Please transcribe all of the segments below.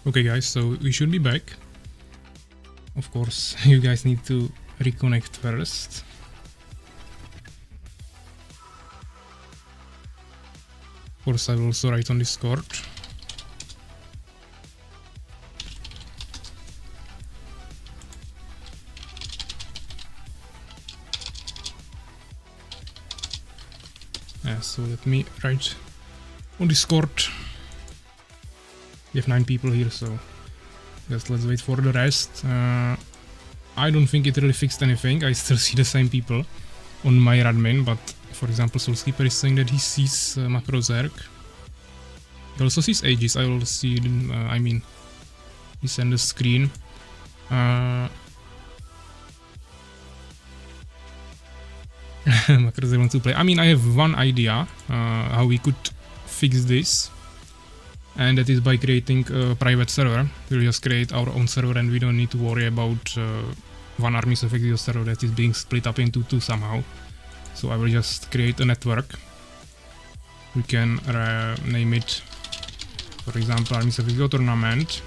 Okay guys, so we should be back. Of course, you guys need to reconnect first. Of course, I will also write on Discord. Yeah, so let me write on Discord. We have 9 people here, so just let's wait for the rest. I don't think it really fixed anything. I still see the same people on my admin, but for example, Soulskeeper is saying that he sees Macro Zerg. He also sees Aegis. I will see them, I mean, he's on the screen. Macro Zerg wants to play. I mean, I have one idea how we could fix this. And that is by creating a private server. We'll just create our own server and we don't need to worry about one Armies of Exigo server that is being split up into 2 somehow. So I will just create a network. We can name it, for example, Armies of Exigo tournament.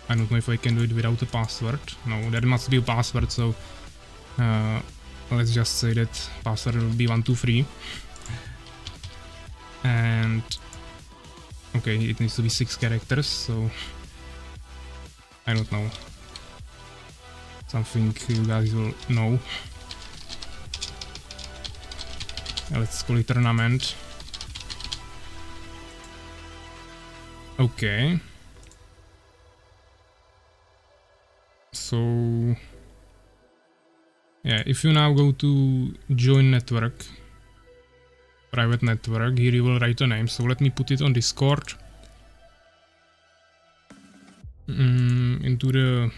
I don't know if I can do it without a password. No, there must be a password, so let's just say that password will be 123. And okay, it needs to be 6 characters, so I don't know. Something you guys will know. Let's call it tournament. Okay. So yeah, if you now go to join network, private network, here you will write a name, so let me put it on Discord into the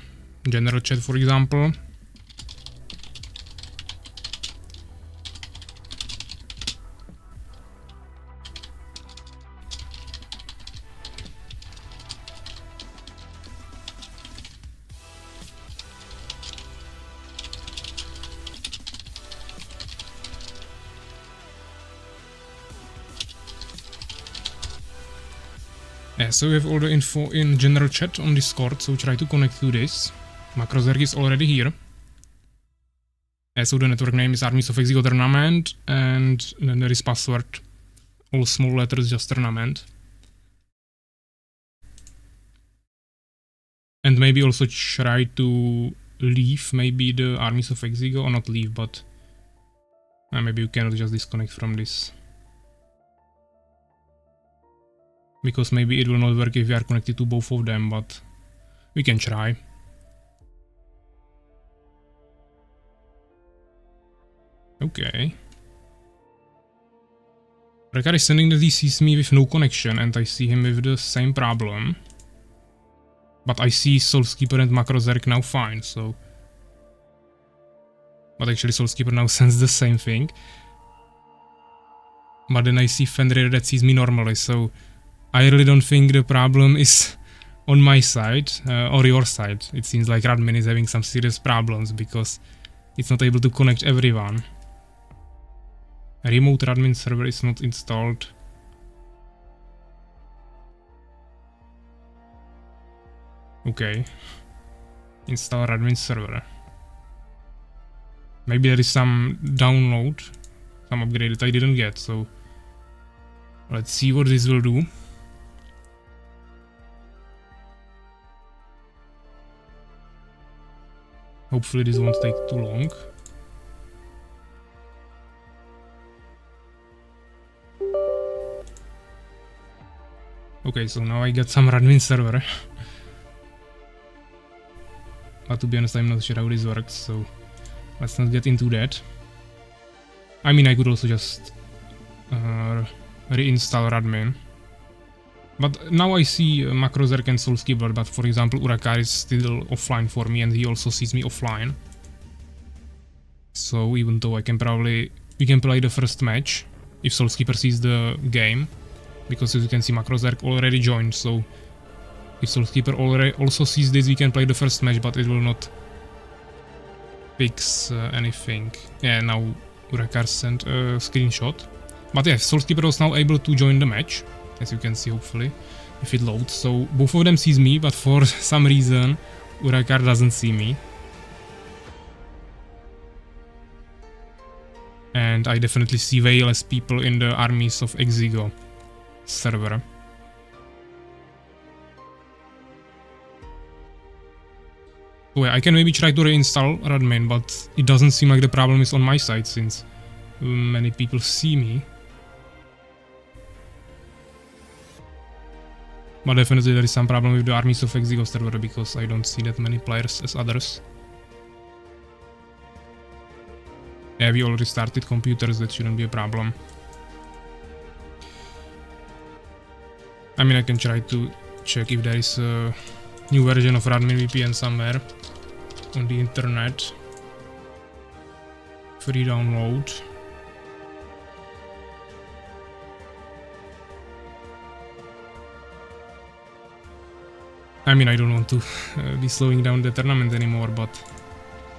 general chat, for example. Yeah, so we have all the info in general chat on Discord, so try to connect to this. Macro Zerg is already here. Yeah, so the network name is Armies of Exigo tournament, and then there is password, all small letters, just tournament. And maybe also try to leave maybe the Armies of Exigo, or not leave, but maybe you cannot just disconnect from this. Because maybe it will not work if we are connected to both of them, but we can try. Okay. Rekar is sending that he sees me with no connection and I see him with the same problem. But I see Soulskeeper and Macro Zerg now fine, so... But actually Soulskeeper now sends the same thing. But then I see Fenrir that sees me normally, so... I really don't think the problem is on my side or your side. It seems like admin is having some serious problems because it's not able to connect everyone. A remote admin server is not installed. Okay. Install admin server. Maybe there is some download, some upgrade that I didn't get, so let's see what this will do. Hopefully this won't take too long. Okay, so now I got some admin server. But to be honest, I'm not sure how this works, so let's not get into that. I mean, I could also just reinstall admin. But now I see Macro Zerg and Soulskeeper, but for example Urakar is still offline for me and he also sees me offline. So even though we can play the first match if Soulskeeper sees the game, because as you can see Macro Zerg already joined, so if Soulskeeper also sees this we can play the first match, but it will not fix anything. Yeah, now Urakar sent a screenshot. But yeah, Soulskeeper was now able to join the match, as you can see hopefully. if it loads. So both of them sees me, but for some reason Urakar doesn't see me. And I definitely see way less people in the Armies of Exigo server. So yeah, I can maybe try to reinstall Radmin, but it doesn't seem like the problem is on my side since many people see me. But definitely there is some problem with the Armies of Exigo server because I don't see that many players as others. Yeah, we already started computers, that shouldn't be a problem. I mean, I can try to check if there is a new version of Radmin VPN somewhere on the internet. Free download. I mean, I don't want to be slowing down the tournament anymore, but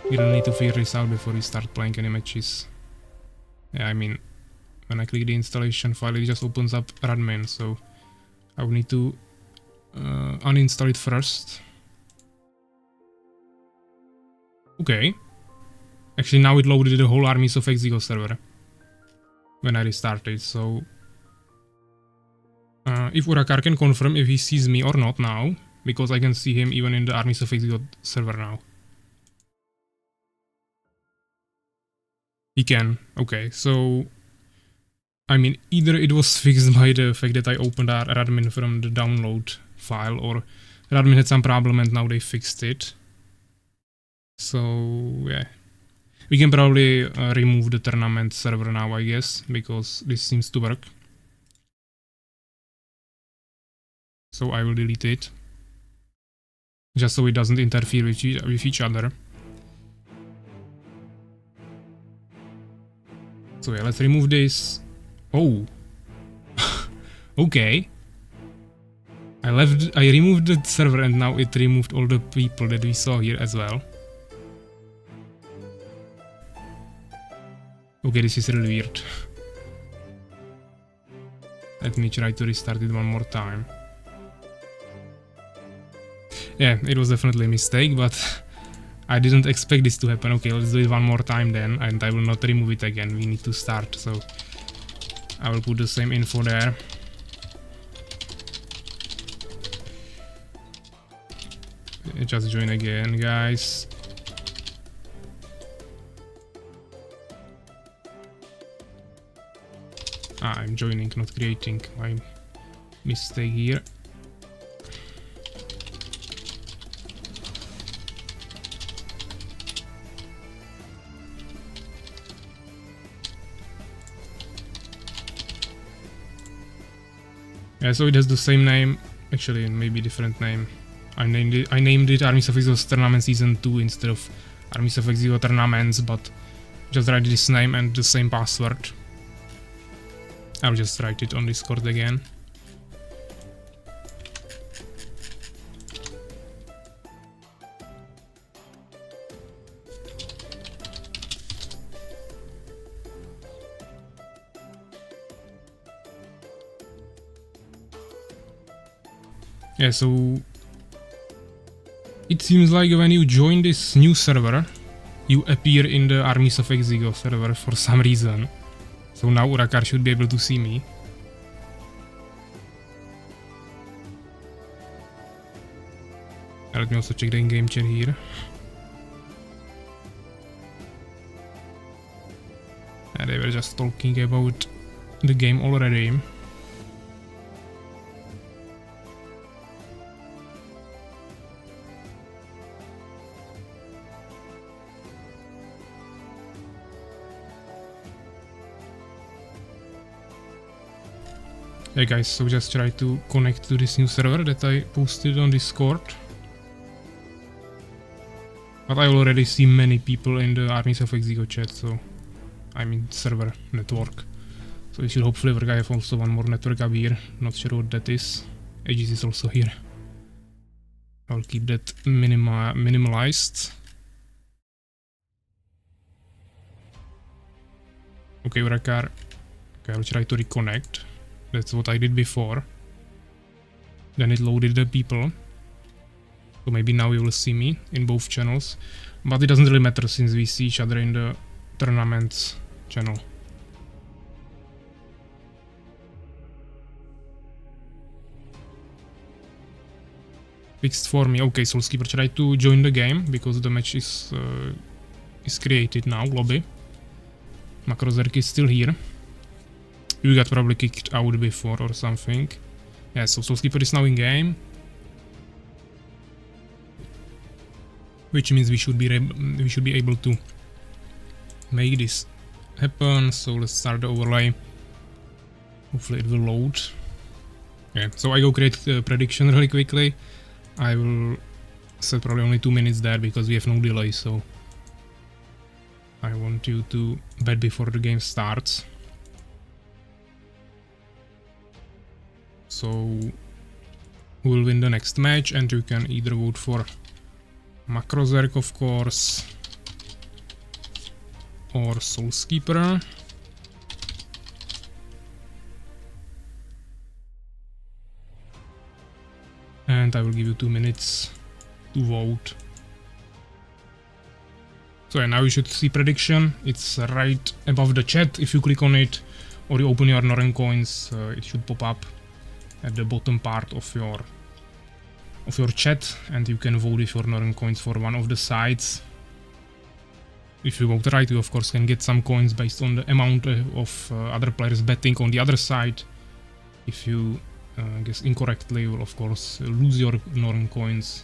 we don't need to figure this out before we start playing any matches. Yeah, I mean, when I click the installation file, it just opens up Radmin, so I will need to uninstall it first. Okay. Actually, now it loaded the whole Armies of Exigo server when I restarted, so if Urakar can confirm if he sees me or not now, because I can see him even in the Armies of Exigo server now. He can. Okay, so I mean, either it was fixed by the fact that I opened Radmin from the download file, or Radmin had some problem and now they fixed it. So yeah, we can probably remove the tournament server now, I guess, because this seems to work. So I will delete it, just so it doesn't interfere with each other. So yeah, let's remove this. Oh, okay. I removed the server and now it removed all the people that we saw here as well. Okay, this is really weird. Let me try to restart it one more time. Yeah, it was definitely a mistake, but I didn't expect this to happen. Okay, let's do it one more time then, and I will not remove it again. We need to start, so I will put the same info there. Just join again, guys. I'm joining, not creating. My mistake here. Yeah, so it has the same name, actually maybe different name. I named it Armies of Exigo Tournament Season 2 instead of Armies of Exigo Tournaments, but just write this name and the same password. I'll just write it on Discord again. Yeah, so it seems like when you join this new server, you appear in the Armies of Exigo server for some reason. So now Urakar should be able to see me. Let me also check the in-game chat here. Yeah, they were just talking about the game already. Hey guys, so just try to connect to this new server that I posted on Discord. But I already see many people in the Armies of Exigo chat, so I mean server network. So it should hopefully work. I have also one more network up here, not sure what that is. Aegis is also here. I'll keep that minimalized. Okay, Urakar. Okay, I'll try to reconnect. That's what I did before. Then it loaded the people. So maybe now you will see me in both channels. But it doesn't really matter since we see each other in the tournaments channel. Fixed for me. Okay, Soulskeeper tried to join the game because the match is created now, lobby. Macrozerk is still here. You got probably kicked out before or something. Yeah, so Soulskeeper is now in game. Which means we should be able to make this happen. So let's start the overlay. Hopefully it will load. Yeah, so I go create the prediction really quickly. I will set probably only 2 minutes there because we have no delay, so I want you to bet before the game starts. So we'll win the next match, and you can either vote for Macrozerk, of course, or Soulskeeper. And I will give you 2 minutes to vote. So yeah, now you should see prediction. It's right above the chat. If you click on it or you open your Norrøn coins, it should pop up at the bottom part of your chat, and you can vote with your Norrøn coins for one of the sides. If you vote right, you of course can get some coins based on the amount of other players betting on the other side. If you guess incorrectly, you will of course lose your Norrøn coins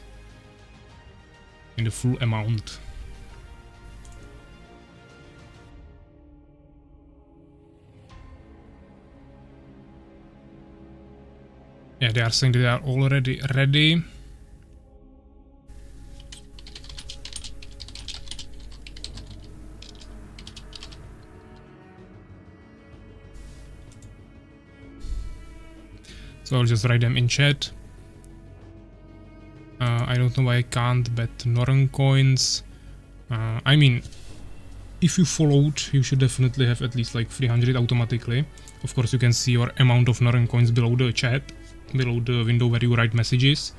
in the full amount. Yeah, they are saying they are already ready. So I'll just write them in chat. I don't know why I can't bet Norrøn coins. I mean, if you followed, you should definitely have at least like 300 automatically. Of course, you can see your amount of Norrøn coins below the chat, below the window where you write messages.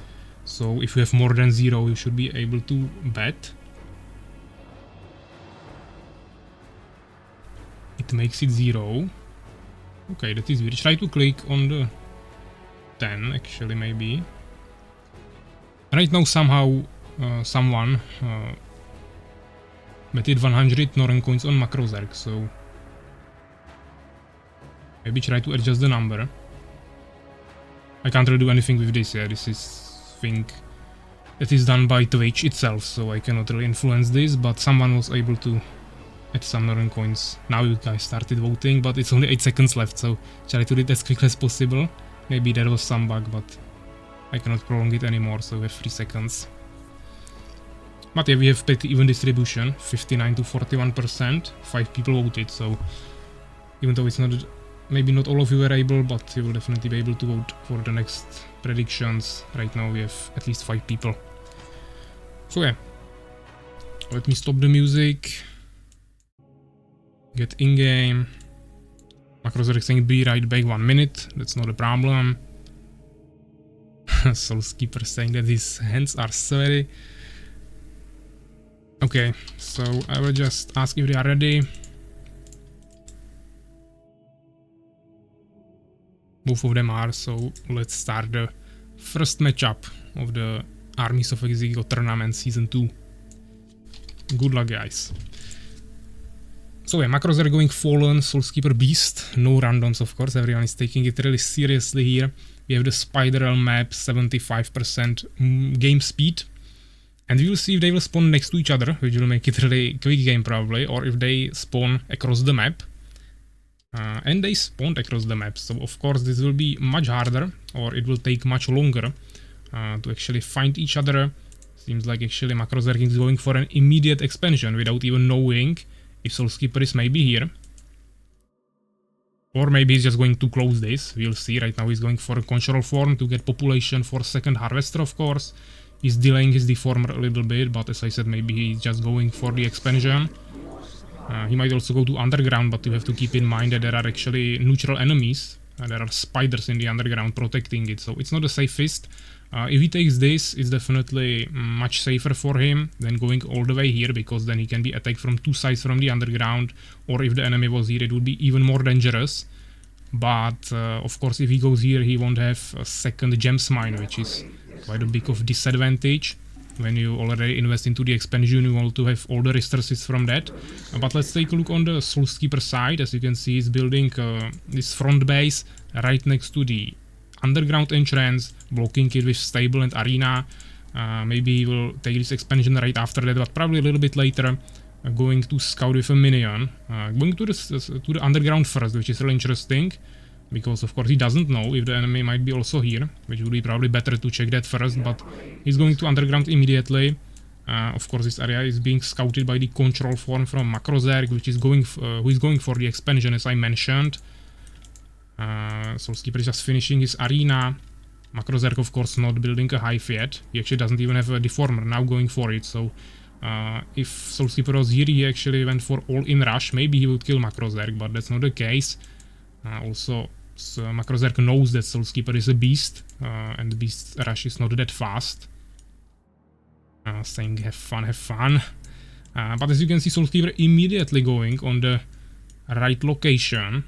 So if you have more than 0, you should be able to bet. It makes it 0. Okay, that is weird. Try to click on the 10 actually, maybe. Right now somehow someone betted 100 Norrøn coins on Macrozerk, so maybe try to adjust the number. I can't really do anything with this, yeah, this is thing that is done by Twitch itself, so I cannot really influence this, but someone was able to add some Norrøn coins. Now you guys started voting, but it's only 8 seconds left, so try to do it as quick as possible. Maybe there was some bug, but I cannot prolong it anymore, so we have 3 seconds. But yeah, we have pretty even distribution, 59 to 41%, 5 people voted, so even though it's not, maybe not all of you were able, but you will definitely be able to vote for the next predictions. Right now we have at least 5 people. So yeah, let me stop the music, get in-game. Macrozerk saying be right back 1 minute, that's not a problem. Soulskeeper saying that his hands are sweaty. Okay, so I will just ask if they are ready. Both of them are, so let's start the first matchup of the Armies of Exigo tournament season 2. Good luck, guys. So yeah, macros are going Fallen, Soulskeeper Beast, no randoms of course, everyone is taking it really seriously here. We have the Spider Realm map, 75% game speed. And we will see if they will spawn next to each other, which will make it really quick game probably, or if they spawn across the map. And they spawned across the map, so of course this will be much harder, or it will take much longer to actually find each other. Seems like actually Macrozerk is going for an immediate expansion without even knowing if Soulskeeper is maybe here. Or maybe he's just going to close this, we'll see. Right now he's going for a control form to get population for second harvester, of course. He's delaying his deformer a little bit, but as I said, maybe he's just going for the expansion. He might also go to underground, but you have to keep in mind that there are actually neutral enemies There are spiders in the underground protecting it, so it's not the safest. If he takes this, it's definitely much safer for him than going all the way here, because then he can be attacked from two sides from the underground, or if the enemy was here, it would be even more dangerous. But of course, if he goes here, he won't have a second gems mine, which is quite a big of disadvantage. When you already invest into the expansion, you want to have all the resources from that. But let's take a look on the Soulskeeper side. As you can see, he's building this front base right next to the underground entrance, blocking it with stable and arena. Maybe he will take this expansion right after that, but probably a little bit later. Going to scout with a minion. Going to the underground first, which is really interesting, because of course he doesn't know if the enemy might be also here, which would be probably better to check that first, but he's going to underground immediately. Of course, this area is being scouted by the control form from Macrozerg, which is who is going for the expansion, as I mentioned. Soulskeeper is just finishing his arena. Macrozerg, of course, not building a hive yet. He actually doesn't even have a deformer now going for it, so if Soulskeeper was here, he actually went for all-in rush. Maybe he would kill Macrozerg, but that's not the case. Also, Macrozerg knows that Soulskeeper is a beast, and the beast rush is not that fast. Saying have fun, have fun. But as you can see, Soulskeeper immediately going on the right location.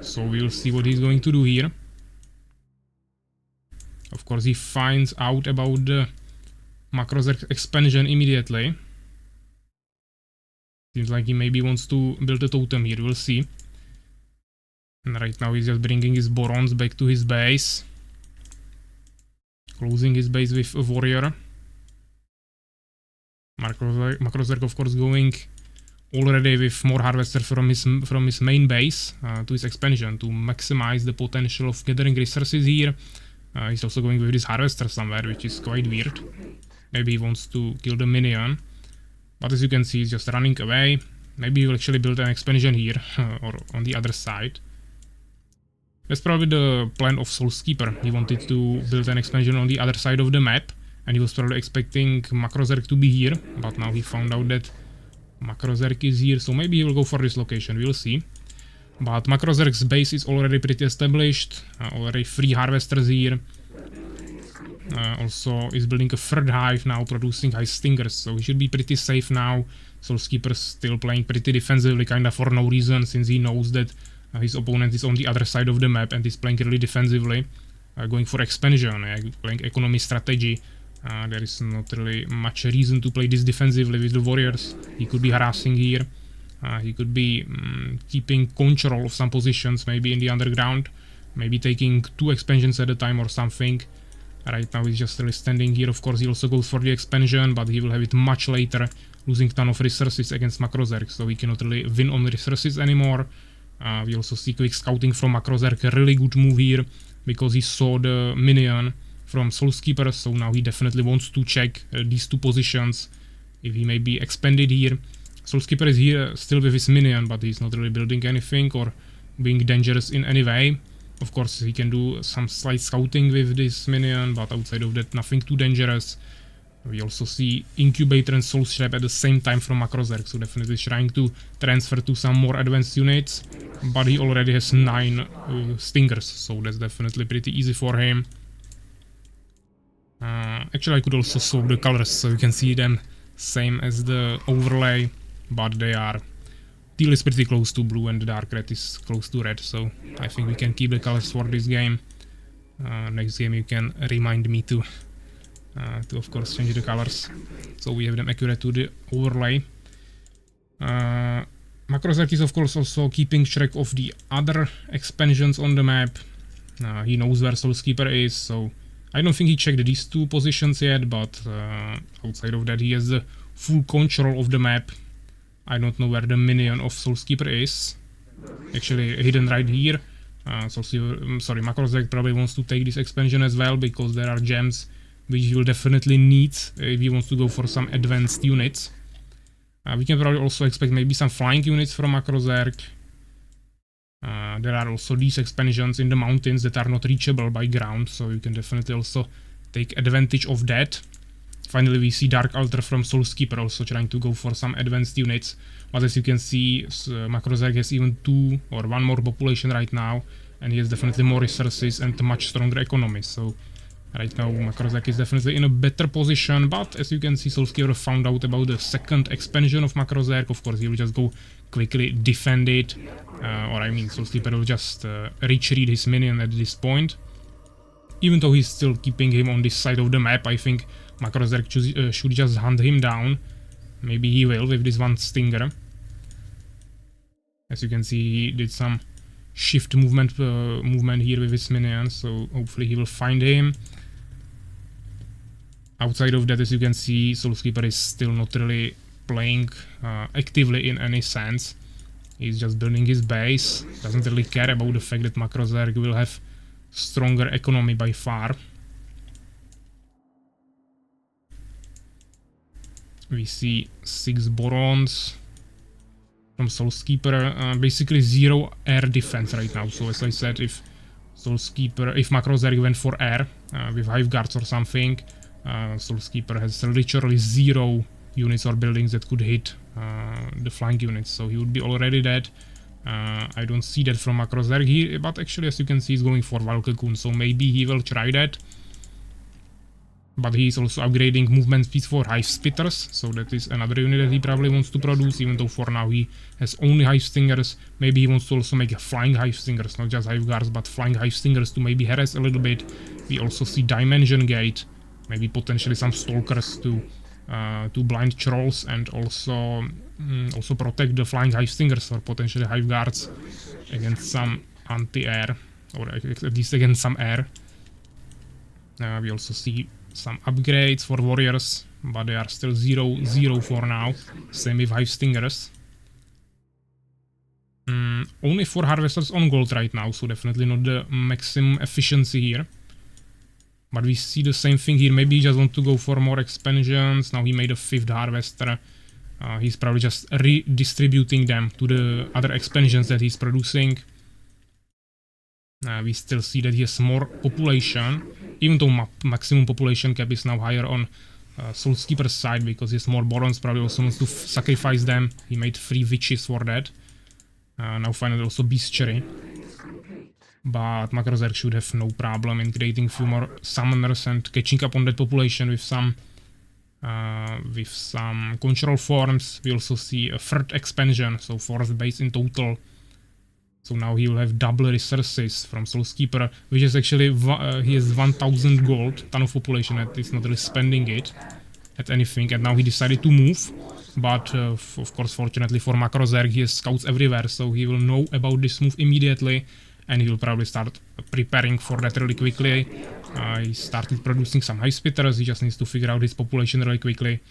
So we'll see what he's going to do here. Of course, he finds out about the Macrozerg expansion immediately. Seems like he maybe wants to build a totem here, we'll see. And right now he's just bringing his Borons back to his base. Closing his base with a warrior. Macrozerg, of course, going already with more harvesters from his main base to his expansion to maximize the potential of gathering resources here. He's also going with this harvester somewhere, which is quite weird. Maybe he wants to kill the minion. But as you can see, he's just running away. Maybe he will actually build an expansion here, or on the other side. That's probably the plan of Soulskeeper. He wanted to build an expansion on the other side of the map, and he was probably expecting Macrozerg to be here, but now he found out that Macrozerg is here, so maybe he will go for this location, we'll see. But Macrozerg's base is already pretty established, already 3 harvesters here. Also is building a third hive now, producing high stingers, so he should be pretty safe now. Soulskeeper still playing pretty defensively, kinda for no reason, since he knows that his opponent is on the other side of the map and is playing really defensively. Going for expansion, playing economy strategy. There is not really much reason to play this defensively with the warriors. He could be harassing here. He could be keeping control of some positions, maybe in the underground. Maybe taking 2 expansions at a time or something. Right now he's just really standing here. Of course, he also goes for the expansion, but he will have it much later, losing ton of resources against Macrozerg, so he cannot really win on resources anymore. We also see quick scouting from Macrozerg, a really good move here, because he saw the minion from Soulskeeper, so now he definitely wants to check these 2 positions, if he may be expanded here. Soulskeeper is here still with his minion, but he's not really building anything or being dangerous in any way. Of course, he can do some slight scouting with this minion, but outside of that, nothing too dangerous. We also see Incubator and Soul Trap at the same time from Macrozerg, so definitely trying to transfer to some more advanced units. But he already has 9 stingers, so that's definitely pretty easy for him. Actually, I could also swap the colors, so you can see them same as the overlay, but they are... Teal is pretty close to blue and the dark red is close to red, so I think we can keep the colors for this game. Next game you can remind me to of course change the colors, so we have them accurate to the overlay. Macrozerg is of course also keeping track of the other expansions on the map. He knows where Soulskeeper is, so I don't think he checked these 2 positions yet, but outside of that he has the full control of the map. I don't know where the minion of Soulskeeper is. Actually hidden right here. Macrozerg probably wants to take this expansion as well, because there are gems which he will definitely need if he wants to go for some advanced units. We can probably also expect maybe some flying units from Macrozerg. There are also these expansions in the mountains that are not reachable by ground, so you can definitely also take advantage of that. Finally, we see Dark Altar from Soulskeeper also trying to go for some advanced units. But as you can see, Macrozerg has even 2 or 1 more population right now, and he has definitely more resources and much stronger economy. So right now, Macrozerg is definitely in a better position. But as you can see, Soulskeeper found out about the second expansion of Macrozerg. Of course, he will just go quickly defend it, or I mean, Soulskeeper will just retreat his minion at this point. Even though he's still keeping him on this side of the map, I think Macrozerg should just hunt him down. Maybe he will with this one Stinger. As you can see, he did some shift movement here with his minions, so hopefully he will find him. Outside of that, as you can see, Soulskeeper is still not really playing actively in any sense. He's just building his base, doesn't really care about the fact that Macrozerg will have stronger economy by far. We see 6 Borons from Soulskeeper, basically 0 air defense right now. So as I said, if Macrozerg went for air with Hive Guards or something, Soulskeeper has literally 0 units or buildings that could hit the flying units, so he would be already dead. I don't see that from Macrozerg here, but actually, as you can see, he's going for Valkakun, so maybe he will try that. But he's also upgrading movement speed for Hive Spitters, so that is another unit that he probably wants to produce, even though for now he has only Hive Stingers. Maybe he wants to also make flying Hive Stingers, not just Hive Guards, but flying Hive Stingers to maybe harass a little bit. We also see Dimension Gate, maybe potentially some Stalkers to blind Trolls, and also protect the flying Hive Stingers or potentially Hive Guards against some anti-air, or at least against some air. We also see some upgrades for warriors, but they are still 0-0 for now. Same with Hive Stingers. Only 4 harvesters on gold right now, so definitely not the maximum efficiency here. But we see the same thing here. Maybe he just wants to go for more expansions. Now he made a 5th harvester. He's probably just redistributing them to the other expansions that he's producing. We still see that he has more population, even though maximum population cap is now higher on Soulskeeper's side, because he has more Borons, probably also wants to sacrifice them. He made 3 witches for that. Now finally also Bestiary. But Macrozerg should have no problem in creating a few more summoners and catching up on that population with some control forms. We also see a 3rd expansion, so 4th base in total. So now he will have double resources from Soulskeeper, which is actually, he has 1000 gold, ton of population, and he's not really spending it at anything, and now he decided to move. But of course, fortunately for Macrozerg, he has scouts everywhere, so he will know about this move immediately, and he will probably start preparing for that really quickly. He started producing some Hive Spitters, he just needs to figure out his population really quickly.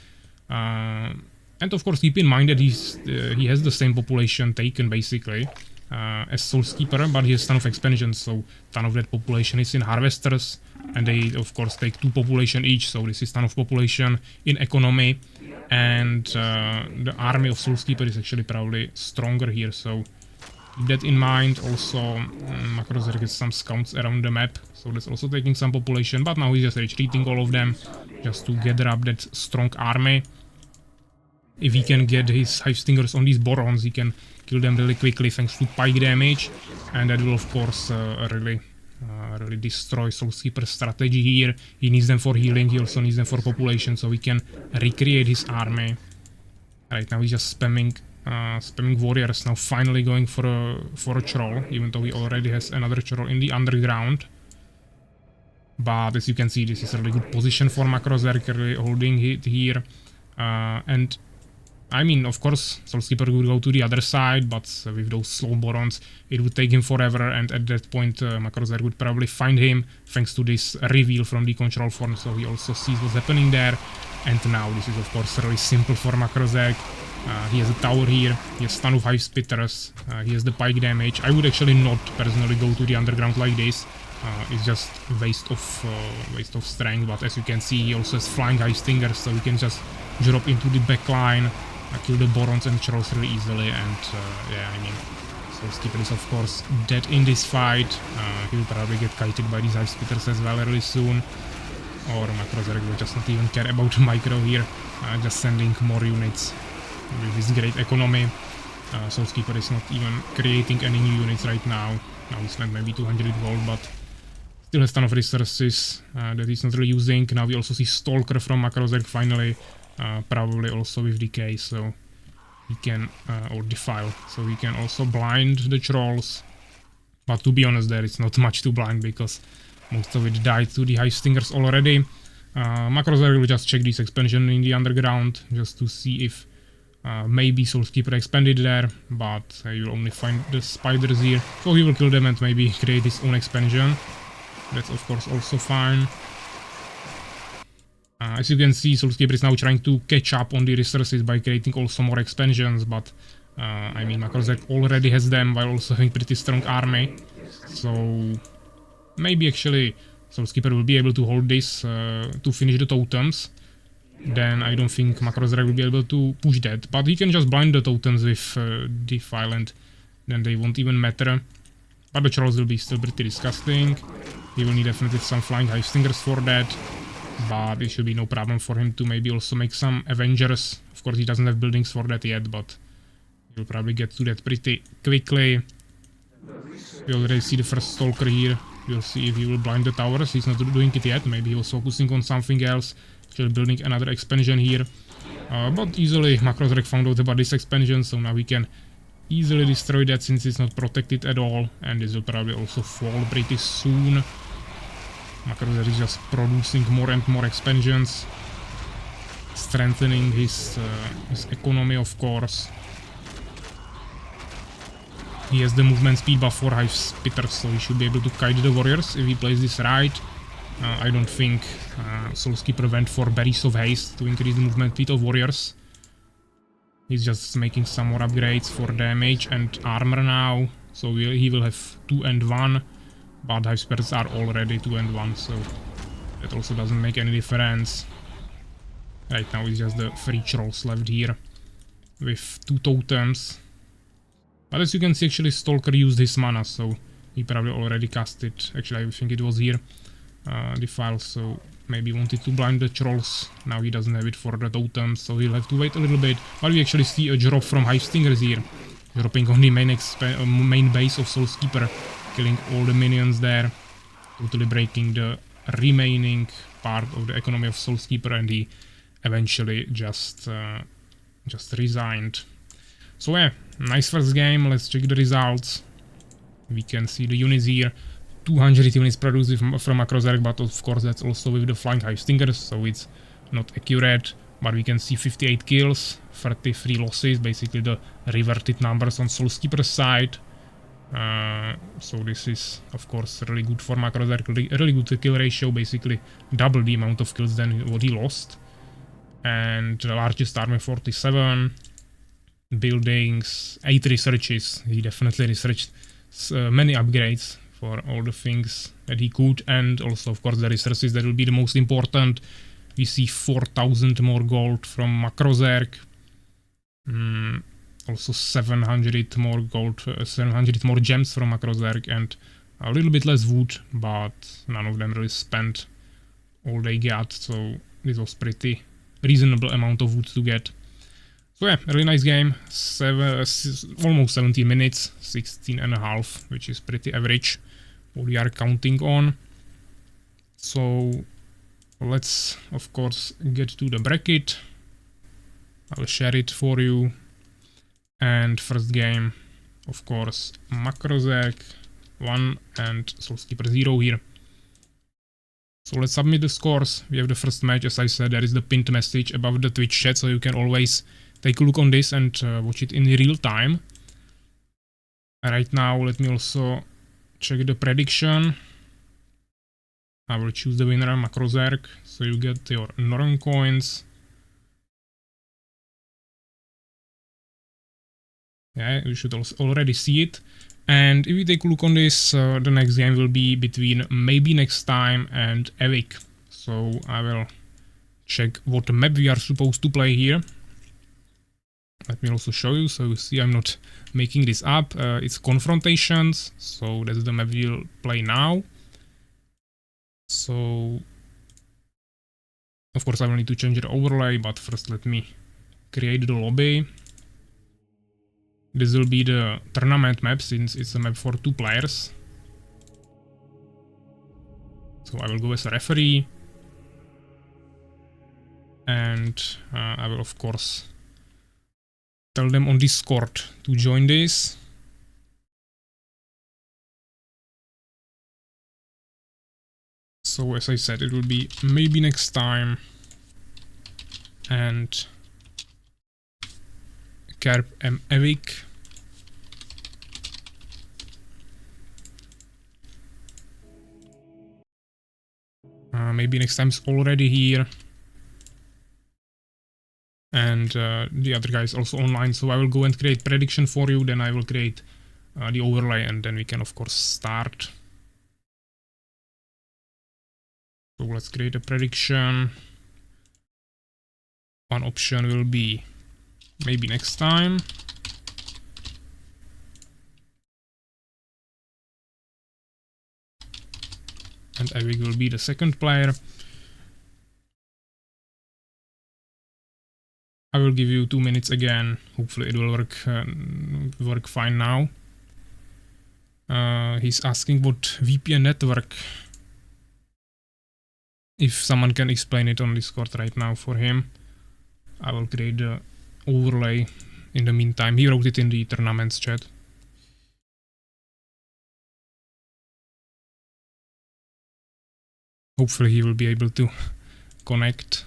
And of course, keep in mind that he has the same population taken, basically, as Soulskeeper, but he has ton of expansions, so ton of that population is in Harvesters, and they of course take 2 population each, so this is ton of population in economy, and the army of Soulskeeper is actually probably stronger here, so keep that in mind. Also, Macrozerg has some scouts around the map, so that's also taking some population, but now he's just retreating all of them, just to gather up that strong army. If he can get his Hive Stingers on these Borons, he can kill them really quickly thanks to pike damage, and that will of course really destroy Soulskeeper's strategy here. He needs them for healing, he also needs them for population, so he can recreate his army. Right now he's just spamming warriors, now finally going for a troll, even though he already has another troll in the underground. But as you can see, this is a really good position for Macrozerg, really holding it here, and I mean, of course, Soulskeeper would go to the other side, but with those slow Borons, it would take him forever, and at that point, Macrozerg would probably find him, thanks to this reveal from the control form, so he also sees what's happening there. And now, this is of course really simple for Macrozerg. He has a tower here, he has ton of Hive Spitters, he has the pike damage. I would actually not personally go to the underground like this. It's just waste of strength, but as you can see, he also has flying Hive Stingers, so he can just drop into the back line, kill the Borons and Trolls really easily, and yeah, I mean, Soulskeeper is of course dead in this fight. He will probably get kited by these Hive Spitters as well really soon. or Macrozerg will just not even care about micro here, just sending more units with his great economy. Soulskeeper is not even creating any new units right now. Now he spent maybe 200 gold, but still has ton of resources that he's not really using. Now we also see Stalker from Macrozerg finally, probably also with Decay, so he can, or Defile, so he can also blind the trolls. But to be honest, there is not much to blind because most of it died to the Hive Stingers already. Macrozerg will just check this expansion in the underground just to see if maybe Soulskeeper expanded there, but you'll only find the spiders here. So he will kill them and maybe create his own expansion. That's of course also fine. As you can see, Soulskeeper is now trying to catch up on the resources by creating also more expansions, but I mean Macrozerg already has them while also having pretty strong army. So maybe actually Soulskeeper will be able to hold this to finish the totems. Then I don't think Macrozerg will be able to push that, but he can just blind the totems with Defile and then they won't even matter. But the trolls will be still pretty disgusting. He will need definitely some flying Hive Stingers for that, but it should be no problem for him to maybe also make some Avengers. Of course he doesn't have buildings for that yet, but he'll probably get to that pretty quickly. We already see the first Stalker here. We'll see if he will blind the towers. He's not doing it yet, maybe he was focusing on something else. Still building another expansion here, but easily Macrozerg found out about this expansion, so now we can easily destroy that since it's not protected at all, and this will probably also fall pretty soon. Macrozerg is just producing more and more expansions, strengthening his economy, of course. He has the movement speed buff for Hive Spitters, so he should be able to kite the warriors if he plays this right. I don't think Soulskeeper went for Berries of Haste to increase the movement speed of warriors. He's just making some more upgrades for damage and armor now, so he will have 2 and 1, but Hive Spitters are already 2 and 1, so that also doesn't make any difference. Right now it's just the 3 trolls left here with 2 totems. But as you can see, actually Stalker used his mana, so he probably already cast it. Actually, I think it was here. Defile, so maybe wanted to blind the trolls. Now he doesn't have it for the totems, so he'll have to wait a little bit. But we actually see a drop from Hive Stingers here, dropping on the main base of Soulskeeper, killing all the minions there, totally breaking the remaining part of the economy of Soulskeeper, and he eventually just resigned. So yeah, nice first game. Let's check the results. We can see the units here. 200 units produced from Macrozerg, but of course that's also with the flying Hive Stingers, so it's not accurate. But we can see 58 kills, 33 losses, basically the reverted numbers on Soulskeeper's side. So this is of course really good for Macrozerg, really good kill ratio, basically double the amount of kills than what he lost. And the largest army 47, buildings, 8 researches. He definitely researched many upgrades for all the things that he could, and also of course the resources that will be the most important. We see 4,000 more gold from Macrozerg, also 700 more gold, 700 more gems from Macrozerg, and a little bit less wood, but none of them really spent all they got, so this was pretty reasonable amount of wood to get. So yeah, really nice game. Almost 17 minutes, 16 and a half, which is pretty average what we are counting on. So let's of course get to the bracket. I'll share it for you. And first game, of course, Macrozerg 1 and Soulskeeper 0 here. So let's submit the scores. We have the first match. As I said, there is the pinned message above the Twitch chat, so you can always take a look on this and watch it in real time. Right now, let me also check the prediction. I will choose the winner, Macrozerg, so you get your Norn coins. Yeah, you should also already see it. And if you take a look on this, the next game will be between Maybe Next Time and Evic. So I will check what map we are supposed to play here. Let me also show you, so you see I'm not making this up. It's Confrontations, so that's the map we'll play now. So Of course I will need to change the overlay, but first let me create the lobby. This will be the tournament map since it's a map for 2 players. So I will go as a referee. And I will of course tell them on Discord to join this. So as I said, it will be maybe next time. And Kerp M. Evik. Maybe next time is already here. And the other guy is also online, so I will go and create prediction for you, then I will create the overlay, and then we can of course start. So let's create a prediction. One option will be maybe next time. And Evik will be the second player. I will give you 2 minutes again. Hopefully it will work fine now. He's asking what VPN network. If someone can explain it on Discord right now for him, I will create the overlay in the meantime. He wrote it in the tournaments chat. Hopefully he will be able to connect.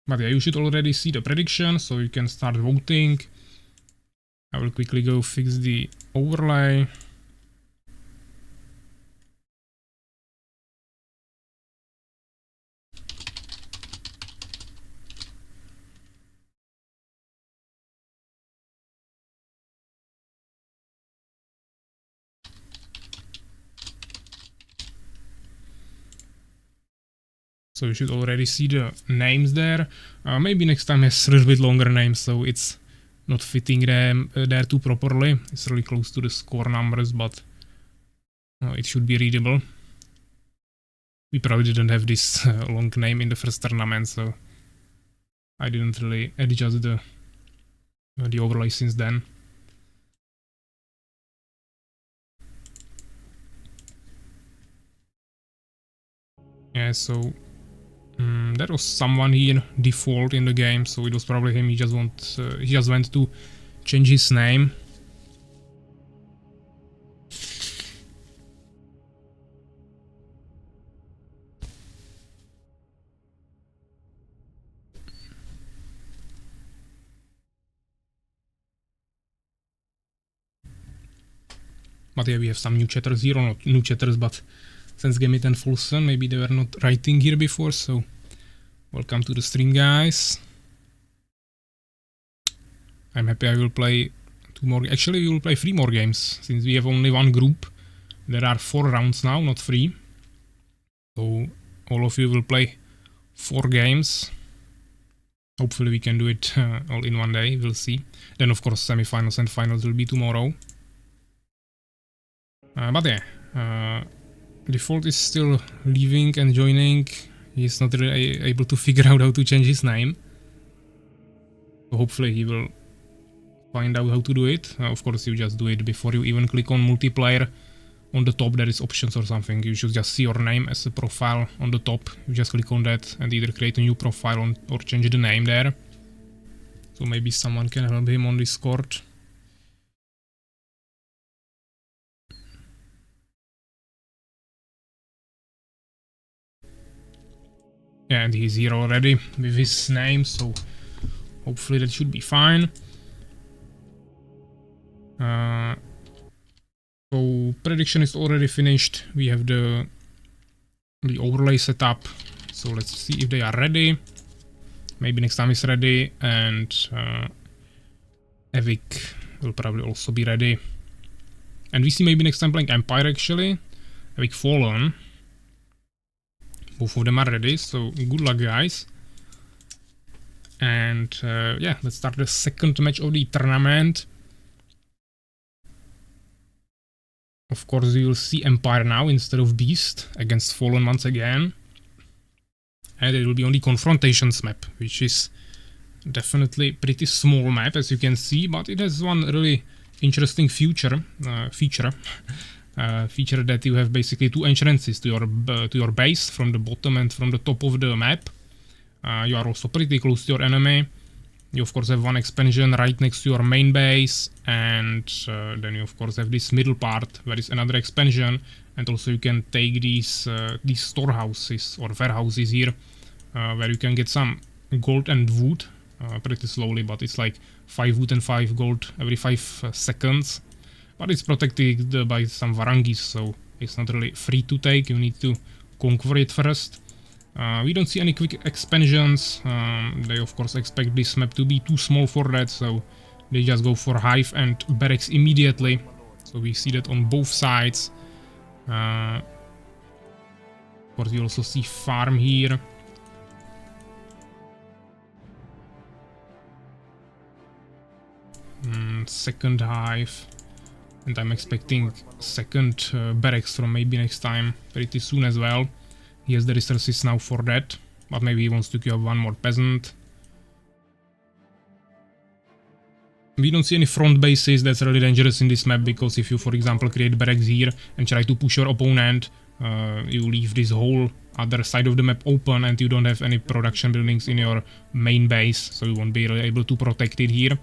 But yeah, you should already see the prediction, so you can start voting. I will quickly go fix the overlay. So you should already see the names there. Maybe next time has a little bit longer names, so it's not fitting them there too properly. It's really close to the score numbers, but it should be readable. We probably didn't have this long name in the first tournament, so I didn't really adjust the overlay since then. Yeah, so there was someone here default in the game, so it was probably him. He just went to change his name. But yeah, we have some new chatters here, or not new chatters, but since Game It and Fulson, maybe they were not writing here before, so welcome to the stream, guys. I'm happy I will play 2 more. Actually, we will play 3 more games, since we have only 1 group. There are 4 rounds now, not 3. So all of you will play 4 games. Hopefully we can do it all in one day, we'll see. Then of course semifinals and finals will be tomorrow. But yeah, Default is still leaving and joining. He's not really able to figure out how to change his name. So hopefully he will find out how to do it. Of course you just do it before you even click on multiplayer. On the top there is options or something. You should just see your name as a profile on the top. You just click on that and either create a new profile or change the name there. So maybe someone can help him on Discord. Yeah, and he's here already with his name, so hopefully that should be fine. So prediction is already finished. We have the overlay set up. So let's see if they are ready. Maybe next time is ready, and Evik will probably also be ready. And we see maybe next time playing Empire actually. Evik Fallen. Both of them are ready, so good luck, guys. And yeah, let's start the second match of the tournament. Of course, we will see Empire now instead of Beast against Fallen once again. And it will be only Confrontations map, which is definitely pretty small map, as you can see, but it has one really interesting feature that you have basically two entrances to your base from the bottom and from the top of the map. You are also pretty close to your enemy. You of course have one expansion right next to your main base, and then you of course have this middle part where is another expansion, and also you can take these storehouses or warehouses here, where you can get some gold and wood pretty slowly, but it's like 5 wood and 5 gold every 5 seconds. But it's protected by some varangis, so it's not really free to take. You need to conquer it first. We don't see any quick expansions. They of course expect this map to be too small for that, so they just go for hive and barracks immediately. So we see that on both sides. Of course, you also see farm here. Second hive, and I'm expecting second barracks from maybe next time pretty soon as well. He has the resources now for that, but maybe he wants to queue up one more peasant. We don't see any front bases. That's really dangerous in this map, because if you, for example, create barracks here and try to push your opponent, you leave this whole other side of the map open and you don't have any production buildings in your main base, so you won't be really able to protect it here.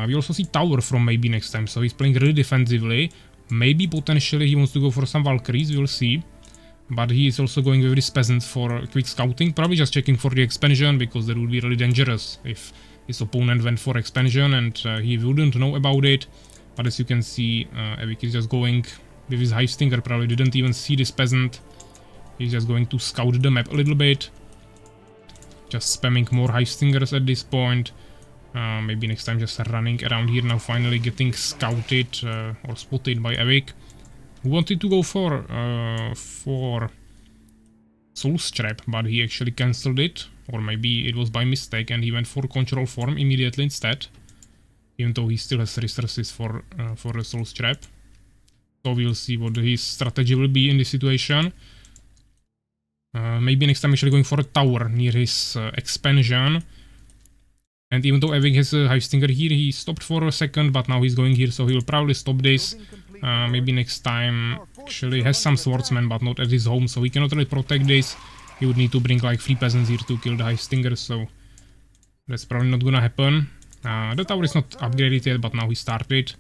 We also see tower from maybe next time, so he's playing really defensively. Maybe potentially he wants to go for some Valkyries, we'll see. But he is also going with this peasant for quick scouting, probably just checking for the expansion, because that would be really dangerous if his opponent went for expansion and he wouldn't know about it. But as you can see, Evic is just going with his hive stinger, probably didn't even see this peasant. He's just going to scout the map a little bit. Just spamming more hive stingers at this point. Maybe next time just running around here now, finally getting scouted or spotted by Evic, who wanted to go for Soul Strap, but he actually cancelled it, or maybe it was by mistake and he went for Control Form immediately instead, even though he still has resources for the Soul Strap. So we'll see what his strategy will be in this situation. Maybe next time actually going for a tower near his expansion. And even though Evic has a hive stinger here, he stopped for a second, but now he's going here, so he'll probably stop this. Maybe next time actually has some swordsmen, but not at his home, so he cannot really protect this. He would need to bring like 3 peasants here to kill the hive stingers, so that's probably not gonna happen. The tower is not upgraded yet, but now he started.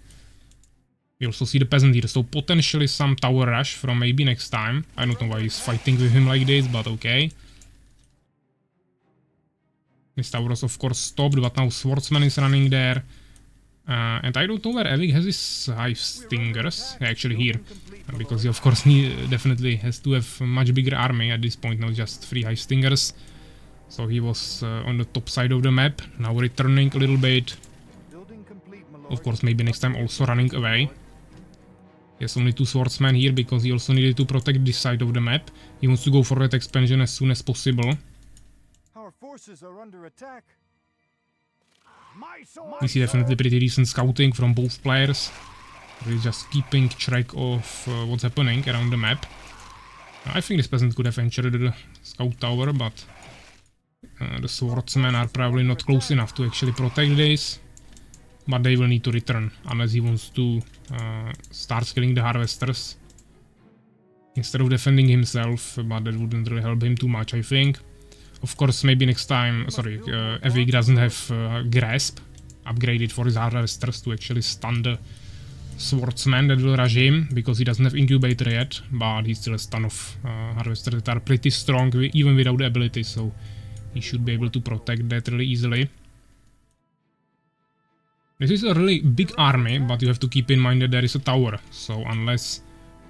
We also see the peasant here, so potentially some tower rush from maybe next time. I don't know why he's fighting with him like this, but okay. This tower was of course stopped, but now swordsman is running there. And I don't know where Evic has his hive stingers. Actually here, because he of course definitely has to have a much bigger army at this point, not just 3 hive stingers. So he was on the top side of the map, now returning a little bit. Of course maybe next time also running away. He has only 2 swordsmen here because he also needed to protect this side of the map. He wants to go for that expansion as soon as possible. We see definitely pretty decent scouting from both players. Really just keeping track of what's happening around the map. I think this peasant could have entered the scout tower, but the swordsmen are probably not close enough to actually protect this. But they will need to return, unless he wants to start killing the harvesters instead of defending himself, but that wouldn't really help him too much, I think. Of course, maybe next time, sorry, Evic doesn't have Grasp upgraded for his harvesters to actually stun the swordsman that will rush him, because he doesn't have Incubator yet, but he still has a ton of harvesters that are pretty strong, even without the ability, so he should be able to protect that really easily. This is a really big army, but you have to keep in mind that there is a tower, so unless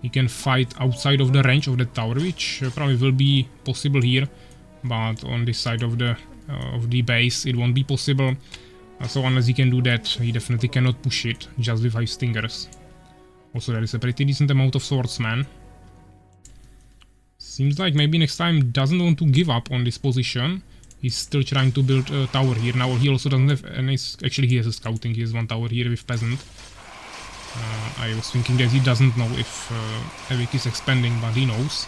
he can fight outside of the range of the tower, which probably will be possible here, but on this side of the base it won't be possible. So unless he can do that, he definitely cannot push it just with hive stingers. Also there is a pretty decent amount of swordsmen. Seems like maybe next time doesn't want to give up on this position. He's still trying to build a tower here. Now he also doesn't have any, actually he has a scouting, he has 1 tower here with peasant. I was thinking that he doesn't know if Evic is expanding, but he knows.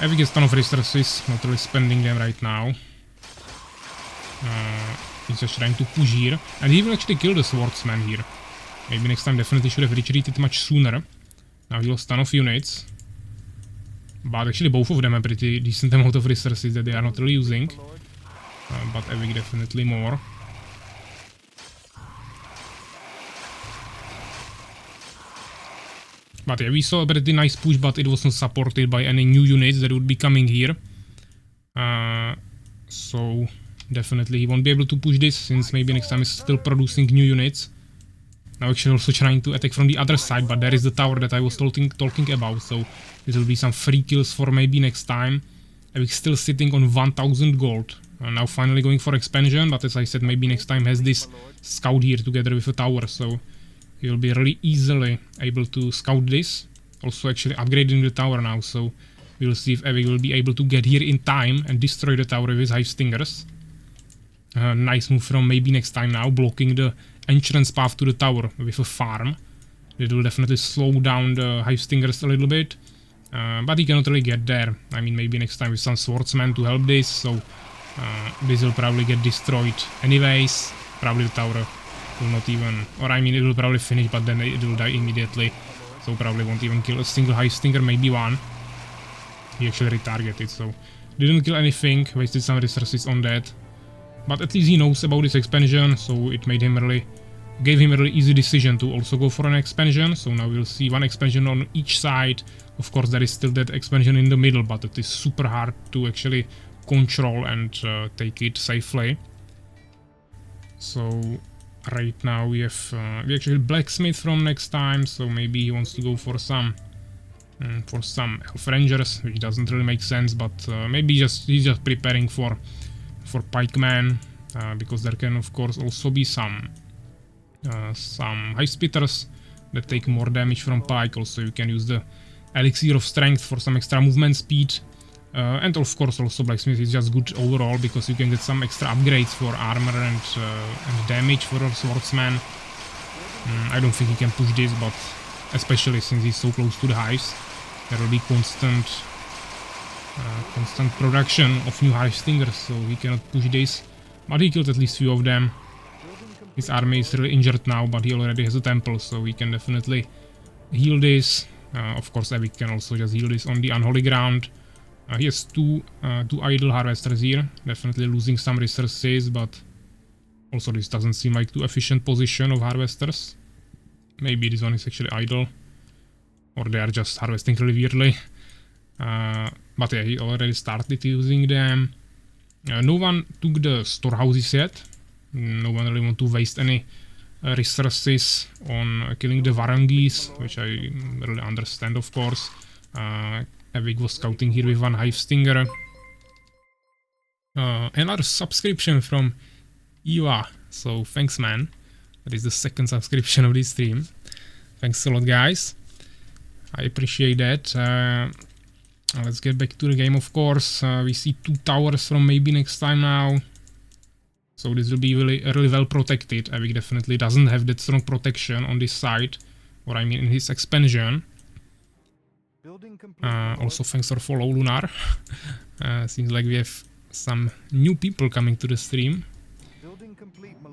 Evic has ton of resources, not really spending them right now. He's just trying to push here, and he will actually kill the swordsman here. Maybe next time definitely should have retreated much sooner. Now he lost ton of units. But actually both of them have pretty decent amount of resources that they are not really using. But Evic definitely more. But yeah, we saw a pretty nice push, but it was not supported by any new units that would be coming here. So definitely he won't be able to push this, since maybe next time he's still producing new units. Now actually also trying to attack from the other side, but there is the tower that I was talking about, so this will be some free kills for maybe next time. Evic still sitting on 1000 gold. Now finally going for expansion, but as I said, maybe next time has this scout here together with a tower, so he will be really easily able to scout this. Also actually upgrading the tower now, so we'll see if Evic will be able to get here in time and destroy the tower with his Hive Stingers. Nice move from maybe next time now, blocking the entrance path to the tower with a farm. It will definitely slow down the Hive Stingers a little bit, but he cannot really get there. I mean, maybe next time with some swordsmen to help this, so this will probably get destroyed anyways. Probably the tower will not even, or I mean it will probably finish, but then it will die immediately, so probably won't even kill a single Hive Stinger, maybe one. He actually retargeted, so didn't kill anything, wasted some resources on that. But at least he knows about this expansion, so it made him really, gave him a really easy decision to also go for an expansion. So now we'll see one expansion on each side. Of course there is still that expansion in the middle, but it is super hard to actually control and take it safely. So right now we have we actually blacksmith from next time, so maybe he wants to go for some elf rangers, which doesn't really make sense, but maybe he's just preparing for pikemen, because there can of course also be some Hive Spitters that take more damage from pike. Also you can use the elixir of strength for some extra movement speed, and of course also blacksmith is just good overall, because you can get some extra upgrades for armor and damage for a swordsman. I don't think he can push this, but especially since he's so close to the hives, there will be constant production of new Hive Stingers, so he cannot push this. But he killed at least few of them. His army is really injured now, but he already has a temple, so he can definitely heal this. Of course Evic can also just heal this on the unholy ground. He has two idle harvesters here, definitely losing some resources, but also this doesn't seem like too efficient position of harvesters. Maybe this one is actually idle, or they are just harvesting really weirdly. But yeah, he already started using them. No one took the storehouses yet. No one really want to waste any resources on killing the Varangis, which I really understand, of course. Evic was scouting here with one Hive Stinger. Another subscription from Eva, so thanks man. That is the second subscription of this stream. Thanks a lot guys, I appreciate that. Let's get back to the game, of course. We see two towers from maybe next time now. So this will be really well protected. Evic definitely doesn't have that strong protection on this side, or I mean in his expansion. Also thanks for follow, Lunar. Seems like we have some new people coming to the stream.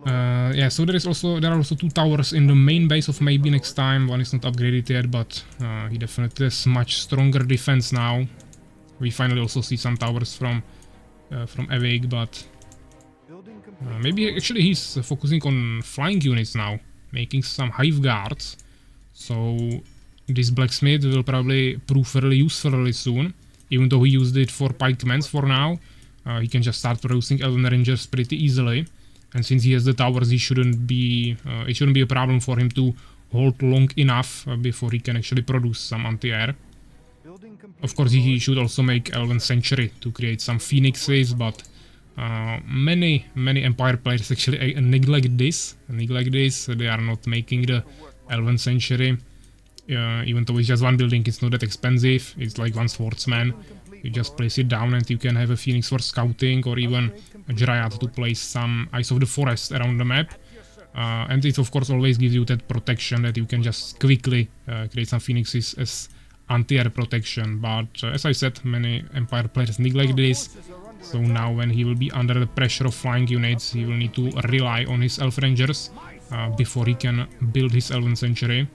Yeah, so there are also two towers in the main base of maybe next time. One is not upgraded yet, but he definitely has much stronger defense now. We finally also see some towers from Evic, but maybe actually he's focusing on flying units now, making some hive guards. So this blacksmith will probably prove really useful really soon, even though he used it for pikemen for now. He can just start producing elven rangers pretty easily. And since he has the towers, it shouldn't be a problem for him to hold long enough before he can actually produce some anti-air. Of course, he should also make Elven Sanctuary to create some phoenixes, but many Empire players actually neglect this. They are not making the Elven Sanctuary. Even though it's just one building, it's not that expensive. It's like one swordsman. You just place it down and you can have a phoenix for scouting, or even a Dryad to place some Eyes of the Forest around the map. And it of course always gives you that protection that you can just quickly create some phoenixes as anti-air protection, but as I said, many Empire players neglect this, so now when he will be under the pressure of flying units, he will need to rely on his Elf Rangers before he can build his Elven Sanctuary.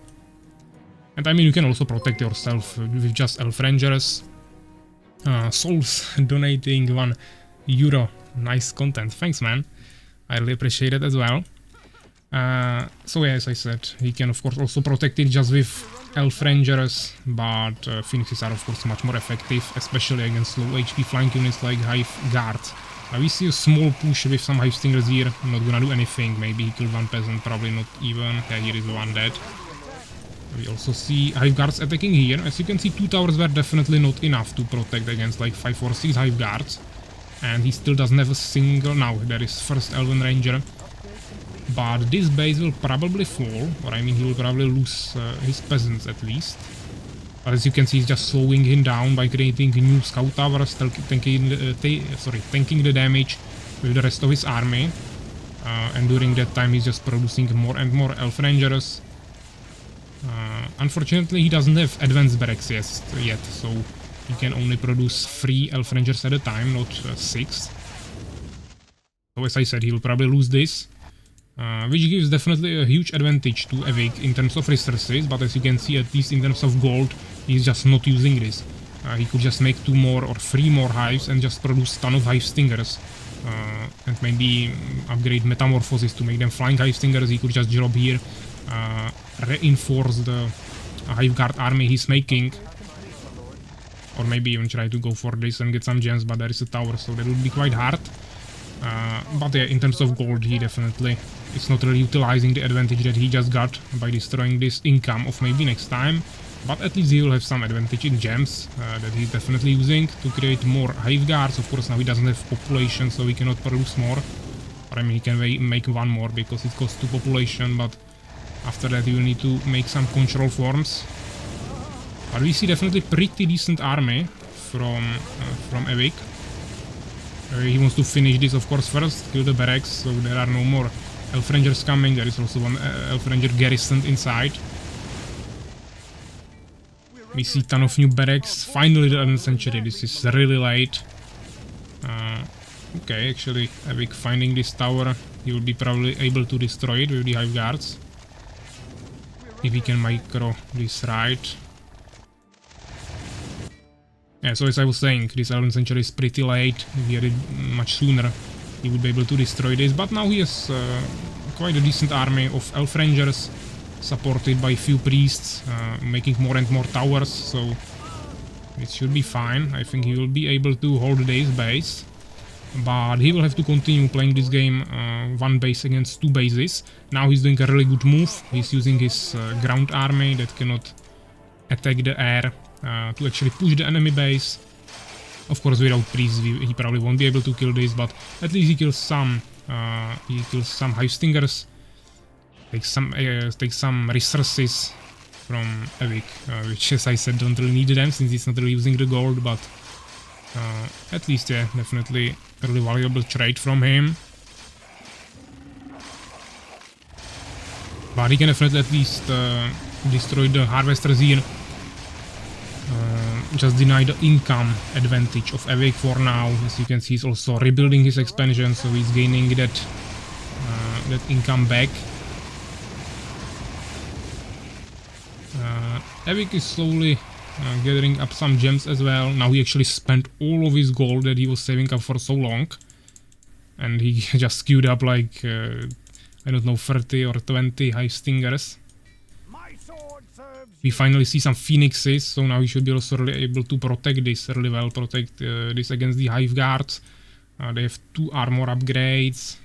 And I mean, you can also protect yourself with just Elf Rangers. Souls donating €1. Nice content, thanks man, I really appreciate it as well. So yeah, as I said, he can of course also protect it just with Elf Rangers, but Phoenixes are of course much more effective, especially against low HP flying units like Hive Guards. Now we see a small push with some Hive Stingers here, not gonna do anything, maybe he killed one peasant, probably not even, yeah, here is one dead. We also see Hive Guards attacking here. As you can see, 2 towers were definitely not enough to protect against like 5 or 6 Hive Guards. And he still doesn't have a single... Now, there is first Elven Ranger. But this base will probably fall, or I mean he will probably lose his peasants at least. But as you can see, he's just slowing him down by creating new scout towers, tanking the damage with the rest of his army. And during that time he's just producing more and more Elf Rangers. Unfortunately, he doesn't have advanced barracks yet, so he can only produce 3 Elf Rangers at a time, not 6. So as I said, he will probably lose this. Which gives definitely a huge advantage to Evic in terms of resources, but as you can see, at least in terms of gold, he's just not using this. He could just make 2 more or 3 more hives and just produce a ton of Hive Stingers. And maybe upgrade Metamorphosis to make them flying Hive Stingers. He could just drop here, reinforce the Hive Guard army he's making. Or maybe even try to go for this and get some gems, but there is a tower, so that would be quite hard. But yeah, in terms of gold, he definitely is not really utilizing the advantage that he just got by destroying this income of maybe next time. But at least he will have some advantage in gems that he's definitely using to create more Hive Guards. Of course, now he doesn't have population, so he cannot produce more. Or I mean, he can make 1 more because it costs 2 population, but after that he will need to make some control forms. But we see definitely pretty decent army from Evic. He wants to finish this, of course, first, kill the barracks, so there are no more Elf Rangers coming. There is also 1 Elf Ranger garrisoned inside. We see a ton of new barracks. Finally the 11th century, this is really late. Okay, actually, Evic finding this tower, he will be probably able to destroy it with the Hive Guards. If he can micro this right. Yeah, so as I was saying, this 11th century is pretty late. If he had it much sooner, he would be able to destroy this. But now he has quite a decent army of Elf Rangers, supported by few priests, making more and more towers, so it should be fine. I think he will be able to hold this base. But he will have to continue playing this game 1 base against 2 bases. Now he's doing a really good move. He's using his ground army that cannot attack the air. To actually push the enemy base. Of course, without priests he probably won't be able to kill this, but at least he kills some. He kills some Hive Stingers. Takes some resources from Evic, which, as I said, don't really need them since he's not really using the gold, but at least, yeah, definitely a really valuable trade from him. But he can definitely at least destroy the harvesters here. Just deny the income advantage of Evic for now. As you can see, he's also rebuilding his expansion, so he's gaining that income back. Evic is slowly gathering up some gems as well. Now he actually spent all of his gold that he was saving up for so long. And he just queued up like, I don't know, 30 or 20 Hive Stingers. We finally see some Phoenixes, so now we should be also really able to protect this really well, protect this against the Hive Guards. They have 2 armor upgrades.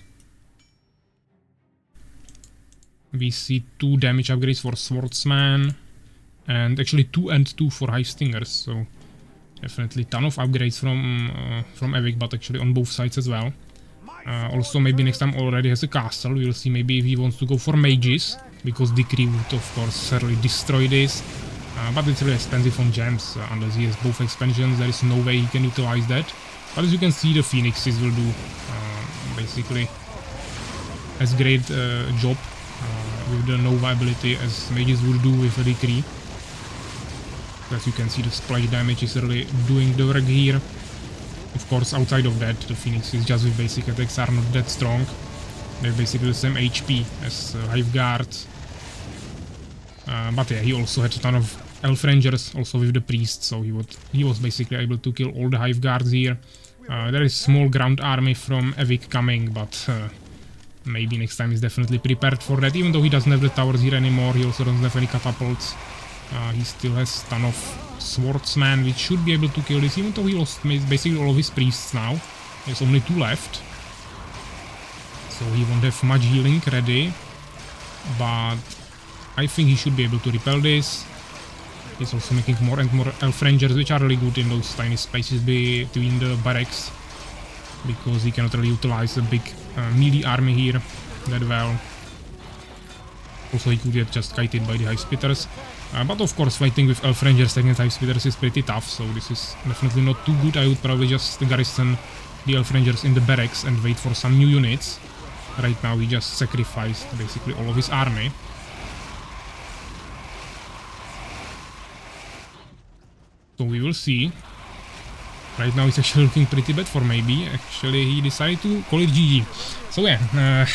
We see 2 damage upgrades for Swordsman, and actually 2 and 2 for Hive Stingers, so definitely ton of upgrades from Evic, but actually on both sides as well. Also maybe next time already has a castle. We'll see maybe if he wants to go for mages, because Decree would of course really destroy this. But it's really expensive on gems, unless he has both expansions, there is no way he can utilize that. But as you can see, the Phoenixes will do basically as great job with the Nova ability as mages would do with a decree. As you can see, the splash damage is really doing the work here. Of course, outside of that, the Phoenixes just with basic attacks are not that strong. They're basically the same HP as Hive Guard. But yeah, he also had a ton of Elf Rangers, also with the Priest, so he was basically able to kill all the Hive Guards here. There is small ground army from Evic coming, but maybe next time he's definitely prepared for that. Even though he doesn't have the towers here anymore, he also doesn't have any catapults. He still has a ton of swordsman, which should be able to kill this, even though he lost basically all of his priests now. There's only 2 left. So he won't have much healing ready. But I think he should be able to repel this. He's also making more and more Elf Rangers, which are really good in those tiny spaces between the barracks. Because he cannot really utilize a big melee army here that well. Also he could get just kited by the Hive Spitters. But of course fighting with Elf Rangers against Hive Spitters is pretty tough, so this is definitely not too good. I would probably just garrison the Elf Rangers in the barracks and wait for some new units. Right now he just sacrificed basically all of his army. So we will see. Right now it's actually looking pretty bad for maybe. Actually he decided to call it GG. So yeah,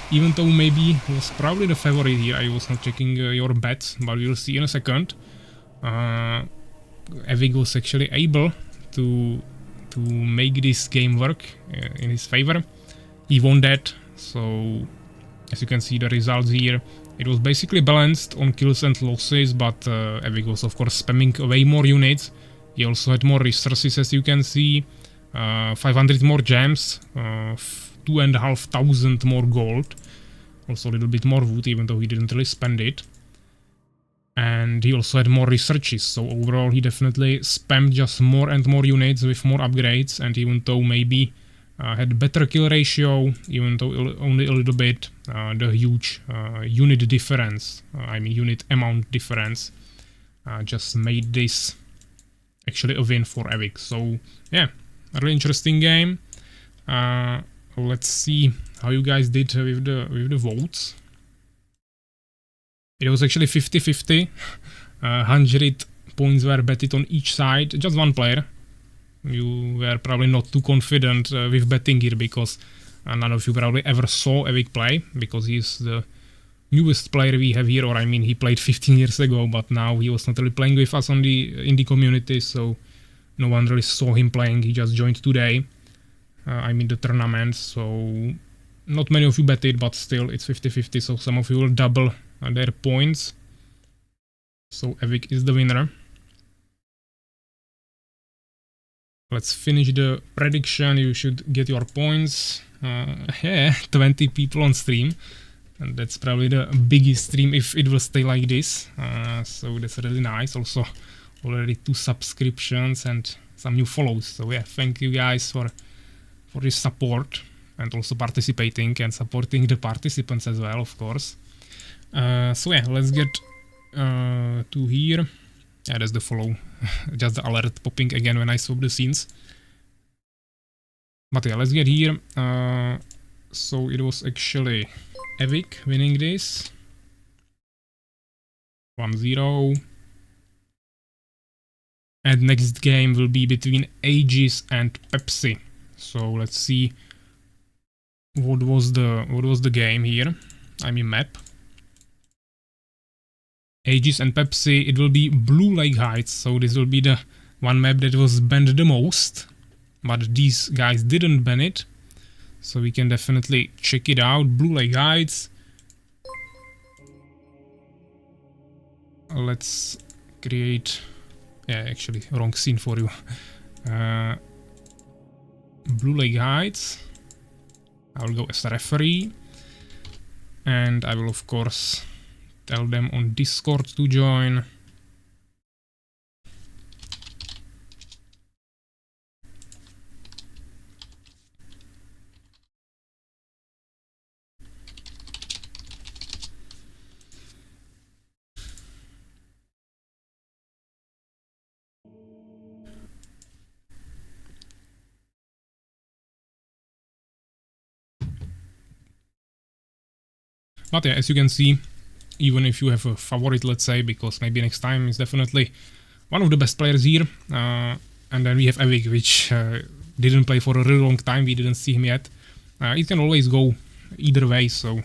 even though maybe he was probably the favorite here, I was not checking your bets, but we'll see in a second. Evic was actually able to make this game work in his favor. He won that, so as you can see the results here, it was basically balanced on kills and losses, but Evic was of course spamming way more units. He also had more resources, as you can see, 500 more gems, 2,500 more gold, also a little bit more wood, even though he didn't really spend it. And he also had more researches, so overall he definitely spammed just more and more units with more upgrades, and even though maybe had better kill ratio, even though only a little bit, the huge unit difference, I mean unit amount difference, just made this actually a win for Evic. So yeah, a really interesting game. Let's see how you guys did with the votes. It was actually 50-50. 100 points were betted on each side. Just one player. You were probably not too confident with betting here because none of you probably ever saw Evic play, because he's the newest player we have here, or I mean he played 15 years ago, but now he was not really playing with us on in the community, so no one really saw him playing. He just joined today. I mean the tournament, so not many of you betted, but still it's 50-50, so some of you will double their points. So Evic is the winner. Let's finish the prediction. You should get your points. Yeah, 20 people on stream. And that's probably the biggest stream if it will stay like this. So that's really nice. Also, already 2 subscriptions and some new follows. So yeah, thank you guys for this support and also participating and supporting the participants as well, of course. So yeah, let's get to here. Yeah, that's the follow. Just the alert popping again when I swap the scenes. But yeah, let's get here. So it was actually Evic winning this. 1-0. And next game will be between Aegis and Pepsi. So let's see what was the game here. I mean map. Aegis and Pepsi, it will be Blue Lake Heights, so this will be the one map that was banned the most. But these guys didn't ban it, so we can definitely check it out. Blue Lake Heights. Let's create... yeah, actually, wrong scene for you. Blue Lake Heights. I will go as a referee. And I will, of course, tell them on Discord to join. But yeah, as you can see, even if you have a favorite, let's say, because maybe next time is definitely one of the best players here. And then we have Evig, which didn't play for a really long time, we didn't see him yet. It can always go either way, so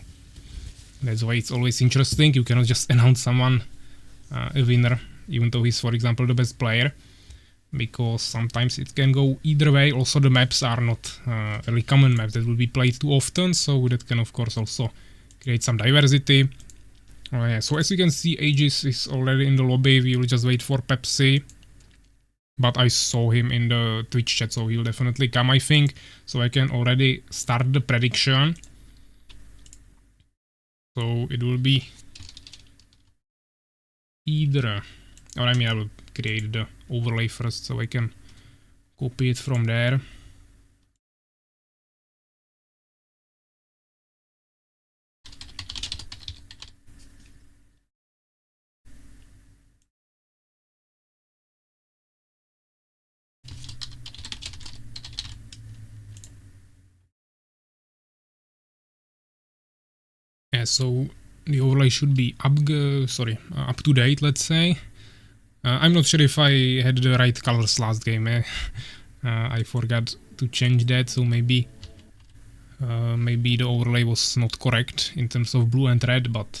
that's why it's always interesting. You cannot just announce someone a winner, even though he's, for example, the best player, because sometimes it can go either way. Also, the maps are not really common maps that will be played too often, so that can, of course, also create some diversity. Yeah, so as you can see, Aegis is already in the lobby. We will just wait for Pepsi. But I saw him in the Twitch chat, so he'll definitely come, I think. So I can already start the prediction. So it will be either, or I mean, I will create the overlay first so I can copy it from there. Yeah, so the overlay should be up to date, let's say. I'm not sure if I had the right colors last game. I forgot to change that, so maybe the overlay was not correct in terms of blue and red, but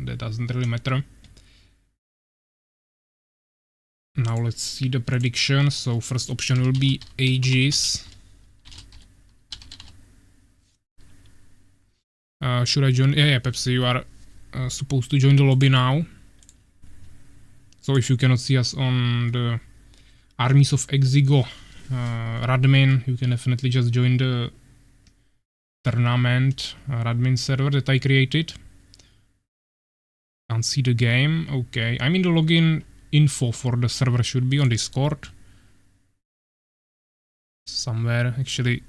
that doesn't really matter. Now let's see the prediction. So first option will be Aegis. Should I join? Yeah, Pepsi, you are supposed to join the lobby now. So if you cannot see us on the Armies of Exigo Radmin, you can definitely just join the tournament Radmin server that I created. Can't see the game. Okay, I mean the login info for the server should be on Discord. Somewhere, actually.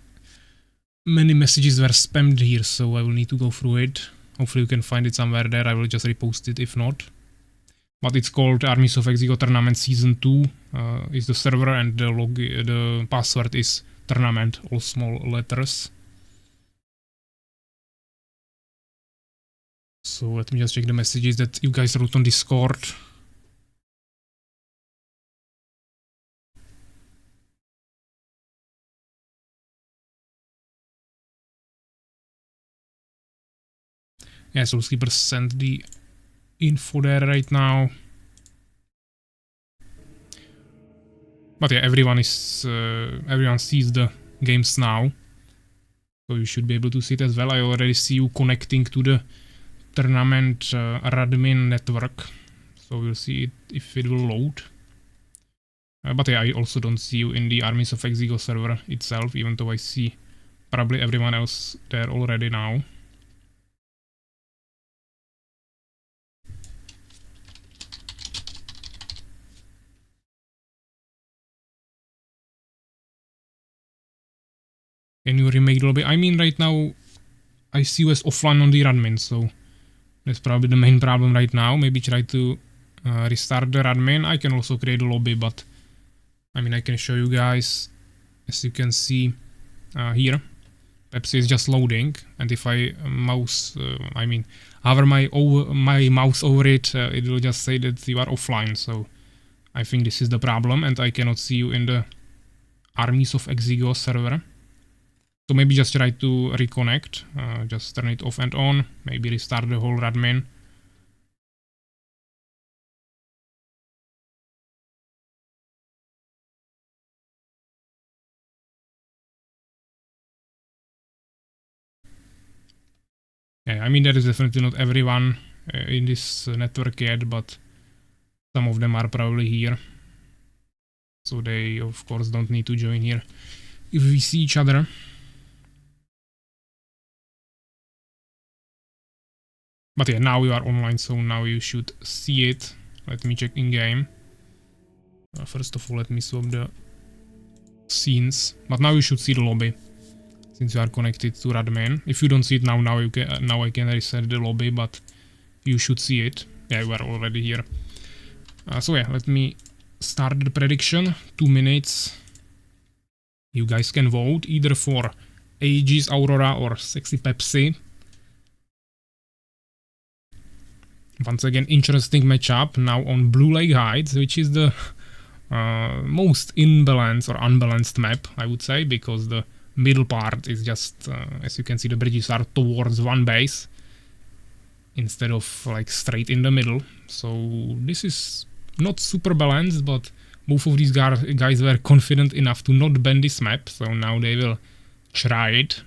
Many messages were spammed here, so I will need to go through it. Hopefully you can find it somewhere there. I will just repost it if not. But it's called Armies of Exigo Tournament Season 2 is the server, and the password is tournament, all small letters. So let me just check the messages that you guys wrote on Discord. Yeah, so Sleeper sent the info there right now. But yeah, everyone sees the games now. So you should be able to see it as well. I already see you connecting to the tournament Radmin network. So we'll see if it will load. But yeah, I also don't see you in the Armies of Exigo server itself, even though I see probably everyone else there already now. Can you remake the lobby? I mean, right now I see you as offline on the Radmin, so that's probably the main problem right now. Maybe try to restart the Radmin. I can also create a lobby, but I mean, I can show you guys. As you can see here, Pepsi is just loading, and if I hover my mouse over it, it will just say that you are offline. So I think this is the problem, and I cannot see you in the Armies of Exigo server. So maybe just try to reconnect, just turn it off and on, maybe restart the whole Radmin. Yeah, I mean, there is definitely not everyone in this network yet, but some of them are probably here. So they, of course, don't need to join here if we see each other. But yeah, now we are online, so now you should see it. Let me check in-game. First of all, let me swap the scenes. But now you should see the lobby, since you are connected to Radmin. If you don't see it now I can reset the lobby, but you should see it. Yeah, you are already here. So yeah, let me start the prediction. 2 minutes. You guys can vote either for Aegis, Aurora, or Sexy Pepsi. Once again, interesting matchup now on Blue Lake Heights, which is the most imbalanced or unbalanced map, I would say, because the middle part is just, as you can see, the bridges are towards one base instead of like straight in the middle. So this is not super balanced, but both of these guys were confident enough to not ban this map, so now they will try it.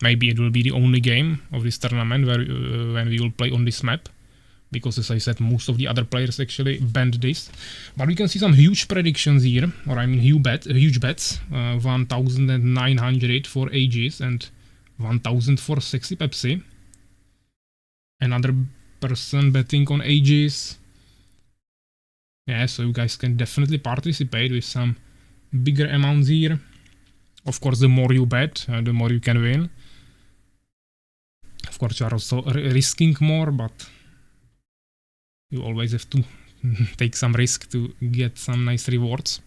Maybe it will be the only game of this tournament where when we will play on this map, because as I said, most of the other players actually banned this. But we can see some huge predictions here, or I mean huge bets. 1,900 for Aegis and 1,000 for Sexy Pepsi. Another person betting on Aegis. Yeah, so you guys can definitely participate with some bigger amounts here. Of course, the more you bet, the more you can win. Of course, you are also risking more, but you always have to take some risk to get some nice rewards.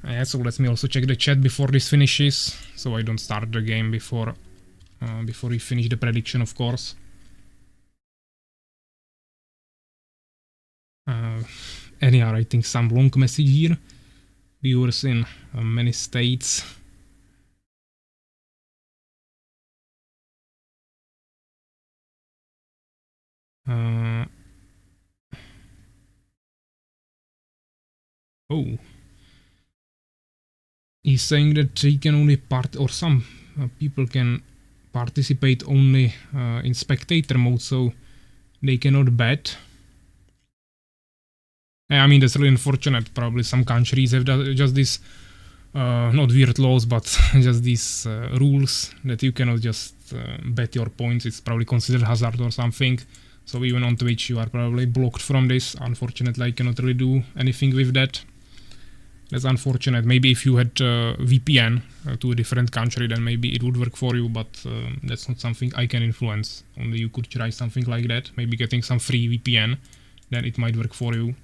Yeah, so let me also check the chat before this finishes, so I don't start the game before we finish the prediction, of course. Anyhow, I think some long message here. Viewers in many states. Oh. He's saying that they can only or some people can participate only in spectator mode, so they cannot bet. I mean, that's really unfortunate. Probably some countries have just this, not weird laws, but just these rules that you cannot just bet your points. It's probably considered hazard or something. So even on Twitch, you are probably blocked from this. Unfortunately, I cannot really do anything with that. That's unfortunate. Maybe if you had VPN to a different country, then maybe it would work for you, but that's not something I can influence. Only you could try something like that. Maybe getting some free VPN, then it might work for you.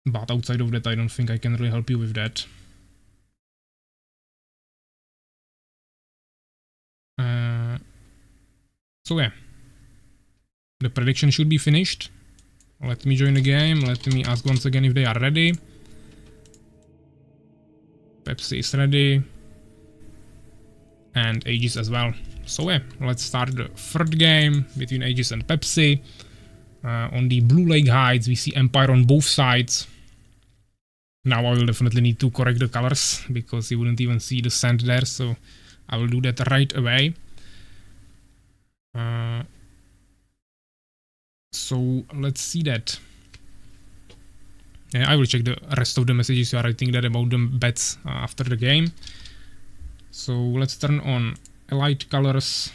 But outside of that, I don't think I can really help you with that. So yeah, the prediction should be finished. Let me join the game. Let me ask once again if they are ready. Pepsi is ready. And Aegis as well. So yeah, let's start the third game between Aegis and Pepsi. On the Blue Lake Heights, we see Empire on both sides. Now I will definitely need to correct the colors, because you wouldn't even see the sand there, so I will do that right away. So let's see that. Yeah, I will check the rest of the messages you are writing there about the bets after the game. So let's turn on Elite colors,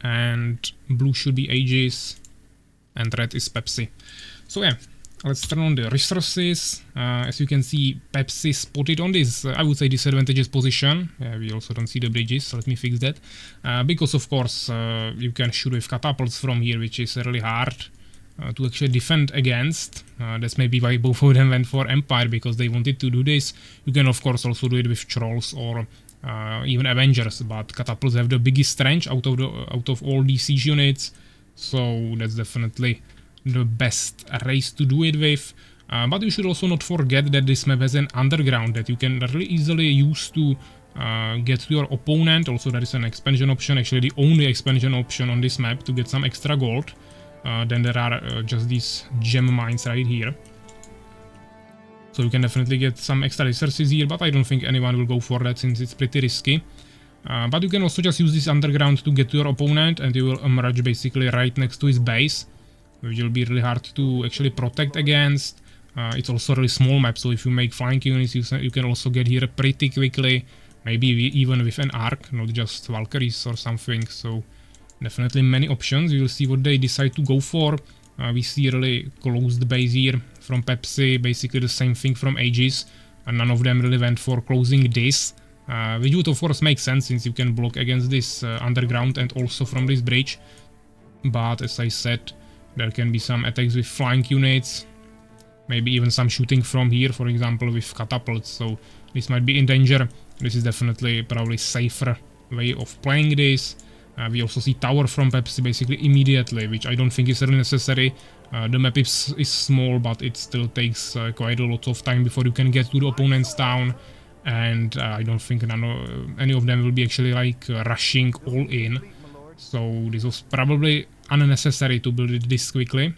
and blue should be Aegis, and red is Pepsi. So yeah, let's turn on the resources. As you can see, Pepsi spotted on this, I would say, disadvantageous position. We also don't see the bridges, so let me fix that. Because of course, you can shoot with catapults from here, which is really hard to actually defend against. That's maybe why both of them went for Empire, because they wanted to do this. You can of course also do it with Trolls or even Avengers, but catapults have the biggest range out of all these siege units, so that's definitely the best race to do it with. But you should also not forget that this map has an underground that you can really easily use to get to your opponent. Also there is an expansion option, actually the only expansion option on this map to get some extra gold. Then there are just these gem mines right here. So you can definitely get some extra resources here, but I don't think anyone will go for that since it's pretty risky. But you can also just use this underground to get to your opponent, and you will emerge basically right next to his base, which will be really hard to actually protect against. It's also a really small map, so if you make flank units, you can also get here pretty quickly, maybe even with an arc, not just Valkyries or something. So definitely many options. We will see what they decide to go for. We see really closed base here from Pepsi, basically the same thing from Aegis, and none of them really went for closing this, which would of course make sense since you can block against this underground and also from this bridge. But as I said, there can be some attacks with flank units, maybe even some shooting from here, for example with catapults, so this might be in danger. This is definitely probably safer way of playing this. We also see tower from Pepsi basically immediately, which I don't think is really necessary. The map is small, but it still takes quite a lot of time before you can get to the opponent's town. And I don't think any of them will be actually like rushing all in. So this was probably unnecessary to build it this quickly.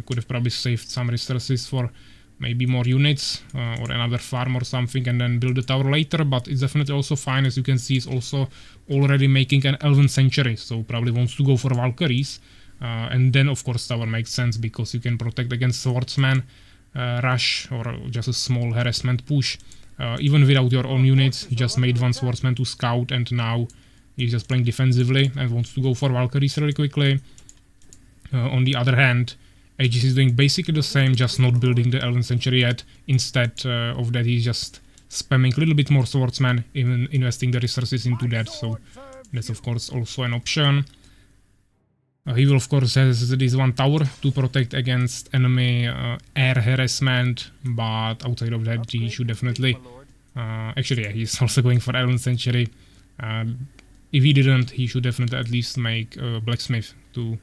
Could have probably saved some resources for maybe more units or another farm or something and then build the tower later, but it's definitely also fine. As you can see, it's also already making an 11th century, so probably wants to go for Valkyries. And then of course tower makes sense because you can protect against swordsman rush or just a small harassment push. Even without your own units, you just made one swordsman to scout and now he's just playing defensively and wants to go for Valkyries really quickly. On the other hand, Aegis is doing basically the same, just not building the 11th century yet. Instead of that, he's just spamming a little bit more swordsman, even investing the resources into that, so that's of course also an option. He will of course has this one tower to protect against enemy air harassment, but outside of that he should definitely... actually yeah, he's also going for 11th century. If he didn't, he should definitely at least make a blacksmith to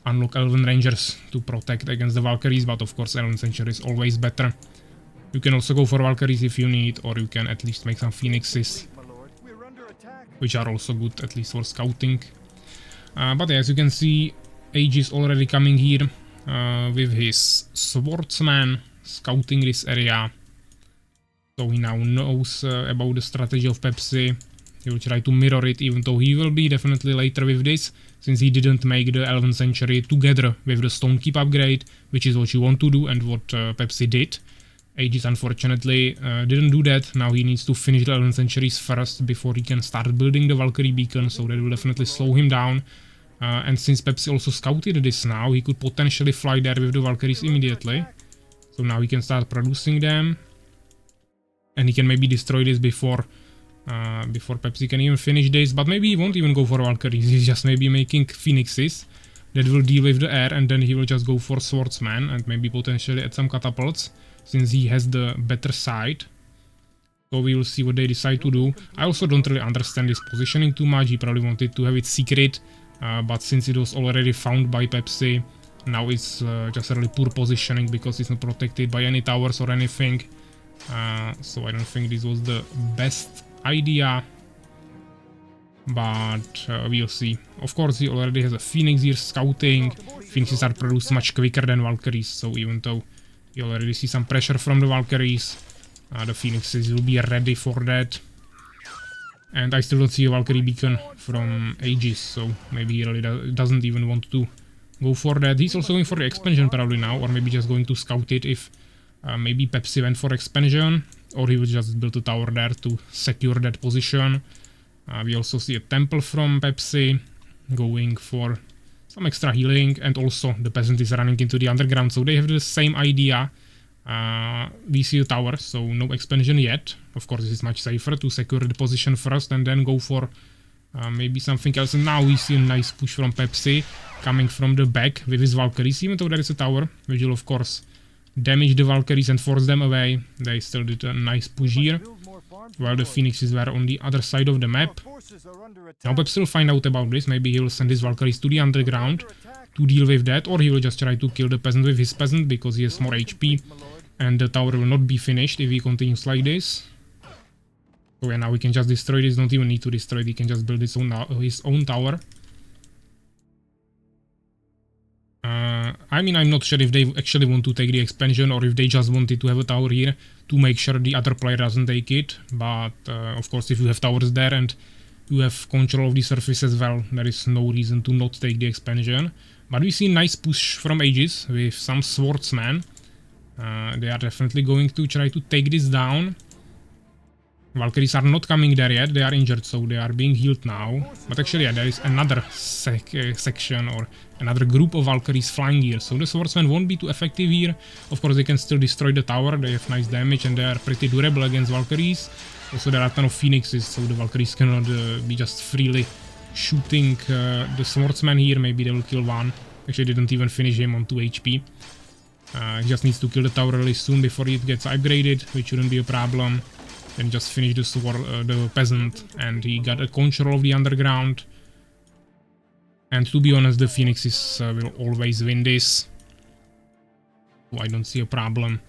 unlock Elven Rangers to protect against the Valkyries, but of course 11th century is always better. You can also go for Valkyries if you need, or you can at least make some Phoenixes, which are also good at least for scouting. But yeah, as you can see, Aegis already coming here with his swordsman, scouting this area. So he now knows about the strategy of Pepsi. He will try to mirror it, even though he will be definitely later with this, since he didn't make the 11th century together with the Stonekeep upgrade, which is what you want to do and what Pepsi did. Aegis unfortunately didn't do that. Now he needs to finish the 11th centuries first before he can start building the Valkyrie beacon, so that will definitely slow him down. And since Pepsi also scouted this now, he could potentially fly there with the Valkyries immediately. So now he can start producing them. And he can maybe destroy this before Pepsi can even finish this, but maybe he won't even go for Valkyries, he's just maybe making Phoenixes that will deal with the air, and then he will just go for Swordsman and maybe potentially add some catapults, since he has the better side. So we will see what they decide to do. I also don't really understand this positioning too much. He probably wanted to have it secret, but since it was already found by Pepsi, now it's just a really poor positioning because it's not protected by any towers or anything. So I don't think this was the best idea, but we'll see. Of course, he already has a Phoenix here scouting. Phoenixes are produced much quicker than Valkyries, so even though you already see some pressure from the Valkyries, the Phoenixes will be ready for that. And I still don't see a Valkyrie beacon from Aegis, so maybe he really doesn't even want to go for that. He's also going for the expansion probably now, or maybe just going to scout it if maybe Pepsi went for expansion, or he will just build a tower there to secure that position. We also see a temple from Pepsi going for some extra healing, and also the peasant is running into the underground, so they have the same idea. We see a tower, so no expansion yet. Of course, it's much safer to secure the position first and then go for maybe something else. And now we see a nice push from Pepsi coming from the back with his Valkyries, even though there is a tower, which will of course damage the Valkyries and force them away. They still did a nice push here, while the Phoenixes were on the other side of the map. Now Pepsi will find out about this. Maybe he will send his Valkyries to the underground to deal with that, or he will just try to kill the peasant with his peasant because he has more HP, and the tower will not be finished if he continues like this. So yeah, now we can just destroy this. Don't even need to destroy it. He can just build his own tower. I mean, I'm not sure if they actually want to take the expansion or if they just wanted to have a tower here to make sure the other player doesn't take it. But of course, if you have towers there and you have control of the surface as well, there is no reason to not take the expansion. But we see a nice push from Aegis with some swordsmen. They are definitely going to try to take this down. Valkyries are not coming there yet, they are injured, so they are being healed now. But actually, yeah, there is another section or another group of Valkyries flying here, so the swordsmen won't be too effective here. Of course, they can still destroy the tower, they have nice damage and they are pretty durable against Valkyries. Also, there are a ton of Phoenixes, so the Valkyries cannot be just freely shooting the swordsman here. Maybe they will kill one. Actually, they didn't even finish him on 2 HP. He just needs to kill the tower really soon before it gets upgraded, which shouldn't be a problem. Then just finish the peasant, and he got a control of the underground. And to be honest, the Phoenixes will always win this. So I don't see a problem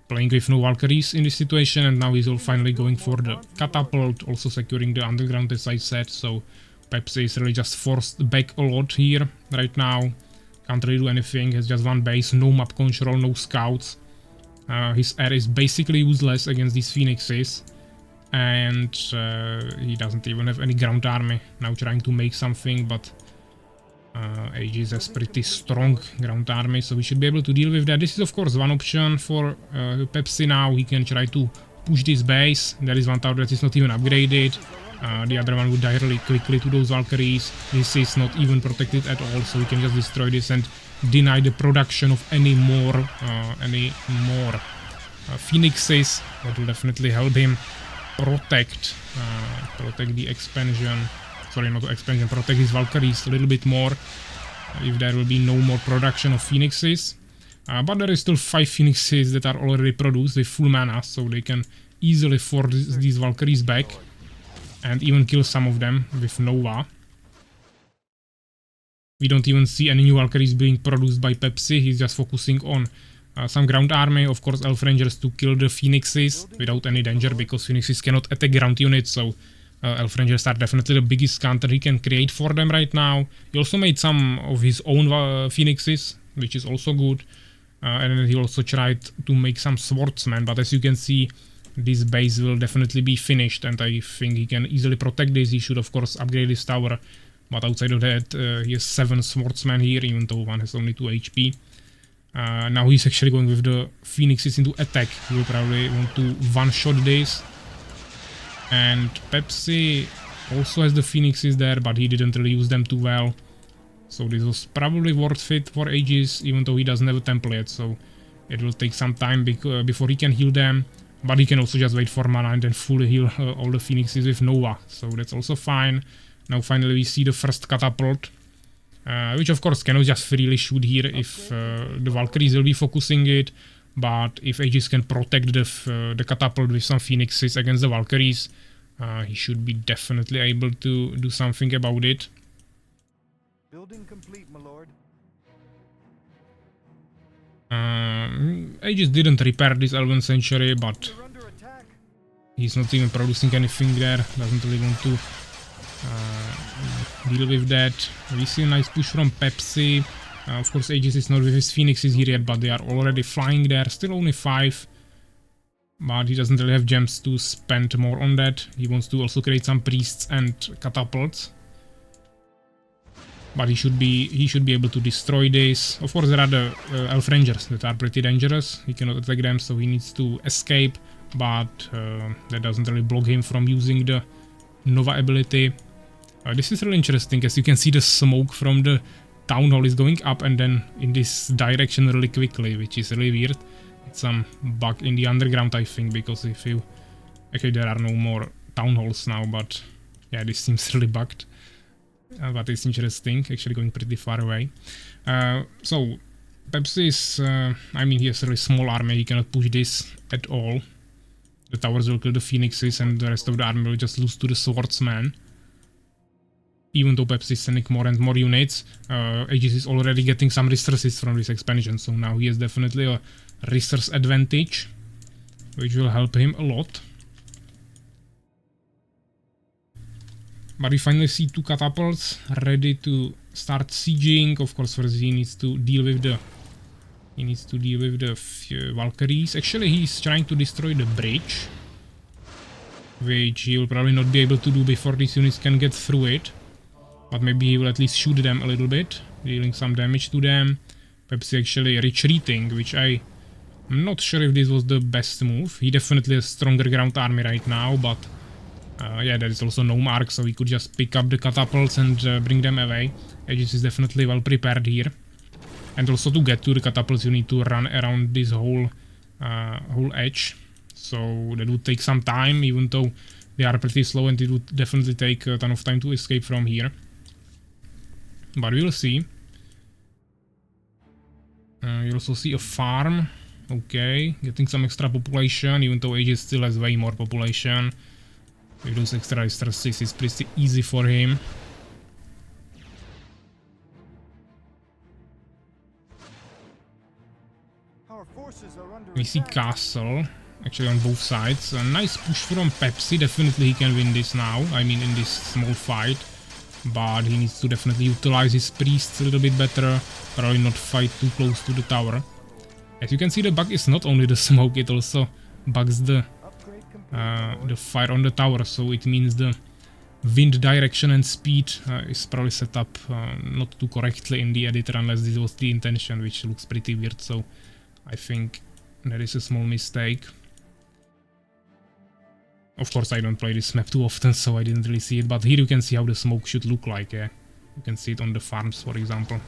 playing with no Valkyries in this situation. And now he's all finally going for the catapult, also securing the underground as I said. So Pepsi is really just forced back a lot here right now. Can't really do anything, has just one base, no map control, no scouts. His air is basically useless against these Phoenixes. And he doesn't even have any ground army. Now trying to make something, but Aegis has pretty strong ground army, so we should be able to deal with that. This is of course one option for Pepsi now. He can try to push this base. There is one tower that is not even upgraded. The other one would die really quickly to those Valkyries. This is not even protected at all, so we can just destroy this and deny the production of any more Phoenixes. That will definitely help him protect the expansion. Sorry, not expansion, protect his Valkyries a little bit more if there will be no more production of Phoenixes. But there is still 5 Phoenixes that are already produced with full mana, so they can easily force these Valkyries back and even kill some of them with Nova. We don't even see any new Valkyries being produced by Pepsi. He's just focusing on some ground army, of course Elf Rangers to kill the Phoenixes without any danger, because Phoenixes cannot attack ground units, so Elf Rangers are definitely the biggest counter he can create for them right now. He also made some of his own Phoenixes, which is also good. And then he also tried to make some swordsmen, but as you can see, this base will definitely be finished, and I think he can easily protect this. He should of course upgrade his tower, but outside of that he has 7 swordsmen here, even though one has only 2 HP. Now he's actually going with the Phoenixes into attack. He will probably want to one-shot this. And Pepsi also has the Phoenixes there, but he didn't really use them too well. So this was probably worth it for Aegis, even though he doesn't have a temple yet. So it will take some time before he can heal them. But he can also just wait for mana and then fully heal all the Phoenixes with Nova. So that's also fine. Now finally we see the first catapult. Which of course cannot just freely shoot here if the Valkyries will be focusing it. But if Aegis can protect the catapult with some Phoenixes against the Valkyries, he should be definitely able to do something about it. Building complete, my lord. Aegis didn't repair this Elven Sanctuary, but he's not even producing anything there. Doesn't really want to deal with that. We see a nice push from Pepsi. Of course, Aegis is not with his Phoenixes here yet, but they are already flying there. Still only 5. But he doesn't really have gems to spend more on that. He wants to also create some priests and catapults. But he should be able to destroy this. Of course, there are the Elf Rangers that are pretty dangerous. He cannot attack them, so he needs to escape. But that doesn't really block him from using the Nova ability. This is really interesting, as you can see the smoke from the Town Hall is going up and then in this direction really quickly, which is really weird. It's some bug in the underground, I think, because if you... Actually, there are no more Town Halls now, but yeah, this seems really bugged. But it's interesting, actually going pretty far away. So, Pepsi is... I mean, he has a really small army, he cannot push this at all. The towers will kill the Phoenixes and the rest of the army will just lose to the swordsman. Even though Pepsi is sending more and more units, Aegis is already getting some resources from this expansion, so now he has definitely a resource advantage, which will help him a lot. But we finally see 2 catapults ready to start sieging. Of course, first he needs to deal with the Valkyries. Actually, he's trying to destroy the bridge, which he will probably not be able to do before these units can get through it. But maybe he will at least shoot them a little bit, dealing some damage to them. Pepsi actually retreating, which I'm not sure if this was the best move. He definitely has stronger ground army right now, but yeah, there is also no mark, so he could just pick up the catapults and bring them away. Aegis is definitely well prepared here. And also to get to the catapults you need to run around this whole edge. So that would take some time, even though they are pretty slow, and it would definitely take a ton of time to escape from here. But we'll see. You also see a farm. Okay, getting some extra population, even though Aegis still has way more population. With those extra resources, it's pretty easy for him. forces are under We see attack. castle, actually on both sides. A nice push from Pepsi, definitely he can win this now, I mean in this small fight. But he needs to definitely utilize his priests a little bit better, probably not fight too close to the tower. As you can see, the bug is not only the smoke, it also bugs the Upgrade complete, my fire on the tower, so it means the wind direction and speed is probably set up not too correctly in the editor, unless this was the intention, which looks pretty weird, so I think that is a small mistake. Of course I don't play this map too often, so I didn't really see it, but here you can see how the smoke should look like, yeah. You can see it on the farms, for example.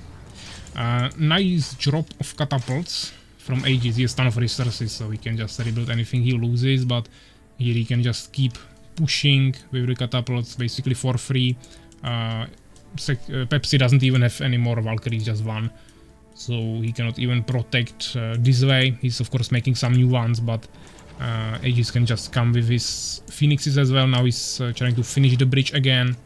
Nice drop of catapults from Aegis. He has ton of resources, so he can just rebuild anything he loses, but here he can just keep pushing with the catapults basically for free. Pepsi doesn't even have any more Valkyries, just one. So he cannot even protect this way. He's of course making some new ones, but Aegis can just come with his phoenixes as well. Now he's trying to finish the bridge again.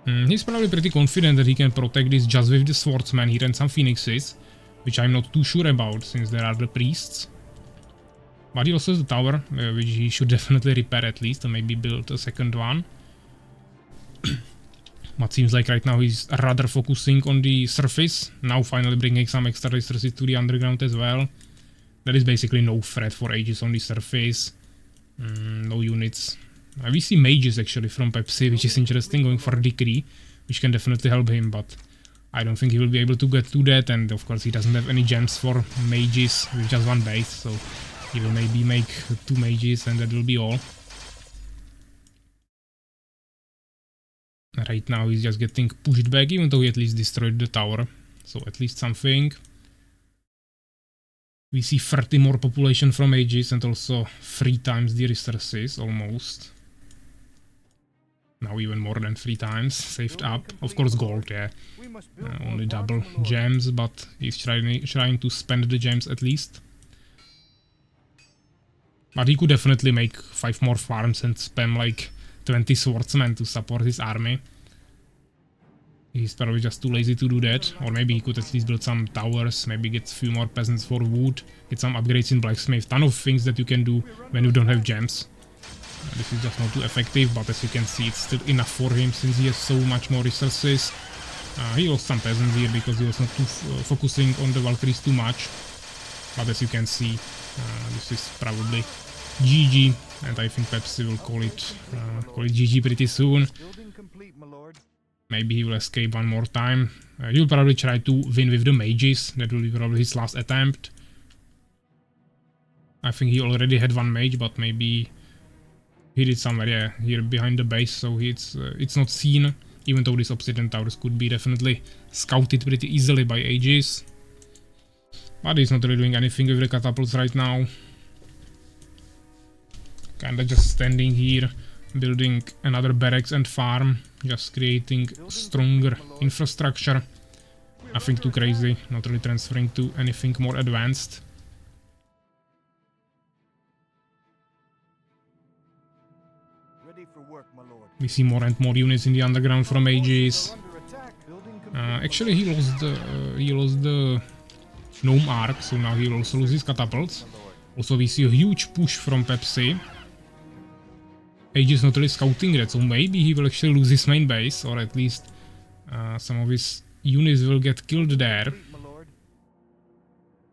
He's probably pretty confident that he can protect this just with the swordsman here and some phoenixes, which I'm not too sure about since there are the priests. But he also has the tower, which he should definitely repair at least, and maybe build a second one. But seems like right now he's rather focusing on the surface, now finally bringing some extra resources to the underground as well. There is basically no threat for Aegis on the surface, no units. We see mages actually from Pepsi, which is interesting, going for Decree, which can definitely help him, but I don't think he will be able to get to that, and of course he doesn't have any gems for mages with just one base, so he will maybe make 2 mages and that will be all. Right now he's just getting pushed back, even though he at least destroyed the tower, so at least something. We see 30 more population from Aegis and also 3 times the resources, almost. Now even more than 3 times saved up. Of course gold, yeah. Only double gems, but he's trying to spend the gems at least. But he could definitely make 5 more farms and spam like 20 swordsmen to support his army. He's probably just too lazy to do that, or maybe he could at least build some towers, maybe get a few more peasants for wood, get some upgrades in blacksmith, ton of things that you can do when you don't have gems. This is just not too effective, but as you can see it's still enough for him since he has so much more resources. He lost some peasants here because he was not too focusing on the Valkyries too much, but as you can see this is probably GG, and I think Pepsi will call it GG pretty soon. Building complete, my lord. Maybe he will escape one more time. He'll probably try to win with the mages. That will be probably his last attempt. I think he already had 1 mage, but maybe he did somewhere, yeah, here behind the base, so it's not seen. Even though these obsidian towers could be definitely scouted pretty easily by Aegis. But he's not really doing anything with the catapults right now. Kinda just standing here, building another barracks and farm, just creating stronger infrastructure. Nothing too crazy, not really transferring to anything more advanced. Ready for work, my lord. We see more and more units in the underground from Aegis. Under attack. Building complete. Actually he lost the gnome arc, so now he will also lose his catapults. Also we see a huge push from Pepsi. Aegis not really scouting that, so maybe he will actually lose his main base, or at least some of his units will get killed there. My lord.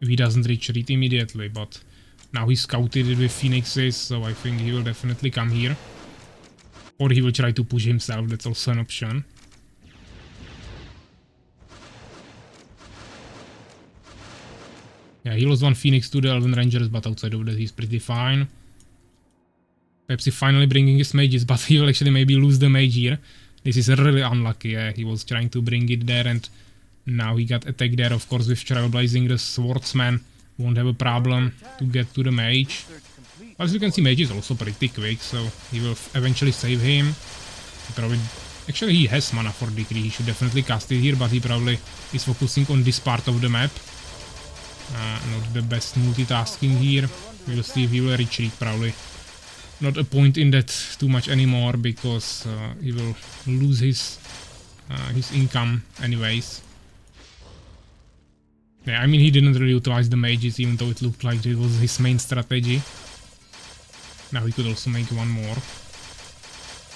If he doesn't retreat immediately, but now he scouted it with phoenixes, so I think he will definitely come here. Or he will try to push himself, that's also an option. Yeah, he lost 1 phoenix to the Elven Rangers, but outside of that he's pretty fine. Pepsi finally bringing his mages, but he will actually maybe lose the mage here. This is really unlucky, yeah. He was trying to bring it there and now he got attacked there. Of course with Trailblazing the swordsman won't have a problem to get to the mage. But as you can see, mage is also pretty quick, so he will eventually save him. Actually he has mana for Decree, he should definitely cast it here, but he probably is focusing on this part of the map. Not the best multitasking here. We'll see if he will retreat, probably. Not a point in that too much anymore, because he will lose his income anyways. Yeah, I mean, he didn't really utilize the mages, even though it looked like it was his main strategy. Now he could also make one more.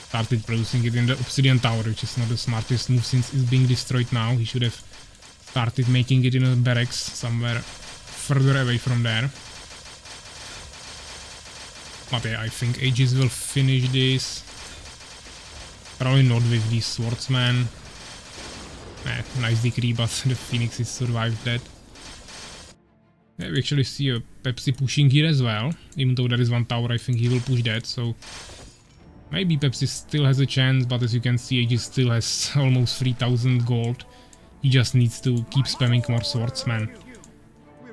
Started producing it in the obsidian tower, which is not the smartest move since it's being destroyed now. He should have started making it in a barracks somewhere further away from there. But yeah, I think Aegis will finish this. Probably not with these swordsmen. Nice decree, but the phoenixes survived that. Yeah, we actually see a Pepsi pushing here as well. Even though there is one tower, I think he will push that, so... Maybe Pepsi still has a chance, but as you can see, Aegis still has almost 3000 gold. He just needs to keep spamming more swordsmen.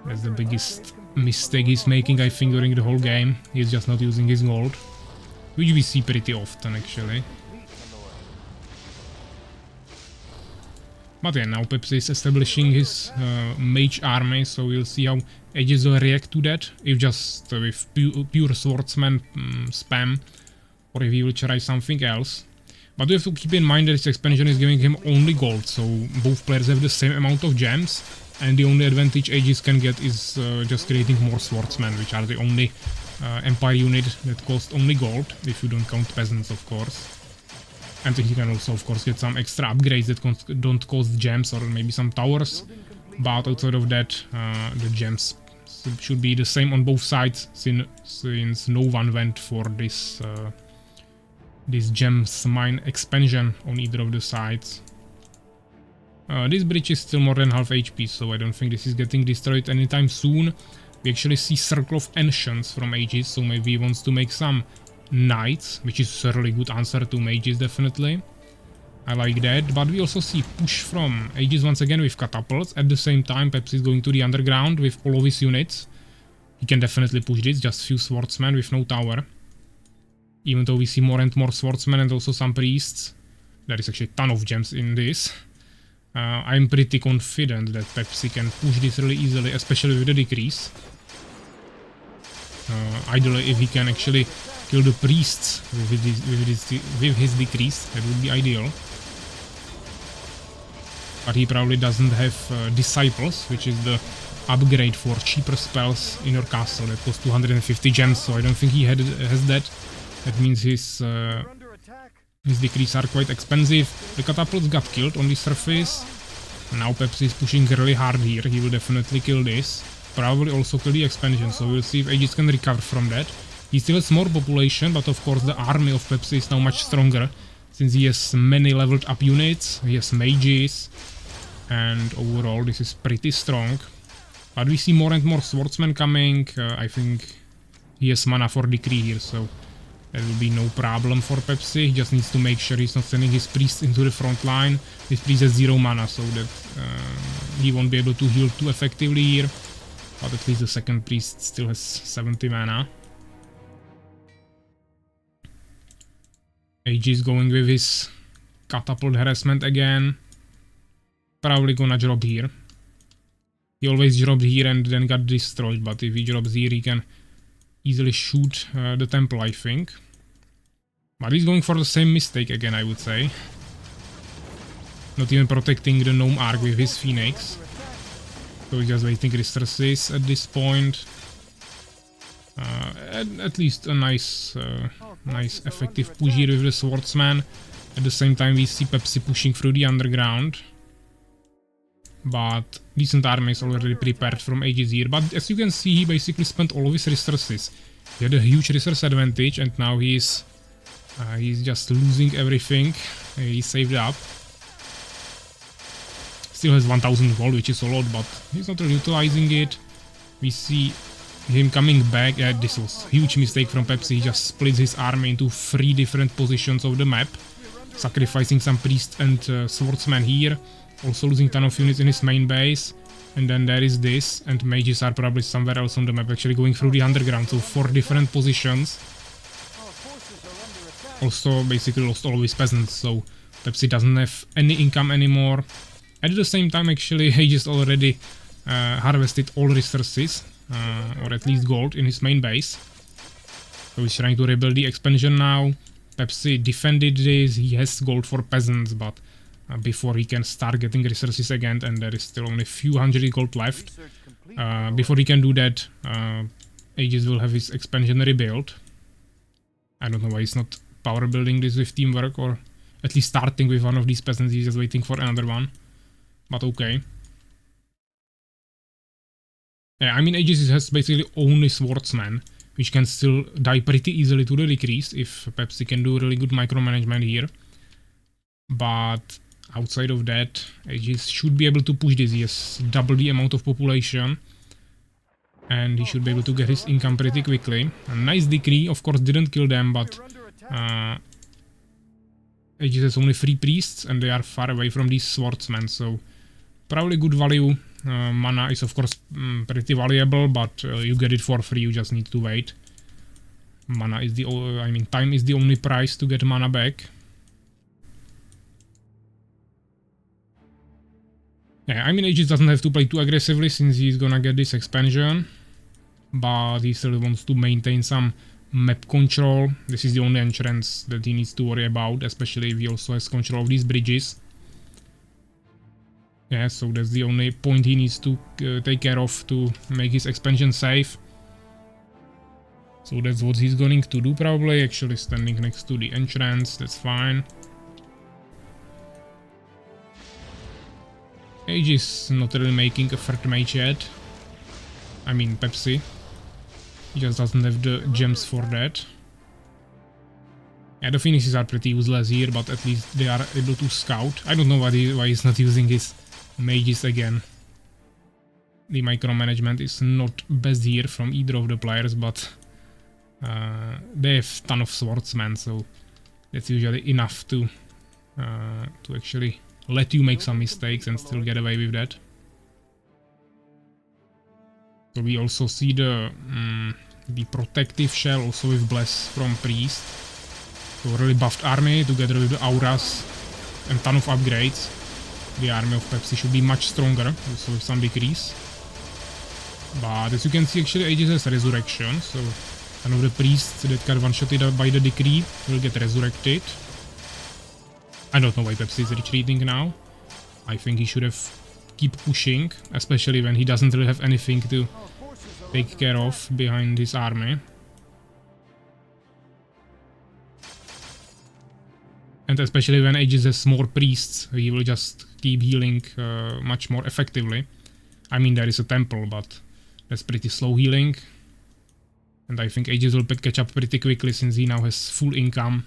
That's the biggest mistake he's making, I think, during the whole game. He's just not using his gold. Which we see pretty often, actually. But yeah, now Pepsi is establishing his mage army, so we'll see how Aegis will react to that. If just with pure swordsman spam, or if he will try something else. But we have to keep in mind that this expansion is giving him only gold, so both players have the same amount of gems, and the only advantage Aegis can get is just creating more swordsmen, which are the only empire unit that cost only gold, if you don't count peasants, of course. And he can also, of course, get some extra upgrades that don't cost gems or maybe some towers. But outside of that, the gems should be the same on both sides, since no one went for this gems mine expansion on either of the sides. This bridge is still more than half HP, so I don't think this is getting destroyed anytime soon. We actually see Circle of Ancients from Aegis, so maybe he wants to make some knights, which is a really good answer to mages, definitely. I like that, but we also see push from Aegis once again with catapults. At the same time, Pepsi is going to the underground with all of his units. He can definitely push this, just few swordsmen with no tower. Even though we see more and more swordsmen and also some priests. There is actually a ton of gems in this. I'm pretty confident that Pepsi can push this really easily, especially with the decrease. Ideally, if he can actually kill the priests with his decrease, that would be ideal. But he probably doesn't have disciples, which is the upgrade for cheaper spells in your castle that cost 250 gems, so I don't think he has that. That means his decrees are quite expensive. The catapults got killed on the surface. Now Pepsi is pushing really hard here. He will definitely kill this. Probably also kill the expansion, so we'll see if Aegis can recover from that. He still has more population, but of course the army of Pepsi is now much stronger, since he has many leveled up units, he has mages, and overall this is pretty strong. But we see more and more swordsmen coming. I think he has mana for decree here, so that will be no problem for Pepsi. He just needs to make sure he's not sending his priest into the front line. His priest has 0 mana, so that he won't be able to heal too effectively here. But at least the second priest still has 70 mana. Aegis going with his catapult harassment again. Probably gonna drop here. He always dropped here and then got destroyed, but if he drops here he can easily shoot the temple, I think. But he's going for the same mistake again, I would say. Not even protecting the gnome arc with his phoenix. So he's just waiting resources at this point. At least a nice effective push here with the swordsman. At the same time we see Pepsi pushing through the underground. But decent army is already prepared from Aegis here. But as you can see, he basically spent all of his resources. He had a huge resource advantage, and now he's just losing everything he saved up. Still has 1000 gold, which is a lot, but he's not really utilizing it. We see him coming back. This was a huge mistake from Pepsi. He just splits his army into 3 different positions of the map, sacrificing some priests and swordsmen here. Also losing ton of units in his main base. And then there is this, and mages are probably somewhere else on the map, actually going through the underground, so 4 different positions. Also basically lost all of his peasants, so Pepsi doesn't have any income anymore. At the same time, actually, he just already harvested all resources, or at least gold, in his main base. So he's trying to rebuild the expansion now. Pepsi defended this, he has gold for peasants, but before he can start getting resources again, and there is still only a few hundred gold left. Research complete, my lord. Before he can do that, Aegis will have his expansion rebuilt. I don't know why he's not power building this with teamwork, or at least starting with one of these peasants. He's just waiting for another one. But okay. Yeah, I mean, Aegis has basically only swordsman, which can still die pretty easily to the decrease if Pepsi can do really good micromanagement here. But outside of that, Aegis should be able to push this. He has double the amount of population, and he should be able to get his income pretty quickly. A nice decree, of course, didn't kill them, but We're under attack. Aegis has only 3 priests, and they are far away from these swordsmen, so probably good value. Mana is of course pretty valuable, but you get it for free, you just need to wait. Mana is time is the only price to get mana back. Yeah, I mean, Aegis doesn't have to play too aggressively since he's gonna get this expansion, but he still wants to maintain some map control. This is the only entrance that he needs to worry about, especially if he also has control of these bridges. Yeah, so that's the only point he needs to take care of to make his expansion safe. So that's what he's going to do probably, actually standing next to the entrance, that's fine. Aegis not really making a third mage yet. I mean Pepsi. He just doesn't have the gems for that. Yeah, the finishes are pretty useless here, but at least they are able to scout. I don't know why he's not using his mages again. The micromanagement is not best here from either of the players, but they have ton of swordsmen, so that's usually enough to actually let you make some mistakes and still get away with that. So we also see the protective shell also with bless from priest. So really buffed army together with the auras and ton of upgrades. The army of Pepsi should be much stronger, also with some decrease. But as you can see, actually Aegis has resurrection, so one of the priests that got one-shotted by the decree will get resurrected. I don't know why Pepsi is retreating now. I think he should have keep pushing, especially when he doesn't really have anything to take care of behind his army. And especially when Aegis has more priests, he will just keep healing much more effectively. I mean, there is a temple, but that's pretty slow healing. And I think Aegis will catch up pretty quickly since he now has full income.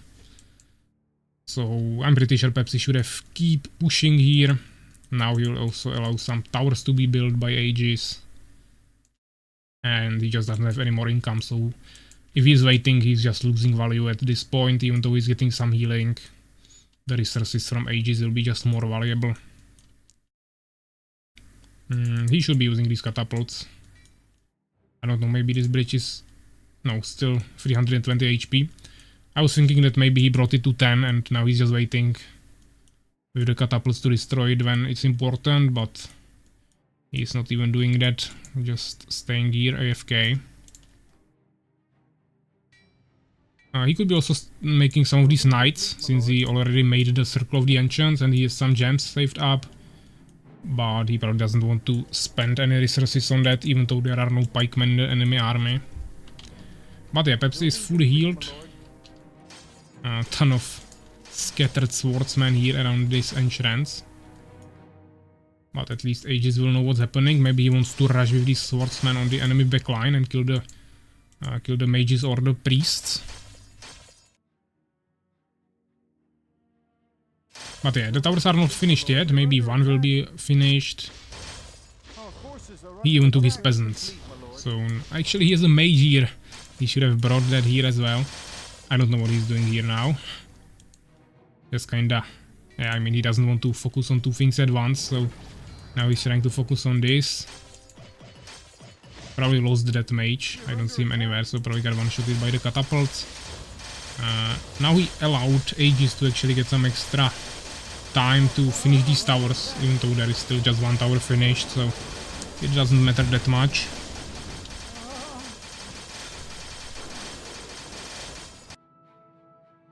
So I'm pretty sure Pepsi should have keep pushing here. Now he'll also allow some towers to be built by Aegis. And he just doesn't have any more income, so if he's waiting, he's just losing value at this point, even though he's getting some healing. The resources from Aegis will be just more valuable. He should be using these catapults. I don't know, maybe this bridge is... No, still 320 HP. I was thinking that maybe he brought it to 10 and now he's just waiting with the catapults to destroy it when it's important, but he's not even doing that, just staying here AFK. He could be also making some of these knights, since he already made the Circle of the Ancients and he has some gems saved up. But he probably doesn't want to spend any resources on that, even though there are no pikemen in the enemy army. But yeah, Pepsi is fully healed. A ton of scattered swordsmen here around this entrance. But at least Aegis will know what's happening. Maybe he wants to rush with these swordsmen on the enemy backline and kill the mages or the priests. But yeah, the towers are not finished yet. Maybe one will be finished. He even took his peasants. So actually he has a mage here. He should have brought that here as well. I don't know what he's doing here now. Just kinda... Yeah, I mean, he doesn't want to focus on two things at once, so... Now he's trying to focus on this. Probably lost that mage. I don't see him anywhere, so probably got one-shotted by the catapults. Now he allowed Aegis to actually get some extra time to finish these towers, even though there is still just one tower finished, so it doesn't matter that much.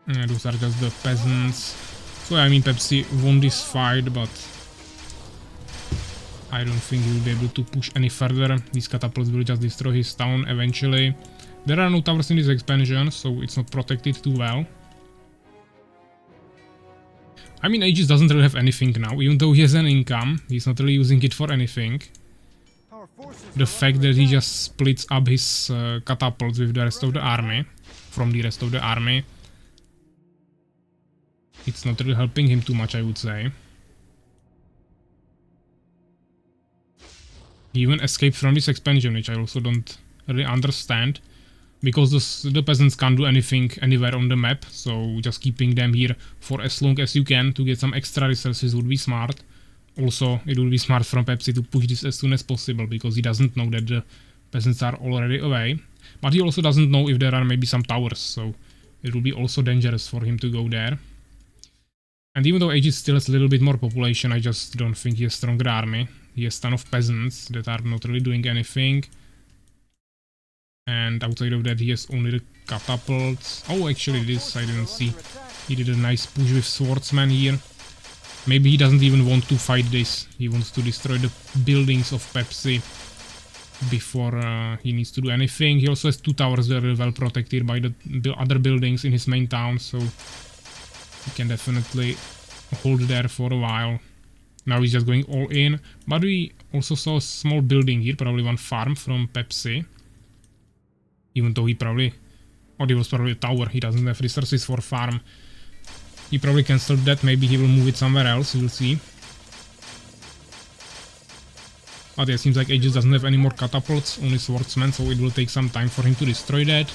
Those are just the peasants. So I mean, Pepsi won this fight, but I don't think he will be able to push any further. These catapults will just destroy his town eventually. There are no towers in this expansion, so it's not protected too well. I mean, Aegis doesn't really have anything now, even though he has an income, he's not really using it for anything. The fact that he just splits up his catapults with the rest of the army, from the rest of the army, it's not really helping him too much, I would say. He even escaped from this expansion, which I also don't really understand. Because the peasants can't do anything anywhere on the map, so just keeping them here for as long as you can to get some extra resources would be smart. Also, it would be smart from Pepsi to push this as soon as possible, because he doesn't know that the peasants are already away. But he also doesn't know if there are maybe some towers, so it will be also dangerous for him to go there. And even though Aegis still has a little bit more population, I just don't think he has a stronger army. He has a ton of peasants that are not really doing anything. And outside of that he has only the catapults. Oh, actually this I didn't see. He did a nice push with swordsman here. Maybe he doesn't even want to fight this. He wants to destroy the buildings of Pepsi before he needs to do anything. He also has 2 towers that are well protected by the other buildings in his main town, so he can definitely hold there for a while. Now he's just going all in. But we also saw a small building here, probably one farm from Pepsi. Even though he probably... or it was probably a tower, he doesn't have resources for farm. He probably cancelled that, maybe he will move it somewhere else, we'll see. But yeah, it seems like Aegis doesn't have any more catapults, only swordsmen, so it will take some time for him to destroy that.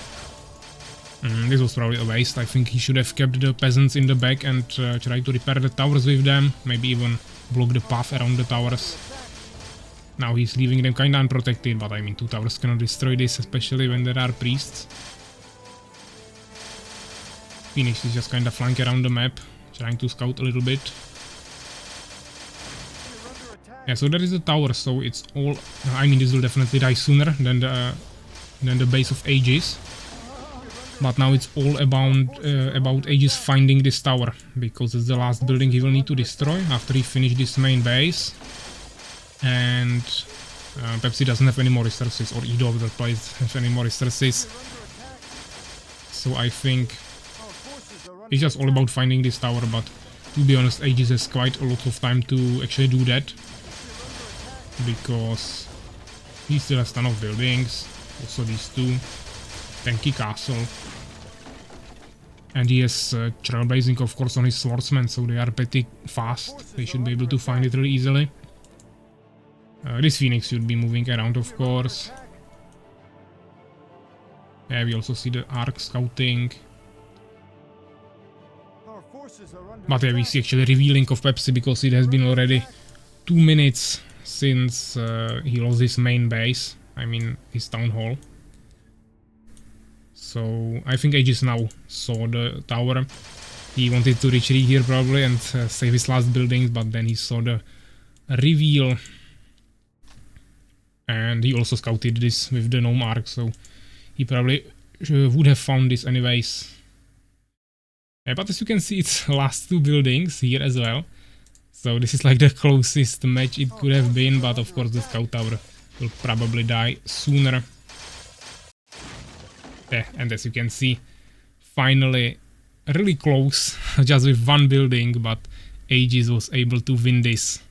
This was probably a waste. I think he should have kept the peasants in the back and tried to repair the towers with them, maybe even block the path around the towers. Now he's leaving them kinda unprotected, but I mean 2 towers cannot destroy this, especially when there are priests. Phoenix is just kinda flying around the map, trying to scout a little bit. Yeah, so there is a tower, so it's all... I mean, this will definitely die sooner than the base of Aegis. But now it's all about Aegis finding this tower, because it's the last building he will need to destroy after he finishes this main base. And Pepsi doesn't have any more resources, or either of the players have any more resources. So I think it's just all about finding this tower, but to be honest, Aegis has quite a lot of time to actually do that. Because he still has a ton of buildings, also these 2, tanky castle. And he has trailblazing of course on his swordsmen, so they are pretty fast, they should be able to find it really easily. This Phoenix should be moving around, of course. Yeah, we also see the arc scouting. But yeah, we see actually revealing of Pepsi, because it has been already 2 minutes since he lost his main base. I mean, his town hall. So I think Aegis now saw the tower. He wanted to retreat here probably and save his last buildings, but then he saw the reveal. And he also scouted this with the gnome arc, so he probably would have found this anyways. Yeah, but as you can see, it's last 2 buildings here as well. So this is like the closest match it could have been, but of course the scout tower will probably die sooner. Yeah, and as you can see, finally really close, just with 1 building, but Aegis was able to win this.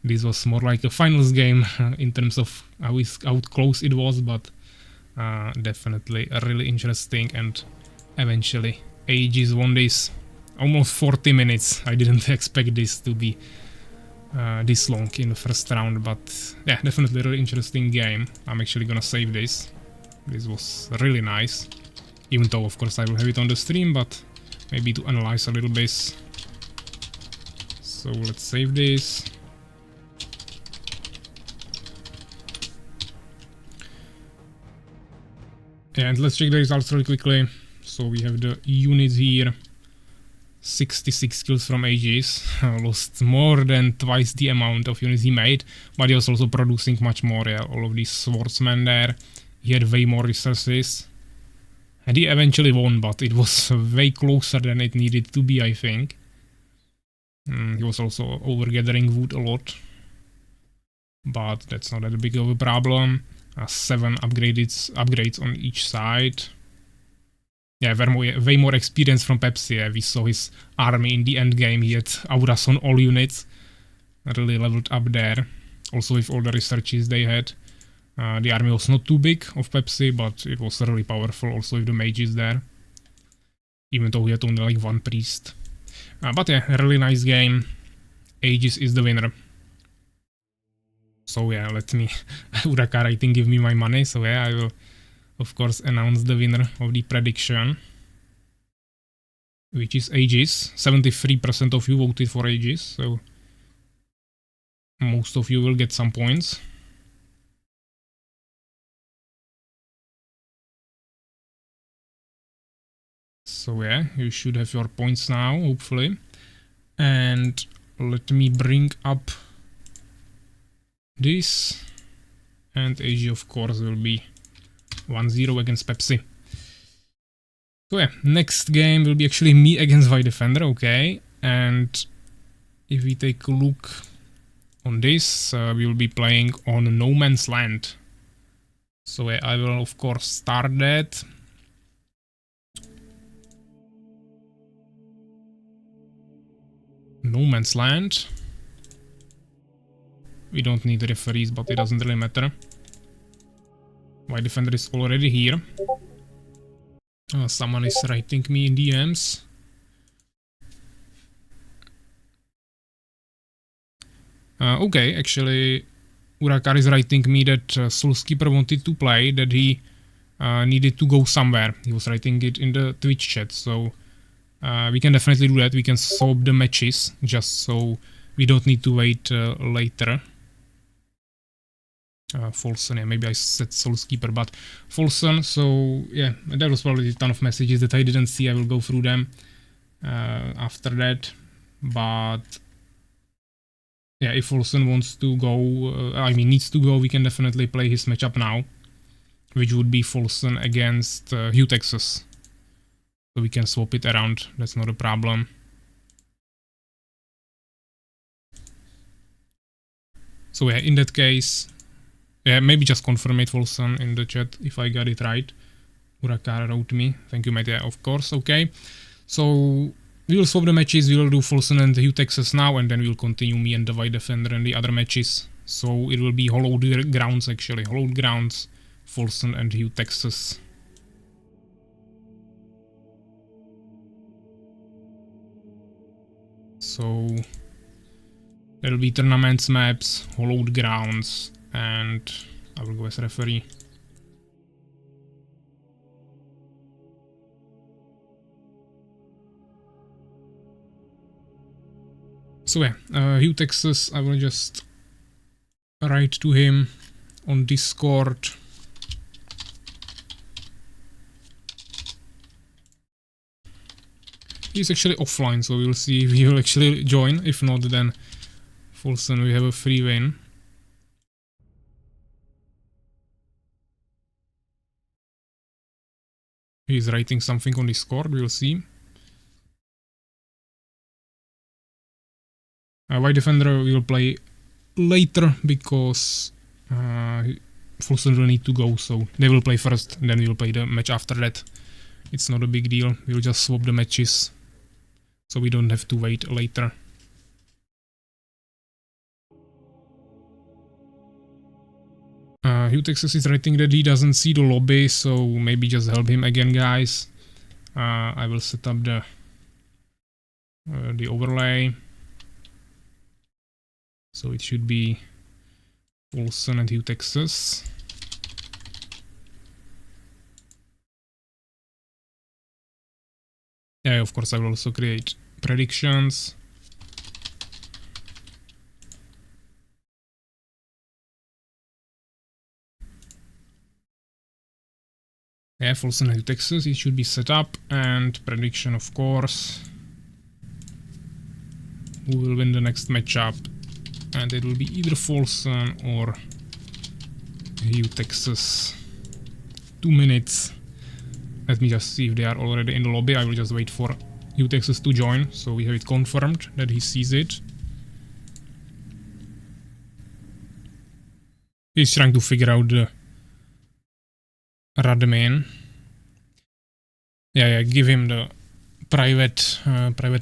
This was more like a finals game in terms of how close it was, but definitely really interesting, and eventually Aegis won this. Almost 40 minutes. I didn't expect this to be this long in the first round, but yeah, definitely a really interesting game. I'm actually gonna save this. This was really nice. Even though of course I will have it on the stream, but maybe to analyze a little bit. So let's save this. Yeah, and let's check the results really quickly. So we have the units here. 66 kills from Aegis. Lost more than twice the amount of units he made, but he was also producing much more. Yeah, all of these swordsmen there. He had way more resources. And he eventually won, but it was way closer than it needed to be, I think. He was also overgathering wood a lot, but that's not that big of a problem. 7 upgrades on each side. Yeah, way more experience from Pepsi. Yeah, we saw his army in the end game. He had auras on all units, really leveled up there. Also with all the researches they had. The army was not too big of Pepsi, but it was really powerful also with the mages there. Even though he had only like 1 priest. But yeah, a really nice game. Aegis is the winner. So yeah, let me... Uraka rating give me my money, so yeah, I will of course announce the winner of the prediction. Which is Aegis. 73% of you voted for Aegis, so... most of you will get some points. So yeah, you should have your points now, hopefully. And let me bring up this. And AG of course will be 1-0 against Pepsi. So yeah, next game will be actually me against White Defender, okay. And if we take a look on this, we will be playing on No Man's Land. So yeah, I will of course start that. No Man's Land. We don't need referees, but it doesn't really matter. White Defender is already here. Someone is writing me in DMs. Okay, actually, Urakar is writing me that Soulskeeper wanted to play, that he needed to go somewhere. He was writing it in the Twitch chat, so we can definitely do that. We can swap the matches, just so we don't need to wait later. Folson, yeah, maybe I said Soulskeeper, but Folson, so yeah, there was probably a ton of messages that I didn't see. I will go through them after that, but yeah, if Folson wants to go, I mean needs to go, we can definitely play his matchup now, which would be Folson against Hugh Texas. So we can swap it around, that's not a problem. So yeah, in that case, yeah, maybe just confirm it, Folson, in the chat if I got it right. Urakar wrote me. Thank you, mate. Yeah, of course. Okay. So we will swap the matches. We will do Folson and Hugh Texas now, and then we'll continue me and the White Defender and the other matches. So it will be Hollowed Grounds, actually. Hollowed Grounds, Folson and Hugh Texas. So there will be tournaments, maps, Hollowed Grounds, and I will go as referee. So yeah, Hugh Texas, I will just write to him on Discord. He's actually offline, so we'll see if he will actually join. If not, then Folson, we have a free win. He's writing something on Discord, we'll see. White Defender will play later because Folson will need to go, so they will play first and then we will play the match after that. It's not a big deal, we'll just swap the matches so we don't have to wait later. Hugh Texas is writing that he doesn't see the lobby, so maybe just help him again, guys. I will set up the overlay. So it should be Folson and Hugh Texas. Yeah, of course I will also create predictions. Yeah, Folson and Hugh Texas, it should be set up, and prediction of course. Who will win the next matchup? And it will be either Folson or Hugh Texas. 2 minutes. Let me just see if they are already in the lobby. I will just wait for Youth Access to join, so we have it confirmed that he sees it. He's trying to figure out the admin. Yeah, give him the private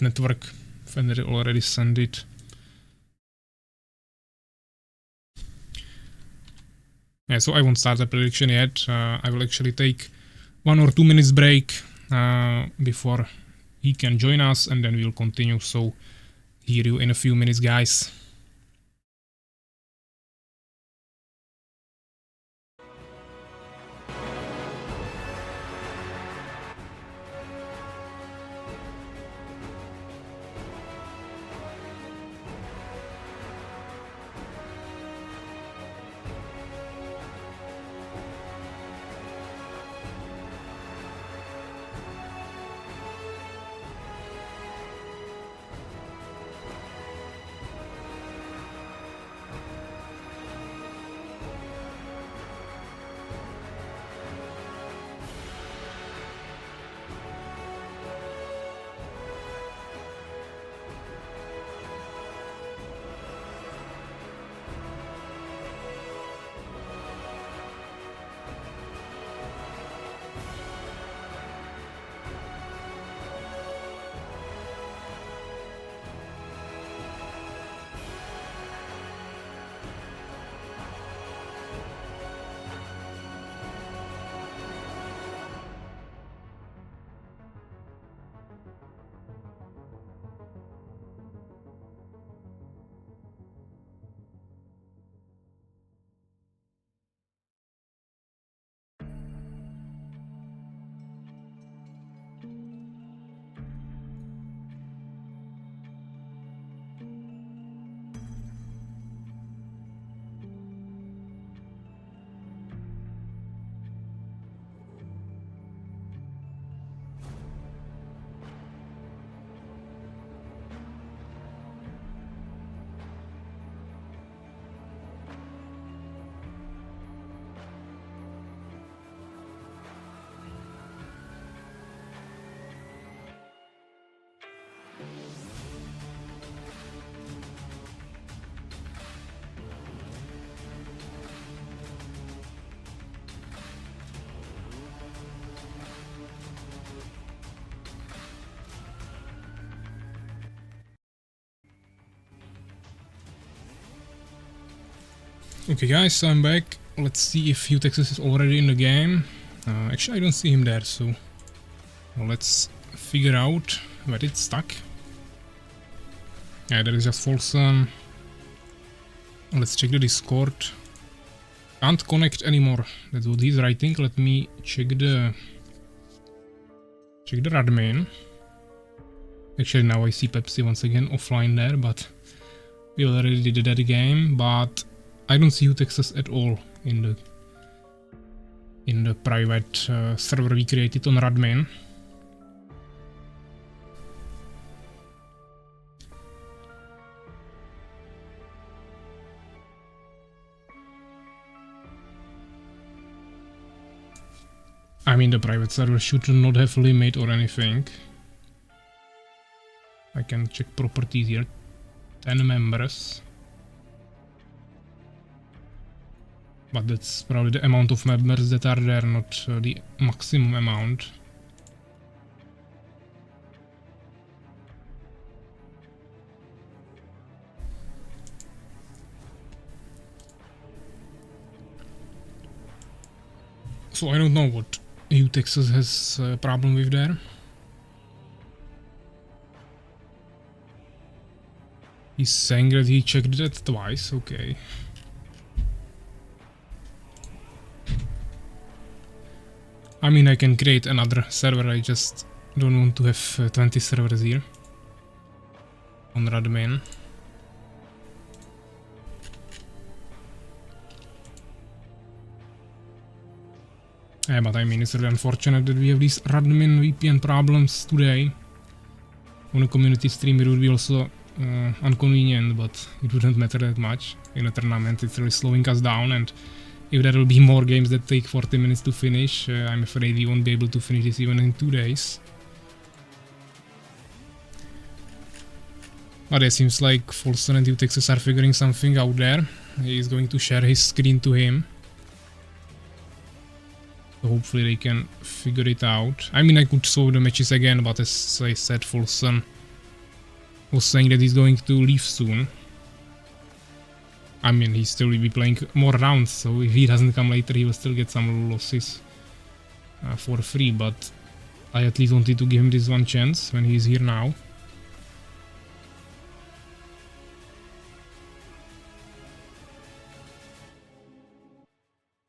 network. Fender already sent it. Yeah, so I won't start the prediction yet. I will actually take 1 or 2 minutes break before he can join us, and then we'll continue. So hear you in a few minutes, guys. Okay guys, so I'm back. Let's see if Youth Access is already in the game. Actually I don't see him there, so let's figure out where it's stuck. Yeah, that is just Folsom. Let's check the Discord. Can't connect anymore. That's what he's writing. Let me check the admin. Actually now I see Pepsi once again offline there, but we already did that game, but I don't see Youth Access at all in the private server we created on admin. I mean, the private server should not have limit or anything. I can check properties here. 10 members. But that's probably the amount of members that are there, not the maximum amount. So I don't know what Youth Access has a problem with there. He's saying that he checked that twice, okay. I mean, I can create another server, I just don't want to have 20 servers here on admin. Yeah, but I mean, it's really unfortunate that we have these admin VPN problems today. On a community stream it would be also inconvenient, but it wouldn't matter that much. In a tournament it's really slowing us down, and if there will be more games that take 40 minutes to finish, I'm afraid we won't be able to finish this even in 2 days. But it seems like Folsom and Utexes are figuring something out there. He is going to share his screen to him. So hopefully they can figure it out. I mean, I could show the matches again, but as I said, Folsom was saying that he's going to leave soon. I mean, he still will be playing more rounds, so if he doesn't come later, he will still get some losses for free, but I at least wanted to give him this one chance when he's here now.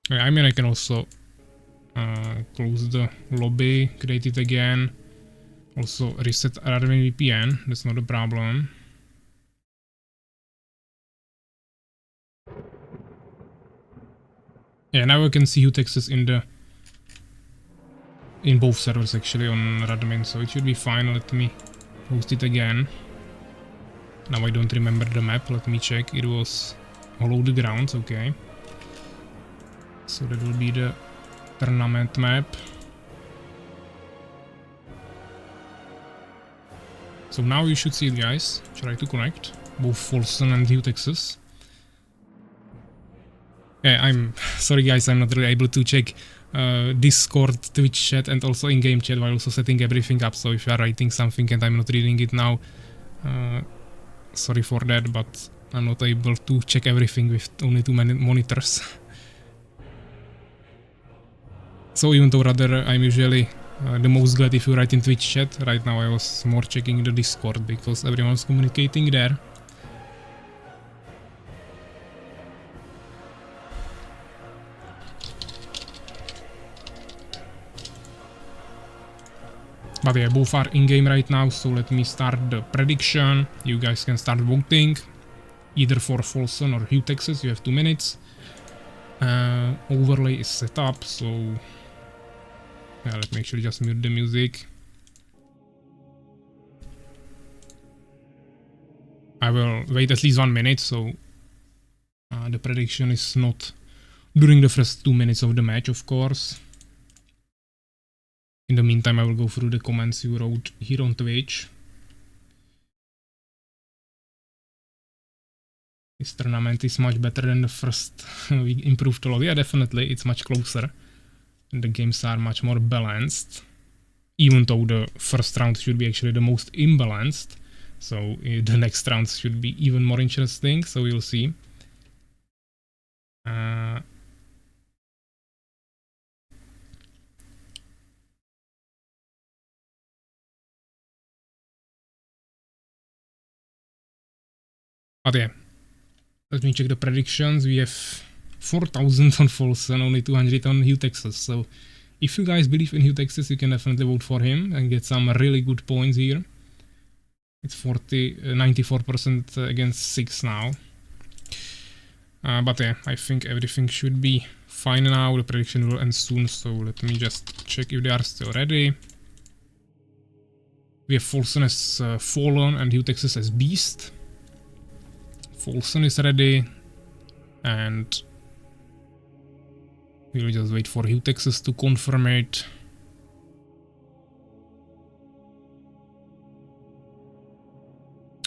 I mean, I can also close the lobby, create it again, also reset Radwin VPN, that's not a problem. Yeah, now I can see Utexes in both servers actually on Radmin, so it should be fine. Let me host it again. Now I don't remember the map, let me check. It was Hollow the Grounds, okay. So that will be the tournament map. So now you should see it, guys. Try to connect both Folsom and Utexes. Yeah, I'm sorry guys, I'm not really able to check Discord, Twitch chat and also in-game chat while also setting everything up, so if you are writing something and I'm not reading it now, sorry for that, but I'm not able to check everything with only 2 monitors. So even though rather I'm usually the most glad if you write in Twitch chat, right now I was more checking the Discord because everyone's communicating there. But yeah, both are in-game right now, so let me start the prediction. You guys can start voting, either for Folsom or Utexes, you have 2 minutes. Overlay is set up, so yeah, let me actually just mute the music. I will wait at least 1 minute, so the prediction is not during the first 2 minutes of the match, of course. In the meantime, I will go through the comments you wrote here on Twitch. This tournament is much better than the first. We improved a lot. Yeah, definitely, it's much closer. And the games are much more balanced. Even though the first round should be actually the most imbalanced. So the next rounds should be even more interesting, so we'll see. But yeah, let me check the predictions. We have 4,000 on Folsom and only 200 on Utexes. So if you guys believe in Utexes, you can definitely vote for him and get some really good points here. It's 94% against 6 now. But yeah, I think everything should be fine now. The prediction will end soon, so let me just check if they are still ready. We have Folsom as Fallen and Utexes as Beast. Folsom is ready, and we'll just wait for Utexes to confirm it.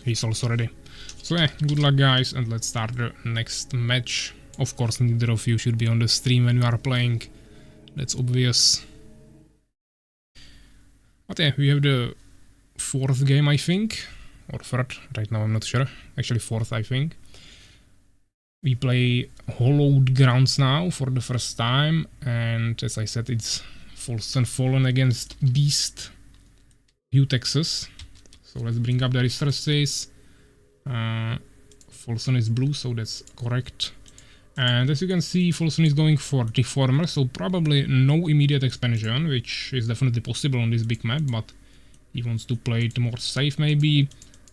He's also ready. So yeah, good luck guys, and let's start the next match. Of course, neither of you should be on the stream when you are playing. That's obvious. But yeah, we have the 4th game, I think. Or 3rd, right now I'm not sure. Actually 4th, I think. We play Hollowed Grounds now for the first time, and as I said, it's Folsom Fallen against Beast Utexes. So let's bring up the resources. Folsom is blue, so that's correct. And as you can see, Folsom is going for Deformer, so probably no immediate expansion, which is definitely possible on this big map, but he wants to play it more safe maybe.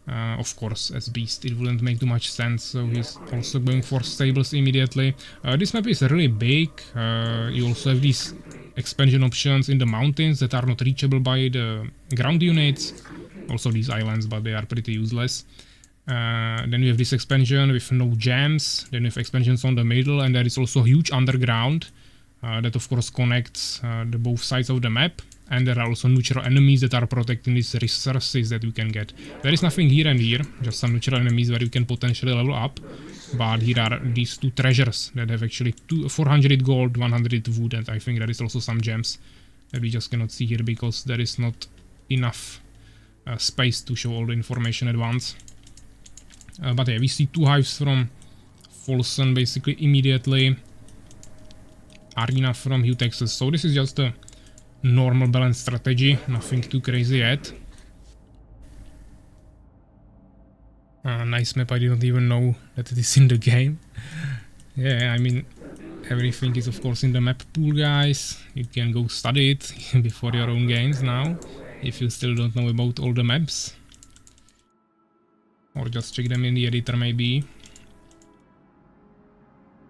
Of course, as Beast it wouldn't make too much sense, so he's also going for stables immediately. This map is really big. You also have these expansion options in the mountains that are not reachable by the ground units. Also these islands, but they are pretty useless. Then we have this expansion with no jams. Then we have expansions on the middle, and there is also huge underground that of course connects the both sides of the map. and there are also neutral enemies that are protecting these resources that we can get. There is nothing here and here, just some neutral enemies where you can potentially level up, but here are these two treasures that have actually 400 gold, 100 wood, and I think there is also some gems that we just cannot see here because there is not enough space to show all the information at once. But yeah, we see 2 hives from Folsom basically immediately. Arena from Hugh, Texas. So this is just a normal balanced strategy, nothing too crazy yet. Nice map, I didn't even know that it is in the game. Yeah, I mean, everything is of course in the map pool, guys. You can go study it before your own games now, if you still don't know about all the maps. Or just check them in the editor maybe.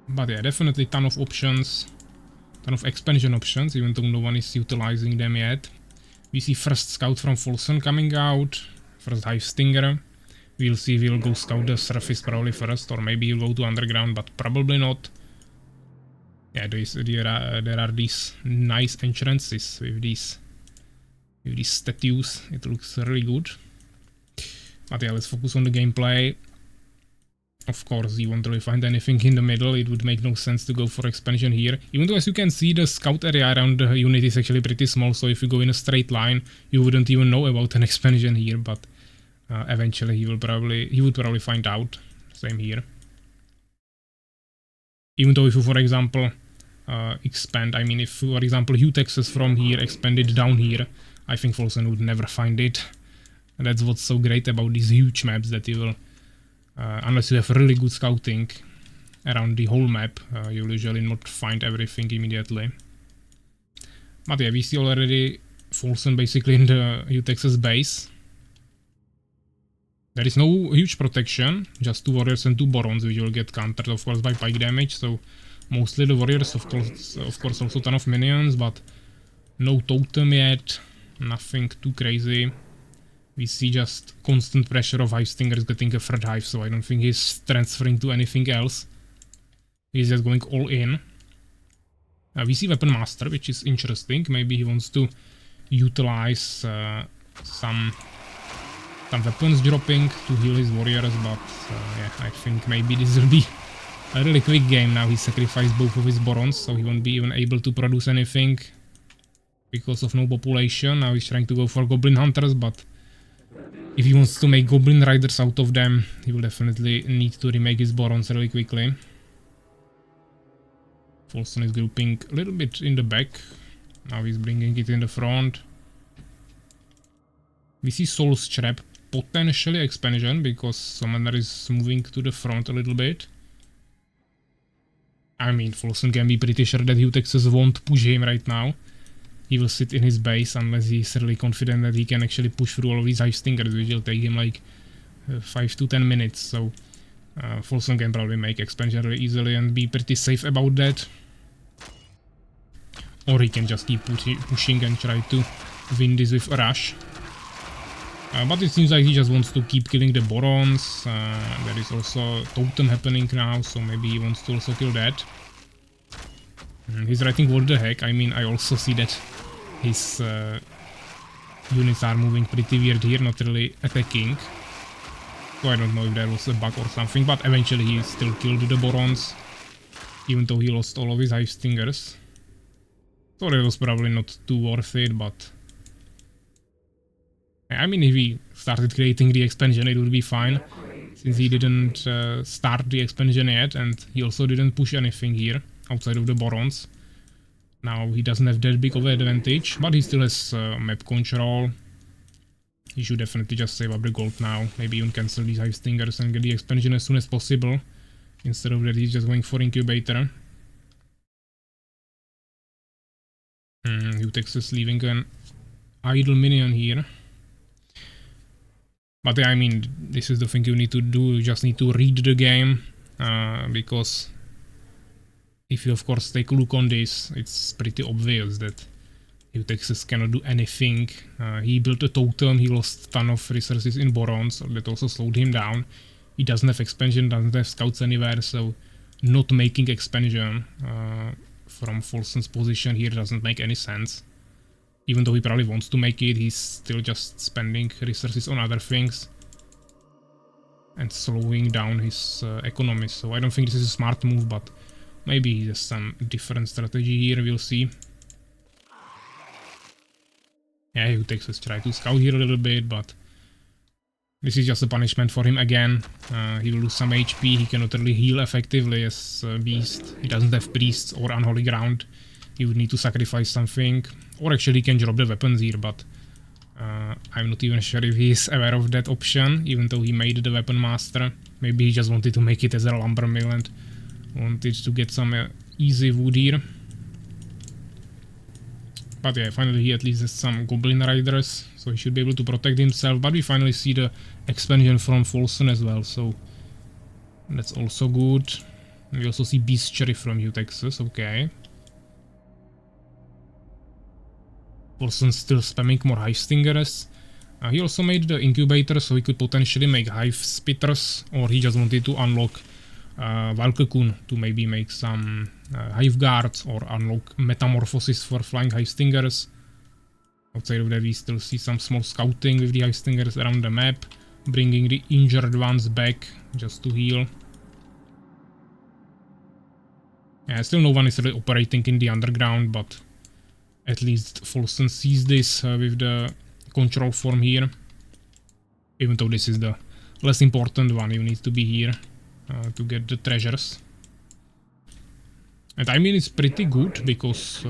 But yeah, definitely ton of options. Ton of expansion options, even though no one is utilizing them yet. We see first scout from Folsom coming out. First hive stinger. We'll see if he'll go scout the surface probably first, or maybe he'll go to underground, but probably not. Yeah, there are these nice entrances with these statues. It looks really good. But yeah, let's focus on the gameplay. Of course, you won't really find anything in the middle. It would make no sense to go for expansion here. Even though, as you can see, the scout area around the unit is actually pretty small, so if you go in a straight line, you wouldn't even know about an expansion here, but eventually he would probably find out. Same here. Even though if you, for example, expand, I mean, if, for example, Hugh, Texas from here expanded down here, I think Folsom would never find it. And that's what's so great about these huge maps, that you will, unless you have really good scouting around the whole map, you'll usually not find everything immediately. But yeah, we see already Folsom basically in the Hugh, Texas base. There is no huge protection, just 2 warriors and 2 barons, which will get countered of course by pike damage, so mostly the warriors, of course also ton of minions, but no totem yet, nothing too crazy. We see just constant pressure of hive stingers getting a third hive, so I don't think he's transferring to anything else. He's just going all in. We see Weapon Master, which is interesting. Maybe he wants to utilize some weapons dropping to heal his warriors, but yeah, I think maybe this will be a really quick game now. He sacrificed both of his barons, so he won't be even able to produce anything because of no population. Now he's trying to go for goblin hunters, but if he wants to make goblin riders out of them, he will definitely need to remake his barons really quickly. Folsom is grouping a little bit in the back. Now he's bringing it in the front. We see Soul's Trap, potentially expansion, because Summoner is moving to the front a little bit. I mean, Folsom can be pretty sure that Hugh, Texas won't push him right now. He will sit in his base unless he's really confident that he can actually push through all of these hive stingers, which will take him like 5 to 10 minutes. So Folsom can probably make expansion really easily and be pretty safe about that. Or he can just keep pushing and try to win this with a rush. But it seems like he just wants to keep killing the barons. There is also totem happening now, so maybe he wants to also kill that. He's writing what the heck. I mean, I also see that his units are moving pretty weird here, not really attacking. So I don't know if there was a bug or something, but eventually he still killed the barons, even though he lost all of his hive stingers. So that was probably not too worth it, but I mean, if he started creating the expansion, it would be fine, since he didn't start the expansion yet, and he also didn't push anything here outside of the barons. Now he doesn't have that big of an advantage, but he still has map control. He should definitely just save up the gold now, maybe even cancel these hive stingers and get the expansion as soon as possible. Instead of that, he's just going for incubator. Hugh, Texas leaving an idle minion here. But yeah, I mean, this is the thing you need to do. You just need to read the game, because if you of course take a look on this, it's pretty obvious that Hugh, Texas cannot do anything. He built a totem, he lost a ton of resources in barons, so that also slowed him down. He doesn't have expansion, doesn't have scouts anywhere, so not making expansion from Folsom's position here doesn't make any sense. Even though he probably wants to make it, he's still just spending resources on other things and slowing down his economy. So I don't think this is a smart move, but maybe there's some different strategy here, we'll see. Yeah, he takes us try to scout here a little bit, but this is just a punishment for him again. He will lose some HP, he cannot really heal effectively as Beast. He doesn't have priests or unholy ground. He would need to sacrifice something. Or actually he can drop the weapons here, but I'm not even sure if he is aware of that option, even though he made the weapon master. Maybe he just wanted to make it as a lumber mill and wanted to get some easy wood here. But yeah, finally he at least has some goblin riders, so he should be able to protect himself. But we finally see the expansion from Folsom as well, so that's also good. We also see Beast Sheriff from New Texas, okay. Folsom still spamming more hive stingers. He also made the incubator, so he could potentially make hive spitters, or he just wanted to unlock Wild Cocoon to maybe make some hive guards or unlock metamorphosis for flying hive stingers. Outside of that we still see some small scouting with the hive stingers around the map, bringing the injured ones back just to heal. Yeah, still no one is really operating in the underground, but at least Folsom sees this with the control form here. Even though this is the less important one, you need to be here to get the treasures. And I mean it's pretty good because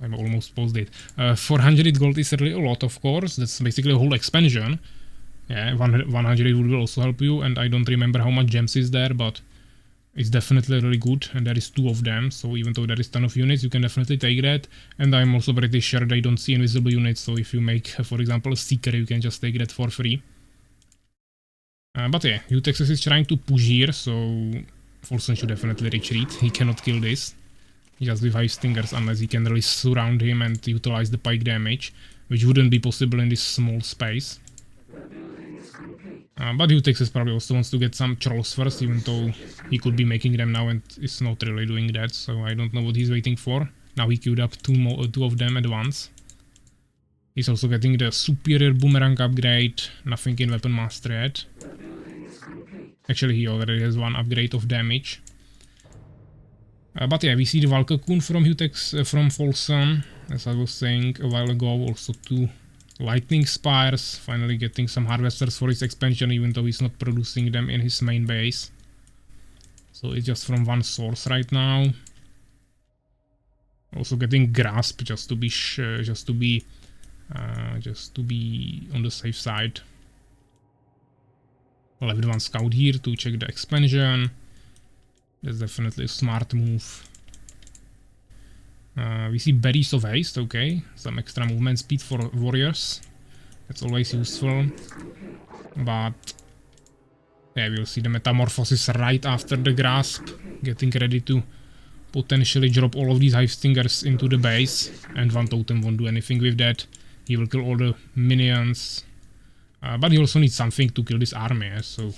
I'm almost paused it. 400 gold is really a lot, of course. That's basically a whole expansion. Yeah, 100 will also help you, and I don't remember how much gems is there, but it's definitely really good, and there is 2 of them, so even though there is ton of units, you can definitely take that. And I'm also pretty sure they don't see invisible units, so if you make, for example, a Seeker, you can just take that for free. But yeah, New Texas is trying to push here, so Folsom should definitely retreat. He cannot kill this, just with hive stingers, unless he can really surround him and utilize the pike damage, which wouldn't be possible in this small space. But New Texas probably also wants to get some trolls first, even though he could be making them now and is not really doing that, so I don't know what he's waiting for. Now he queued up 2 of them at once. He's also getting the superior boomerang upgrade, nothing in weapon master yet. Actually he already has 1 upgrade of damage. But yeah, we see the Wild Cocoon from Folsom, as I was saying a while ago, also 2 lightning spires, finally getting some harvesters for his expansion, even though he's not producing them in his main base. So it's just from 1 source right now. Also getting grasp just to be on the safe side. Left 1 scout here to check the expansion. That's definitely a smart move. We see Berries of Haste, okay. Some extra movement speed for warriors. That's always useful. But yeah, we'll see the metamorphosis right after the grasp. Getting ready to potentially drop all of these hive stingers into the base. And 1 totem won't do anything with that. He will kill all the minions. But he also needs something to kill this army, so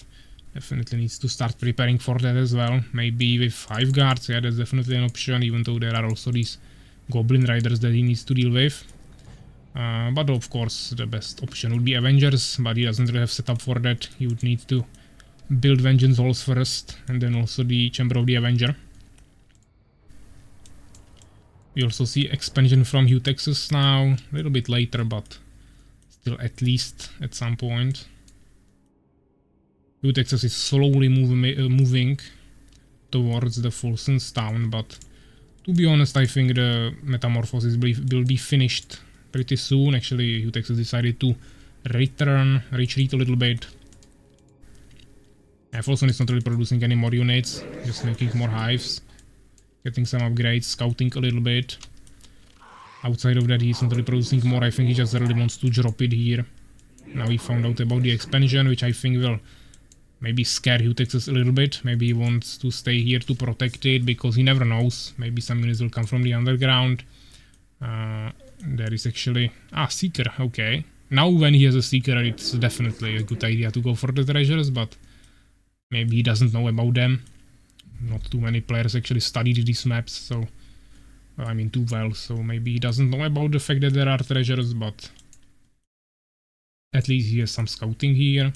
definitely needs to start preparing for that as well. Maybe with 5 guards, yeah, that's definitely an option, even though there are also these goblin riders that he needs to deal with. But of course the best option would be Avengers, but he doesn't really have setup for that. He would need to build Vengeance Halls first, and then also the Chamber of the Avenger. We also see expansion from Hugh Texas now, a little bit later, but still at least at some point. Hugh Texas is slowly moving towards the Folsom's town, but to be honest, I think the metamorphosis will be finished pretty soon. Actually, Hugh Texas decided to retreat a little bit. Folsom is not really producing any more units, just making more hives. Getting some upgrades, scouting a little bit. Outside of that, he's not really producing more. I think he just really wants to drop it here. Now he found out about the expansion, which I think will maybe scare Hugh Texas a little bit. Maybe he wants to stay here to protect it, because he never knows. Maybe some units will come from the underground. There is actually... Seeker, okay. Now when he has a Seeker, it's definitely a good idea to go for the treasures, but maybe he doesn't know about them. Not too many players actually studied these maps, so I mean, too well, so maybe he doesn't know about the fact that there are treasures, but at least he has some scouting here.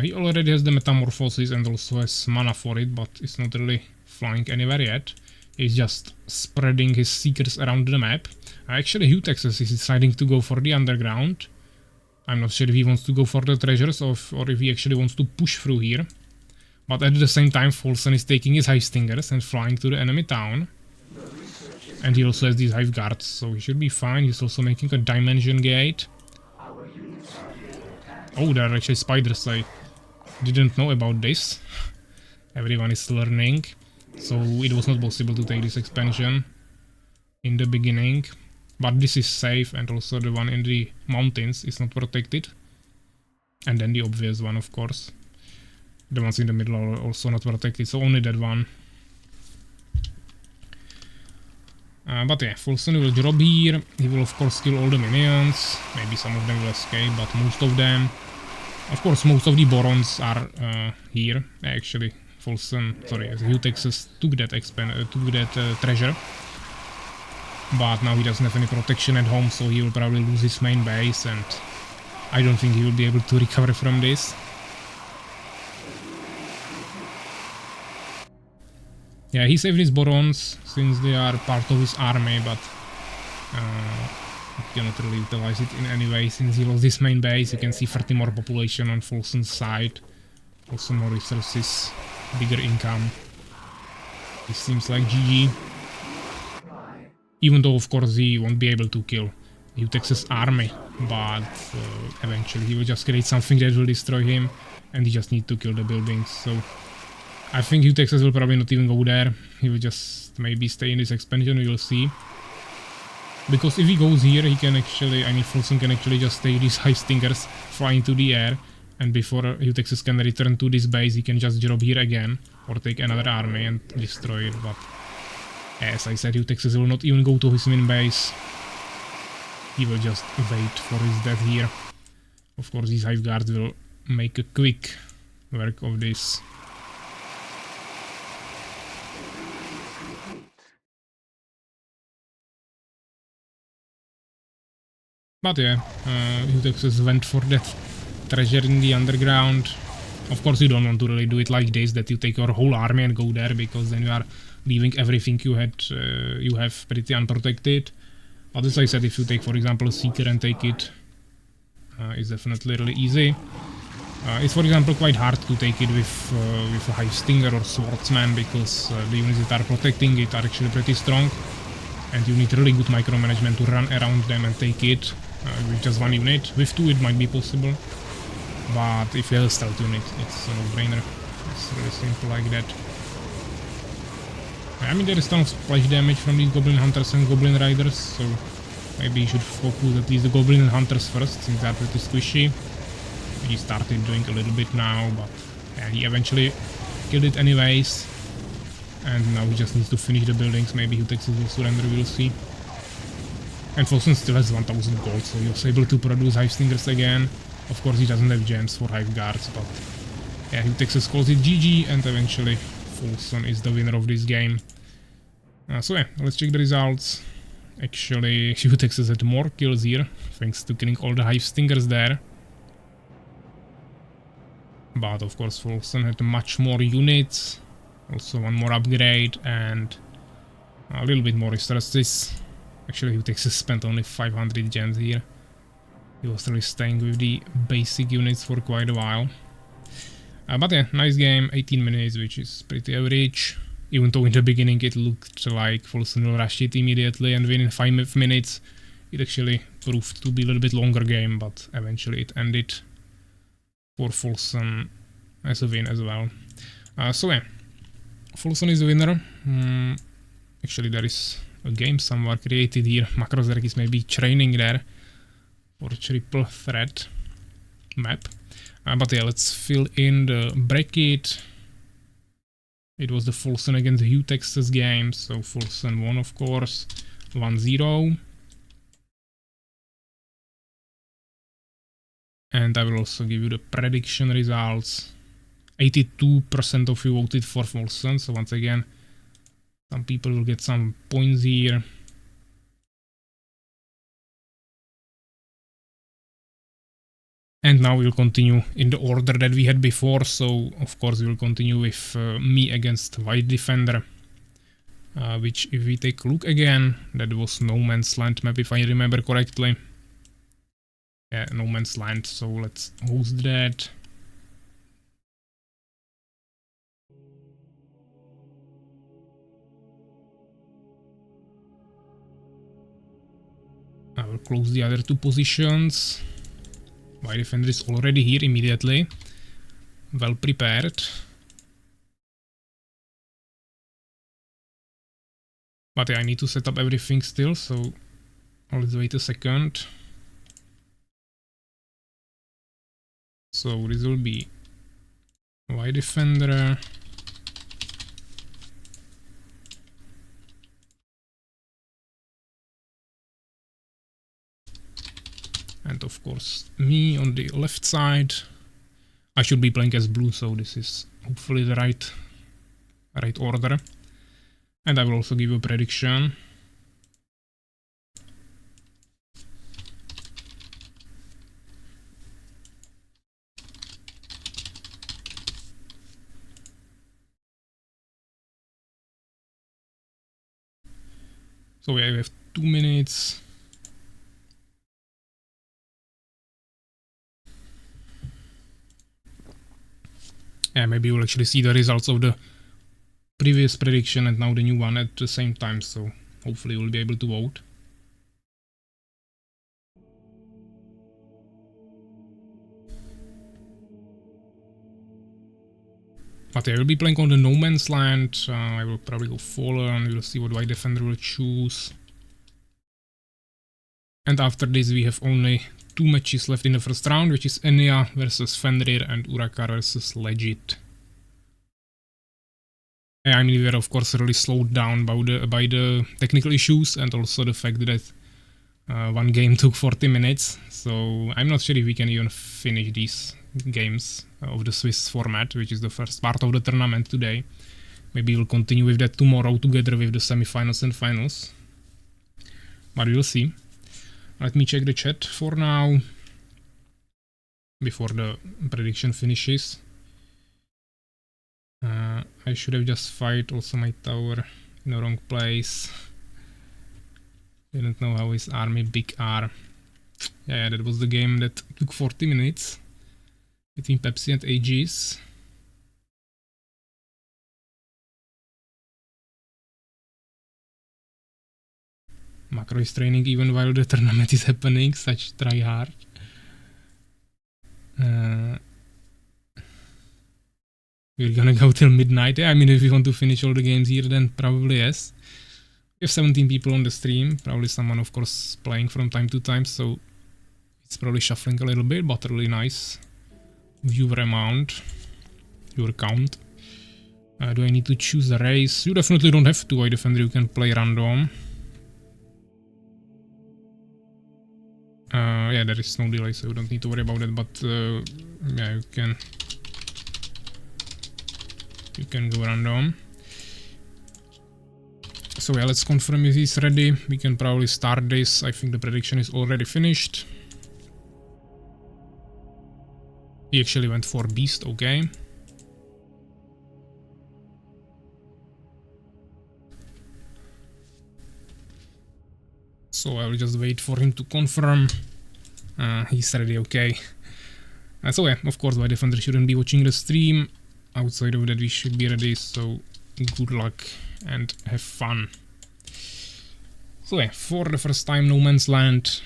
He already has the metamorphosis and also has mana for it, but it's not really flying anywhere yet. He's just spreading his seekers around the map. Actually, Hugh Texas is deciding to go for the underground. I'm not sure if he wants to go for the treasures or if he actually wants to push through here. But at the same time, Folsen is taking his Hive Stingers and flying to the enemy town. And he also has these Hive Guards, so he should be fine. He's also making a Dimension Gate. Oh, there are actually spiders. I didn't know about this. Everyone is learning. So it was not possible to take this expansion in the beginning. But this is safe, and also the one in the mountains is not protected. And then the obvious one, of course. The ones in the middle are also not protected, so only that one. But yeah, Folsen will drop here. He will of course kill all the minions. Maybe some of them will escape, but most of them. Of course, most of the Borons are here. Actually, Folsen, sorry, Hugh Texas took that treasure. But now he doesn't have any protection at home, so he will probably lose his main base, and I don't think he will be able to recover from this. Yeah, he saved his Borons since they are part of his army, but he cannot really utilize it in any way since he lost his main base. You can see 30 more population on Folsen's side, also more resources, bigger income. It seems like GG. Even though, of course, he won't be able to kill Hugh Texas' army, but eventually he will just create something that will destroy him, and he just needs to kill the buildings. So I think Hugh Texas will probably not even go there. He will just maybe stay in this expansion, we will see. Because if he goes here, he can actually, I mean, Folsen can actually just take these Hive Stingers, fly into the air, and before Hugh Texas can return to this base, he can just drop here again, or take another army and destroy it, but as I said, Hugh Texas will not even go to his main base. He will just wait for his death here. Of course, these Hive Guards will make a quick work of this. But yeah, Hugh Texas went for that treasure in the underground. Of course, you don't want to really do it like this, that you take your whole army and go there, because then you are leaving everything you have pretty unprotected. But as I said, if you take, for example, a Seeker and take it, it's definitely really easy. It's, for example, quite hard to take it with a Hive Stinger or Swordsman, because the units that are protecting it are actually pretty strong, and you need really good micromanagement to run around them and take it with just one unit. With two it might be possible, but if you have a stealth unit, it's a no-brainer. It's really simple like that. I mean, there is tons of splash damage from these Goblin Hunters and Goblin Riders, so maybe you should focus at least the Goblin Hunters first, since they are pretty squishy. He started doing a little bit now, but yeah, he eventually killed it anyways. And now he just needs to finish the buildings. Maybe Hugh Texas will surrender, we'll see. And Folsen still has 1000 gold, so he was able to produce Hive Stingers again. Of course, he doesn't have gems for Hive Guards, but yeah, Hugh Texas calls it GG, and eventually Folsen is the winner of this game. So yeah, let's check the results. Actually, Hugh Texas had more kills here, thanks to killing all the Hive Stingers there. But of course, Folsen had much more units. Also one more upgrade and a little bit more resources. Actually, Hugh Texas spent only 500 gems here. He was really staying with the basic units for quite a while. But yeah, nice game, 18 minutes, which is pretty average. Even though in the beginning it looked like Folsen will rush it immediately and win in 5 minutes, it actually proved to be a little bit longer game, but eventually it ended for Folsen as a win as well. So yeah, Folsen is the winner. Actually, there is a game somewhere created here. Macrozerk is maybe training there for triple threat map. But yeah, let's fill in the bracket. It was the Folsen against Hugh Texas game, so Folsen won, of course, 1-0. And I will also give you the prediction results. 82% of you voted for Folsen, so once again, Some people will get some points here. And now we'll continue in the order that we had before, so of course we'll continue with me against White Defender. Which, if we take a look again, that was No Man's Land map, if I remember correctly. Yeah, No Man's Land, so let's host that. I will close the other two positions. White Defender is already here immediately. Well prepared. But yeah, I need to set up everything still, so let's wait a second. So this will be White Defender. And of course me on the left side. I should be playing as blue, so this is hopefully the right order. And I will also give a prediction. So yeah, we have 2 minutes. Yeah, maybe you'll actually see the results of the previous prediction and now the new one at the same time, so hopefully we'll be able to vote. But yeah, I will be playing on the No Man's Land. I will probably go Fallen. We'll see what White Defender will choose. And after this we have only 2 matches left in the first round, which is Enya versus Fenrir and Urakar versus Legit. I mean, we were of course really slowed down by the technical issues and also the fact that one game took 40 minutes. So I'm not sure if we can even finish these games of the Swiss format, which is the first part of the tournament today. Maybe we'll continue with that tomorrow together with the semifinals and finals. But we'll see. Let me check the chat for now, before the prediction finishes. I should have just fired also my tower in the wrong place. Didn't know how his army big are. Yeah, that was the game that took 40 minutes between Pepsi and Aegis. Macro is training even while the tournament is happening, such try hard. We're gonna go till midnight. Yeah, I mean, if we want to finish all the games here, then probably yes. We have 17 people on the stream, probably someone of course playing from time to time, so it's probably shuffling a little bit, but really nice viewer amount, viewer count. Do I need to choose a race? You definitely don't have to. White Defender, you can play random. Yeah, there is no delay, so you don't need to worry about it, but yeah, you can go random. So yeah, let's confirm if he's ready. We can probably start this. I think the prediction is already finished. He actually went for Beast, okay. So I will just wait for him to confirm. He's ready, okay. So yeah, of course, White Defender shouldn't be watching the stream. Outside of that, we should be ready, so good luck and have fun. So yeah, for the first time No Man's Land,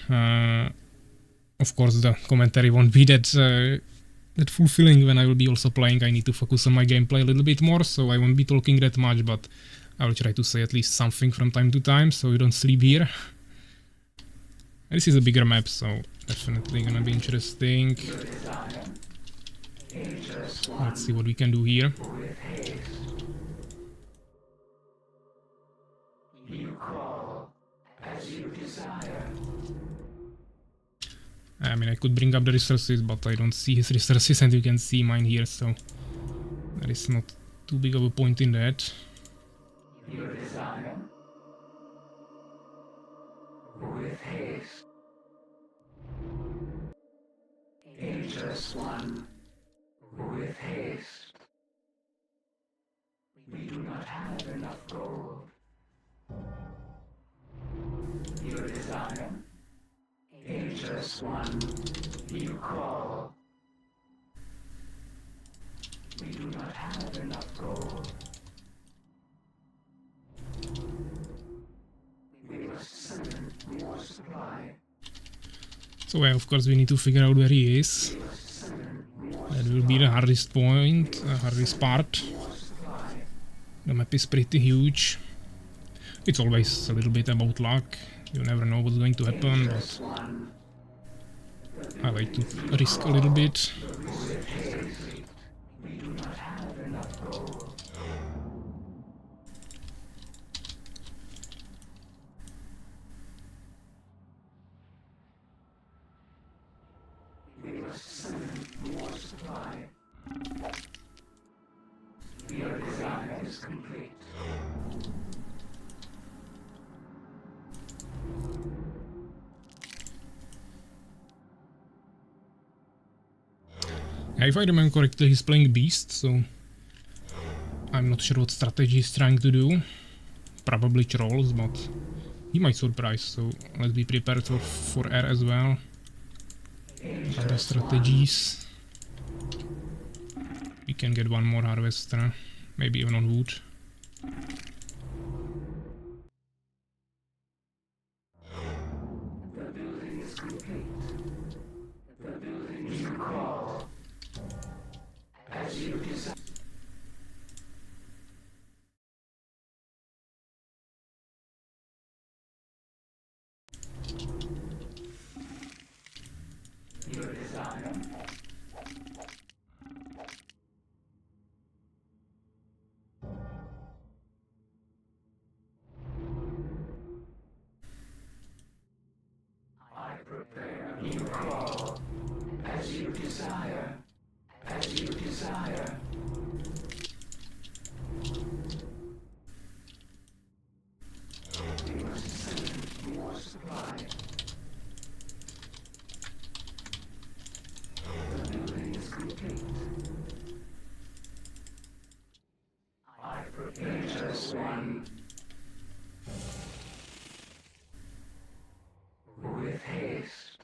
of course the commentary won't be that fulfilling when I will be also playing. I need to focus on my gameplay a little bit more, so I won't be talking that much, but I will try to say at least something from time to time, so you don't sleep here. This is a bigger map, so definitely gonna be interesting. Let's see what we can do here. I mean, I could bring up the resources, but I don't see his resources, and you can see mine here, so there is not too big of a point in that. Your desire. With haste. Ageless one. With haste. We do not have enough gold. Your desire. Ageless one. You call. We do not have enough gold. We must summon more supply. So yeah, of course we need to figure out where he is. That will be the hardest point, hardest part. The map is pretty huge. It's always a little bit about luck. You never know what's going to happen, but I like to risk a little bit. We do not have enough gold. We must summon more supply. Your desire is complete. If I remember correctly, he's playing Beast, so I'm not sure what strategy he's trying to do. Probably trolls, but he might surprise, so let's be prepared for air as well. Other strategies. We can get one more harvester, maybe even on wood. The building is complete. The building is called. As you desire. Your desire. I prepare. You call. As you desire. As you desire. We must send more supply. The building is complete. I prepare just one. With haste.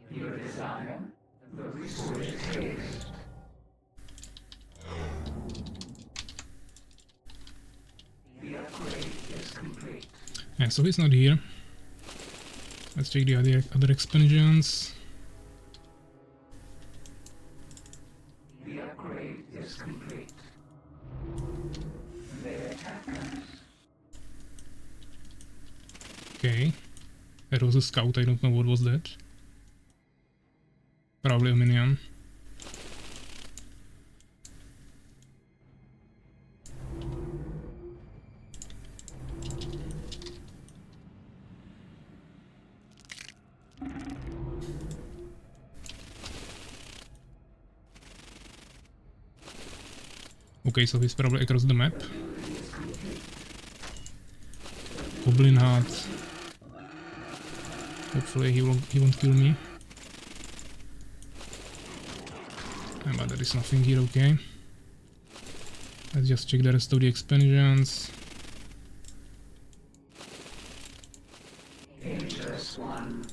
Your desire, the resource haste. The upgrade is complete. Yeah, so he's not here. Let's check the other expansions. The upgrade is complete. They attack us. Okay. That was a scout, I don't know what was that. Probably a minion. Okay, so he's probably across the map. Goblin Heart. Hopefully he won't kill me. But there is nothing here, okay. Let's just check the rest of the expansions. Ageless one.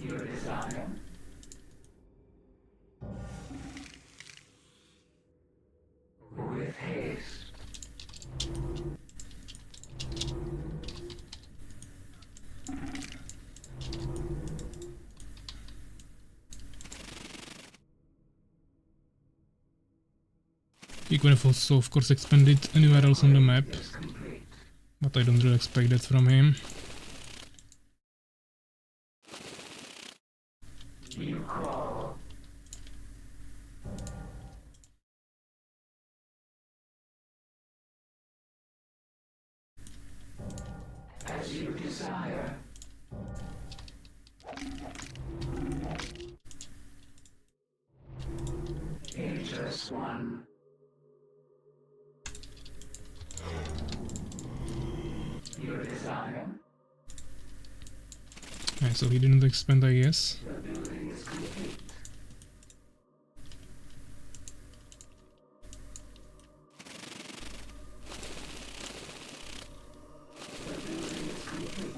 Your desire. With haste. He could have also, of course, expanded anywhere else on the map, Is complete. but I don't really expect that from him. You call. As you desire. Dangerous one. Your desire. Alright, so he didn't expand, I guess. The building is complete. The building is complete.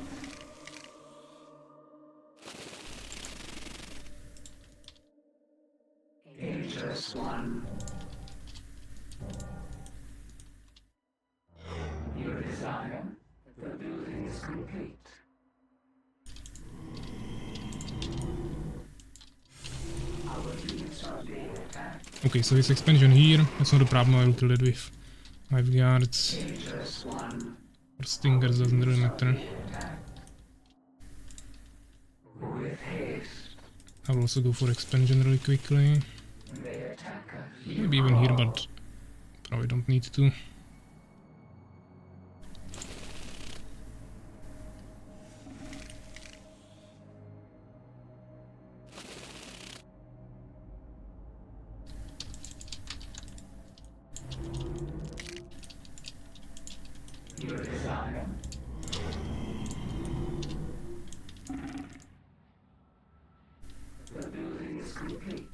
Dangerous one. Your desire. The building is complete. Our units are being attacked. Okay, so his expansion here, that's not a problem, I will kill it with 5 guards. Dangerous one. Or stingers, doesn't really matter. With haste. I will also go for expansion really quickly. They attack us. Maybe even here, but probably don't need to. Your desire. The building is complete.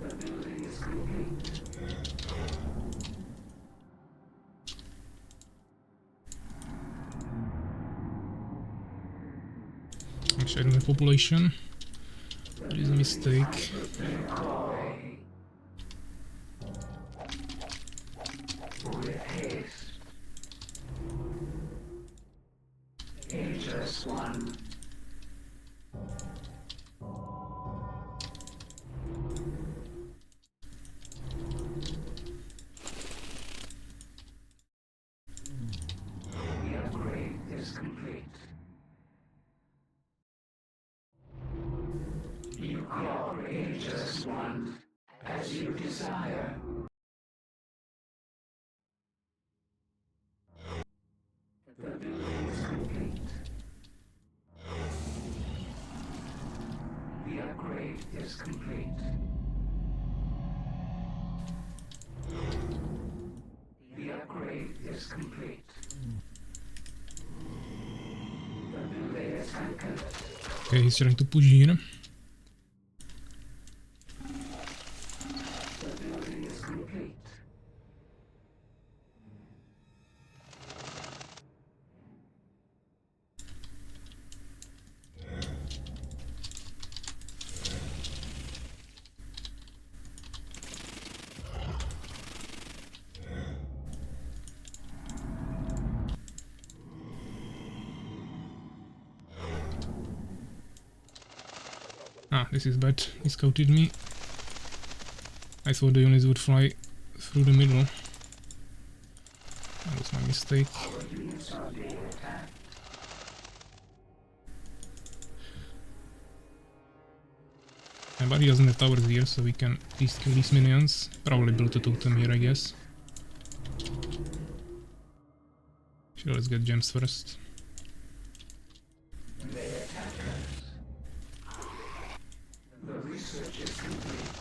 The building is complete. Actually, I don't have population. That is a mistake. Deploy. With haste. Dangerous one. The upgrade is complete. You call Dangerous one as you desire. The building is complete. The upgrade is complete. The upgrade is complete. The building is complete. Okay, he's trying to push here. The building is complete. Ah, this is bad. He scouted me. I thought the units would fly through the middle. That was my mistake. Our units are being attacked. And but he doesn't have towers here, so we can at least kill these minions. Probably build a totem here, I guess. Sure, let's get gems first. They attack us. The research is complete.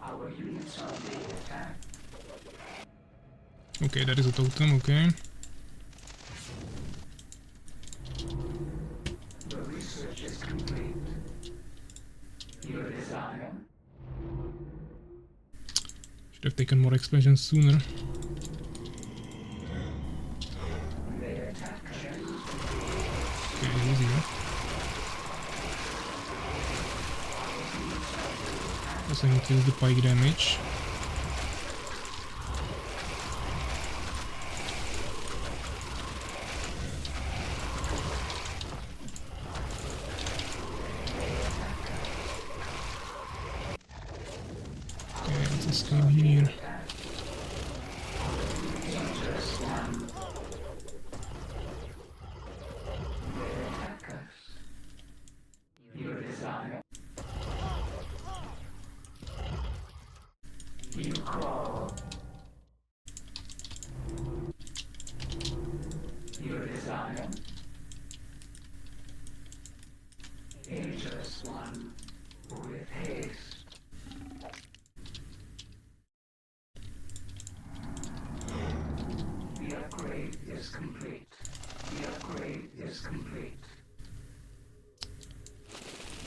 Our units are being attacked. Okay, that is a totem, okay. The research is complete. Your desire? Should have taken more expansions sooner. They attack us. Okay, easier. Also increase the pike damage. Okay, let's escape here. is complete. The upgrade is complete.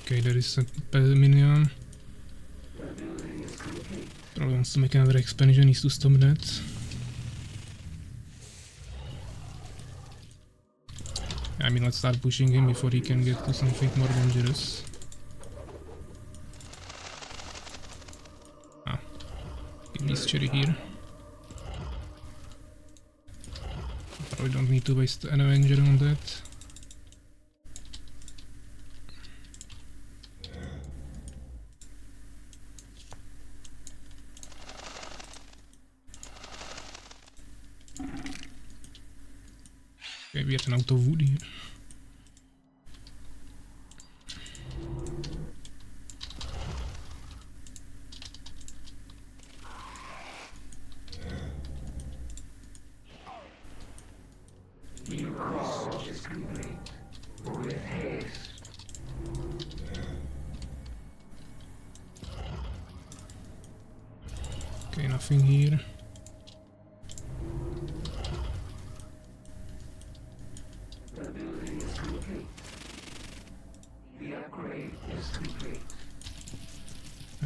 Okay, there is a minion. The building is complete. Probably wants to make another expansion, needs to stop that. I mean, let's start pushing him before he can get to something more dangerous. Ah, give this cherry here. Probably don't need to waste an Avenger on that. Okay, we are out of wood here. New research is complete. With haste. Okay, nothing here. The building is complete. The upgrade is complete.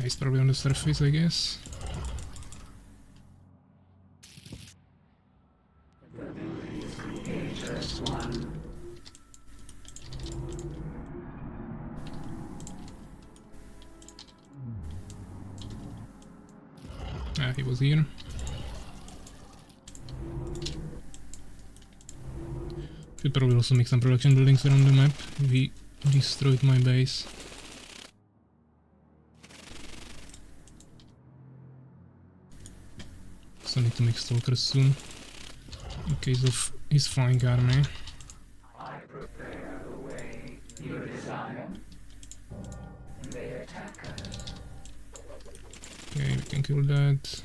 He's probably on the surface, I guess. The building is complete. HS1. Ah, he was here. Should probably also make some production buildings around the map. We destroyed my base. So need to make stalkers soon. In case of his flying army. I prepare the way. Your desire. They attack us. Okay, we can kill that.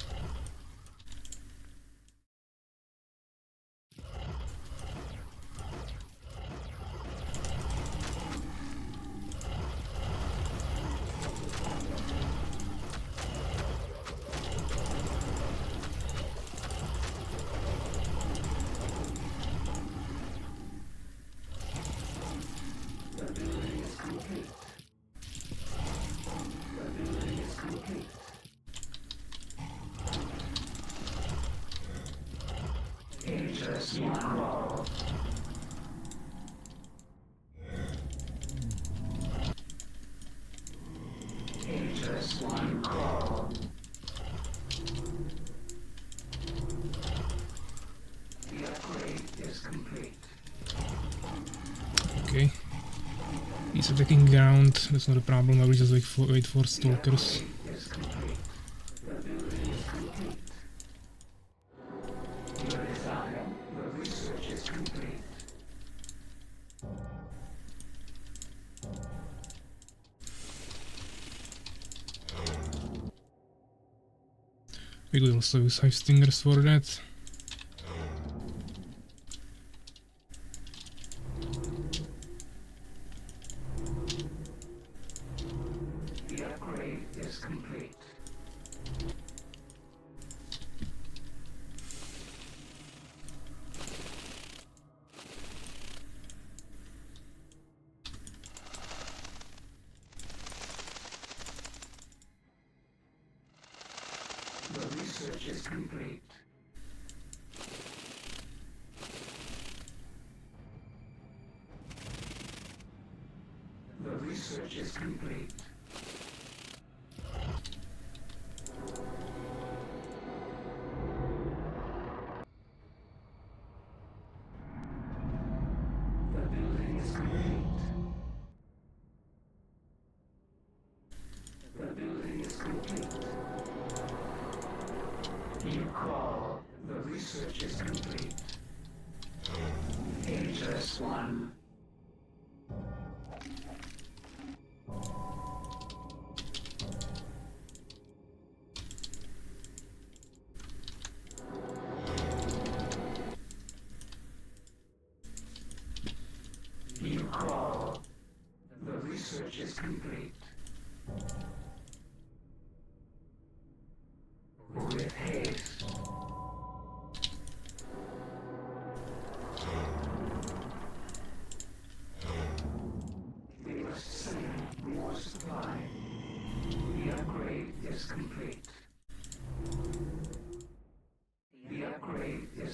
The building is complete. The building is complete. HS1 call. HS1 call. The upgrade is complete. Okay. He's attacking ground, that's not a problem, I will just wait for stalkers. Is complete. The building is complete. Your desire, the research is complete. We could also use Hive Stingers for that. The upgrade is complete. The research is complete. The research is complete. The building is complete. The building is complete. You call. The research is complete. HS1. You call. The research is complete. With haste.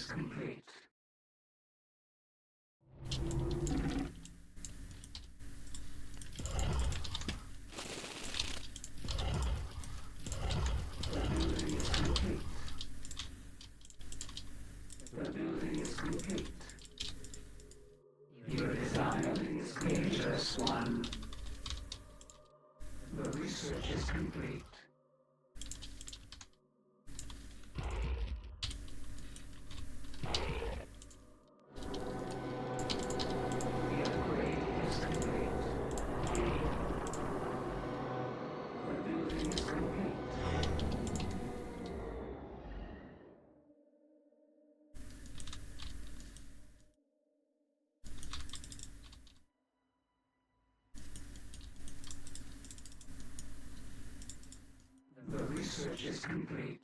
is complete. The building is complete. The building is complete. Your design is dangerous one. The research is complete. The upgrade is complete. The building is complete. The research is complete.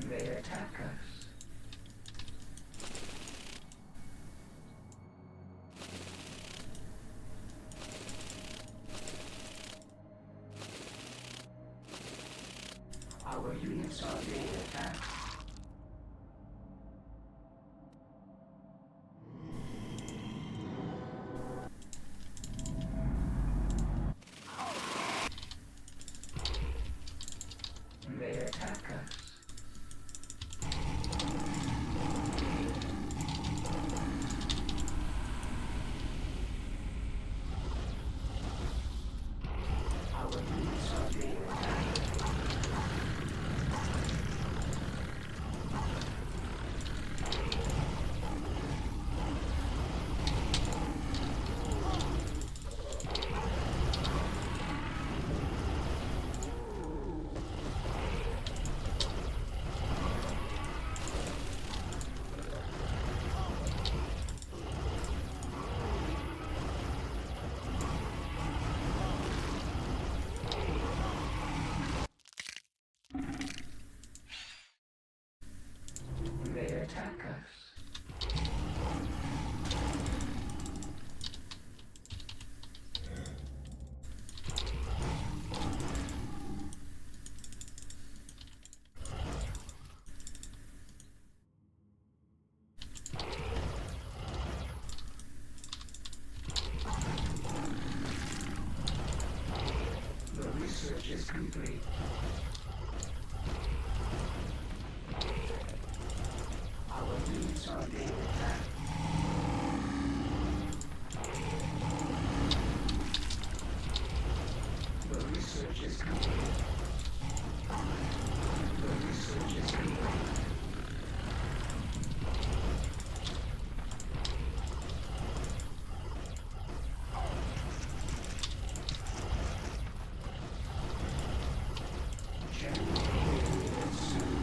They attack us. Our units are being attacked. They attack us. Our units are being attacked. They attack us. The research is complete. Our units are being attacked. The research is complete. The research is complete. General will soon.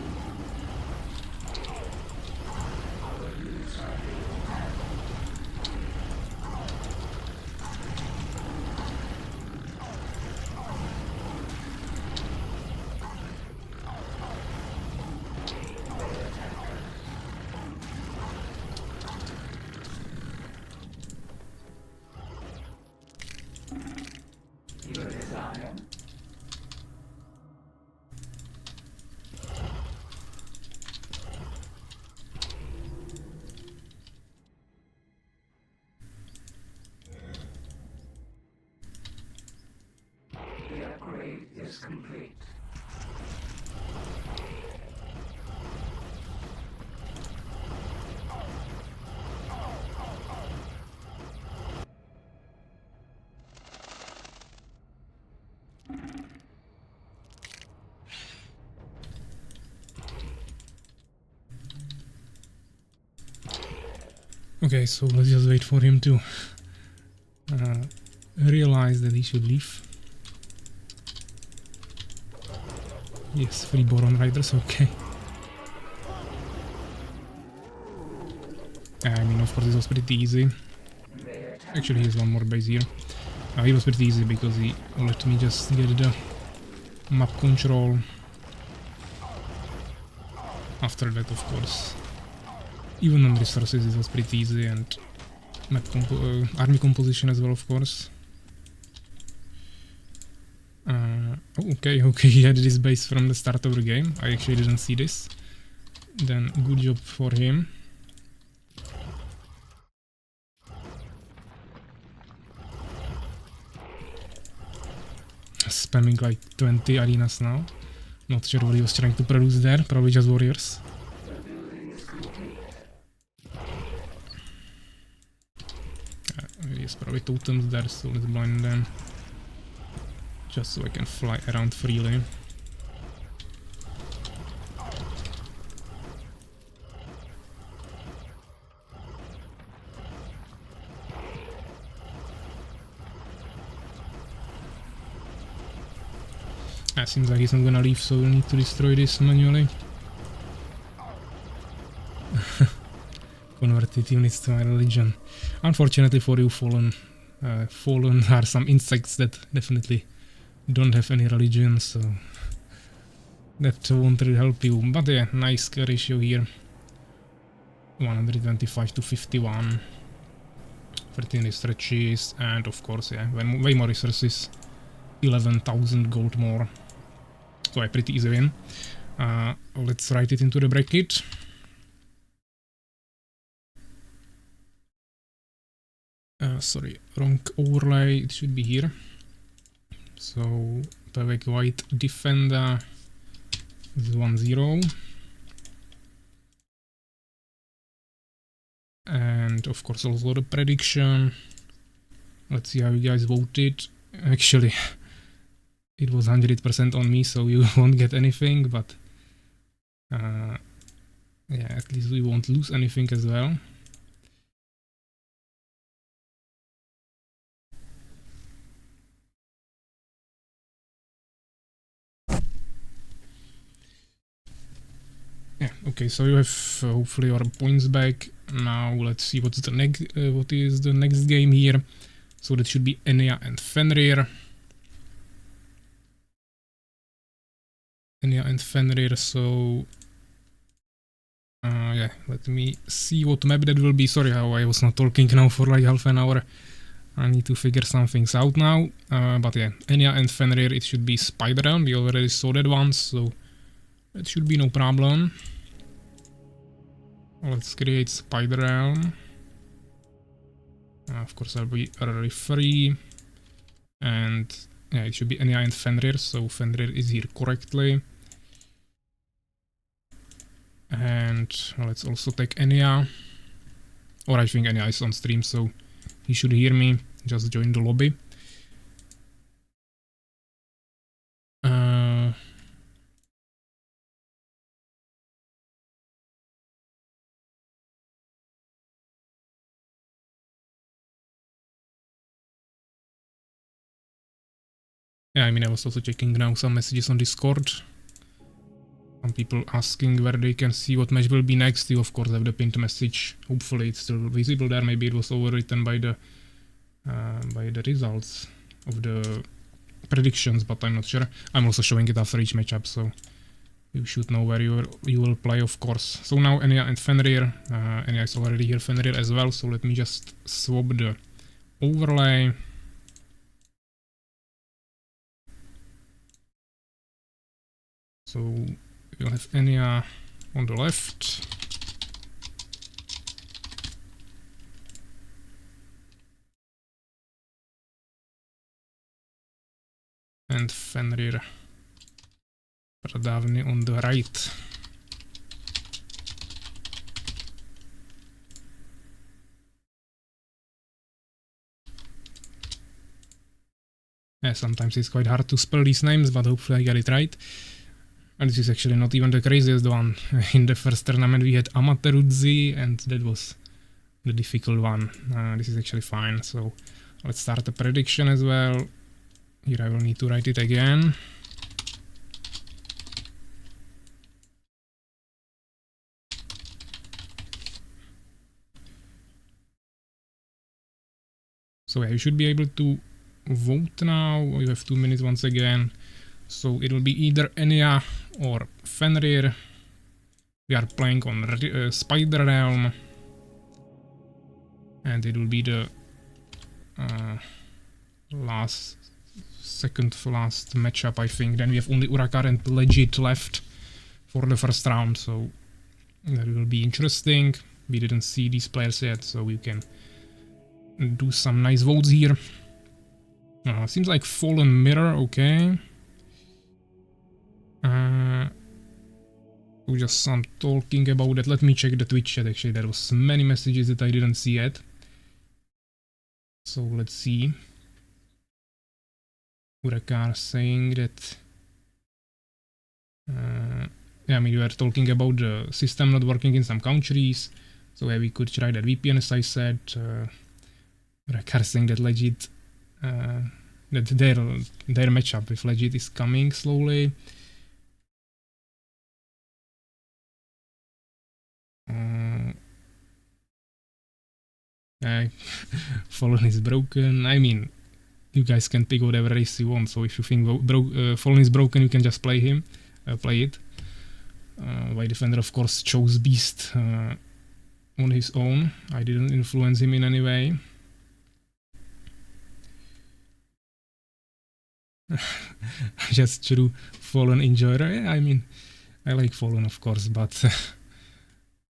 Our units are being attacked. They attack us. Your desire. The upgrade is complete. Okay, so let's just wait for him to realize that he should leave. Yes, free Boron Riders, okay. I mean, of course, this was pretty easy. Actually, here's one more base here. It was pretty easy because he let me just get the map control. after that, of course. Even on resources it was pretty easy, and army composition as well, of course. Oh, okay, he had this base from the start of the game. I actually didn't see this. Then good job for him. Spamming like 20 arenas now. Not sure what he was trying to produce there, probably just warriors. There's probably totems there, so let's blind them. Just so I can fly around freely. Seems like he's not gonna leave, so we'll need to destroy this manually. Converted units to my religion. Unfortunately for you, Fallen are some insects that definitely don't have any religion, so that won't really help you. But yeah, nice ratio here. 125 to 51. 13 stretches, and of course, yeah, way more resources. 11,000 gold more. So a pretty easy win. Let's write it into the bracket. Sorry, wrong overlay, it should be here. So, Pavek White Defender is 1-0. And of course also the prediction. Let's see how you guys voted. Actually, it was 100% on me, so you won't get anything, but yeah, at least we won't lose anything as well. Yeah, okay, so you have hopefully your points back. Now let's see what is the next game here. So that should be Enya and Fenrir. So yeah, let me see what map that will be. Sorry how I was not talking now for like half an hour. I need to figure some things out now. But yeah, Enya and Fenrir, it should be Spider Realm. We already saw that once, so that should be no problem. Let's create Spider Realm. Of course, I'll be a referee. And yeah, it should be Enya and Fenrir, so Fenrir is here correctly. And let's also take Enya. Or I think Enya is on stream, so he should hear me. Just join the lobby. Yeah, I mean, I was also checking now some messages on Discord. Some people asking where they can see what match will be next. You of course have the pinned message. Hopefully it's still visible there. Maybe it was overwritten by the results of the predictions, but I'm not sure. I'm also showing it after each matchup, so you should know where you will play, of course. So now Enya and Fenrir. Enya is already here, Fenrir as well. So let me just swap the overlay. So we'll have Enya on the left. And Fenrir Pradavny on the right. Yeah, sometimes it's quite hard to spell these names, but hopefully I got it right. And this is actually not even the craziest one. In the first tournament we had Amaterudzi, and that was the difficult one. This is actually fine, so let's start the prediction as well. Here I will need to write it again. So yeah, you should be able to vote now. You have 2 minutes once again. So it will be either Enya or Fenrir. We are playing on Spider Realm, and it will be the second to last matchup, I think. Then we have only Urakar and Legit left for the first round, so that will be interesting. We didn't see these players yet, so we can do some nice votes here. Seems like Fallen Mirror, okay. Just some talking about that. Let me check the Twitch chat. Actually, there was many messages that I didn't see yet. So let's see. Urakar saying that. Yeah, I mean, we were talking about the system not working in some countries. So yeah, we could try that VPN, as I said. Urakar saying that Legit, that their matchup with Legit is coming slowly. Fallen is broken. I mean, you guys can pick whatever race you want. So if you think Fallen is broken, you can just play him, play it. White Defender, of course, chose Beast on his own. I didn't influence him in any way. Just true Fallen enjoyer. Yeah, I mean, I like Fallen, of course, but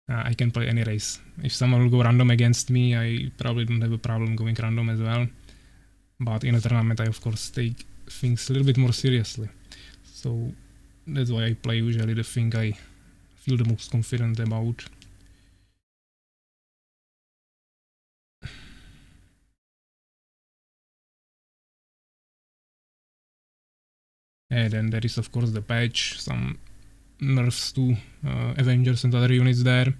I can play any race. If someone will go random against me, I probably don't have a problem going random as well. But in a tournament, I of course take things a little bit more seriously. So that's why I play usually the thing I feel the most confident about. And then there is of course the patch, some nerfs to Avengers and other units there.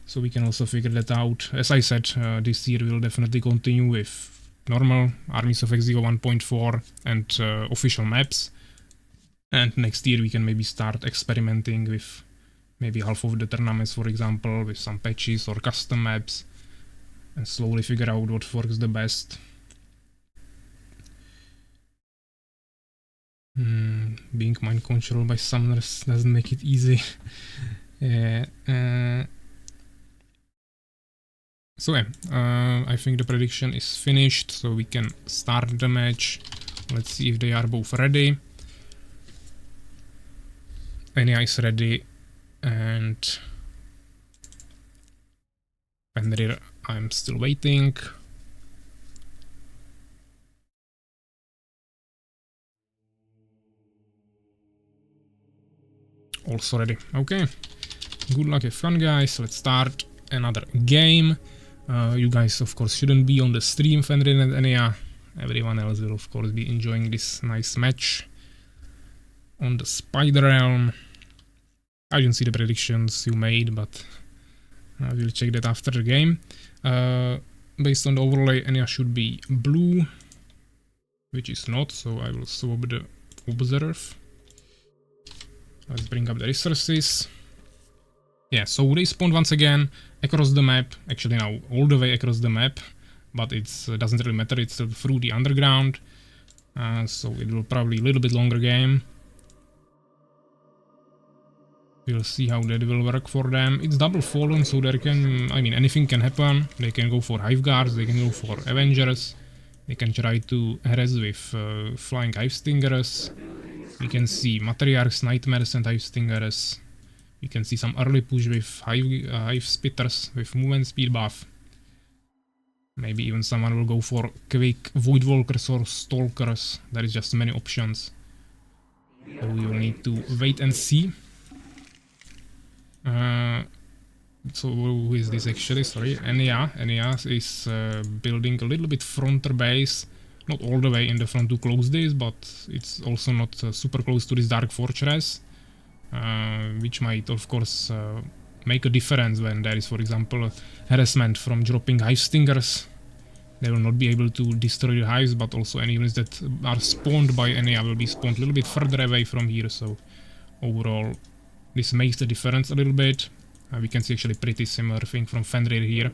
So we can also figure that out. As I said, this year we'll definitely continue with normal Armies of Exigo 1.4 and official maps. And next year we can maybe start experimenting with maybe half of the tournaments, for example, with some patches or custom maps, and slowly figure out what works the best. Being mind controlled by summoners doesn't make it easy. So yeah, I think the prediction is finished, so we can start the match. Let's see if they are both ready. Enya is ready, and Fenrir, I'm still waiting. Also ready. Okay. Good luck, have fun, guys. Let's start another game. You guys, of course, shouldn't be on the stream, Fenrir and Enya. Everyone else will, of course, be enjoying this nice match on the Spider Realm. I didn't see the predictions you made, but I will check that after the game. Based on the overlay, Enya should be blue, which is not, so I will swap the observe. Let's bring up the resources. Yeah, so they spawned once again across the map, actually now all the way across the map, but it doesn't really matter, it's through the underground, so it will probably a little bit longer game. We'll see how that will work for them. It's double Fallen, so there can, I mean, anything can happen. They can go for Hive Guards, they can go for Avengers, they can try to harass with Flying Hive Stingers. We can see Matriarchs, Nightmares and Hive Stingers. We can see some early push with Hive Spitters with movement speed buff. Maybe even someone will go for Quake Voidwalkers or Stalkers. There is just many options. So we will need to wait and see. So who is this actually? Sorry, Enya is building a little bit fronter base. Not all the way in the front to close this, but it's also not super close to this Dark Fortress. Which might, of course, make a difference when there is, for example, harassment from dropping Hive Stingers. They will not be able to destroy the hives, but also any units that are spawned by Enya will be spawned a little bit further away from here, so overall this makes the difference a little bit. We can see actually pretty similar thing from Fenrir here.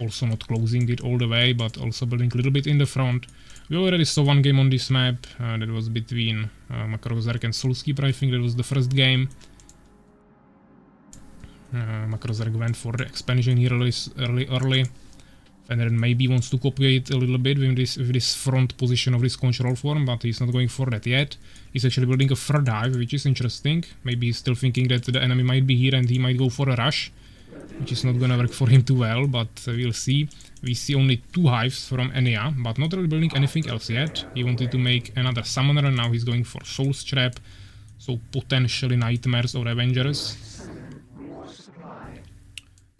Also not closing it all the way, but also building a little bit in the front. We already saw one game on this map, that was between Makarozark and Soulskeeper, I think that was the first game. Makrozerg went for the expansion here early. Fenrir maybe wants to copy it a little bit with this front position of this control form, but he's not going for that yet. He's actually building a third dive, which is interesting. Maybe he's still thinking that the enemy might be here and he might go for a rush, which is not gonna work for him too well, but we'll see. We see only 2 hives from Enya, but not really building anything else yet. He wanted to make another summoner, and now he's going for Soul Strap, so potentially Nightmares or Avengers.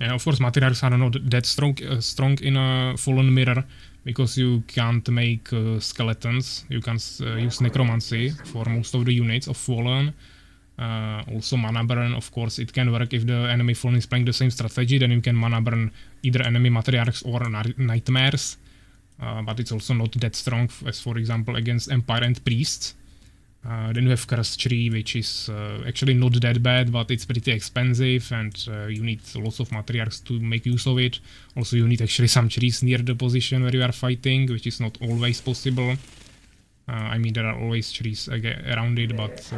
Yeah, of course, Matriarchs are not that strong in a Fallen Mirror, because you can't make skeletons. You can use Necromancy for most of the units of Fallen. Also Mana Burn, of course, it can work if the enemy Fallen is playing the same strategy, then you can Mana Burn either enemy Matriarchs or Nightmares. But it's also not that strong as, for example, against Empire and Priests. Then you have Curse Tree, which is actually not that bad, but it's pretty expensive, and you need lots of Matriarchs to make use of it. Also, you need actually some trees near the position where you are fighting, which is not always possible. I mean, there are always trees around it, but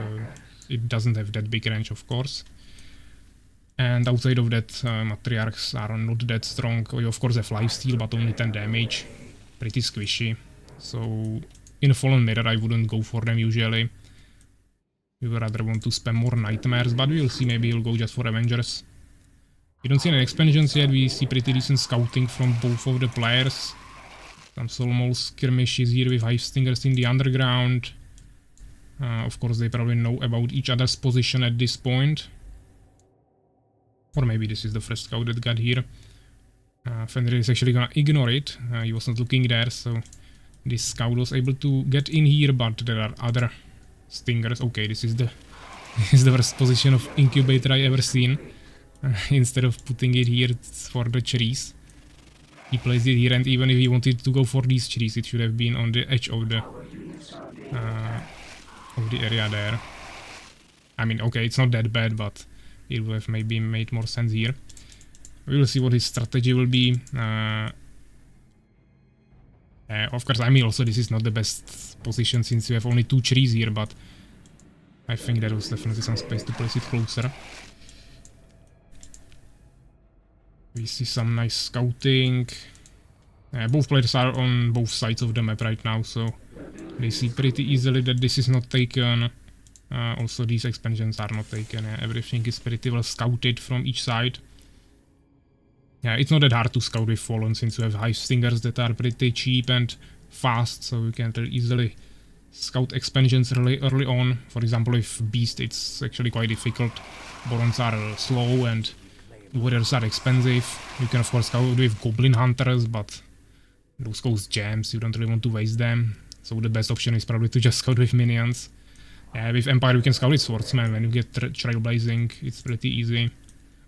it doesn't have that big range, of course. And outside of that, Matriarchs are not that strong. You of course have lifesteal, but only 10 damage. Pretty squishy. So in a Fallen Mirror, I wouldn't go for them usually. We would rather want to spam more Nightmares, but we'll see, maybe he'll go just for Avengers. We don't see any expansions yet, we see pretty decent scouting from both of the players. Some small skirmishes here with Hive Stingers in the underground. Of course, they probably know about each other's position at this point. Or maybe this is the first scout that got here. Fenrir is actually gonna ignore it. He was not looking there, so this scout was able to get in here, but there are other stingers. Okay, this is the worst position of incubator I ever seen. Instead of putting it here, it's for the trees. He placed it here, and even if he wanted to go for these trees, it should have been on the edge of the area there. I mean, okay, it's not that bad, but it would have maybe made more sense here. We will see what his strategy will be. Of course, I mean, also this is not the best position since you have only 2 trees here, but I think there was definitely some space to place it closer. We see some nice scouting. Both players are on both sides of the map right now, so they see pretty easily that this is not taken. Also, these expansions are not taken. Everything is pretty well scouted from each side. Yeah, it's not that hard to scout with Fallen since you have Hive Stingers that are pretty cheap and fast, so you can really easily scout expansions really early on. For example, with Beast, it's actually quite difficult. Borons are slow and Warriors are expensive. You can of course scout with Goblin Hunters, but those cost gems, you don't really want to waste them. So the best option is probably to just scout with Minions. With Empire you can scout with Swordsman. When you get Trailblazing, it's pretty easy.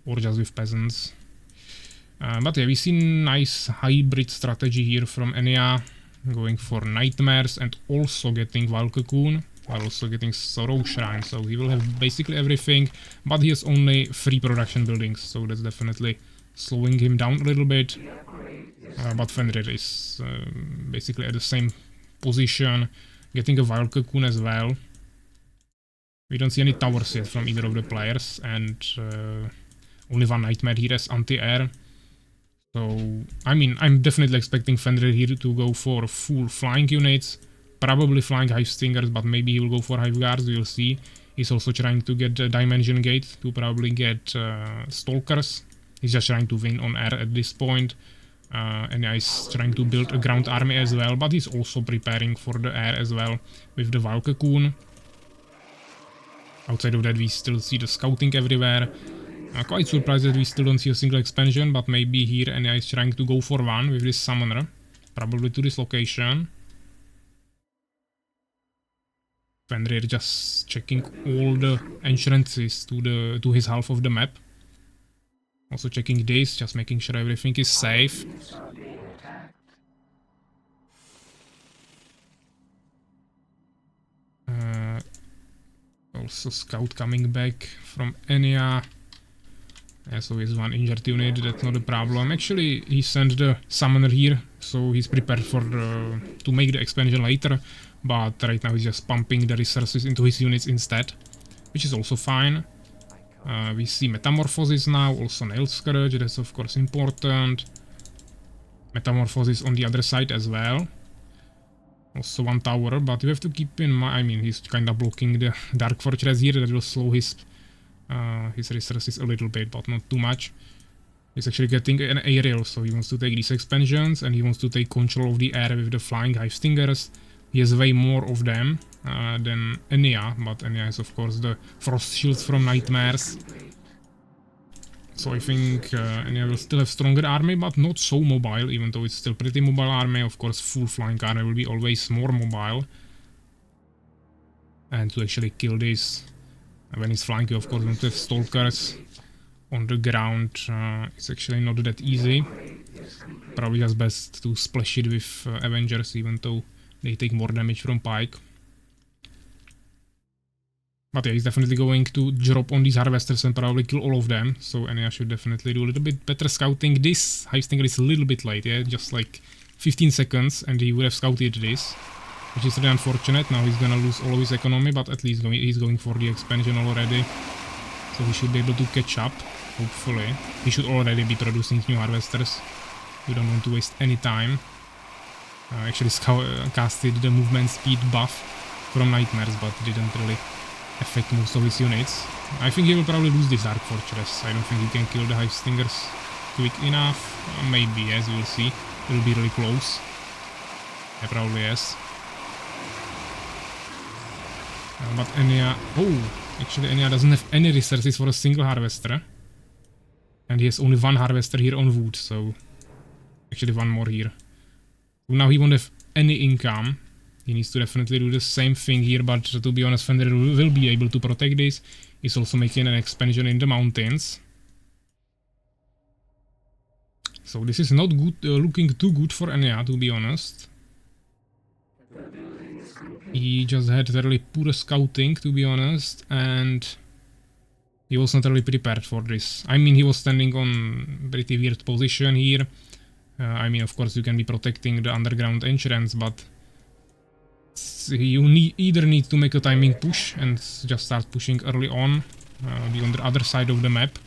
Or just with Peasants. But yeah, we see nice hybrid strategy here from Enya, going for Nightmares and also getting Wild Cocoon, while also getting Sorrow Shrine, so he will have basically everything, but he has only 3 production buildings, so that's definitely slowing him down a little bit. But Fenrir is basically at the same position, getting a Wild Cocoon as well. We don't see any towers yet from either of the players, and only 1 Nightmare here as anti-air. So, I mean, I'm definitely expecting Fenrir here to go for full flying units, probably flying Hive Stingers, but maybe he will go for Hive Guards, we'll see. He's also trying to get the Dimension Gate to probably get Stalkers. He's just trying to win on air at this point. And he's trying to build a ground army as well, but he's also preparing for the air as well with the Wild Cocoon. Outside of that, we still see the scouting everywhere. Quite surprised that we still don't see a single expansion, but maybe here Enya is trying to go for one with this summoner. Probably to this location. Fenrir just checking all the entrances to his half of the map. Also checking this, just making sure everything is safe. Also scout coming back from Enya. Yeah, so he's 1 injured unit, that's not a problem. Actually, he sent the summoner here, so he's prepared for to make the expansion later. But right now he's just pumping the resources into his units instead, which is also fine. We see Metamorphosis now, also Nail Scourge, that's of course important. Metamorphosis on the other side as well. Also one tower, but you have to keep in mind, I mean, he's kinda blocking the Dark Fortress here, that will slow his resources a little bit, but not too much. He's actually getting an aerial, so he wants to take these expansions, and he wants to take control of the air with the flying Hive Stingers. He has way more of them than Enya, but Enya has of course the Frost Shields from Nightmares. So I think Enya will still have stronger army, but not so mobile, even though it's still pretty mobile army. Of course, full flying army will be always more mobile. And to actually kill this, when he's flying, you of course want to have Stalkers on the ground. It's actually not that easy. Probably just best to splash it with Avengers, even though they take more damage from Pike. But yeah, he's definitely going to drop on these Harvesters and probably kill all of them. So Enya should definitely do a little bit better scouting. This Hive Stinger is a little bit late, yeah, just like 15 seconds, and he would have scouted this, which is really unfortunate. Now he's gonna lose all of his economy, but at least he's going for the expansion already. So he should be able to catch up, hopefully. He should already be producing new Harvesters. We don't want to waste any time. Actually casted the movement speed buff from Nightmares, but didn't really affect most of his units. I think he will probably lose this Dark Fortress. I don't think he can kill the Hive Stingers quick enough. Maybe, yes, we'll see. It will be really close. Yeah, probably yes. But Enya... Oh! Actually, Enya doesn't have any resources for a single Harvester. And he has only one Harvester here on wood, so... Actually, one more here. So now he won't have any income. He needs to definitely do the same thing here, but to be honest, Fenrir will be able to protect this. He's also making an expansion in the mountains. So this is not good, looking too good for Enya, to be honest. He just had really poor scouting, to be honest, and he was not really prepared for this. I mean, he was standing on pretty weird position here. I mean, of course, you can be protecting the underground entrance, but you either need to make a timing push and just start pushing early on, be on the other side of the map,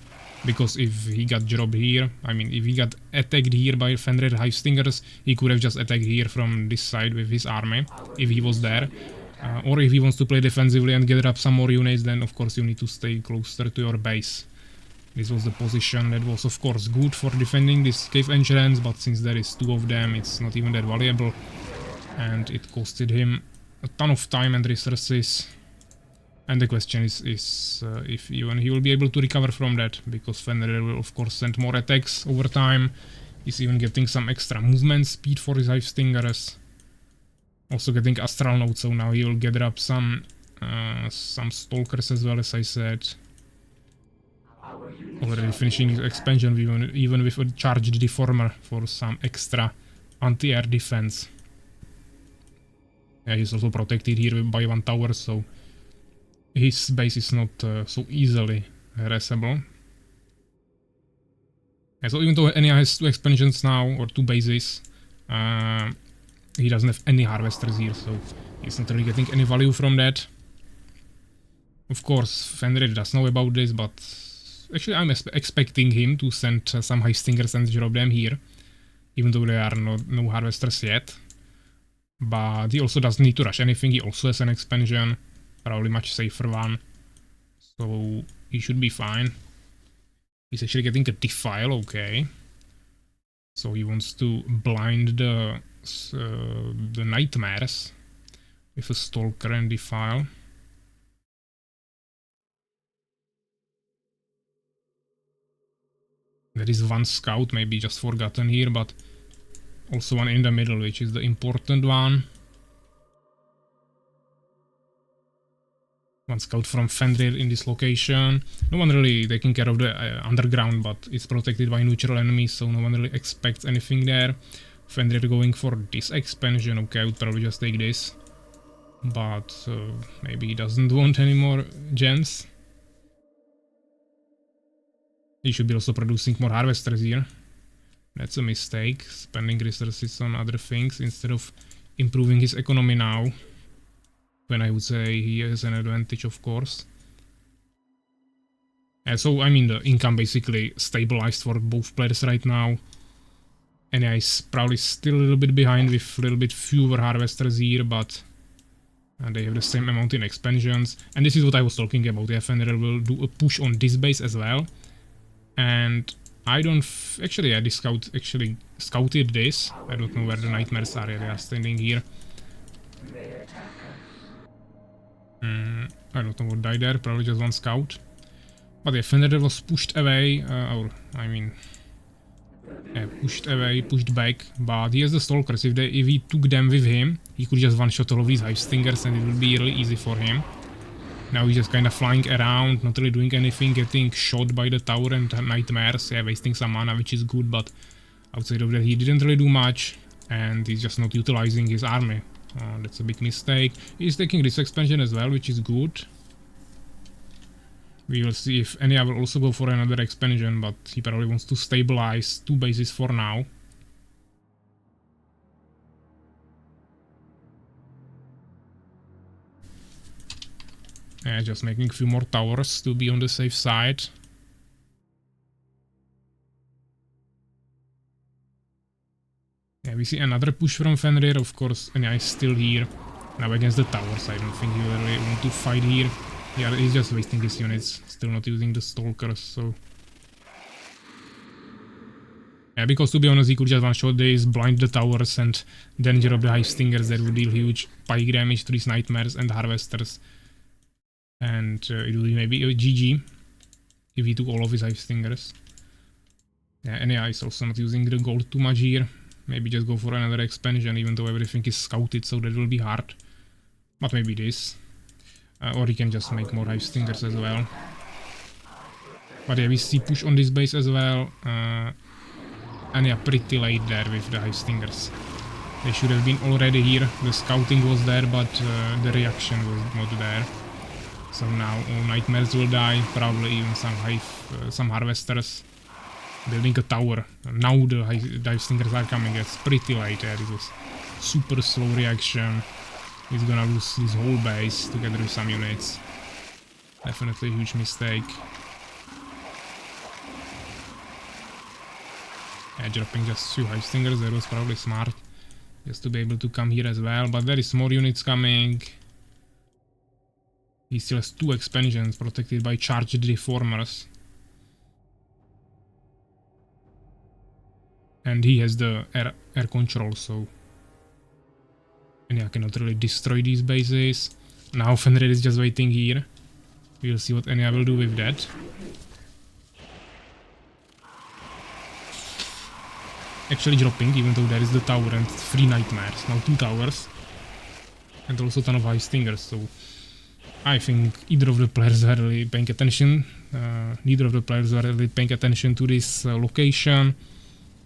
because if he got dropped here, I mean, if he got attacked here by Fenrir Hive Stingers, he could have just attacked here from this side with his army, if he was there. Or if he wants to play defensively and gather up some more units, then of course you need to stay closer to your base. This was the position that was of course good for defending this cave entrance, but since there is two of them, it's not even that valuable. And it costed him a ton of time and resources. And the question is if even he will be able to recover from that, because Fenrir will of course send more attacks over time. He's even getting some extra movement speed for his Hive Stingers. Also getting Astral Note, so now he will gather up some Stalkers as well, as I said. Already finishing his expansion even with a charged Deformer for some extra anti-air defense. Yeah, he's also protected here by one tower, so his base is not so easily harassable. Yeah, so even though Enya has two expansions now, or two bases, he doesn't have any Harvesters here, so he's not really getting any value from that. Of course, Fenrir does know about this, but actually I'm expecting him to send some Hive Stingers and drop them here, even though there are no Harvesters yet. But he also doesn't need to rush anything, he also has an expansion, probably much safer one, so he should be fine. He's actually getting a Defile, okay. So he wants to blind the Nightmares with a Stalker and Defile. There is one scout, maybe just forgotten here, but also one in the middle, which is the important one. One scout from Fenrir in this location. No one really taking care of the underground, but it's protected by neutral enemies, so no one really expects anything there. Fenrir going for this expansion. Okay, I would probably just take this. But maybe he doesn't want any more gems. He should be also producing more Harvesters here. That's a mistake, spending resources on other things instead of improving his economy now. When I would say he has an advantage, of course. So I mean the income basically stabilized for both players right now. NA is probably still a little bit behind with a little bit fewer harvesters here, but they have the same amount in expansions. And this is what I was talking about. The Fenrir will do a push on this base as well. And I don't actually, I scouted this. I don't know where the nightmares are. They are standing here. I don't know what died there. Probably just one scout. But the Fenrir was pushed away, pushed away, pushed back. But he has the stalkers. If he took them with him, he could just one-shot all of these hive stingers, and it would be really easy for him. Now he's just kind of flying around, not really doing anything, getting shot by the tower and nightmares. Yeah, wasting some mana, which is good, but outside of that, he didn't really do much, and he's just not utilizing his army. That's a big mistake. He's taking this expansion as well, which is good. We will see if Enya will also go for another expansion, but he probably wants to stabilize 2 bases for now. Yeah, just making a few more towers to be on the safe side. Yeah, we see another push from Fenrir, of course, Enya is still here. Now against the towers, I don't think he will really want to fight here. Yeah, he's just wasting his units, still not using the stalkers, so... Yeah, because to be honest, he could just one-shot this, blind the towers, and danger of the hive stingers that would deal huge pike damage to these nightmares and harvesters. And it would be maybe a GG if he took all of his hive stingers. Yeah, Enya is also not using the gold too much here. Maybe just go for another expansion, even though everything is scouted, so that will be hard. But maybe this. Or he can just make more hive stingers as well. But yeah, we see push on this base as well. And yeah, pretty late there with the hive stingers. They should have been already here. The scouting was there, but the reaction was not there. So now all nightmares will die, probably even some harvesters. Building a tower. Now the hive stingers are coming. It's pretty late there. It was super slow reaction. He's gonna lose his whole base together with some units. Definitely a huge mistake. Yeah, dropping just 2 hive stingers, that was probably smart. Just to be able to come here as well, but there is more units coming. He still has 2 expansions protected by charged reformers. And he has the air control, so... And yeah, I cannot really destroy these bases. Now Fenrir is just waiting here. We'll see what Enya will do with that. Actually dropping, even though there is the tower and 3 nightmares. Now 2 towers. And also a ton of hive stingers, so... I think either of the players were really paying attention. Neither of the players were really paying attention to this location.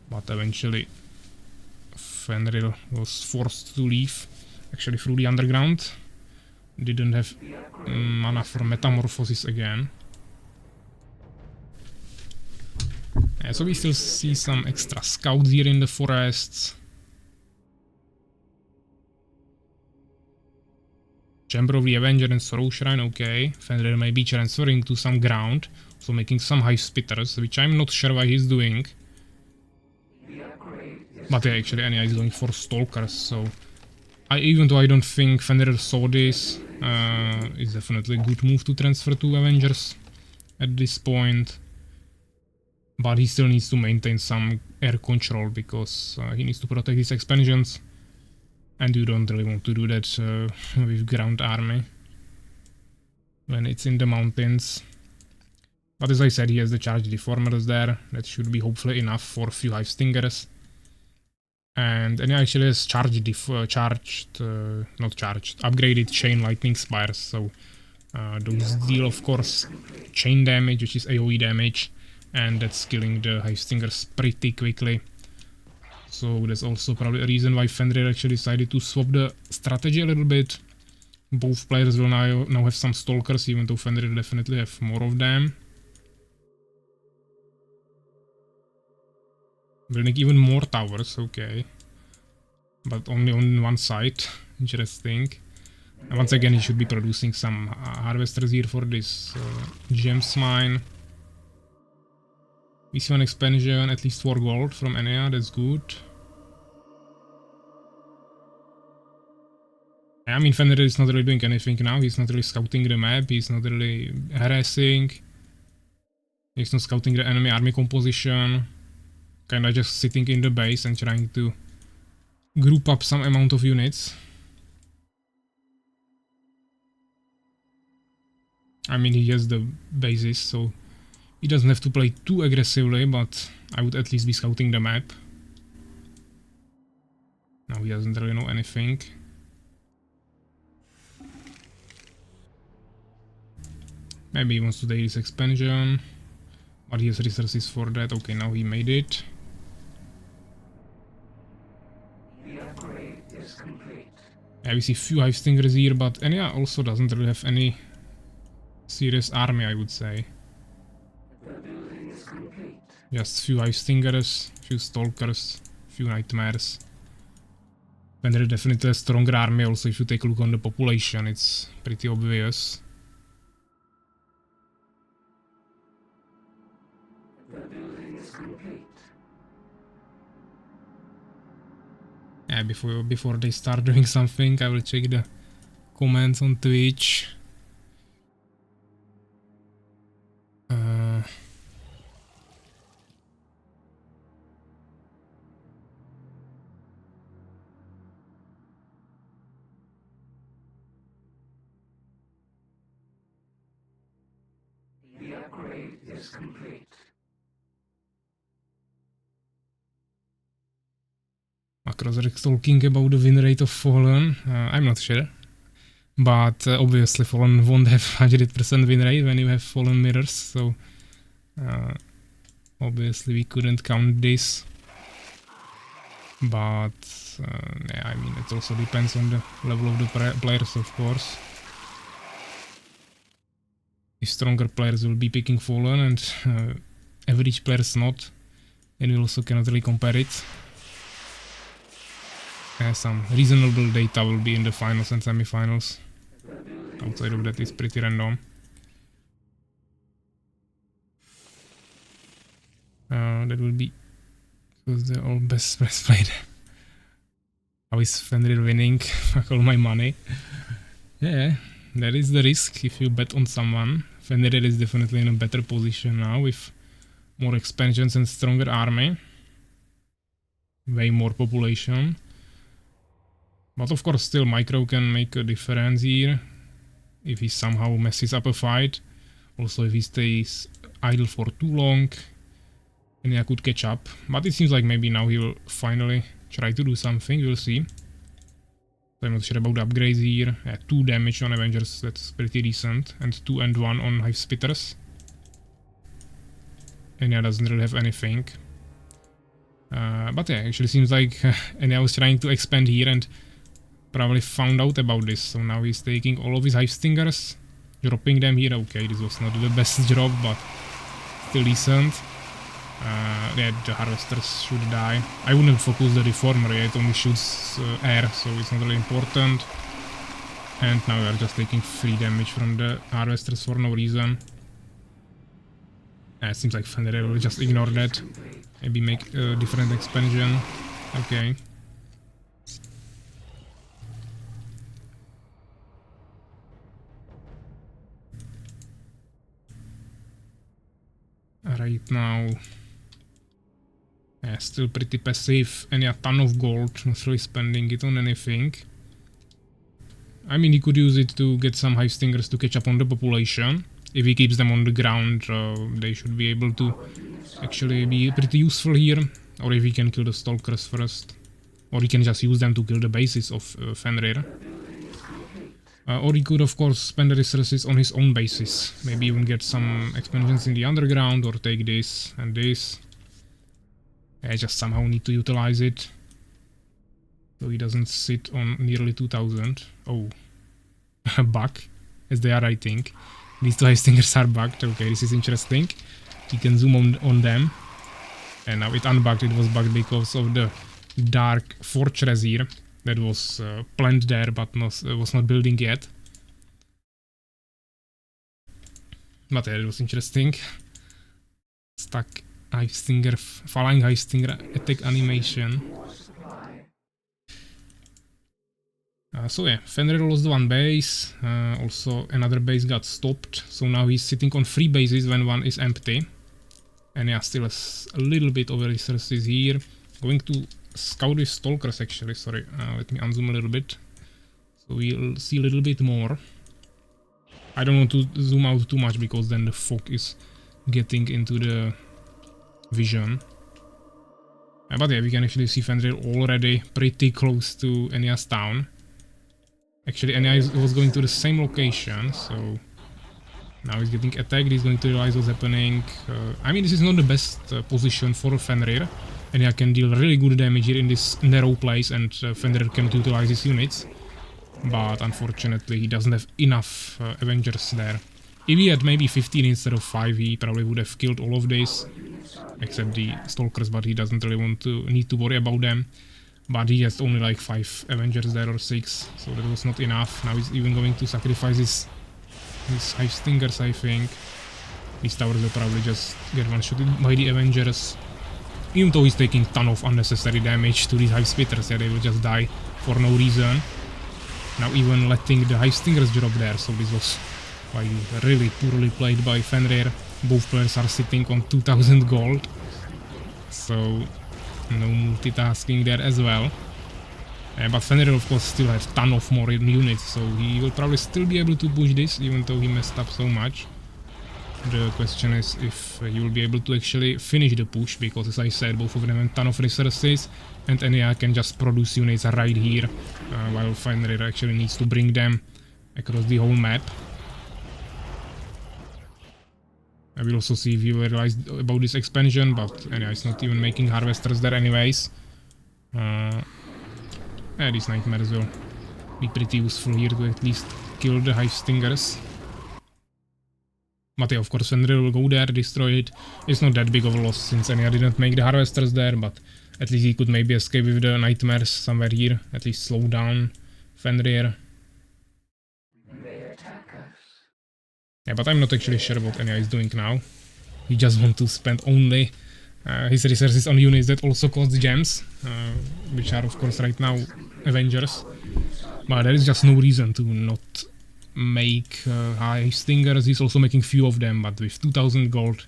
But eventually Fenrir was forced to leave. Actually through the underground. Didn't have mana for metamorphosis again. Yeah, so we still see some extra scouts here in the forests. Chamber of the Avenger and Sorrow Shrine, okay. Fenrir may be transferring to some ground, so making some hive spitters, which I'm not sure why he's doing. But yeah, actually Enya is going for stalkers, so... even though I don't think Fenrir saw this, it's definitely a good move to transfer to Avengers at this point. But he still needs to maintain some air control, because he needs to protect his expansions. And you don't really want to do that with ground army when it's in the mountains. But as I said, he has the charged deformers there. That should be hopefully enough for a few hive stingers. And he actually has upgraded chain lightning spires. So those deal, of course, chain damage, which is AoE damage, and that's killing the hive stingers pretty quickly. So that's also probably a reason why Fenrir actually decided to swap the strategy a little bit. Both players will now have some stalkers, even though Fenrir definitely have more of them. Building even more towers, okay. But only on one side, interesting. And once again he should be producing some harvesters here for this gems mine. We see one expansion, at least 4 gold from Enea, that's good. I mean, Fenrir is not really doing anything now, he's not really scouting the map, he's not really harassing. He's not scouting the enemy army composition. Kinda just sitting in the base and trying to group up some amount of units. I mean, he has the bases, so he doesn't have to play too aggressively, but I would at least be scouting the map. Now he doesn't really know anything. Maybe he wants to take this expansion, but he has resources for that. Okay, now he made it. The upgrade is complete. Yeah, we see few Hive Stingers here, but Enea also doesn't really have any serious army, I would say. The building is complete. Just few Hive Stingers, few Stalkers, few Nightmares. Fenrir definitely a stronger army also if you take a look on the population, it's pretty obvious. The building is complete. Yeah, before they start doing something, I will check the comments on Twitch. The upgrade is complete. Macrozerek talking about the win rate of Fallen. I'm not sure. But obviously Fallen won't have 100% win rate when you have Fallen mirrors, so obviously we couldn't count this. But yeah, I mean, it also depends on the level of the players, of course. If stronger players will be picking Fallen and average players not, then you also cannot really compare it. Some reasonable data will be in the finals and semi-finals. Outside of that, it's pretty random. That will be because they're all best played. How is Fenrir winning? Fuck all my money. Yeah, that is the risk if you bet on someone. Fenrir is definitely in a better position now with more expansions and stronger army. Way more population. But of course still Micro can make a difference here. If he somehow messes up a fight. Also if he stays idle for too long. And I could catch up. But it seems like maybe now he will finally try to do something. We'll see. I'm not sure about the upgrades here. Yeah, 2 damage on Avengers, that's pretty decent. And 2 and 1 on Hive Spitters. Enya doesn't really have anything. But yeah, actually seems like Enya was trying to expand here and probably found out about this. So now he's taking all of his Hive Stingers, dropping them here. Okay, this was not the best drop, but still decent. Yeah, the Harvesters should die. I wouldn't focus the Reformer, yeah, it only shoots air, so it's not really important. And now we are just taking 3 damage from the Harvesters for no reason. It seems like Fenrir will just ignore that. Maybe make a different expansion. Okay. Right now. Yeah, still pretty passive, and a ton of gold, not really spending it on anything. I mean, he could use it to get some Hive Stingers to catch up on the population. If he keeps them on the ground, they should be able to actually be pretty useful here. Or if he can kill the Stalkers first. Or he can just use them to kill the bases of Fenrir. Or he could of course spend the resources on his own bases. Maybe even get some expansions in the underground, or take this and this. I just somehow need to utilize it. So he doesn't sit on nearly 2000. Oh. Bug. As they are, I think. These 2 Hive Stingers are bugged. Okay, this is interesting. He can zoom on them. And now it unbugged. It was bugged because of the Dark Fortress here. That was planned there, but was not building yet. But yeah, it was interesting. Stuck Flying High Stinger attack animation. So yeah, Fenrir lost one base, also another base got stopped, so now he's sitting on 3 bases when one is empty. And yeah, still has a little bit of resources here. Going to scout with Stalkers actually, sorry, let me unzoom a little bit. So we'll see a little bit more. I don't want to zoom out too much because then the fog is getting into the vision. But yeah, we can actually see Fenrir already pretty close to Enya's town. Actually, Enya was going to the same location, so now he's getting attacked, he's going to realize what's happening. I mean, this is not the best position for Fenrir. Enya can deal really good damage here in this narrow place, and Fenrir cannot utilize his units. But unfortunately, he doesn't have enough Avengers there. If he had maybe 15 instead of 5, he probably would have killed all of this, except the Stalkers, but he doesn't really need to worry about them. But he has only like 5 Avengers there or 6, so that was not enough. Now he's even going to sacrifice his Hive Stingers, I think. These towers will probably just get one-shotted by the Avengers. Even though he's taking ton of unnecessary damage to these Hive Spitters, yeah, they will just die for no reason. Now even letting the Hive Stingers drop there, so this was like really poorly played by Fenrir. Both players are sitting on 2000 gold, so no multitasking there as well. But Fenrir of course still has ton of more units, so he will probably still be able to push this, even though he messed up so much. The question is if he will be able to actually finish the push, because as I said, both of them have ton of resources, and Enya can just produce units right here, while Fenrir actually needs to bring them across the whole map. I will also see if he will realize about this expansion, but Enya is not even making harvesters there anyways. These nightmares will be pretty useful here to at least kill the Hive Stingers. But yeah, of course Fenrir will go there, destroy it. It's not that big of a loss since Enya didn't make the harvesters there, but at least he could maybe escape with the nightmares somewhere here, at least slow down Fenrir. Yeah, but I'm not actually sure what Enya is doing now. He just wants to spend only his resources on units that also cost gems, which are of course right now Avengers. But there is just no reason to not make Hive Stingers. He's also making few of them, but with 2000 gold,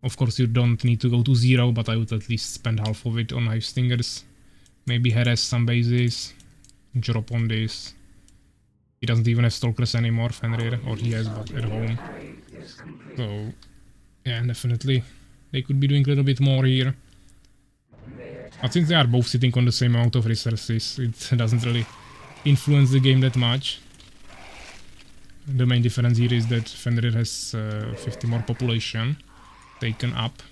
of course you don't need to go to 0, but I would at least spend half of it on Hive Stingers. Maybe harass some bases, drop on this. He doesn't even have Stalkers anymore, Fenrir, or he has, but at home. So, yeah, definitely they could be doing a little bit more here. But since they are both sitting on the same amount of resources, it doesn't really influence the game that much. The main difference here is that Fenrir has 50 more population taken up.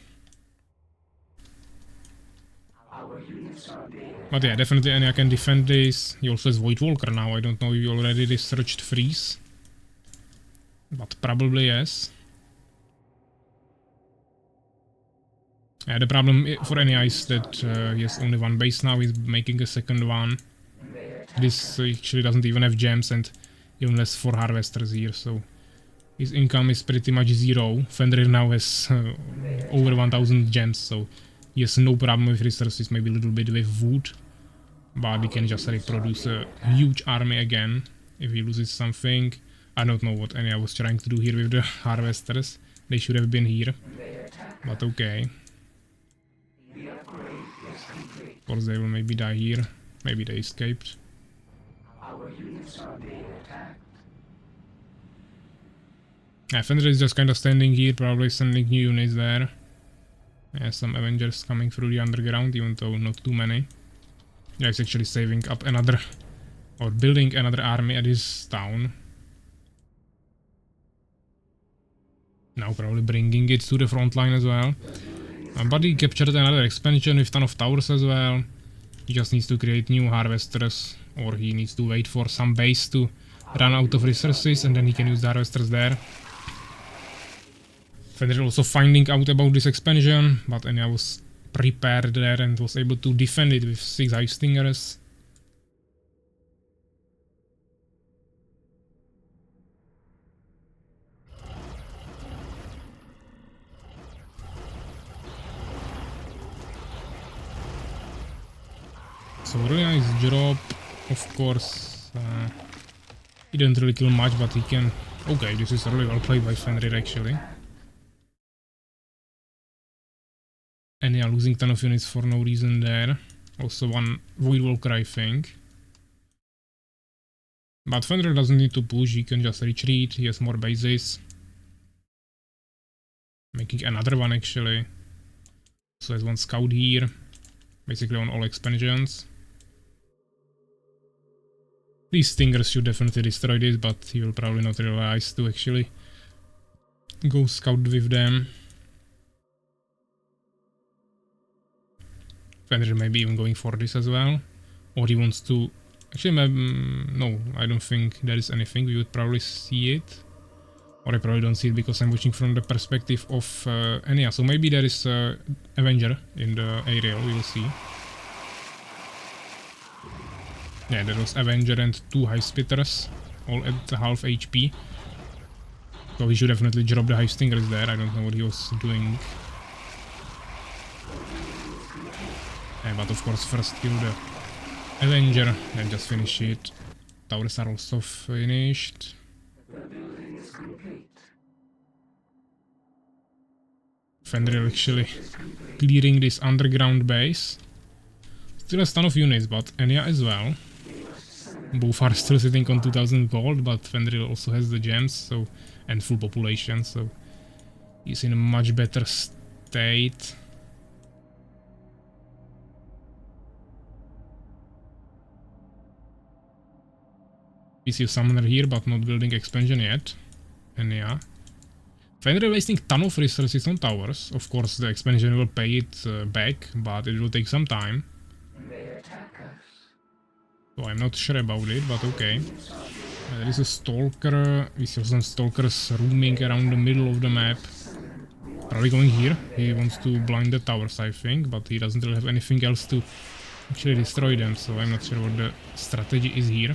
But yeah, definitely Enya can defend this. He also has Void Walker now. I don't know if he already researched Freeze, but probably yes. Yeah, the problem for Enya is that he has only one base now. He's making a second one. This actually doesn't even have gems and even less for harvesters here, so his income is pretty much 0. Fenrir now has over 1000 gems, so he has no problem with resources, maybe a little bit with wood, but he can just reproduce a huge army again if he loses something. I don't know what Enya was trying to do here with the harvesters. They should have been here, but okay. Of course they will maybe die here. Maybe they escaped. Yeah, Fenrir is just kind of standing here, probably sending new units there. Yeah, some Avengers coming through the underground, even though not too many. Yeah, he's actually saving up another, or building another army at his town. Now probably bringing it to the front line as well. But he captured another expansion with ton of towers as well. He just needs to create new harvesters, or he needs to wait for some base to run out of resources and then he can use the harvesters there. Fenrir also finding out about this expansion, but Enya was prepared there and was able to defend it with 6 Hive Stingers. So really nice drop, of course. He didn't really kill much, but he can... Okay, this is really well played by Fenrir actually. And yeah, losing ton of units for no reason there. Also one Void Walker, I think. But Fenrir doesn't need to push, he can just retreat, he has more bases. Making another one actually. So there's one scout here. Basically on all expansions. These stingers should definitely destroy this, but he will probably not realize to actually go scout with them. Fenrir maybe even going for this as well. Or he wants to... Actually, no, I don't think there is anything. We would probably see it. Or I probably don't see it because I'm watching from the perspective of Enya. So maybe there is Avenger in the aerial, we will see. Yeah, there was Avenger and 2 High Spitters, all at half HP. So he should definitely drop the High Stingers there. I don't know what he was doing. Yeah, but of course first kill the Avenger and just finish it. Towers are also finished. The building is complete. Fenrir actually clearing this underground base. Still a ton of units, but Enya as well. Both are still sitting on 2000 gold, but Fenrir also has the gems, so and full population, so he's in a much better state. We see a summoner here, but not building expansion yet. And yeah. Fenrir wasting ton of resources on towers. Of course, the expansion will pay it back, but it will take some time. They attack us. So I'm not sure about it, but okay. There is a stalker. We see some stalkers roaming around the middle of the map. Probably going here. He wants to blind the towers, I think, but he doesn't really have anything else to actually destroy them, so I'm not sure what the strategy is here.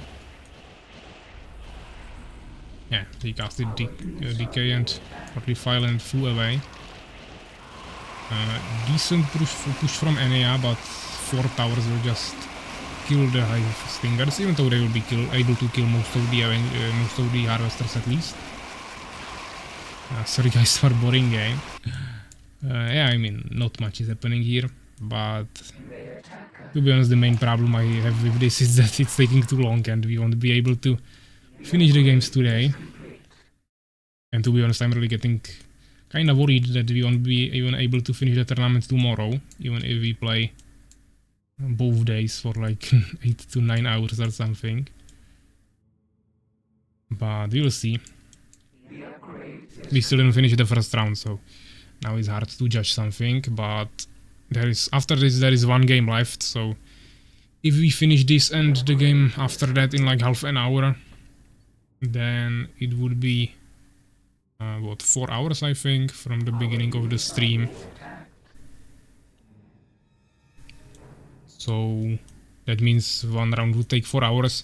Yeah, he casted Decay and Fortify and flew away. Decent push from Enya, but 4 towers will just kill the High Stingers, even though they will be able to kill most of the harvesters at least. Sorry guys for boring game. Yeah, I mean, not much is happening here, but to be honest, the main problem I have with this is that it's taking too long and we won't be able to finish the games today. And to be honest, I'm really getting kinda worried that we won't be even able to finish the tournament tomorrow, even if we play both days for like 8 to 9 hours or something. But we will see. We still didn't finish the first round, so now it's hard to judge something, but after this there is 1 game left, so if we finish this and the game after that in like half an hour, then it would be what, 4 hours I think from the beginning of the stream. So that means 1 round would take 4 hours.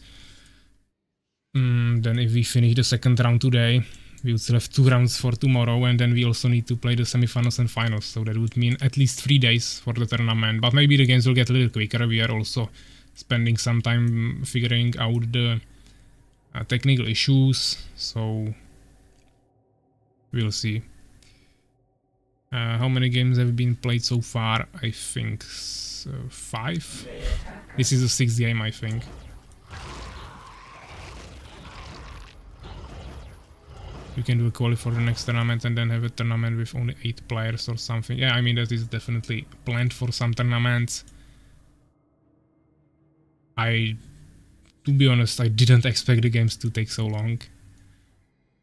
Then if we finish the second round today, we would still have 2 rounds for tomorrow, and then we also need to play the semifinals and finals, so that would mean at least 3 days for the tournament. But maybe the games will get a little quicker. We are also spending some time figuring out the technical issues, so we'll see. How many games have been played so far? I think 5. This is the 6th game, I think. You can do a quali for the next tournament and then have a tournament with only 8 players or something. Yeah, I mean, that is definitely planned for some tournaments. To be honest, I didn't expect the games to take so long.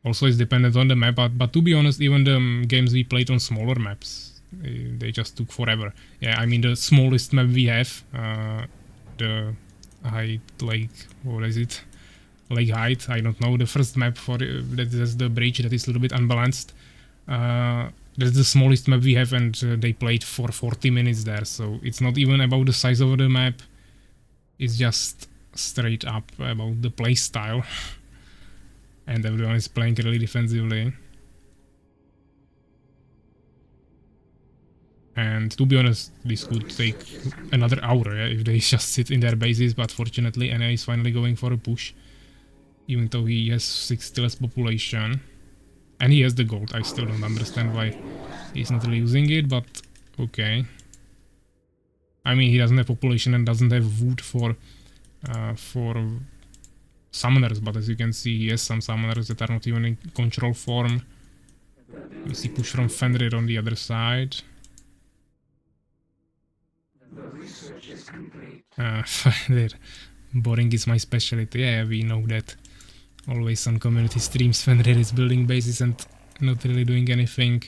Also, it's dependent on the map, but to be honest, even the games we played on smaller maps, they just took forever. Yeah, I mean, the smallest map we have, the Height Lake, what is it? Lake Height, I don't know, the first map for that is the bridge that is a little bit unbalanced. That's the smallest map we have, and they played for 40 minutes there, so it's not even about the size of the map, it's just straight up about the play style. And everyone is playing really defensively. And to be honest, this could take another hour if they just sit in their bases, but fortunately NA is finally going for a push. Even though he has 60 less population. And he has the gold. I still don't understand why he's not really using it, but okay. I mean, he doesn't have population and doesn't have wood for summoners, but as you can see, he has some summoners that are not even in control form. We see push from Fenrir on the other side. The research is complete. Fenrir. Boring is my specialty. Yeah, we know that. Always on community streams, Fenrir is building bases and not really doing anything.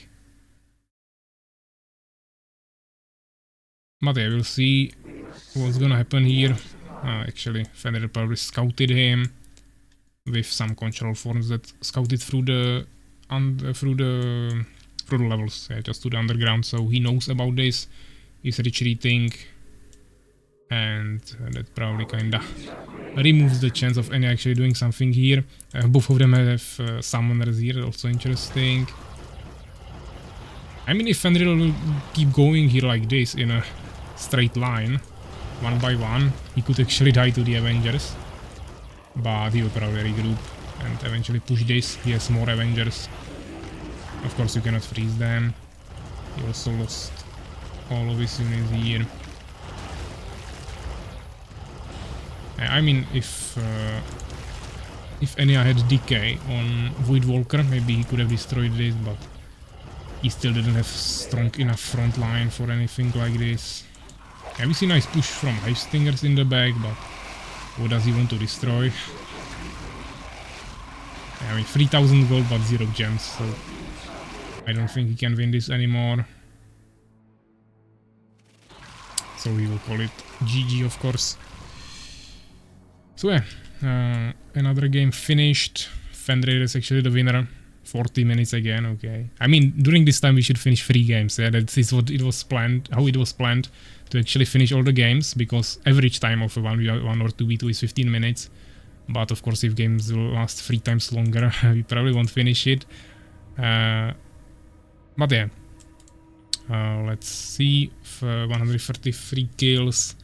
But yeah, we'll see what's gonna happen here. Actually, Fenrir probably scouted him with some control forms that scouted through the levels, yeah, just to the underground. So he knows about this. He's retreating, and that probably kinda removes the chance of any actually doing something here. Both of them have summoners here, also interesting. I mean, if Fenrir will keep going here like this in a straight line, one by one, he could actually die to the Avengers. But he will probably regroup and eventually push this. He has more Avengers. Of course, you cannot freeze them. He also lost all of his units here. I mean, if Enya had decay on Void Walker, maybe he could have destroyed this, but he still didn't have strong enough front line for anything like this. Yeah, we see nice push from Hivestingers in the back, but what does he want to destroy? Yeah, I mean, 3000 gold but 0 gems, so I don't think he can win this anymore. So we will call it GG, of course. So yeah, another game finished. Fenrir is actually the winner. 40 minutes again, okay. I mean, during this time we should finish 3 games, yeah, that is what it was planned, how it was planned, to actually finish all the games, because average time of a 1v1 or 2v2 is 15 minutes. But of course, if games will last 3 times longer, we probably won't finish it. But yeah, let's see, 133 kills,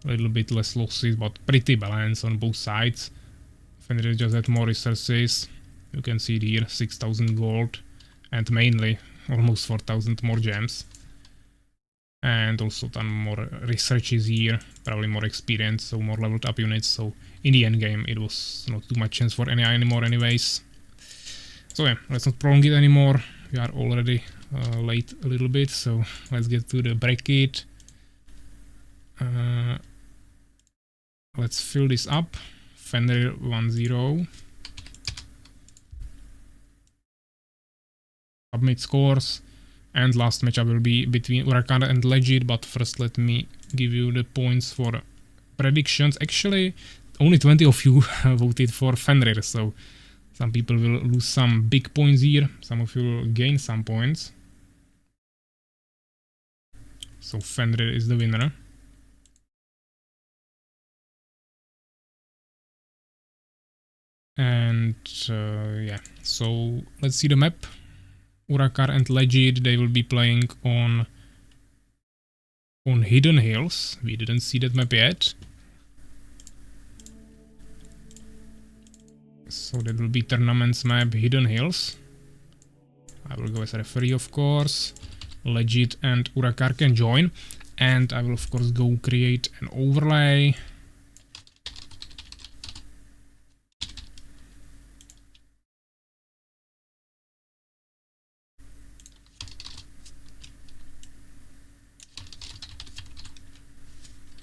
a little bit less losses, but pretty balanced on both sides. Fenrir just had more resources. You can see it here, 6000 gold, and mainly almost 4000 more gems. And also done more researches here, probably more experience, so more leveled up units, so in the end game it was not too much chance for any anymore anyways. So yeah, let's not prolong it anymore, we are already late a little bit, so let's get to the bracket. Let's fill this up. Fenrir 1-0. Submit scores. And last matchup will be between Urakara and Legit, but first let me give you the points for predictions. Actually, only 20 of you voted for Fenrir, so some people will lose some big points here, some of you will gain some points. So Fenrir is the winner. And yeah, so let's see the map. Urakar and Legit, they will be playing on Hidden Hills. We didn't see that map yet. So that will be tournaments map, Hidden Hills. I will go as a referee, of course. Legit and Urakar can join. And I will, of course, go create an overlay.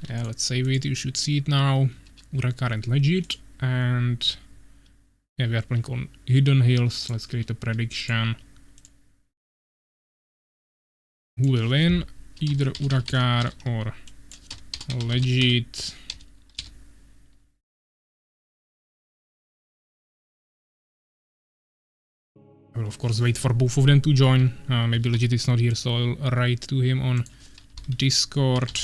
Yeah, let's save it. You should see it now. Urakar and Legit. And yeah, we are playing on Hidden Hills. Let's create a prediction. Who will win? Either Urakar or Legit. I will of course wait for both of them to join. Maybe Legit is not here, so I'll write to him on Discord.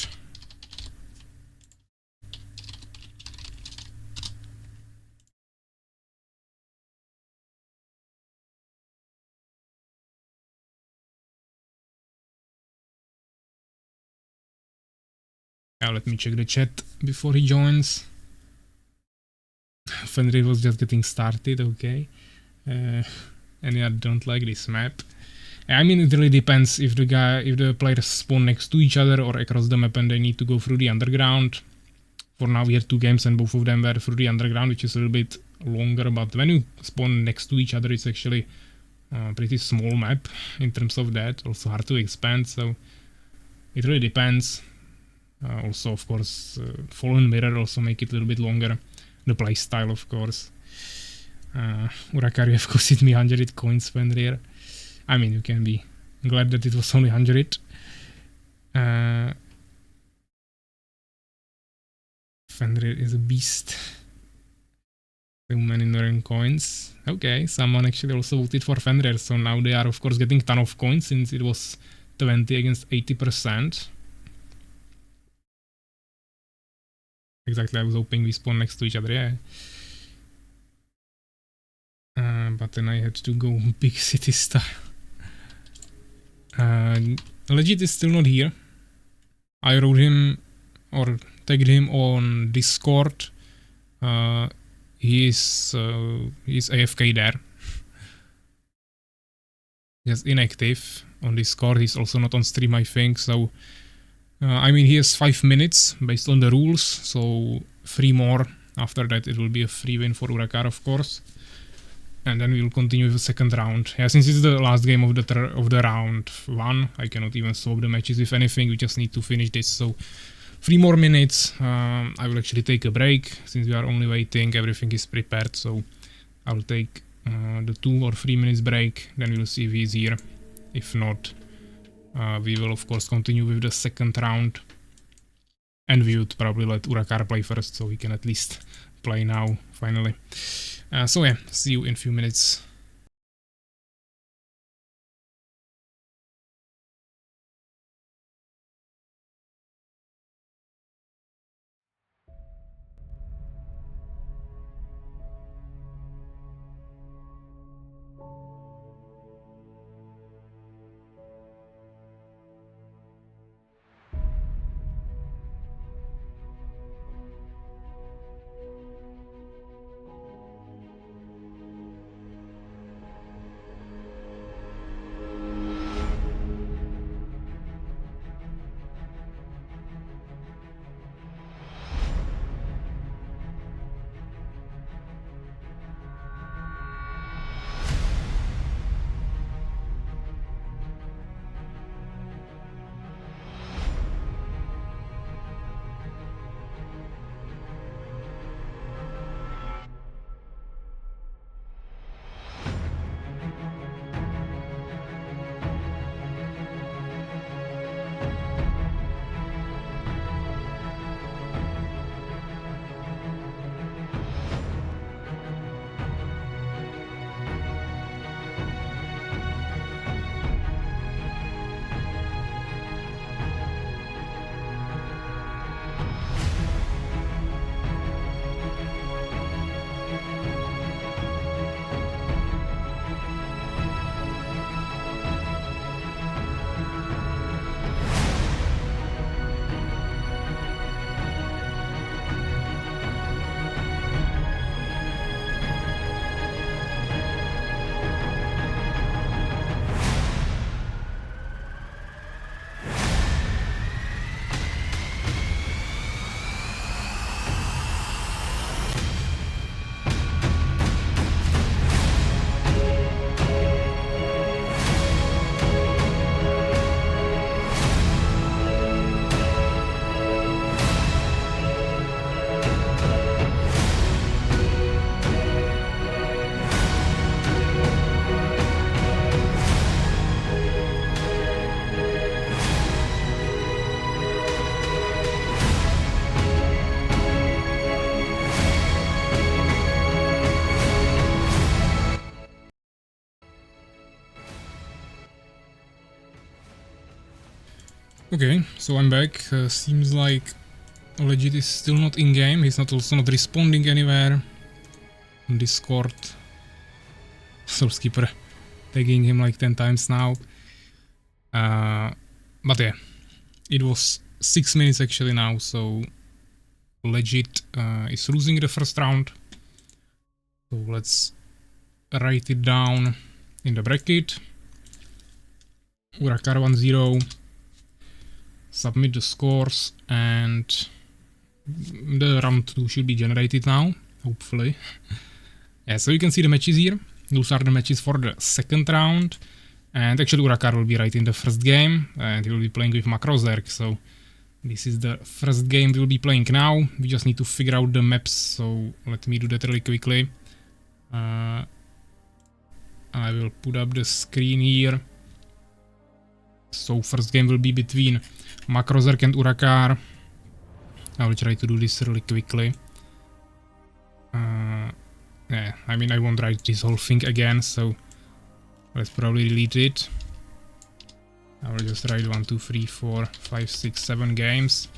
Yeah, let me check the chat before he joins. Fenrir was just getting started, okay. And yeah, don't like this map. I mean, it really depends if the players spawn next to each other or across the map and they need to go through the underground. For now we had 2 games and both of them were through the underground, which is a little bit longer, but when you spawn next to each other, it's actually a pretty small map in terms of that, also hard to expand, so it really depends. Also, of course, Fallen Mirror also make it a little bit longer, the playstyle, of course. Urakar, you have costed me 100 coins, Fenrir. I mean, you can be glad that it was only 100. Fenrir is a beast. So many Northern coins. Okay, someone actually also voted for Fenrir, so now they are of course getting ton of coins since it was 20 against 80%. Exactly, I was hoping we spawn next to each other, yeah. But then I had to go big city style. Legit is still not here. I wrote him or tagged him on Discord. He's AFK there. He's inactive on Discord. He's also not on stream, I think. So, I mean, he has 5 minutes based on the rules. So 3 more. After that, it will be a free win for Urakar, of course. And then we will continue with the second round. Yeah, since it's the last game of the round 1, I cannot even swap the matches with anything. We just need to finish this. So 3 more minutes. I will actually take a break since we are only waiting. Everything is prepared. So I will take the 2 or 3 minutes break. Then we will see if he's here. If not, we will of course continue with the second round. And we would probably let Urakar play first so he can at least play now, finally. So yeah, see you in a few minutes. Okay, so I'm back. Seems like Legit is still not in game. He's also not responding anywhere on Discord. Soulskeeper tagging him like 10 times now. But yeah, it was 6 minutes actually now, so Legit is losing the first round. So let's write it down in the bracket. Urakar 1-0. Submit the scores, and the round 2 should be generated now, hopefully. Yeah, so you can see the matches here. Those are the matches for the second round. And actually Urakar will be right in the first game, and he will be playing with Makrozerk, so this is the first game we'll be playing now. We just need to figure out the maps, so let me do that really quickly. I will put up the screen here. So first game will be between Makrozerk and Urakar. I will try to do this really quickly. Yeah, I mean, I won't write this whole thing again, so let's probably delete it. I will just write 1, 2, 3, 4, 5, 6, 7 games.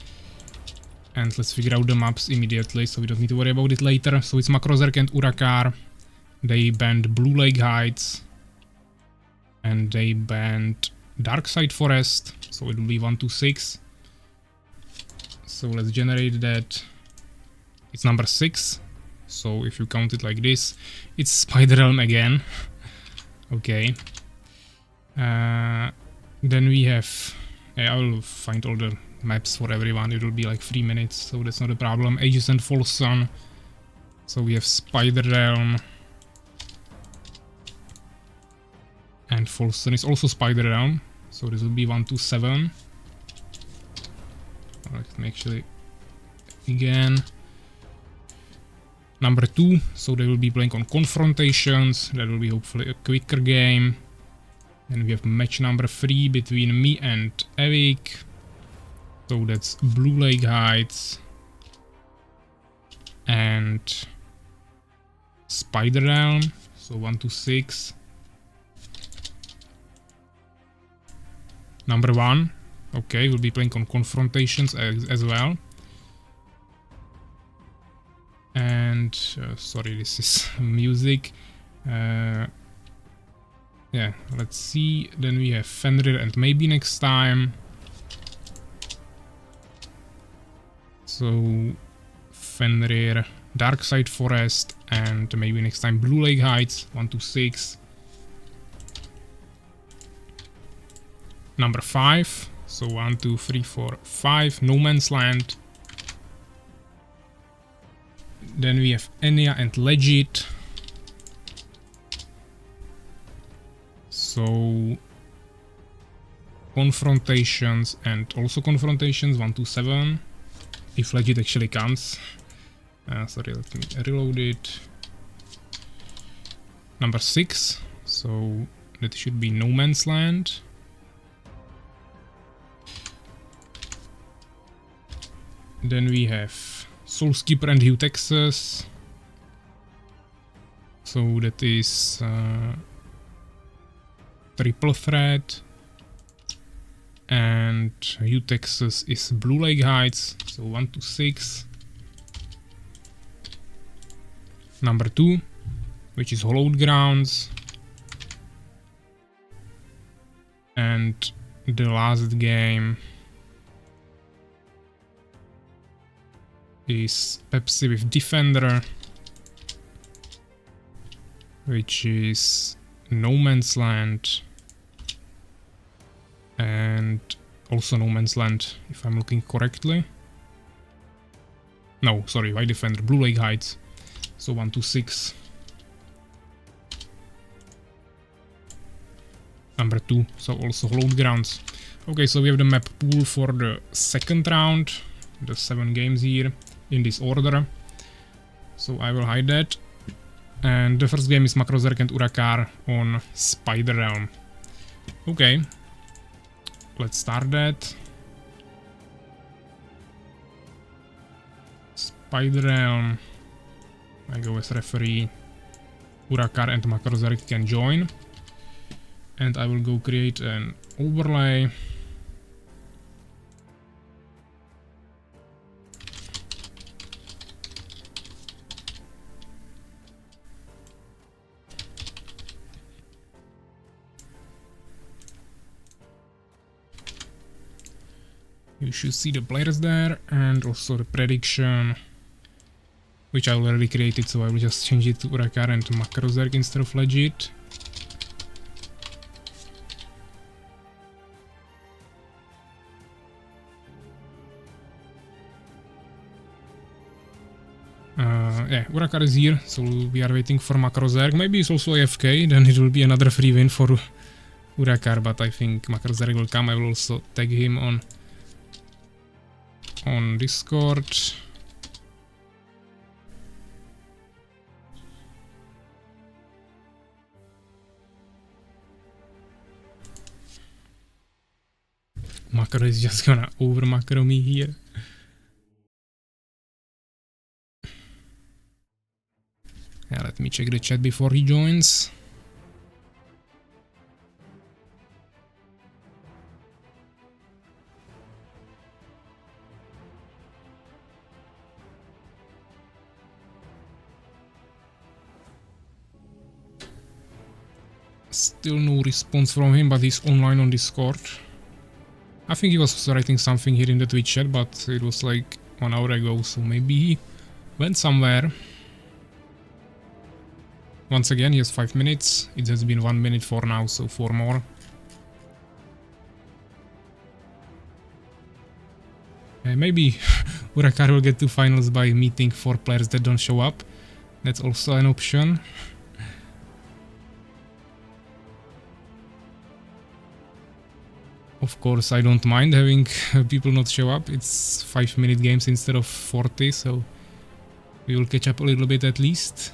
And let's figure out the maps immediately, so we don't need to worry about it later. So it's Makrozerk and Urakar. They banned Blue Lake Heights. And they banned Darkside Forest. So it will be 1, 2, 6. So let's generate that. It's number 6. So if you count it like this, it's Spider Realm again. Okay. Then we have... I will find all the maps for everyone. It will be like 3 minutes, so that's not a problem. Aegis and False Sun. So we have Spider Realm. And False Sun is also Spider Realm. So this will be 1, 2, 7. Let me actually... Again. Number 2, so they will be playing on Confrontations. That will be hopefully a quicker game. And we have match number 3 between me and Evik. So that's Blue Lake Heights and Spider Realm. So 1, 2, 6. Number 1. Okay, we'll be playing on Confrontations as well. And sorry, this is music. Yeah, let's see. Then we have Fenrir and maybe next time. So Fenrir, Darkside Forest, and maybe next time Blue Lake Heights. 1, 2, 6. Number 5. So 1, 2, 3, 4, 5. No Man's Land. Then we have Enya and Legit. So Confrontations and also Confrontations 1, 2, 7. If Legit actually comes. Sorry, let me reload it. Number 6. So that should be No Man's Land. Then we have Soulskeeper and Hugh Texas. So that is Triple Threat. And Hugh Texas is Blue Lake Heights. So 1, 2, 6. Number 2, which is Hollowed Grounds. And the last game is Pepsi with Defender, which is No Man's Land, and also No Man's Land, if I'm looking correctly. No, sorry, why Defender? Blue Lake Heights. So 1, 2, 6. Number 2, so also Hollowed Grounds. Okay, so we have the map pool for the second round, the 7 games here, in this order. So I will hide that. And the first game is Makrozerk and Urakar on Spider Realm. Okay. Let's start that. Spider Realm. I go as referee. Urakar and Makrozerk can join. And I will go create an overlay. You should see the players there and also the prediction, which I already created, so I will just change it to Urakar and Makrozerk instead of Legit. Yeah, Urakar is here, so we are waiting for Makrozerk. Maybe he's also AFK, then it will be another free win for Urakar, but I think Makrozerk will come. I will also tag him on Discord. Macro is just gonna over macro me here. Yeah, let me check the chat before he joins. Still no response from him, but he's online on Discord. I think he was writing something here in the Twitch chat, but it was like 1 hour ago, so maybe he went somewhere. Once again, he has 5 minutes. It has been 1 minute for now, so 4 more. Maybe Urakar will get to finals by meeting 4 players that don't show up. That's also an option. Of course, I don't mind having people not show up. It's 5-minute games instead of 40, so we will catch up a little bit at least.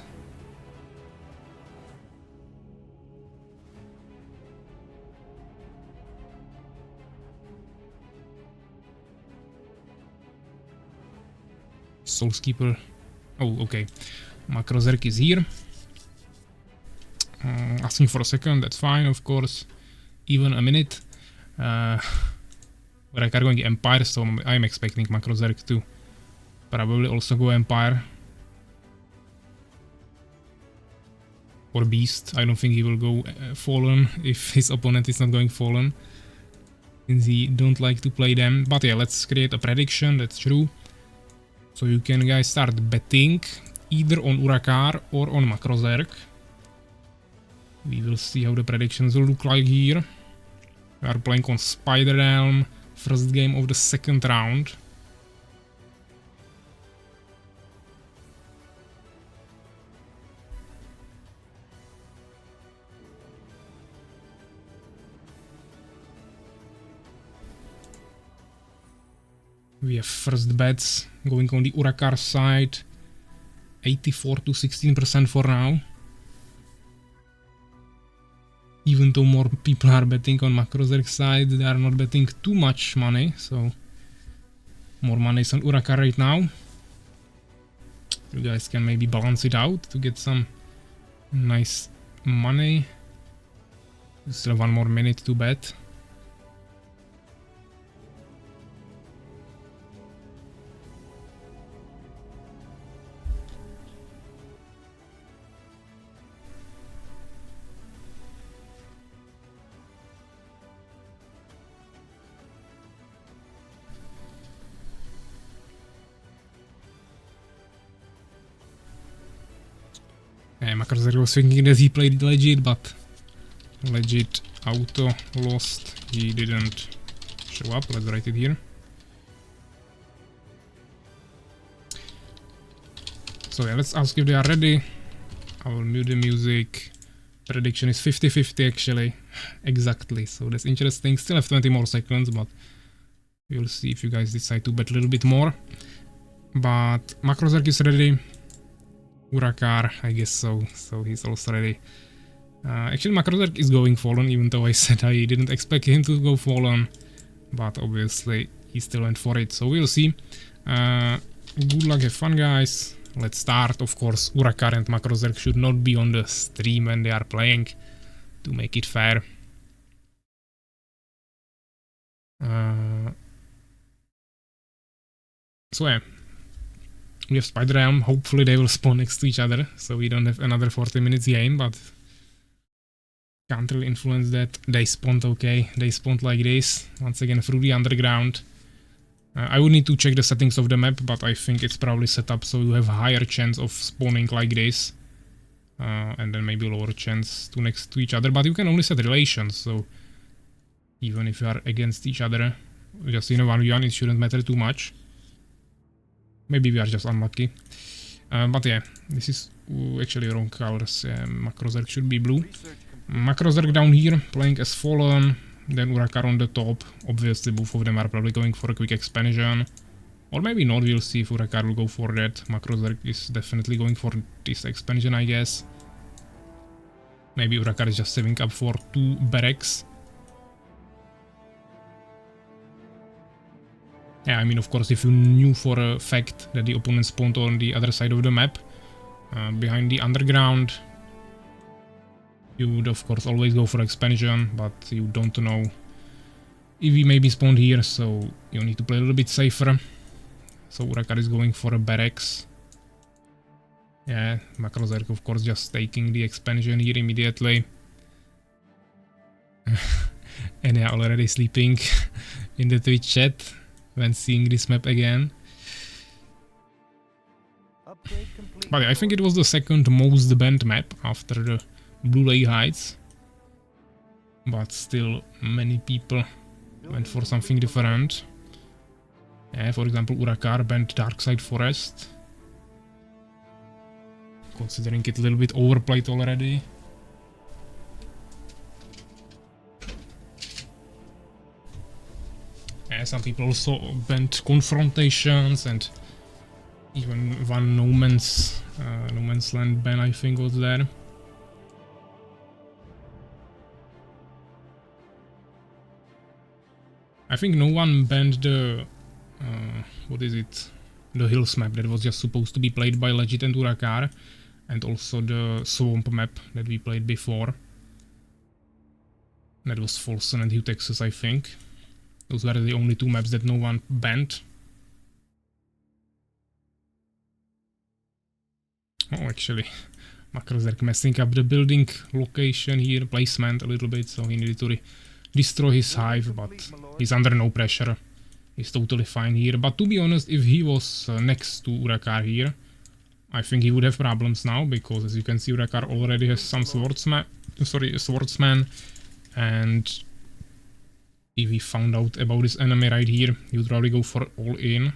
Soulskeeper. Oh, okay. Makrozerk is here. Asking for a second, that's fine, of course. Even a minute. Urakar going Empire, so I'm expecting Makrozerk to probably also go Empire. Or Beast. I don't think he will go Fallen if his opponent is not going Fallen, since he don't like to play them. But yeah, let's create a prediction, that's true. So you can guys start betting either on Urakar or on Makrozerk. We will see how the predictions will look like here. We are playing on Spider Realm, first game of the second round. We have first bets going on the Urakar side, 84 to 16% for now. Even though more people are betting on Makrozerk's side, they are not betting too much money, so more money is on Urakar right now. You guys can maybe balance it out to get some nice money. Still 1 more minute to bet. Makrozerk was thinking that he played Legit, but Legit auto lost. He didn't show up. Let's write it here. So yeah, let's ask if they are ready. I will mute the music. Prediction is 50-50 actually. Exactly. So that's interesting. Still have 20 more seconds, but we'll see if you guys decide to bet a little bit more. But Makrozerk is ready. Urakar, I guess so. So he's also ready. Actually, Makrozerk is going Fallen, even though I said I didn't expect him to go Fallen. But obviously, he still went for it. So we'll see. Good luck, have fun, guys. Let's start. Of course, Urakar and Makrozerk should not be on the stream when they are playing, to make it fair. So yeah. We have Spider Realm. Hopefully they will spawn next to each other, so we don't have another 40 minutes game, but can't really influence that. They spawned okay. They spawned like this. Once again through the underground. I would need to check the settings of the map, but I think it's probably set up so you have higher chance of spawning like this. And then maybe lower chance to next to each other, but you can only set relations, so even if you are against each other, just in a 1v1, it shouldn't matter too much. Maybe we are just unlucky. But yeah, this is actually wrong colors. Makrozerk should be blue. Makrozerk down here, playing as Fallen, then Urakar on the top. Obviously both of them are probably going for a quick expansion. Or maybe not, we'll see if Urakar will go for that. Makrozerk is definitely going for this expansion, I guess. Maybe Urakar is just saving up for 2 barracks. Yeah, I mean, of course, if you knew for a fact that the opponent spawned on the other side of the map, behind the underground, you would, of course, always go for expansion, but you don't know if he may be spawned here, so you need to play a little bit safer. So Urakar is going for a barracks. Yeah, Makrozerk, of course, just taking the expansion here immediately. And yeah, already sleeping in the Twitch chat when seeing this map again. But yeah, I think it was the second most banned map after the Blue Lake Heights. But still, many people went for something different. Yeah, for example, Urakar banned Darkside Forest. Considering it a little bit overplayed already. Yeah, some people also banned Confrontations, and even one No Man's Land ban, I think, was there. I think no one banned the what is it? The Hills map that was just supposed to be played by Legit and Urakar, and also the Swamp map that we played before. That was Folsom and Hugh, Texas, I think. Those were the only 2 maps that no one banned. Oh, actually, Makrozerk messing up the building location here, placement a little bit, so he needed to destroy his hive, but he's under no pressure. He's totally fine here. But to be honest, if he was next to Urakar here, I think he would have problems now, because as you can see, Urakar already has some swordsman, and if he found out about this enemy right here, he would probably go for all in.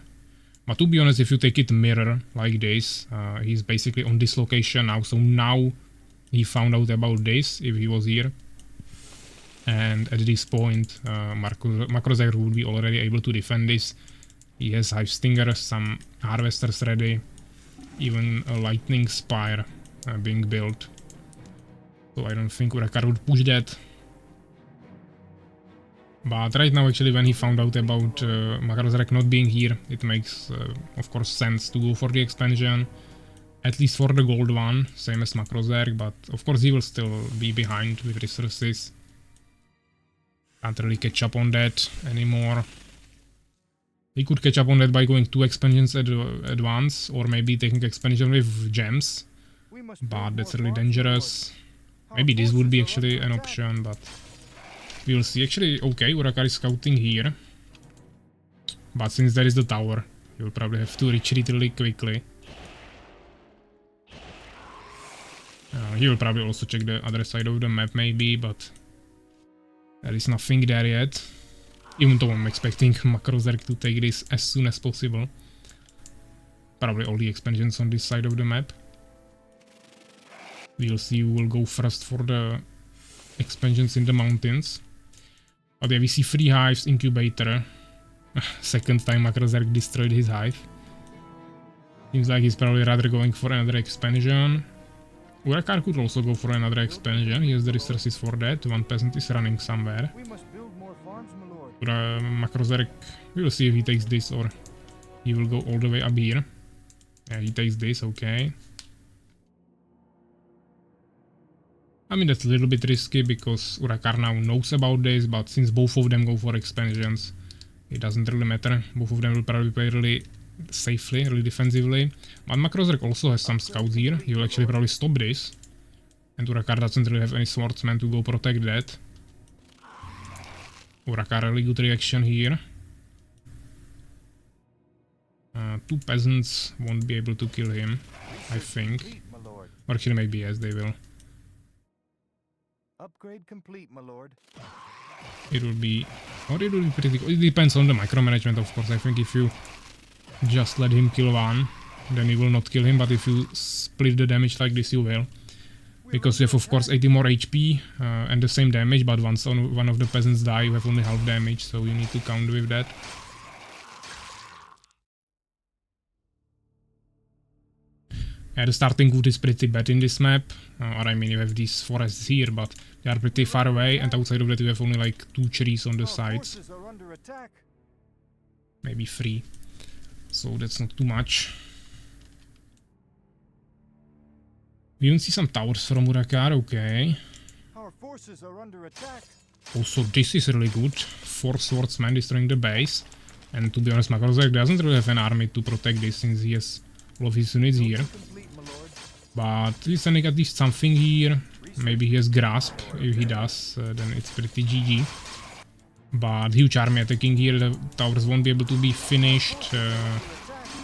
But to be honest, if you take it mirror like this, he's basically on this location now, so now he found out about this if he was here. And at this point, Makrozerk would be already able to defend this. He has Hive Stingers, some Harvesters ready, even a Lightning Spire being built. So I don't think Urakar would push that. But right now, actually, when he found out about Makrozerk not being here, it makes, of course, sense to go for the expansion. At least for the gold one, same as Makrozerk, but of course he will still be behind with resources. Can't really catch up on that anymore. He could catch up on that by going 2 expansions at once, or maybe taking expansion with gems. But that's really dangerous. Maybe this would be actually an option, but we will see. Actually, okay, Urakar is scouting here. But since there is the tower, he will probably have to retreat really quickly. He will probably also check the other side of the map maybe, but there is nothing there yet. Even though I'm expecting Makrozerk to take this as soon as possible. Probably all the expansions on this side of the map. We'll see who will go first for the expansions in the mountains. But yeah, we see 3 hives, incubator. Second time Makrozerk destroyed his hive. Seems like he's probably rather going for another expansion. Urakar could also go for another expansion. He has the resources for that. 1 peasant is running somewhere. Makrozerk, we will see if he takes this or he will go all the way up here. Yeah, he takes this, okay. I mean, that's a little bit risky because Urakar now knows about this, but since both of them go for expansions, it doesn't really matter. Both of them will probably play really safely, really defensively. But Makrozerk also has some scouts here. He will actually probably stop this. And Urakar doesn't really have any swordsmen to go protect that. Urakar, really good reaction here. two peasants won't be able to kill him, I think. Complete, my lord. Or actually maybe yes, they will. Upgrade complete, my lord. It will be... or it will be pretty cool. It depends on the micromanagement, of course. I think if you just let him kill one, then you will not kill him, but if you split the damage like this, you will. Because you have, of course, 80 more HP and the same damage, but once one of the peasants die, you have only half damage, so you need to count with that. Yeah, the starting wood is pretty bad in this map, or I mean you have these forests here, but they are pretty far away, and outside of that you have only like 2 trees on the sides. Forces are under attack. Maybe 3, so that's not too much. We even see some towers from Urakar, okay. Our forces are under attack. Also, this is really good. 4 swordsmen destroying the base. And to be honest, Makrozek doesn't really have an army to protect this since he has all of his units here. Complete, my lord. But he's sending at least something here. Maybe he has grasp. If he does, then it's pretty GG. But huge army attacking here. The towers won't be able to be finished.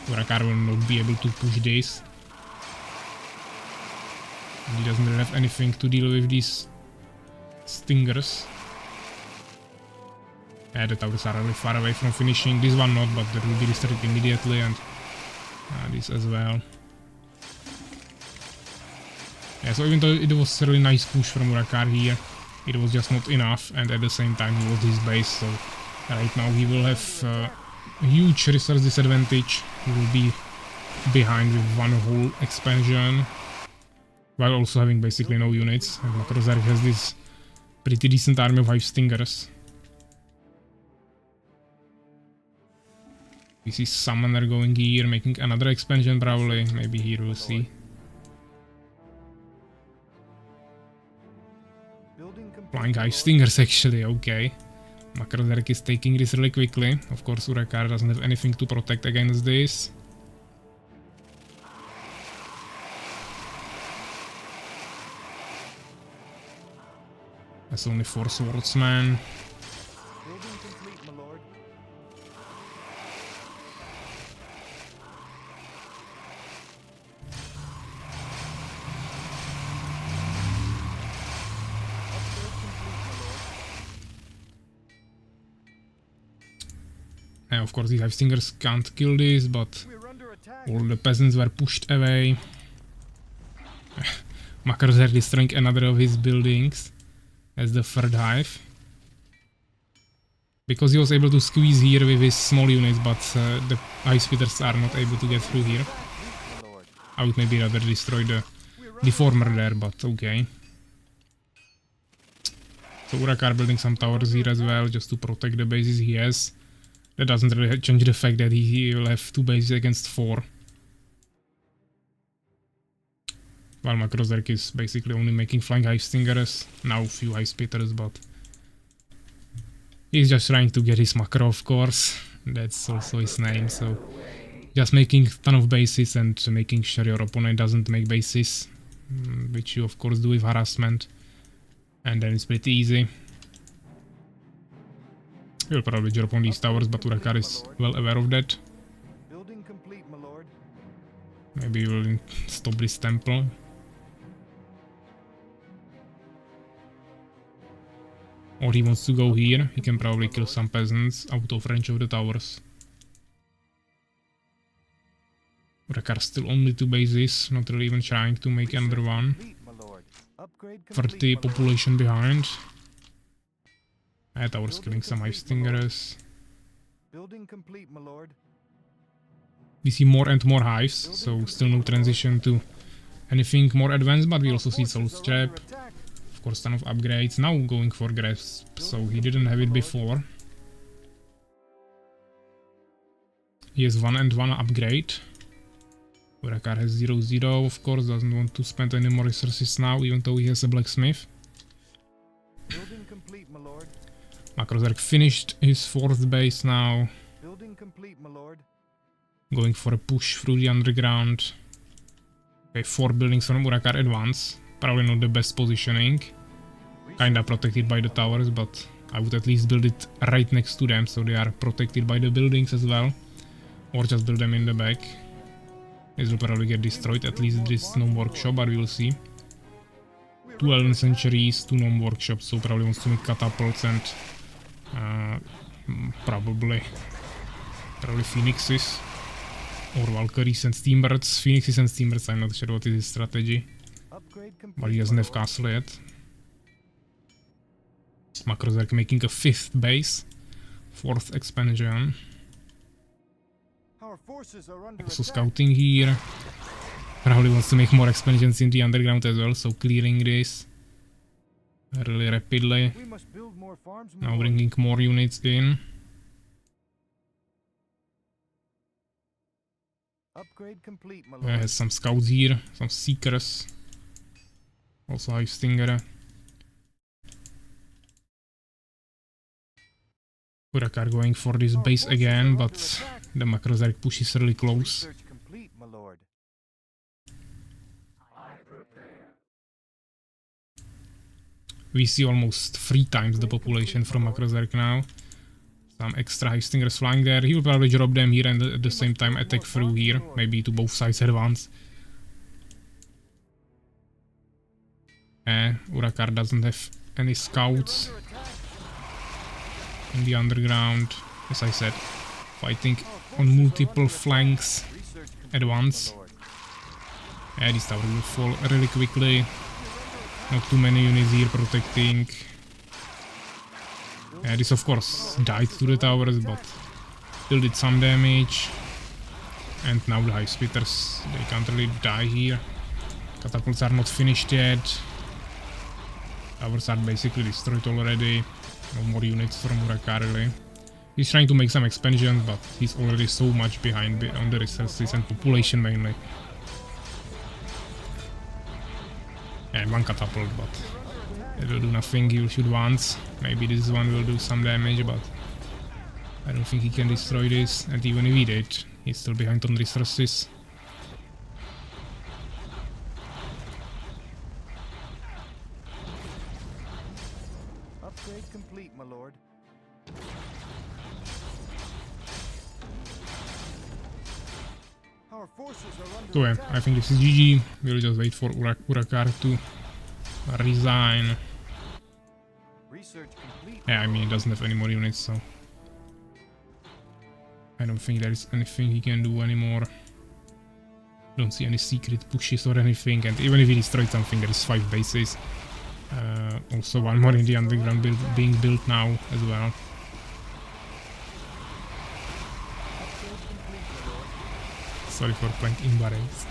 Urakar will not be able to push this. He doesn't really have anything to deal with these stingers. Yeah, the towers are really far away from finishing. This one not, but that will be destroyed immediately, and this as well. Yeah, so even though it was a really nice push from Urakar here, it was just not enough, and at the same time he lost his base, so right now he will have a huge resource disadvantage. He will be behind with one whole expansion, while also having basically no units, and Makrozark has this pretty decent army of 5 stingers. We see Summoner going here, making another expansion probably, maybe here we'll see. Flying High Stingers actually, okay. Makrozark is taking this really quickly. Of course Urakar doesn't have anything to protect against this. That's only 4 swordsmen. Building complete, my lord. Upgrade complete, my lord. And of course these 5 stingers can't kill this, but We're under attack. all the peasants were pushed away. Makrozark destroying another of his buildings as the third hive. Because he was able to squeeze here with his small units, but the ice speeders are not able to get through here. My lord. I would maybe rather destroy the deformer there, but okay. So Urakar building some towers here as well, just to protect the bases he has. That doesn't really change the fact that he will have 2 bases against 4. While Makrozark is basically only making flying high stingers, now few high spitters, but he's just trying to get his macro, of course. That's also his name, so just making a ton of bases and making sure your opponent doesn't make bases, which you of course do with harassment, and then it's pretty easy. He'll probably drop on these towers, but Urakar is well aware of that. Building complete, my lord. Maybe he will stop this temple. Or he wants to go here, he can probably kill some peasants out of range of the towers. Urakar still only 2 bases, not really even trying to make another one. Complete, my lord. Upgrade 30 complete, my lord. population behind. Towers killing some ice stingers. Building complete, my lord. We see more and more hives, so still no transition to anything more advanced, but we also see Soul's Trap. Attack. Of course, ton of upgrades. Now going for Grasp, so he didn't have it before. He has 1 and 1 upgrade. Urakar has 0-0, of course, doesn't want to spend any more resources now, even though he has a blacksmith. Building complete, my lord. Makrozark finished his 4th base now, Building complete, my lord. going for a push through the underground. Okay, 4 buildings from Urakar at once. Probably not the best positioning. Kinda protected by the towers, but I would at least build it right next to them, so they are protected by the buildings as well. or just build them in the back. This will probably get destroyed, at least this gnome workshop, but we will see. 2 Elven Centuries, 2 gnome workshops, so probably wants to make catapults and probably phoenixes or Valkyries and Steambirds. Phoenixes and Steambirds, I'm not sure what is his strategy, but he doesn't have castle yet. Macrozerk making a 5th base, 4th expansion. Also scouting here. Probably wants to make more expansions in the underground as well, so clearing this really rapidly. Now bringing more units in. Upgrade complete, my lord. Has some scouts here, some seekers. Also High Stinger. Urakar going for this base again, but the Macrozerk push is really close. Research complete, my lord. We see almost 3 times the population from Macrozerk now. Some extra High Stingers flying there. He will probably drop them here and at the same time attack through here. Maybe to both sides at once. Urakar doesn't have any scouts in the underground. As I said, fighting on multiple flanks at once. This tower will fall really quickly. Not too many units here protecting. This of course died to the towers, but still did some damage. And now the High Spitters, they can't really die here. Catapults are not finished yet. Towers are basically destroyed already. No more units from Urakar really. He's trying to make some expansion, but he's already so much behind on the resources and population mainly. And 1 catapult, but it will do nothing. He will shoot once. Maybe this one will do some damage, but I don't think he can destroy this. And even if he did, he's still behind on resources. Upgrade complete, my lord. Our forces are under So yeah, attack. I think this is GG. We'll just wait for Urakar to resign. Research complete. Yeah, I mean, he doesn't have any more units, so I don't think there is anything he can do anymore. Don't see any secret pushes or anything, and even if he destroyed something, there is 5 bases. Also 1 more in the underground being built now as well. Sorry for playing embarrassed.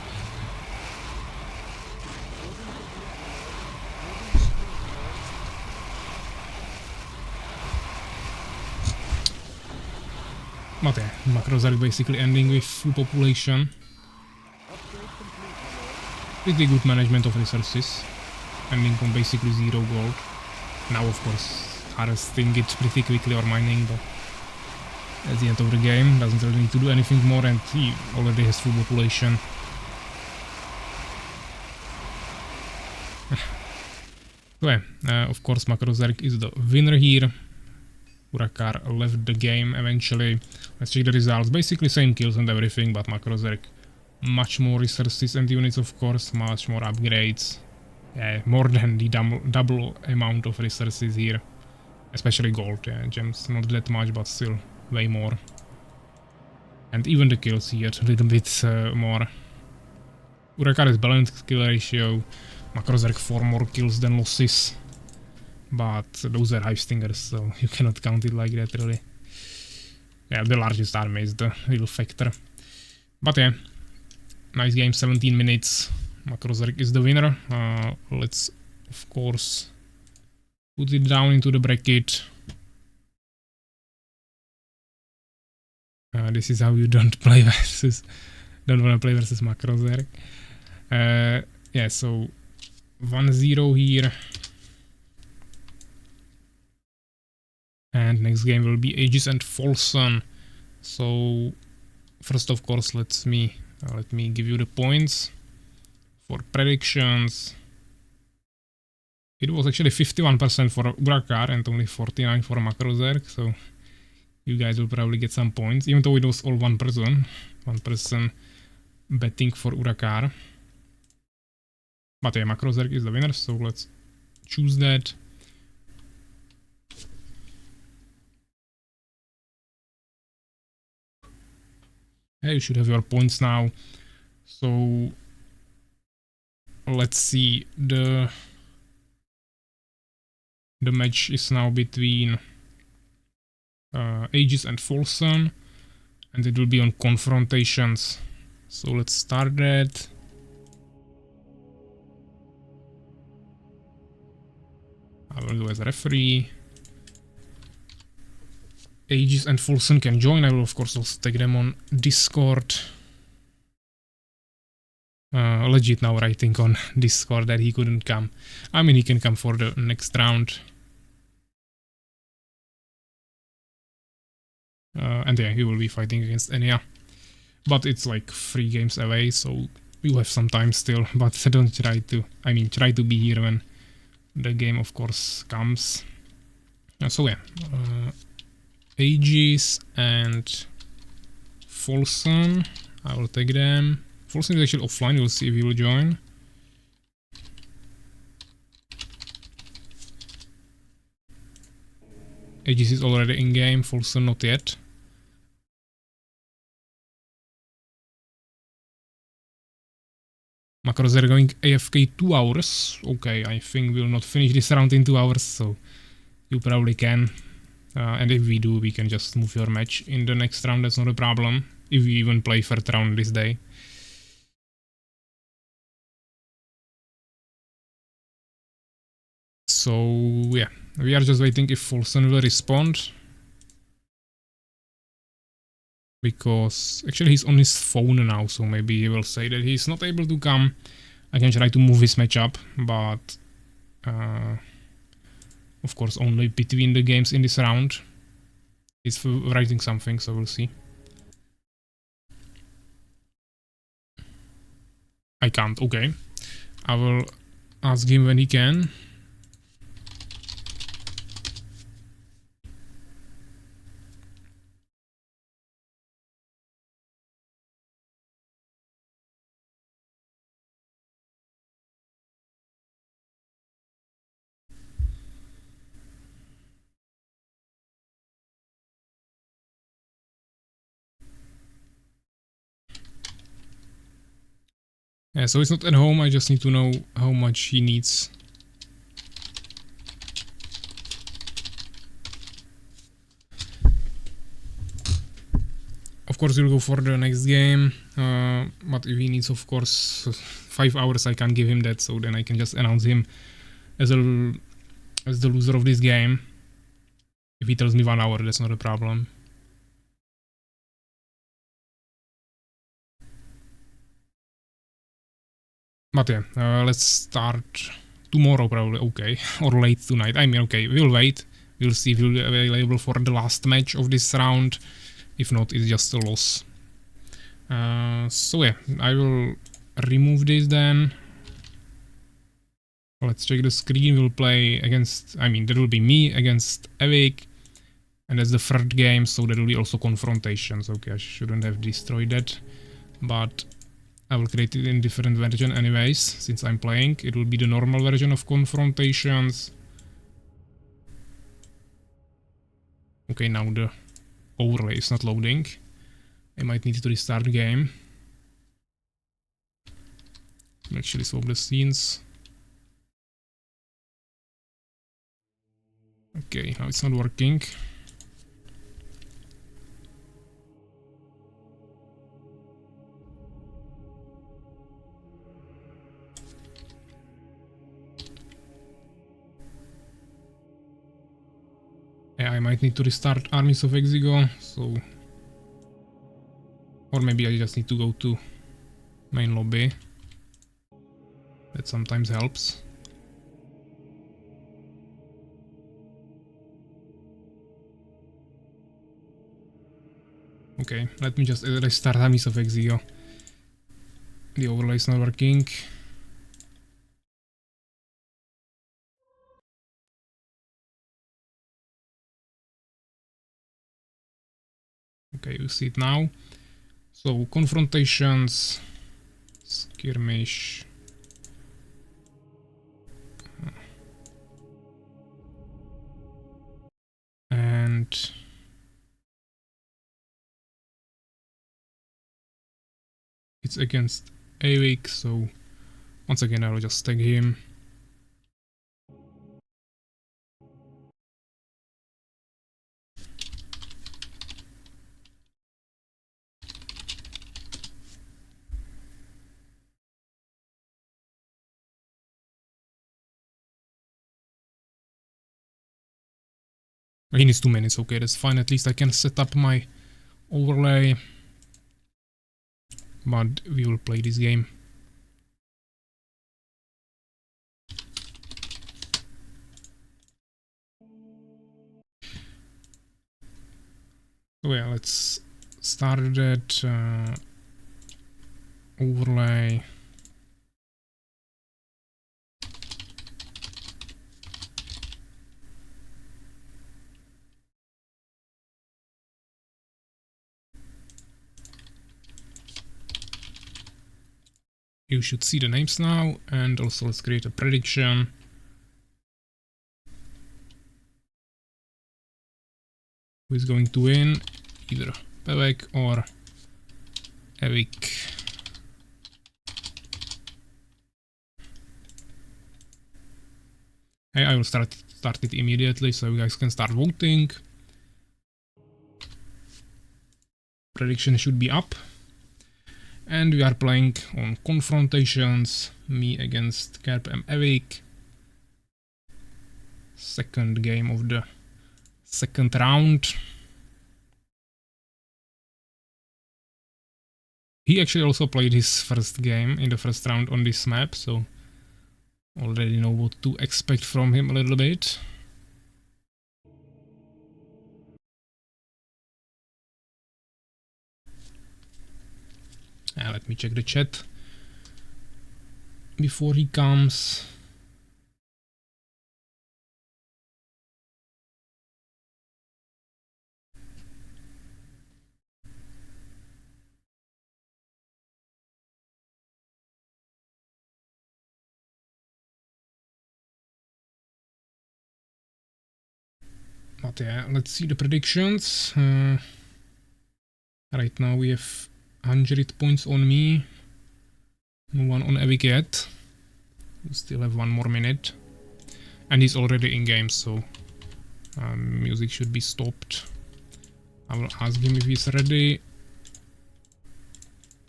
But yeah, Macrozerk basically ending with full population. Pretty good management of resources. Ending on basically 0 gold. Now of course harvesting it pretty quickly or mining, but at the end of the game doesn't really need to do anything more, and he already has full population. So yeah, of course Macrozerk is the winner here. Urakar left the game eventually. Let's check the results. Basically same kills and everything, but Macrozerk much more resources and units, of course, much more upgrades. Yeah, more than the double amount of resources here. Especially gold, yeah, gems not that much, but still way more. And even the kills here a little bit more. Urakar is balanced kill ratio. Macrozerk 4 more kills than losses. But those are High Stingers, so you cannot count it like that really. Yeah, the largest army is the real factor. But yeah, nice game, 17 minutes. Macrozerk is the winner. Let's of course put it down into the bracket. This is how you don't play versus, don't wanna play versus Macrozerk. Yeah, so 1-0 here. And next game will be Aegis and Folsom. So first of course let me give you the points for predictions. It was actually 51% for Urakar and only 49% for Macrozerk, so You guys will probably get some points, even though it was all one person. One person betting for Urakar. But yeah, Makrozerk is the winner, so let's choose that. Hey, you should have your points now. So let's see. The match is now between Aegis and Folsom, and it will be on confrontations. So let's start that. I will go as a referee. Aegis and Folsom can join. I will of course also take them on Discord. Legit now writing on Discord that he couldn't come. I mean, he can come for the next round. And yeah, he will be fighting against Enya. But it's like 3 games away, so you have some time still. But don't try to, try to be here when the game of course comes. So yeah, Aegis and Folsom, I will take them. Folsom is actually offline, we'll see if he will join. Aegis is already in game, Folsom not yet. Macros are going AFK 2 hours. Okay, I think we'll not finish this round in 2 hours, so you probably can. And if we do, we can just move your match in the next round, that's not a problem. If we even play third round this day. So yeah, we are just waiting if Folsom will respond. Because actually he's on his phone now, so maybe he will say that he's not able to come. I can try to move his match up, but of course only between the games in this round. He's writing something, so we'll see. I can't, okay. I will ask him when he can. Yeah, so he's not at home, I just need to know how much he needs. Of course we'll go for the next game, but if he needs of course 5 hours I can't give him that, so then I can just announce him as the loser of this game. If he tells me 1 hour, that's not a problem. But yeah, let's start tomorrow probably, okay, or late tonight. I mean, okay, we'll wait. We'll see if he'll be available for the last match of this round. If not, it's just a loss. So yeah, I will remove this then. Let's check the screen. We'll play against, that will be me against Evik. And that's the third game, so there will be also confrontations. Okay, I shouldn't have destroyed that. But I will create it in different version anyways, since I'm playing. It will be the normal version of confrontations. Okay, now the overlay is not loading. I might need to restart the game. Actually swap the scenes. Okay, now it's not working. Yeah, I might need to restart Armies of Exigo, so... Or maybe I just need to go to main lobby. That sometimes helps. Okay, let me just restart Armies of Exigo. The overlay is not working. Okay, you see it now. So confrontations, skirmish. And it's against Avik, so once again I will just tag him. He needs 2 minutes, okay, that's fine. At least I can set up my overlay. But we will play this game. So yeah, let's start that overlay. You should see the names now, and also let's create a prediction. Who is going to win? Either Pevek or Avik. Hey, I will start it immediately so you guys can start voting. Prediction should be up. And we are playing on confrontations, me against Kerp and Avik. Second game of the second round. He actually also played his first game in the first round on this map, so already know what to expect from him a little bit. Let me check the chat before he comes. But yeah, let's see the predictions. Right now we have 100 points on me. No one on Avik yet. We still have 1 more minute. And he's already in game, so music should be stopped. I will ask him if he's ready.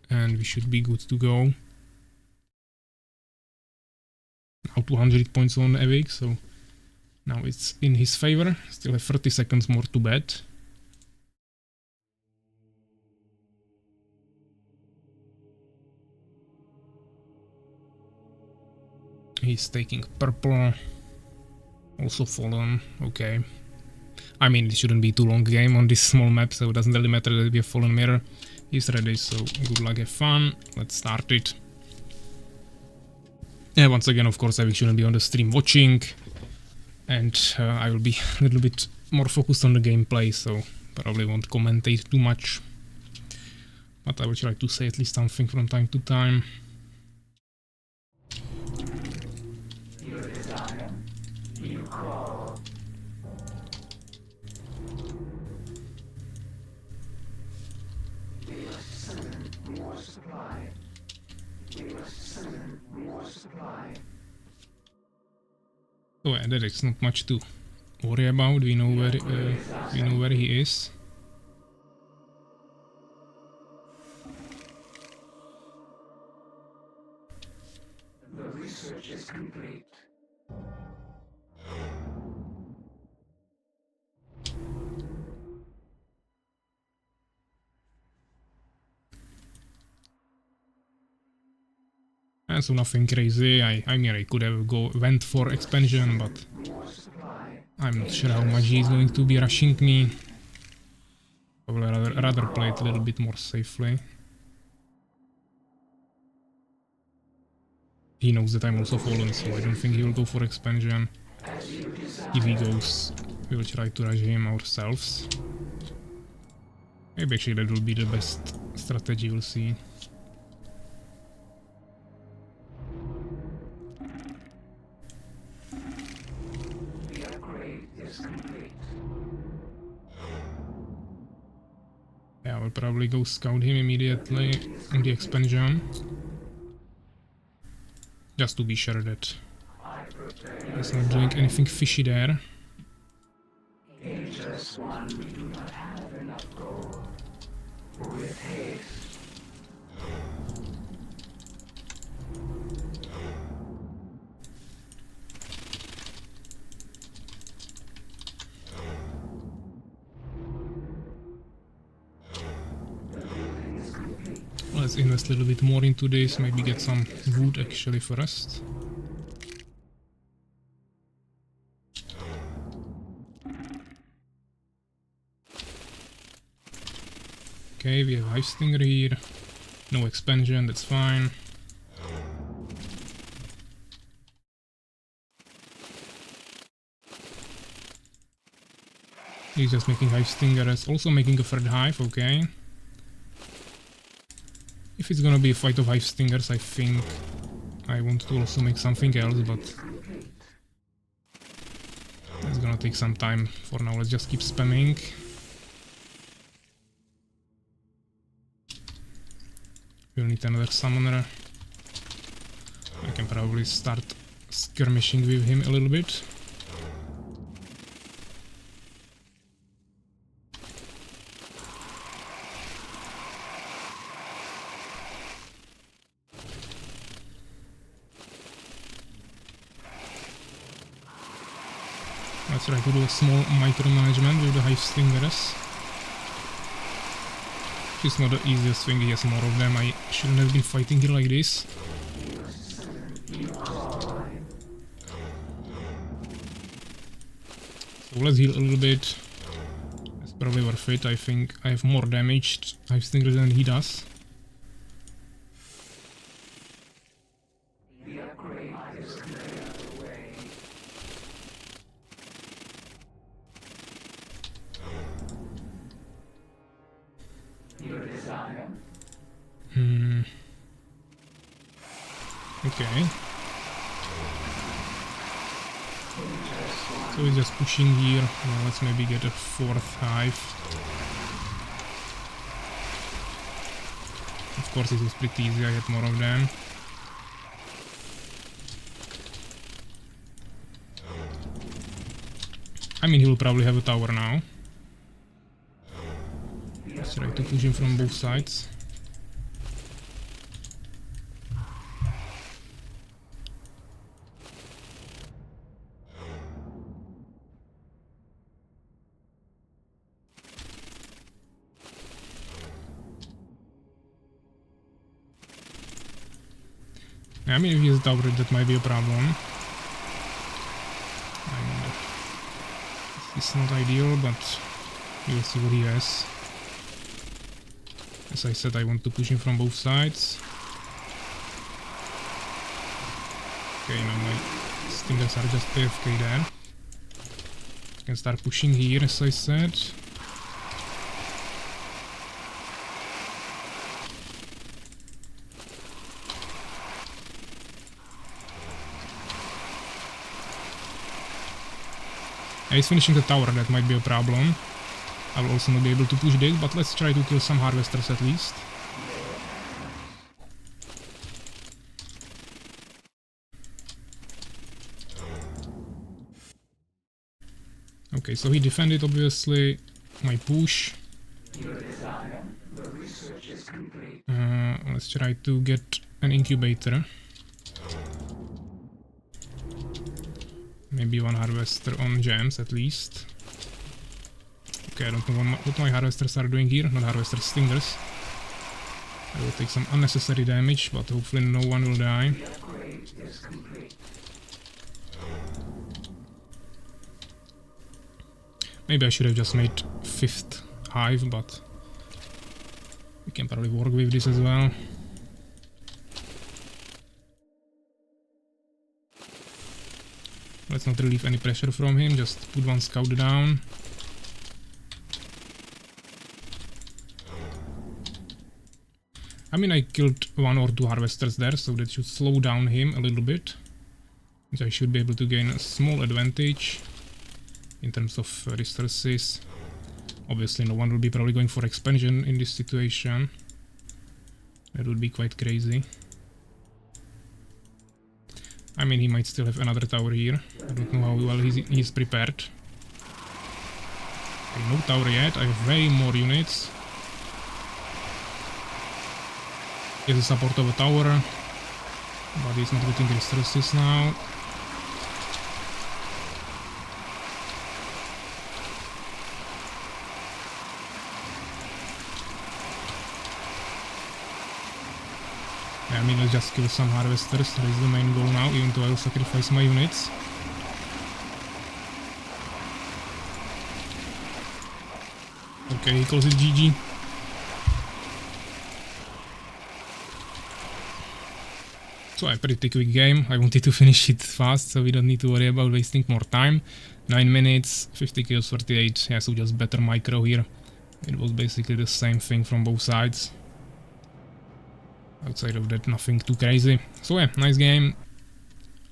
And we should be good to go. Now 200 points on Avik, so now it's in his favor. Still have 30 seconds more to bet. He's taking purple. Also fallen, okay. I mean, it shouldn't be too long game on this small map, so it doesn't really matter that we have fallen mirror. He's ready, so good luck, have fun. Let's start it. Yeah, once again, of course, I shouldn't be on the stream watching. And I will be a little bit more focused on the gameplay, so probably won't commentate too much. But I will try to say at least something from time to time. Your desire, you call. We must summon more supply. We must summon more supply. So yeah, there is not much to worry about. We know where he is. The research is complete. And so nothing crazy. I mean, I could have went for expansion, but I'm not sure how much he's going to be rushing me. Probably rather play it a little bit more safely. He knows that I'm also fallen, so I don't think he will go for expansion. If he goes, we will try to rush him ourselves. Maybe actually that will be the best strategy, we'll see. The upgrade is complete. Yeah, we'll probably go scout him immediately in the expansion. Just to be sure that I prepare. he's not doing anything fishy there. Ageless one, we do not have enough gold. With haste. The building is complete. Let's invest a little bit more into this, maybe get some wood actually first. Okay, we have Hive Stinger here. No expansion, that's fine. He's just making Hive Stingers, also making a third hive, okay. If it's gonna be a fight of Hive Stingers, I think I want to also make something else, but it's gonna take some time. For now, let's just keep spamming. We'll need another summoner. I can probably start skirmishing with him a little bit. Let's try to do a small micromanagement with the Hive Stingers. It's not the easiest thing, he has more of them. I shouldn't have been fighting here like this. So let's heal a little bit. It's probably worth it. I think I have more damaged Hive Stingers than he does. The upgrade is clear away. Your desire? Okay. So he's just pushing here. Well, let's maybe get a fourth hive. Of course, it was pretty easy. I had more of them. I mean, he will probably have a tower now. Let's try to push him from both sides. I mean, if he has a tower, that might be a problem. And it's not ideal, but we'll see what he has. As I said, I want to push him from both sides. Okay, now my stingers are just AFK there. I can start pushing here, as I said. Yeah, he's finishing the tower, that might be a problem. I will also not be able to push this, but let's try to kill some harvesters at least. Okay, so he defended obviously my push. Let's try to get an incubator. Maybe one harvester on gems at least. Okay, I don't know what my harvesters are doing here, not harvester stingers. I will take some unnecessary damage, but hopefully no one will die. Maybe I should have just made 5th hive, but we can probably work with this as well. Let's not relieve any pressure from him, just put one scout down. I mean, I killed 1 or 2 harvesters there, so that should slow down him a little bit. Which I should be able to gain a small advantage in terms of resources. Obviously, no one will be probably going for expansion in this situation. That would be quite crazy. I mean, he might still have another tower here. I don't know how well he's prepared. Okay, no tower yet. I have way more units. He has the support of a tower, but he's not getting resources now. I mean, let's just kill some harvesters, that is the main goal now, even though I will sacrifice my units. Okay, he calls it GG. So a pretty quick game. I wanted to finish it fast, so we don't need to worry about wasting more time. 9 minutes, 50 kills, 48. Yeah, so just better micro here. It was basically the same thing from both sides. Outside of that, nothing too crazy. So yeah, nice game.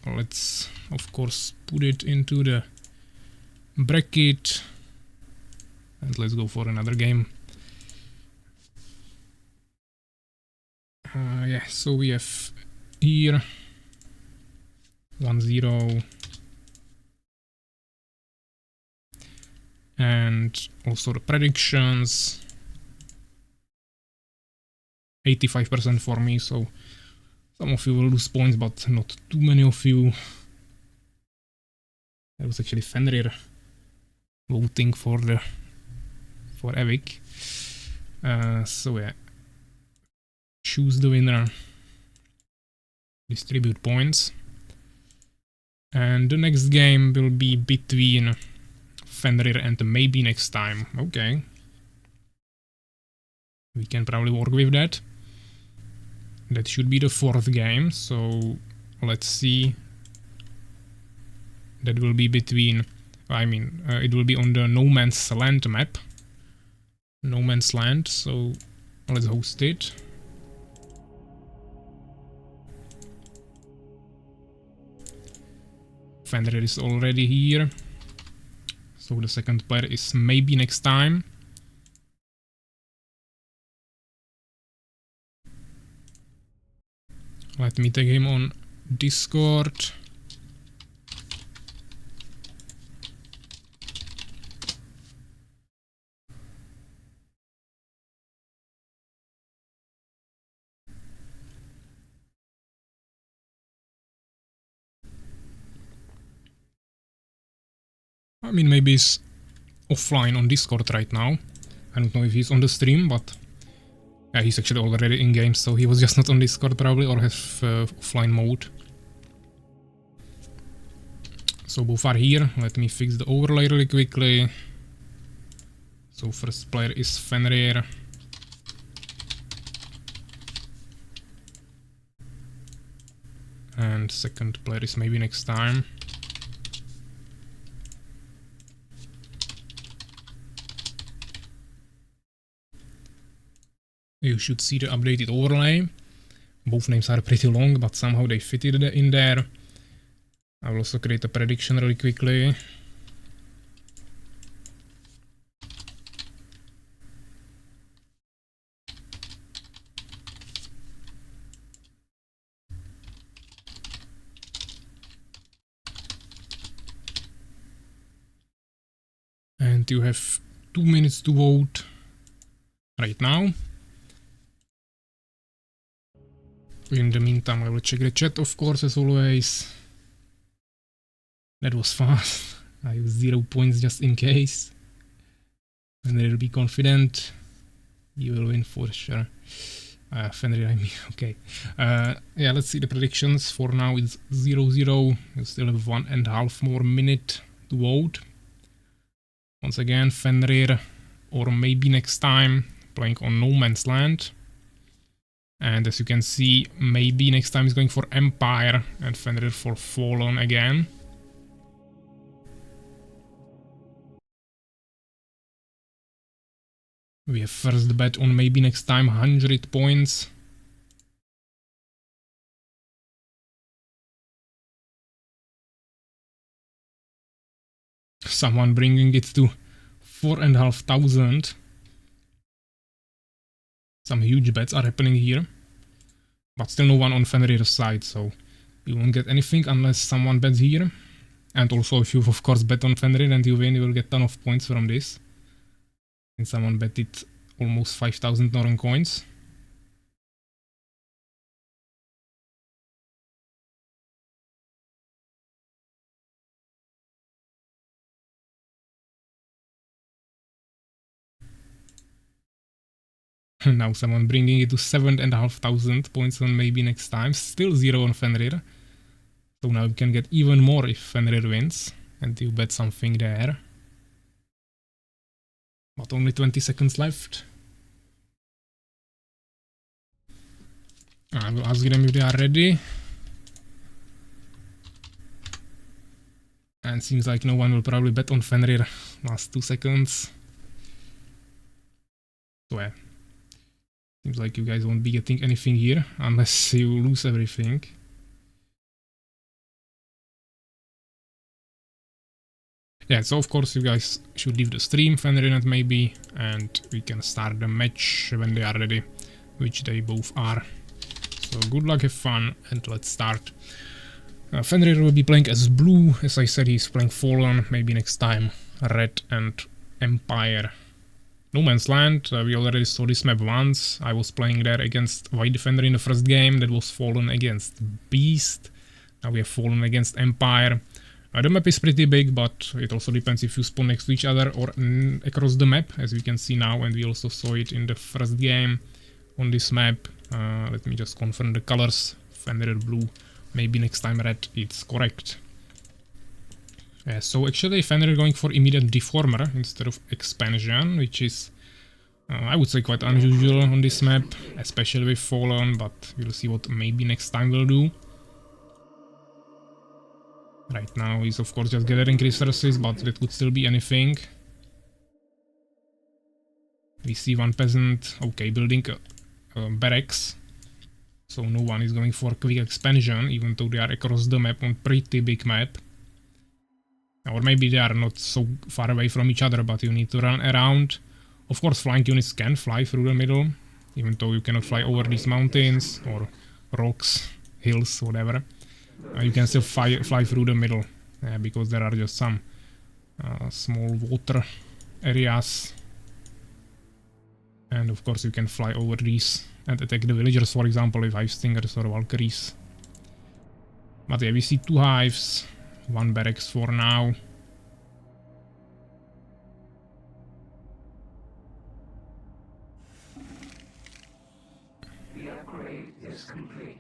Let's, of course, put it into the bracket. And let's go for another game. Yeah, so we have here 1-0. And also the predictions. 85% for me, so some of you will lose points, but not too many of you. That was actually Fenrir voting for Evic. So yeah, choose the winner, distribute points, and the next game will be between Fenrir and maybe next time. Okay, we can probably work with that. That should be the 4th game, so let's see. That will be between, I mean, it will be on the No Man's Land map. No Man's Land, so let's host it. Fenrir is already here, so the second player is maybe next time. Let me take him on Discord. I mean, maybe he's offline on Discord right now. I don't know if he's on the stream, but yeah, he's actually already in game, so he was just not on Discord probably, or has offline mode. So both are here. Let me fix the overlay really quickly. So first player is Fenrir. And second player is maybe next time. You should see the updated overlay. Both names are pretty long, but somehow they fit it in there. I will also create a prediction really quickly. And you have 2 minutes to vote right now. In the meantime, I will check the chat, of course, as always. That was fast. I have 0 points just in case. And I'll be confident. You will win for sure. Fenrir, I mean, okay. Yeah, let's see the predictions. For now, it's 0-0. You still have 1.5 more minute to vote. Once again, Fenrir, or maybe next time, playing on No Man's Land. And as you can see, maybe next time is going for Empire and Fenrir for Fallen again. We have first bet on maybe next time 100 points. someone bringing it to 4,500. Some huge bets are happening here. But still no one on Fenrir's side, so you won't get anything unless someone bets here. And also if you of course bet on Fenrir and you win, you will get a ton of points from this. And someone betted almost 5,000 Northern coins. Now someone bringing it to 7,500 points on maybe next time. Still 0 on Fenrir. So now you can get even more if Fenrir wins. And you bet something there. But only 20 seconds left. I will ask them if they are ready. And seems like no one will probably bet on Fenrir. Last 2 seconds. So yeah. Seems like you guys won't be getting anything here unless you lose everything. Yeah, so of course you guys should leave the stream, Fenrir maybe, and we can start the match when they are ready, which they both are. So good luck, have fun, and let's start. Fenrir will be playing as blue, as I said he's playing Fallen, maybe next time red and Empire. No Man's Land, we already saw this map once. I was playing there against White Defender in the first game, that was Fallen against Beast. Now we have Fallen against Empire. The map is pretty big, but it also depends if you spawn next to each other or across the map, as we can see now, and we also saw it in the first game on this map. Let me just confirm the colors. Fenrir blue, maybe next time red, it's correct. Yeah, so actually Fenrir going for immediate deformer instead of expansion, which is I would say quite unusual on this map, especially with Fallen, but we'll see what maybe next time we'll do. Right now he's of course just gathering resources, but that could still be anything. We see one peasant, okay, building a barracks. So no one is going for quick expansion, even though they are across the map on pretty big map. Or maybe they are not so far away from each other, but you need to run around. Of course flying units can fly through the middle, even though you cannot fly over these mountains or rocks, hills, whatever. You can still fly through the middle, because there are just some small water areas. And of course you can fly over these and attack the villagers, for example, with Hive Stingers or Valkyries. But yeah, we see 2 hives, 1 barracks for now. The upgrade is complete.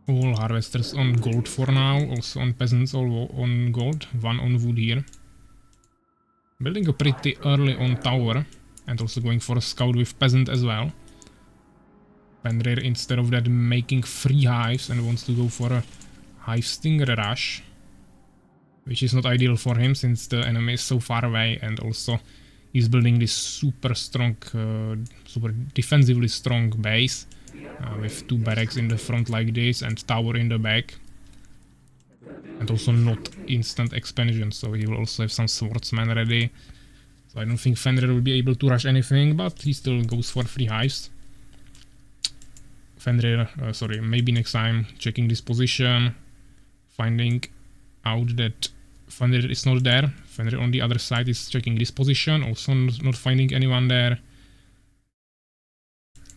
All harvesters on gold for now, also on peasants all on gold, 1 on wood here. Building a pretty early on tower, and also going for a scout with peasant as well. Fenrir instead of that making 3 hives and wants to go for a hive stinger rush. Which is not ideal for him since the enemy is so far away, and also he's building this super strong, super defensively strong base. With 2 barracks in the front like this and tower in the back. And also not instant expansion, so he will also have some swordsmen ready. So I don't think Fenrir will be able to rush anything, but he still goes for 3 hives. Fenrir, sorry, maybe next time checking this position, finding out that Fenrir is not there. Fenrir on the other side is checking this position, also not finding anyone there.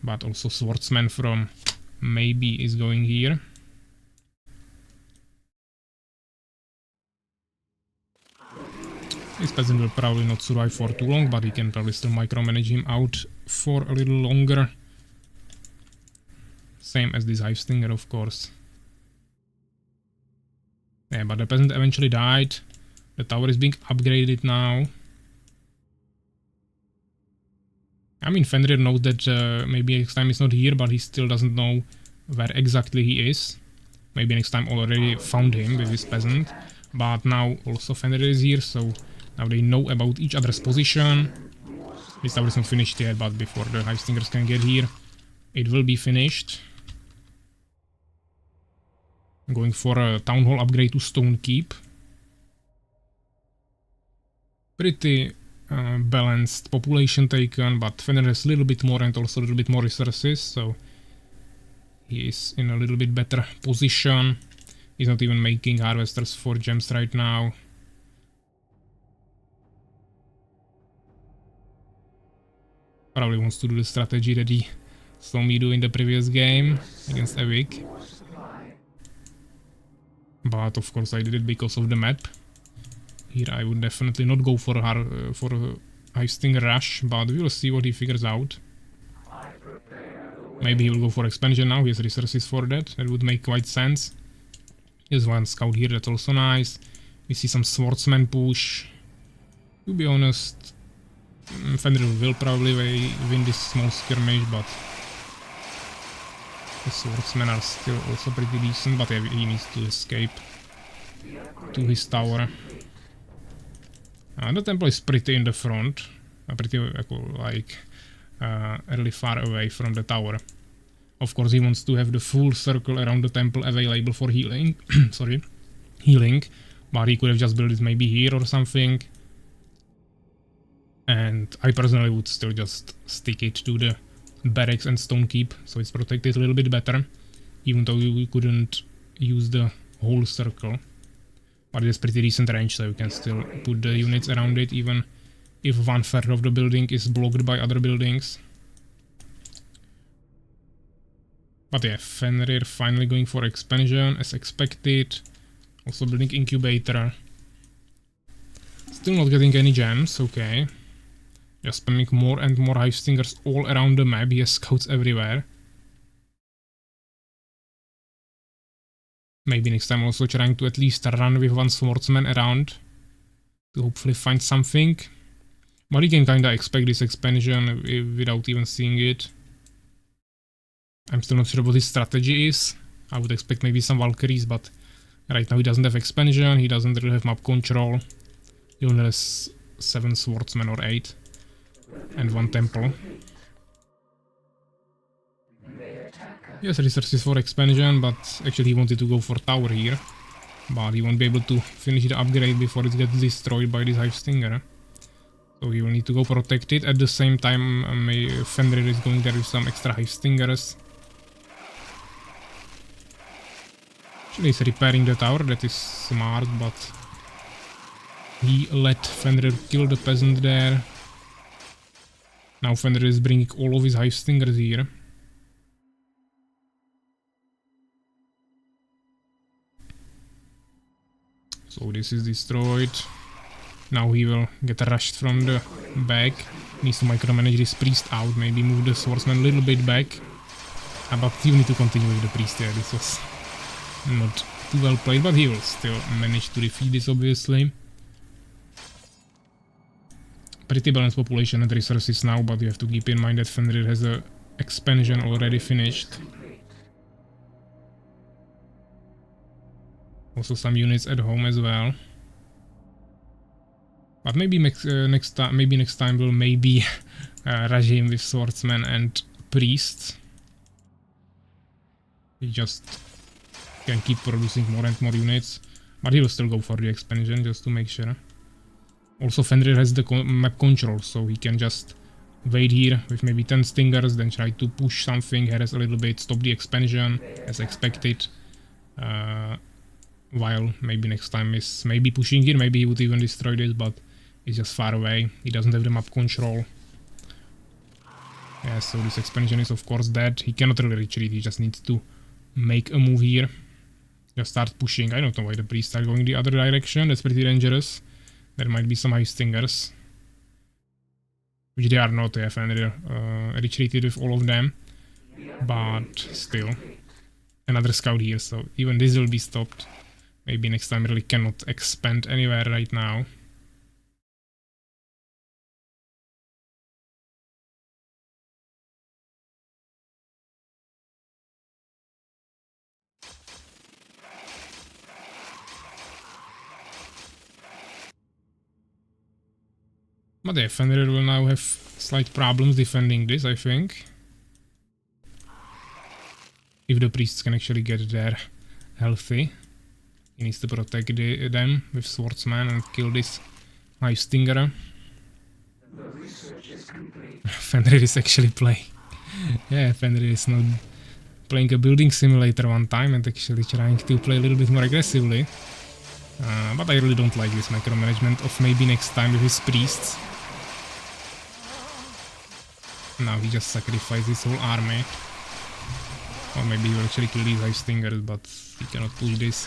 But also swordsman from maybe is going here. This peasant will probably not survive for too long, but we can probably still micromanage him out for a little longer. Same as this Hive Stinger, of course. Yeah, but the peasant eventually died. The tower is being upgraded now. I mean, Fenrir knows that maybe next time he's not here, but he still doesn't know where exactly he is. Maybe next time already found him with his peasant. But now also Fenrir is here, so now they know about each other's position. This tower is not finished yet, but before the Hive Stingers can get here, it will be finished. I'm going for a Town Hall upgrade to Stone Keep. Pretty balanced population taken, but Fenrir has a little bit more and also a little bit more resources, so he is in a little bit better position. He's not even making harvesters for gems right now. Probably wants to do the strategy that he saw me do in the previous game against Evic. But of course I did it because of the map. Here I would definitely not go for a Heisting Rush, but we will see what he figures out. Maybe he will go for expansion now, he has resources for that, that would make quite sense. There's one scout here, that's also nice. We see some swordsman push. To be honest, Fenrir will probably win this small skirmish, but the swordsmen are still also pretty decent, but he needs to escape to his tower. The temple is pretty in the front, pretty like really far away from the tower. Of course he wants to have the full circle around the temple available for healing, sorry, healing, but he could have just built it maybe here or something. And I personally would still just stick it to the barracks and stone keep, so it's protected a little bit better, even though we couldn't use the whole circle. But it has pretty decent range, so you can still put the units around it, even if 1/3 of the building is blocked by other buildings. But yeah, Fenrir finally going for expansion as expected. Also building incubator. Still not getting any gems, okay. Just spamming more and more Hivestingers all around the map, he has scouts everywhere. Maybe next time also trying to at least run with one swordsman around to hopefully find something. But you can kinda expect this expansion without even seeing it. I'm still not sure what his strategy is. I would expect maybe some Valkyries, but right now he doesn't have expansion, he doesn't really have map control. He only has 7 swordsmen or 8. And 1 temple. He has resources for expansion, but actually he wanted to go for tower here. But he won't be able to finish the upgrade before it gets destroyed by this Hivestinger. So he will need to go protect it. At the same time, Fenrir is going there with some extra Hivestingers. Actually he's repairing the tower, that is smart, but he let Fenrir kill the peasant there. Now Fenrir is bringing all of his Hivestingers here. So this is destroyed. Now he will get rushed from the back. Needs to micromanage this priest out, maybe move the swordsman a little bit back. But you need to continue with the priest there, this was not too well played, but he will still manage to defeat this obviously. Pretty balanced population and resources now, but you have to keep in mind that Fenrir has a expansion already finished. Also some units at home as well. But maybe next time we'll maybe rush him with swordsmen and priests. He just can keep producing more and more units, but he will still go for the expansion just to make sure. Also Fenrir has the map control, so he can just wait here with maybe 10 stingers, then try to push something, harass a little bit, stop the expansion as expected. While maybe next time is maybe pushing here, maybe he would even destroy this, but it's just far away, he doesn't have the map control. Yeah, so this expansion is of course dead, he cannot really retreat, he just needs to make a move here. Just start pushing. I don't know why the priests are going the other direction, that's pretty dangerous. There might be some Hivestingers. Which they are not, yeah, Fenrir retreated with all of them. But still. Another scout here, so even this will be stopped. Maybe next time really cannot expand anywhere right now. But yeah, Fenrir will now have slight problems defending this, I think. If the priests can actually get there healthy. He needs to protect them with swordsman and kill this Hive Stinger. The research is complete. Fenrir is actually playing. Yeah, Fenrir is not playing a building simulator one time and actually trying to play a little bit more aggressively. But I really don't like this micromanagement of maybe next time with his priests. Now he just sacrificed his whole army. Or maybe he will actually kill these Hive Stingers, but he cannot push this.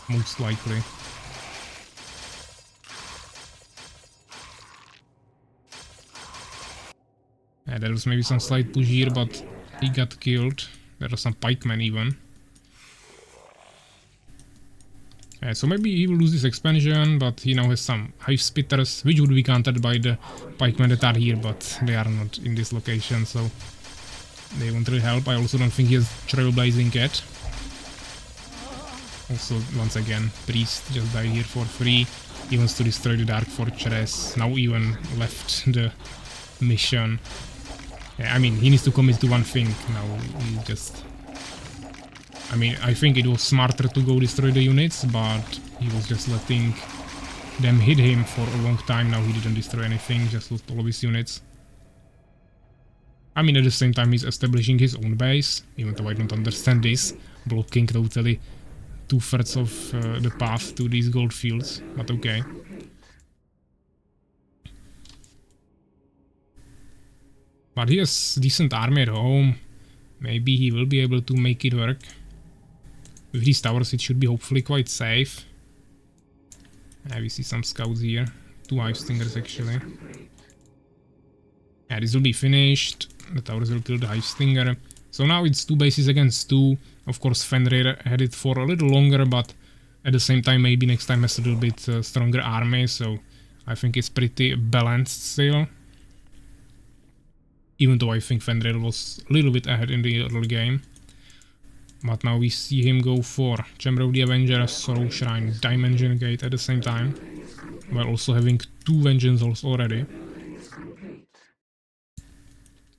Most likely. Yeah, there was maybe some slight push here, but he got killed. There are some pikemen even. Yeah, so maybe he will lose this expansion, but he now has some Hive Spitters, which would be countered by the pikemen that are here, but they are not in this location, so they won't really help. I also don't think he has Trailblazing yet. Also, once again, Priest just died here for free. He wants to destroy the Dark Fortress. Now even left the mission. Yeah, I mean, he needs to commit to one thing. Now he just... I mean, I think it was smarter to go destroy the units, but he was just letting them hit him for a long time. Now he didn't destroy anything, just lost all of his units. I mean, at the same time he's establishing his own base, even though I don't understand this, blocking totally 2/3 of the path to these gold fields, but okay. But he has decent army at home. Maybe he will be able to make it work. With these towers it should be hopefully quite safe. We see some scouts here. 2 Hive Stingers actually. Yeah, this will be finished. The towers will kill the Hive Stinger. So now it's 2 bases against 2. Of course Fenrir had it for a little longer, but at the same time maybe next time has a little bit stronger army, so I think it's pretty balanced still. Even though I think Fenrir was a little bit ahead in the early game. But now we see him go for Chamber of the Avengers, Sorrow Shrine, Dimension Gate at the same time. While also having 2 Vengeance Halls already.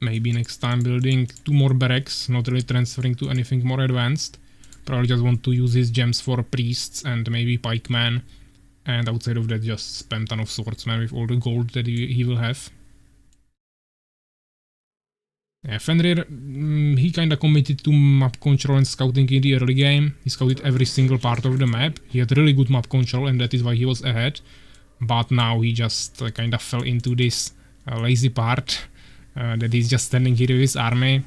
Maybe next time building 2 more barracks, not really transferring to anything more advanced. Probably just want to use his gems for priests and maybe pikemen. And outside of that just spam ton of swordsmen with all the gold that he will have. Yeah, Fenrir, he kinda committed to map control and scouting in the early game. He scouted every single part of the map. He had really good map control and that is why he was ahead. But now he just kinda fell into this lazy part. That he's just standing here with his army.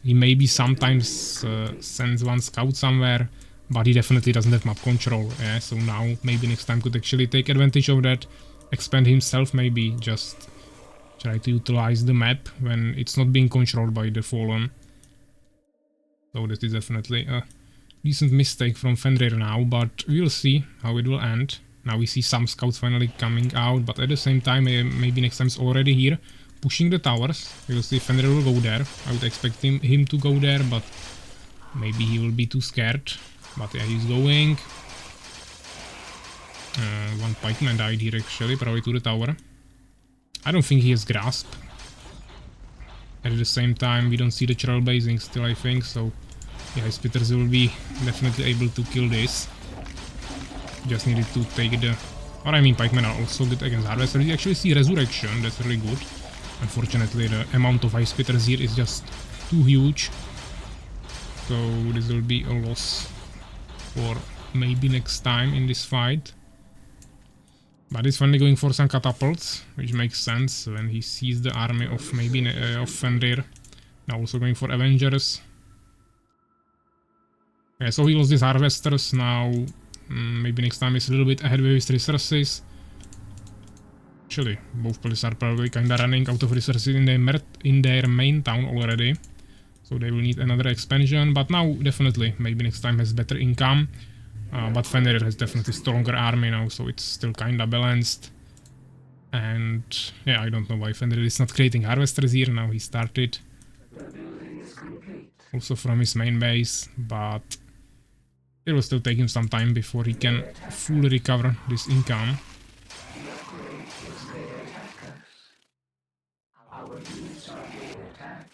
He maybe sometimes sends one scout somewhere, but he definitely doesn't have map control. Yeah, so now maybe next time could actually take advantage of that, expand himself maybe, just try to utilize the map when it's not being controlled by the Fallen. So that is definitely a decent mistake from Fenrir now, but we'll see how it will end. Now we see some scouts finally coming out, but at the same time maybe next time is already here. Pushing the towers. We'll see if Fenrir will go there. I would expect him to go there, but maybe he will be too scared. But yeah, he's going. One pikeman died here actually, probably to the tower. I don't think he has grasp. At the same time, we don't see the trailblazing still, I think, so yeah, his spitters will be definitely able to kill this. Just needed to take the... Or I mean, pikemen are also good against harvesters. We actually see resurrection, that's really good. Unfortunately, the amount of Hive Spitters here is just too huge. So this will be a loss for maybe next time in this fight. But he's finally going for some catapults, which makes sense when he sees the army of maybe of Fenrir. Now also going for Avengers. Yeah, so he lost his harvesters. Now maybe next time he's a little bit ahead with his resources. Actually, both police are probably kinda running out of resources in their main town already. So they will need another expansion, but now definitely, maybe next time has better income. But Fenrir has definitely stronger army now, so it's still kinda balanced. And yeah, I don't know why Fenrir is not creating harvesters here, now he started. Also from his main base, but it will still take him some time before he can fully recover this income.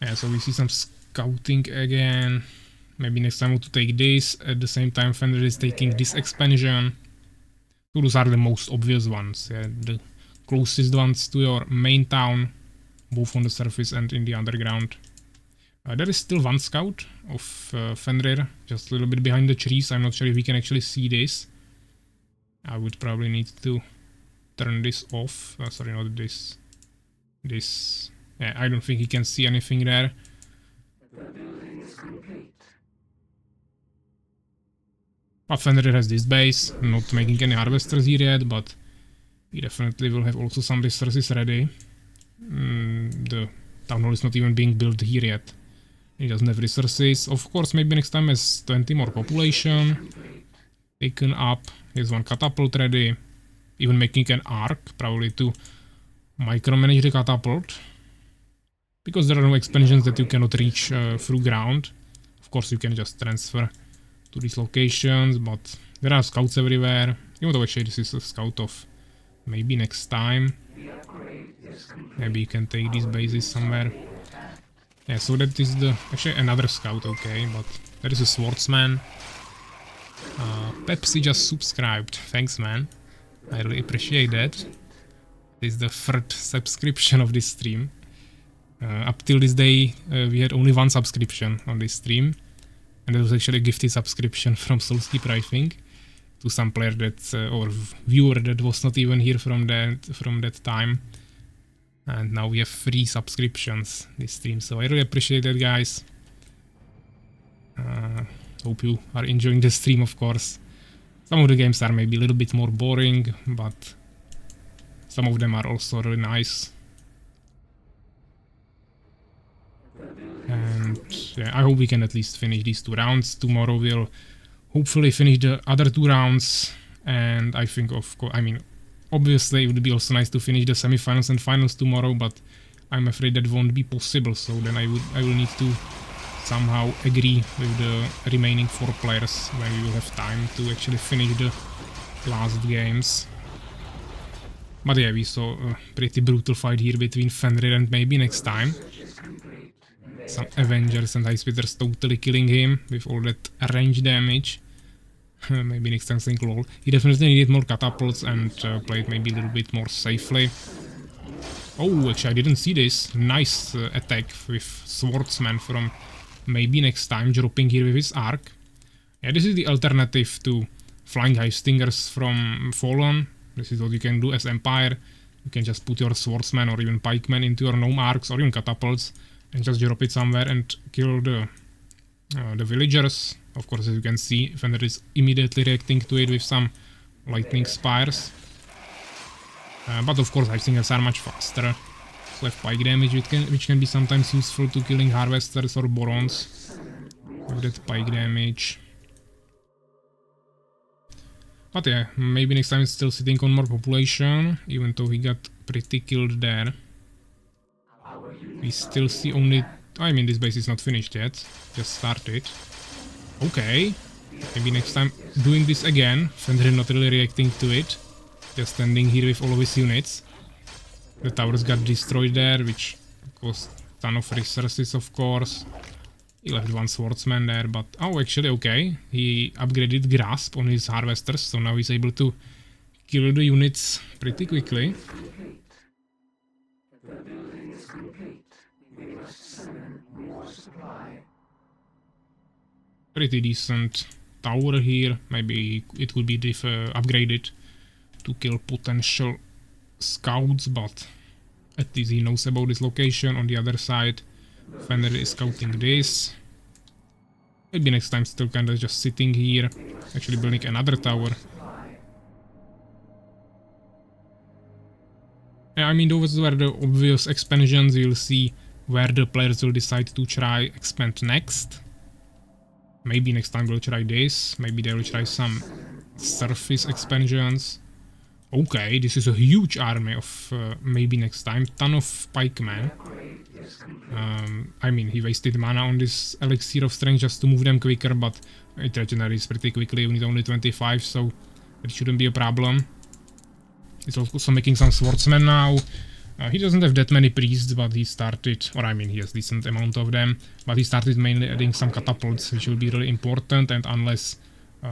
Yeah, so we see some scouting again. Maybe next time I want to take this. At the same time, Fenrir is taking this expansion. So those are the most obvious ones. Yeah, the closest ones to your main town, both on the surface and in the underground. There is still one scout of Fenrir, just a little bit behind the trees. I'm not sure if we can actually see this. I would probably need to turn this off. Sorry, not this. This. Yeah, I don't think he can see anything there. The building is complete. But Fenrir has this base, not making any harvesters here yet, but we definitely will have also some resources ready. The town hall is not even being built here yet. It doesn't have resources. Of course, maybe next time has 20 more population taken up. Here's one catapult ready. Even making an arc, probably to micromanage the catapult. Because there are no expansions that you cannot reach through ground. Of course, you can just transfer to these locations, but there are scouts everywhere. Even though actually this is a scout of maybe next time. Maybe you can take these bases somewhere. Yeah, so that is the... actually another scout, okay, but there is a swordsman. Pepsi just subscribed. Thanks, man. I really appreciate that. This is the third subscription of this stream. Up till this day, we had only one subscription on this stream. And it was actually a gifted subscription from Soulskeeper, I think. To some player that... or viewer that was not even here from that time. And now we have 3 subscriptions this stream, so I really appreciate that, guys. Hope you are enjoying the stream, of course. Some of the games are maybe a little bit more boring, but some of them are also really nice. And yeah, I hope we can at least finish these 2 rounds. Tomorrow we'll hopefully finish the other 2 rounds, and I think, of course, I mean, obviously, it would be also nice to finish the semifinals and finals tomorrow, but I'm afraid that won't be possible. So then I will need to somehow agree with the remaining 4 players when we will have time to actually finish the last games. But yeah, we saw a pretty brutal fight here between Fenrir and maybe next time some Avengers and Ice Spitters totally killing him with all that range damage. Maybe next time think lol. He definitely needed more catapults and played maybe a little bit more safely. Oh, actually I didn't see this. Nice attack with Swordsman from maybe next time, dropping here with his arc. Yeah, this is the alternative to Flying High-Stingers from Fallen. This is what you can do as Empire. You can just put your Swordsman or even Pikemen into your Gnome Arcs or even Catapults and just drop it somewhere and kill the villagers. Of course, as you can see, Fenrir is immediately reacting to it with some lightning spires. But of course, High-Stingers are much faster. So have pike damage, which can be sometimes useful to killing harvesters or Borons with that pike damage. But yeah, maybe next time it's still sitting on more population, even though he got pretty killed there. We still see only... I mean, this base is not finished yet, just started. Okay, maybe next time doing this again. Fenrir not really reacting to it, just standing here with all of his units. The towers got destroyed there, which cost a ton of resources, of course. He left one swordsman there, but... oh, actually, okay. He upgraded grasp on his harvesters, so now he's able to kill the units pretty quickly. The building is complete. We must summon more supply. Pretty decent tower here. Maybe it could be upgraded to kill potential scouts, but at least he knows about this location. On the other side, Fenrir is scouting this. Maybe next time still kinda just sitting here, actually building another tower. Yeah, I mean, those were the obvious expansions. You'll see where the players will decide to try expand next. Maybe next time we'll try this. Maybe they will try some surface expansions. Okay, this is a huge army of maybe next time. Ton of pikemen. I mean, he wasted mana on this elixir of strength just to move them quicker, but it regenerates pretty quickly. We need only 25, so it shouldn't be a problem. It's also making some swordsmen now. He doesn't have that many priests, but he started, or I mean he has decent amount of them, but he started mainly adding some catapults, which will be really important, and unless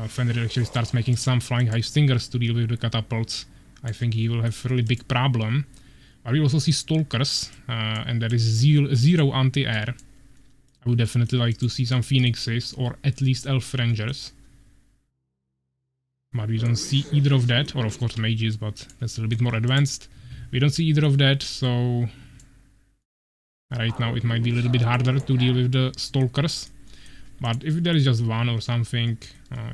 Fenrir actually starts making some flying high stingers to deal with the catapults, I think he will have a really big problem. But we also see stalkers, and there is zero anti-air. I would definitely like to see some phoenixes, or at least elf rangers. But we don't see either of that, or of course mages, but that's a little bit more advanced. We don't see either of that, so right now it might be a little bit harder to deal with the stalkers. But if there is just one or something,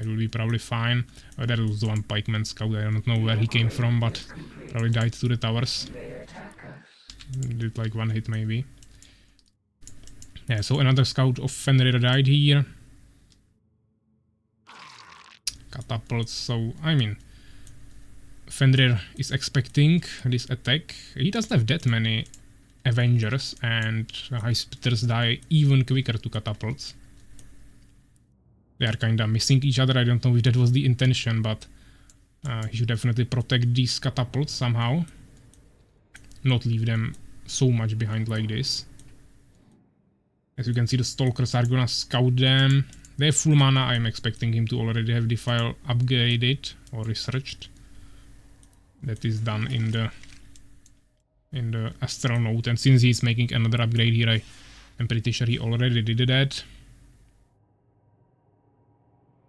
it will be probably fine. There was one pikeman scout, I don't know where he came from, but probably died to the towers. Did like one hit maybe. Yeah, so another scout of Fenrir died here. Catapults, so I mean, Fenrir is expecting this attack. He doesn't have that many Avengers, and High Spitters die even quicker to catapults. They are kinda missing each other. I don't know if that was the intention, but he should definitely protect these catapults somehow. Not leave them so much behind like this. As you can see, the Stalkers are gonna scout them. They have full mana. I'm expecting him to already have the file upgraded or researched. That is done in the astral node, and since he's making another upgrade here, I'm pretty sure he already did that.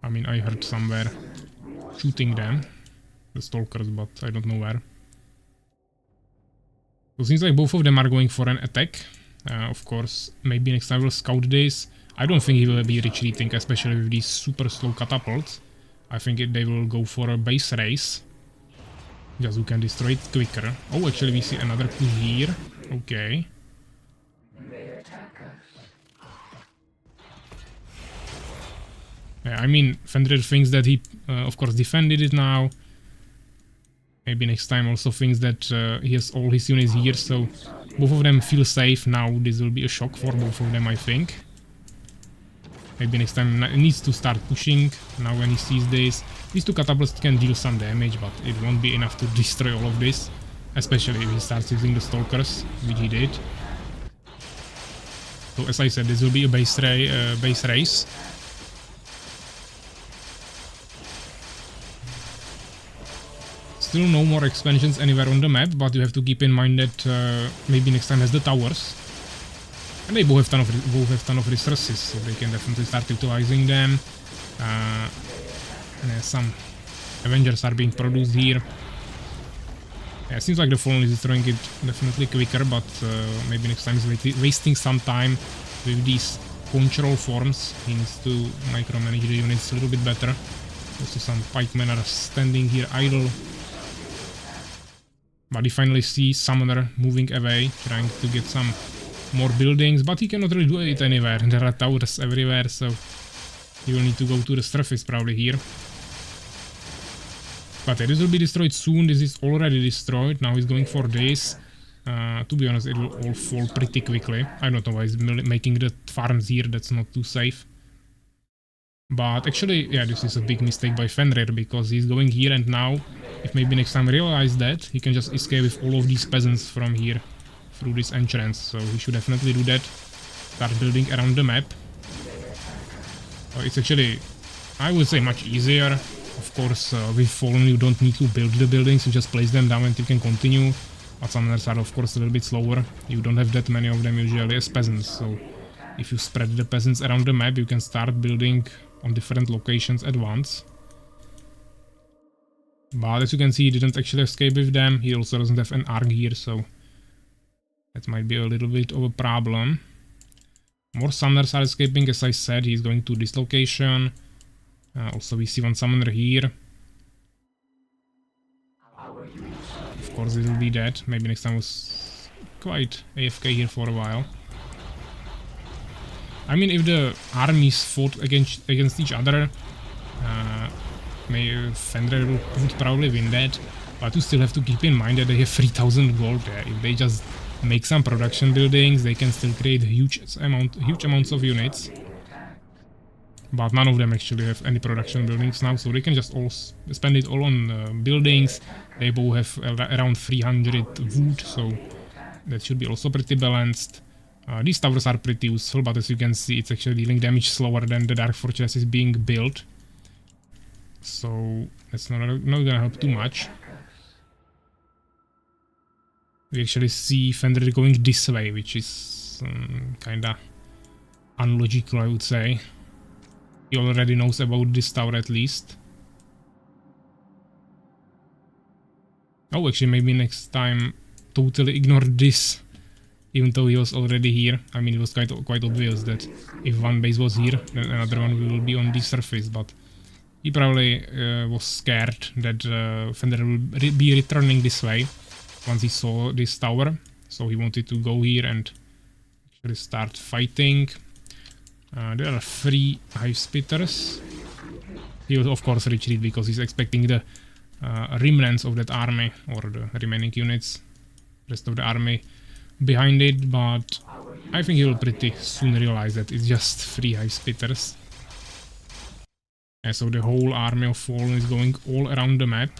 I mean, I heard somewhere shooting them, the Stalkers, but I don't know where. So it seems like both of them are going for an attack. Of course, maybe next time we'll scout this. I don't think he will be retreating, especially with these super slow catapults. I think they will go for a base race. Just who can destroy it quicker. Oh, actually we see another push here. Okay. Yeah, I mean, Fenrir thinks that he, of course, defended it now. Maybe next time also thinks that he has all his units here, so both of them feel safe now. This will be a shock for both of them, I think. Maybe next time he needs to start pushing. Now when he sees this, these two catapults can deal some damage, but it won't be enough to destroy all of this. Especially if he starts using the Stalkers, which he did. So as I said, this will be a base race. Still no more expansions anywhere on the map, but you have to keep in mind that maybe next time has the towers. And they both have ton of resources, so they can definitely start utilizing them. And some Avengers are being produced here. Yeah, it seems like the Fallen is destroying it definitely quicker, but maybe next time is wasting some time with these control forms. He needs to micromanage the units a little bit better. Also some pikemen are standing here idle. But he finally sees Summoner moving away, trying to get some more buildings, but he cannot really do it anywhere. There are towers everywhere, so he will need to go to the surface probably here. But yeah, this will be destroyed soon. This is already destroyed. Now he's going for this. To be honest, it will all fall pretty quickly. I don't know why he's making the farms here. That's not too safe. But actually, yeah, this is a big mistake by Fenrir, because he's going here, and now, if maybe next time realize that, he can just escape with all of these peasants from here through this entrance. So he should definitely do that. Start building around the map. It's actually, I would say, much easier. Of course, with Fallen you don't need to build the buildings, you just place them down and you can continue. But summoners are of course a little bit slower. You don't have that many of them usually as peasants, so if you spread the peasants around the map, you can start building on different locations at once. But as you can see, he didn't actually escape with them. He also doesn't have an arc here, so that might be a little bit of a problem. More summoners are escaping, as I said. He's going to this location. Also we see one summoner here. Of course it will be dead. Maybe next time was quite AFK here for a while. I mean, if the armies fought against each other, Fenrir would probably win that, but you still have to keep in mind that they have 3000 gold there. If they just make some production buildings, they can still create huge amounts of units. But none of them actually have any production buildings now, so they can just all spend it all on buildings. They both have around 300 wood, so That should be also pretty balanced. These towers are pretty useful, but as you can see, it's actually dealing damage slower than the Dark Fortress is being built. So that's not gonna help too much. We actually see Fenrir going this way, which is kinda unlogical, I would say. He already knows about this tower at least. Oh, actually, maybe next time totally ignore this, even though he was already here. I mean, it was quite obvious that if one base was here, then another one will be on the surface, but he probably was scared that Fenrir will be returning this way once he saw this tower. So he wanted to go here and actually start fighting. There are 3 hive spitters. He will of course retreat because he's expecting the remnants of that army, or the remaining units, rest of the army behind it, but I think he will pretty soon realize that it's just 3 hive spitters. And so the whole army of Fallen is going all around the map.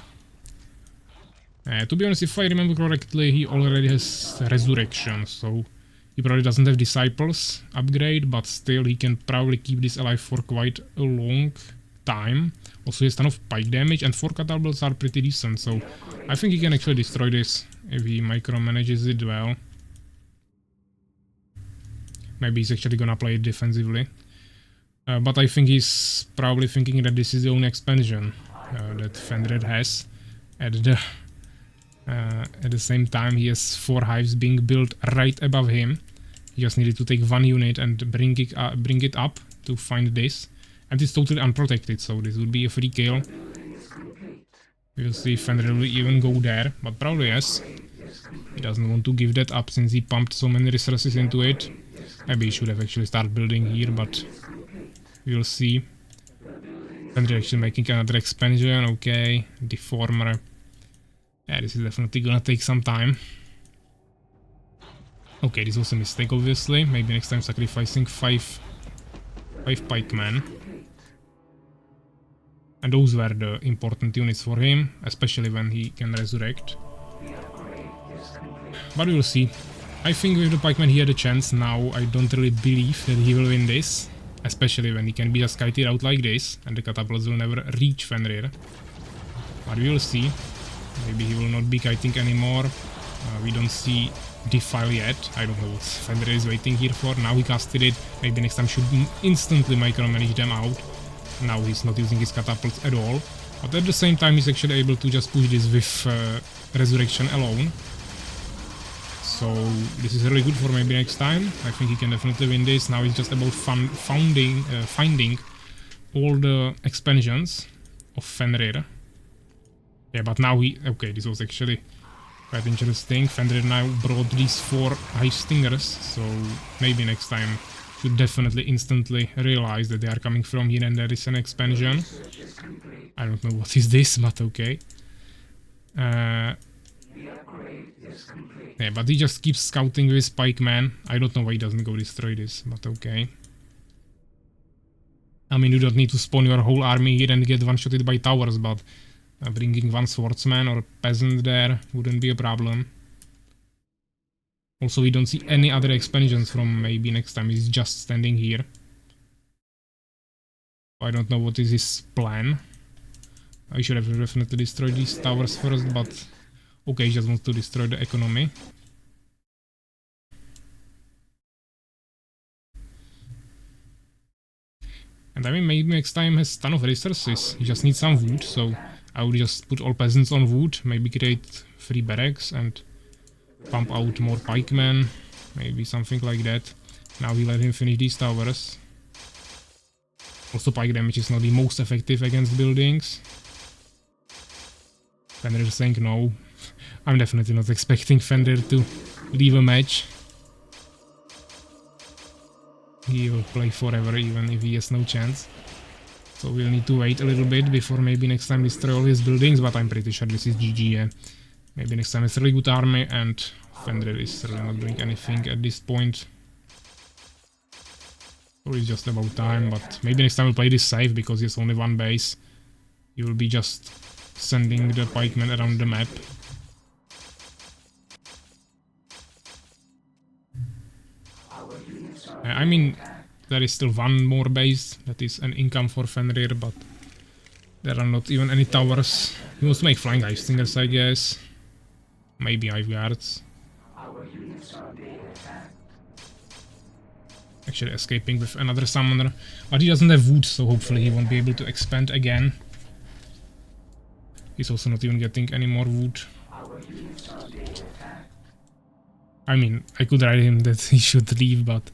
To be honest, if I remember correctly, he already has Resurrection, so he probably doesn't have Disciples upgrade, but still he can probably keep this alive for quite a long time. Also he has ton of pike damage, and 4 catapults are pretty decent, so I think he can actually destroy this if he micromanages it well. Maybe he's actually gonna play it defensively. But I think he's probably thinking that this is the only expansion that Fenrir has. At the same time, he has 4 hives being built right above him. He just needed to take 1 unit and bring it up to find this. And it's totally unprotected, so this would be a free kill. We'll see if Fenrir will even go there, but probably yes. He doesn't want to give that up since he pumped so many resources into it. Maybe he should have actually started building here, but we'll see. Fenrir actually making another expansion, okay. Deformer. Yeah, this is definitely gonna take some time. Okay, this was a mistake, obviously. Maybe next time sacrificing 5 pikemen. And those were the important units for him, especially when he can resurrect. But we'll see. I think with the pikemen he had a chance. Now I don't really believe that he will win this. Especially when he can be just kited out like this, and the catapults will never reach Fenrir. But we will see. Maybe he will not be kiting anymore. We don't see Defile yet. I don't know what Fenrir is waiting here for. Now he casted it. Maybe next time should instantly micromanage them out. Now he's not using his catapults at all. But at the same time he's actually able to just push this with Resurrection alone. So this is really good for maybe next time. I think he can definitely win this. Now it's just about finding all the expansions of Fenrir. Yeah, but now okay, this was actually quite interesting. Fenrir now brought these 4 hive stingers, so maybe next time should definitely instantly realize that they are coming from here and there is an expansion. I don't know what is this, but okay. Yeah, but he just keeps scouting with pikeman. I don't know why he doesn't go destroy this, but okay. I mean, you don't need to spawn your whole army here and get one-shotted by towers, but bringing 1 swordsman or peasant there wouldn't be a problem. Also, we don't see any other expansions from maybe next time. He's just standing here. I don't know what is his plan. I should have definitely destroyed these towers first, but okay, he just wants to destroy the economy. And I mean, maybe next time has ton of resources. He just needs some wood, so I would just put all peasants on wood, maybe create 3 barracks and pump out more pikemen, maybe something like that. Now we let him finish these towers. Also, pike damage is not the most effective against buildings. Fenrir is saying no. I'm definitely not expecting Fenrir to leave a match. He will play forever even if he has no chance. So we'll need to wait a little bit before maybe next time destroy all his buildings, but I'm pretty sure this is GG. Yeah. Maybe next time it's a really good army and Fenrir is really not doing anything at this point. Or it's just about time, but maybe next time we'll play this safe because he has only 1 base. He will be just sending the pikemen around the map. I mean, there is still one more base that is an income for Fenrir, but there are not even any towers. He wants to make flying ice stingers, I guess. Maybe ice guards. Our units are being attacked. Actually escaping with another summoner. But he doesn't have wood, so hopefully he won't be able to expand again. He's also not even getting any more wood. Our units are being attacked. I mean, I could write him that he should leave, but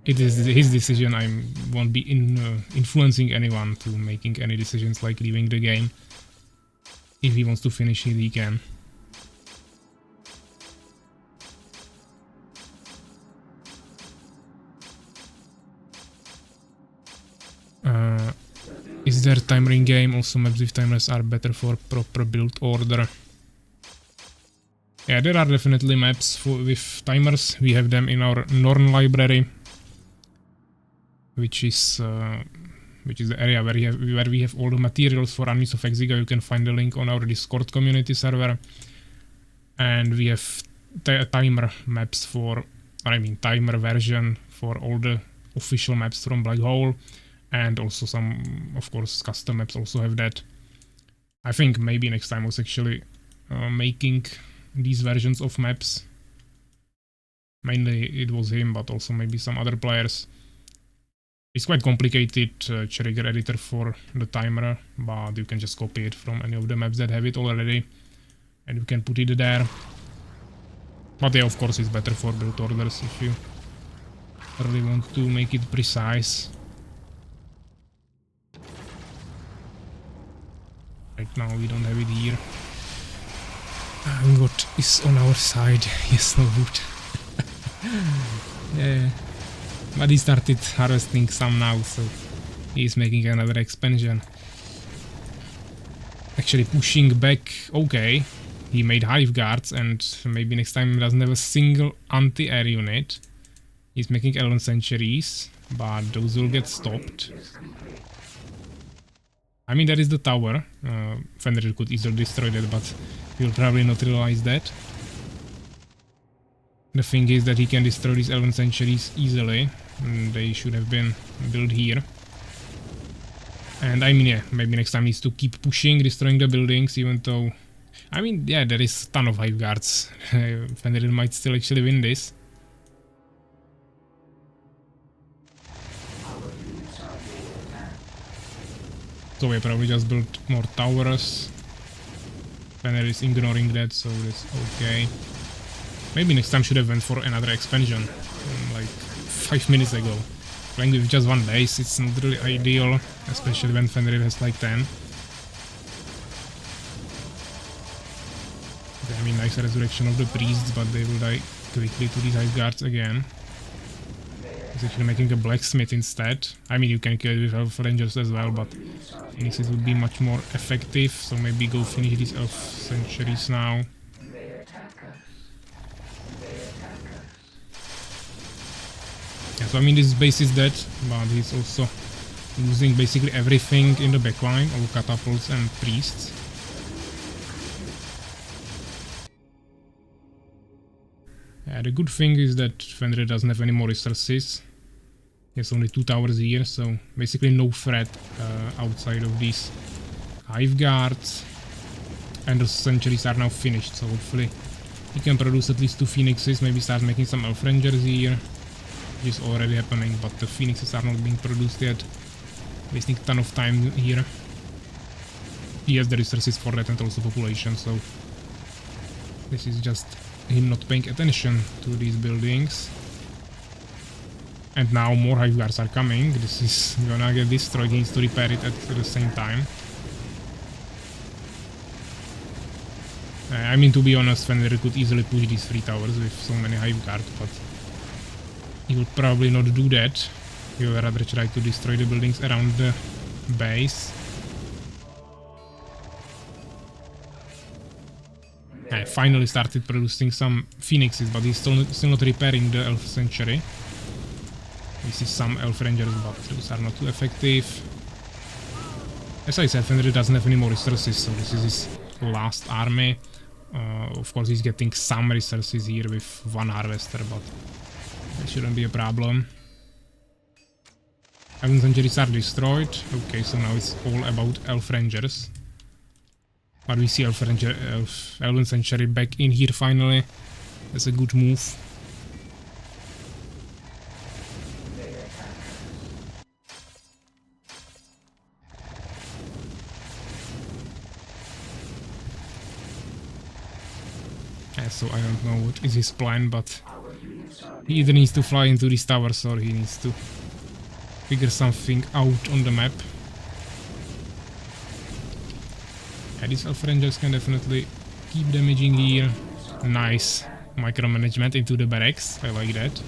it is his decision. I won't be influencing anyone to making any decisions like leaving the game. If he wants to finish it, he can. Is there timer in game? Also maps with timers are better for proper build order. Yeah, there are definitely maps with timers. We have them in our Norn library, which is the area where we have all the materials for Armies of Exigo. You can find the link on our Discord community server. And we have timer maps for, I mean timer version for all the official maps from Black Hole. And also some, of course, custom maps also have that. I think maybe next time I was actually making these versions of maps. Mainly it was him, but also maybe some other players. It's quite complicated trigger editor for the timer, but you can just copy it from any of the maps that have it already. And you can put it there. But yeah, of course it's better for build orders if you really want to make it precise. Right now we don't have it here. What is on our side? Yes, no wood. Yeah. But he started harvesting some now, so he's making another expansion. Actually pushing back, okay. He made hive guards and maybe next time he doesn't have a single anti-air unit. He's making 11 centuries, but those will get stopped. I mean, there is the tower. Fenrir could easily destroy that, but he'll probably not realize that. The thing is that he can destroy these 11 centuries easily. And they should have been built here. And I mean, yeah, maybe next time needs to keep pushing, destroying the buildings, even though... I mean, yeah, there is a ton of hive guards. Fenrir might still actually win this. So we probably just built more towers. Fenrir is ignoring that, so that's okay. Maybe next time should have went for another expansion, like 5 minutes ago. Playing with just one base, it's not really ideal, especially when Fenrir has like 10. I mean, nice resurrection of the priests, but they will die quickly to these hive guards again. He's actually making a blacksmith instead. I mean, you can kill it with elf rangers as well, but phoenixes would be much more effective, so maybe go finish these elf centuries now. Yeah, so I mean, this base is dead, but he's also losing basically everything in the backline, all catapults and priests. Yeah, the good thing is that Fenrir doesn't have any more resources. He has only 2 towers here, so basically no threat outside of these hive guards. And the centuries are now finished, so hopefully he can produce at least 2 phoenixes, maybe start making some elf rangers here. Which is already happening, but the phoenixes are not being produced yet. Wasting a ton of time here. He has the resources for that and also population, so this is just him not paying attention to these buildings. And now more hive guards are coming. This is gonna get destroyed. He needs to repair it at the same time. I mean, to be honest, Fenrir could easily push these 3 towers with so many hive guards, but he would probably not do that. He would rather try to destroy the buildings around the base. I finally started producing some phoenixes, but he's still not repairing the elf sanctuary. This is some elf rangers, but those are not too effective. As I said, Fenrir doesn't have any more resources, so this is his last army. Of course, he's getting some resources here with 1 harvester, but That shouldn't be a problem. Elven Sanctuaries are destroyed. Okay, so now it's all about Elf Rangers. But we see Elven Sanctuary back in here finally. That's a good move. Yeah, so I don't know what is his plan, but he either needs to fly into these towers or he needs to figure something out on the map. Yeah, these Elf Rangers can definitely keep damaging here. Nice micromanagement into the barracks, I like that.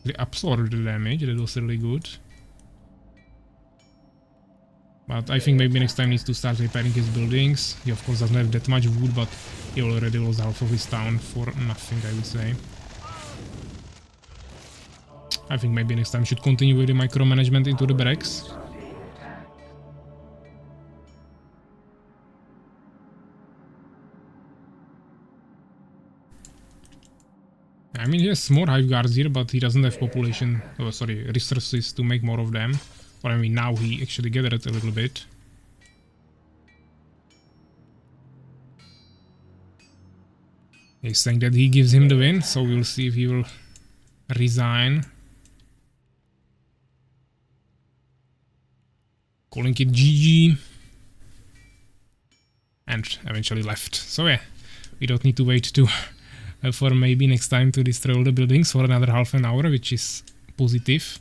They absorbed the damage, that was really good. But I think maybe next time needs to start repairing his buildings. He of course doesn't have that much wood, but he already lost half of his town for nothing, I would say. I think maybe next time should continue with the micromanagement into the barracks. I mean, he has more hive guards here, but he doesn't have population, resources to make more of them. Or I mean, now he actually gathered a little bit. He's saying that he gives him the win, so we'll see if he will resign. Calling it GG. And eventually left. So yeah, we don't need to wait to for maybe next time to destroy all the buildings for another half an hour, which is positive.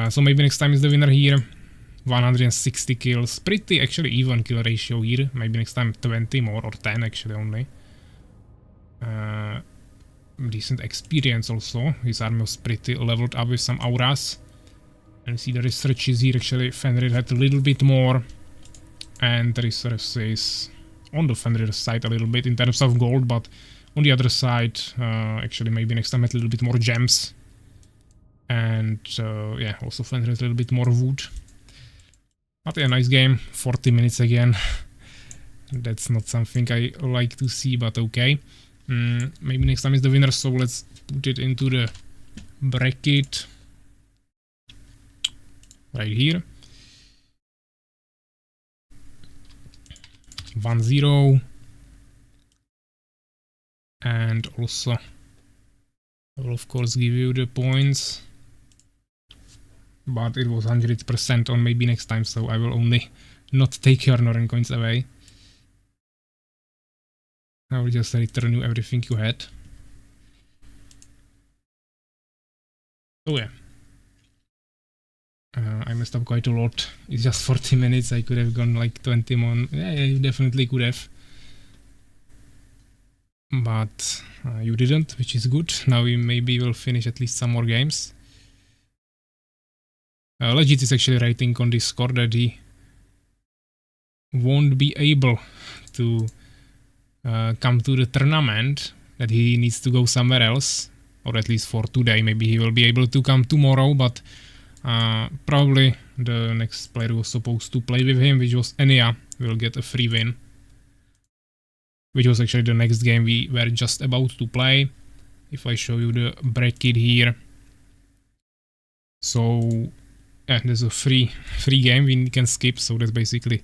So maybe next time is the winner here. 160 kills. Pretty actually even kill ratio here. Maybe next time 20 more or 10 actually only. Decent experience also. His army was pretty leveled up with some auras. And see the researches here actually Fenrir had a little bit more. And the resources on the Fenrir side a little bit in terms of gold, but on the other side actually maybe next time had a little bit more gems. And yeah, also Fenrir has a little bit more wood. But yeah, nice game. 40 minutes again. That's not something I like to see, but okay. Maybe next time is the winner, so let's put it into the bracket. Right here. 1-0. And also I will of course give you the points. But it was 100% on maybe next time, so I will only not take your Northern coins away. I will just return you everything you had. Oh yeah. I messed up quite a lot. It's just 40 minutes, I could have gone like 20 more. Yeah, you definitely could have. But you didn't, which is good. Now we maybe will finish at least some more games. Legit is actually writing on Discord that he won't be able to come to the tournament, that he needs to go somewhere else, or at least for today. Maybe he will be able to come tomorrow, but probably the next player who was supposed to play with him, which was Enya, will get a free win. Which was actually the next game we were just about to play. If I show you the bracket here. So yeah, there's a free game we can skip, so that's basically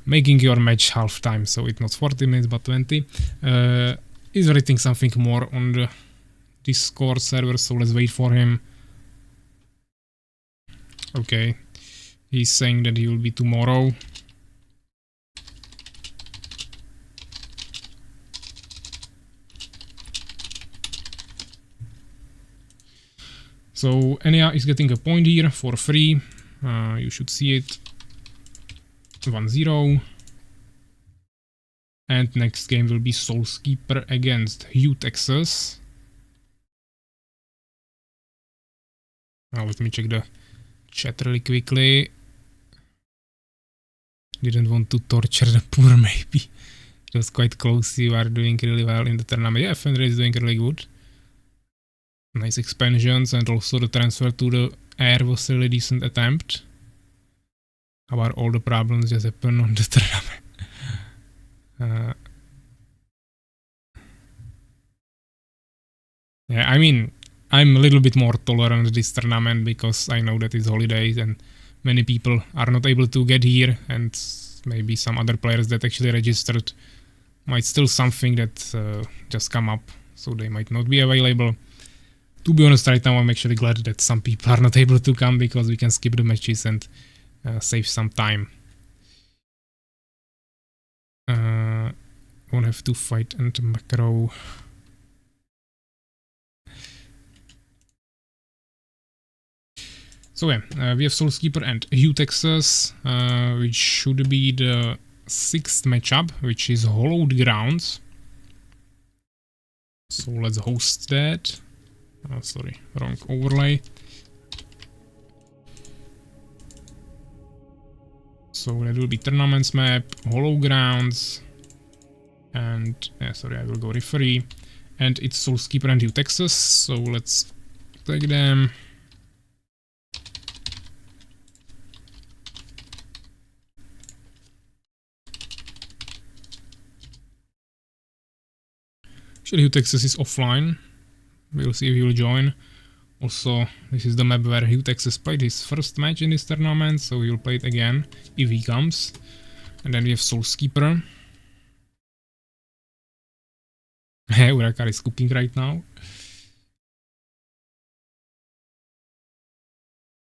making your match half time, so it's not 40 minutes but 20. He's writing something more on the Discord server, so let's wait for him. Okay, he's saying that he will be tomorrow. So Enya is getting a point here for free. You should see it. 1-0. And next game will be Soulskeeper against Hugh Texas. Now let me check the chat really quickly. Didn't want to torture the poor maybe. It was quite close. You are doing really well in the tournament. Yeah, Fenrir is doing really good. Nice expansions, and also the transfer to the air was a really decent attempt. About all the problems just happened on the tournament. Yeah, I mean, I'm a little bit more tolerant this tournament because I know that it's holidays and many people are not able to get here, and maybe some other players that actually registered might still something that just come up, so they might not be available. To be honest, right now I'm actually glad that some people are not able to come because we can skip the matches and save some time. Won't have to fight and macro. So yeah, we have Soulskeeper and Hugh Texas, which should be the 6th matchup, which is Hollowed Grounds. So let's host that. Sorry, wrong overlay. So that will be tournaments map, Hollow Grounds, and sorry, I will go referee. And it's Soulskeeper and Hugh Texas. So let's take them. Actually, Hugh Texas is offline. We'll see if he will join. Also, this is the map where Hugh Texas played his first match in this tournament, so he will play it again if he comes. And then we have Soulskeeper. Urakar is cooking right now.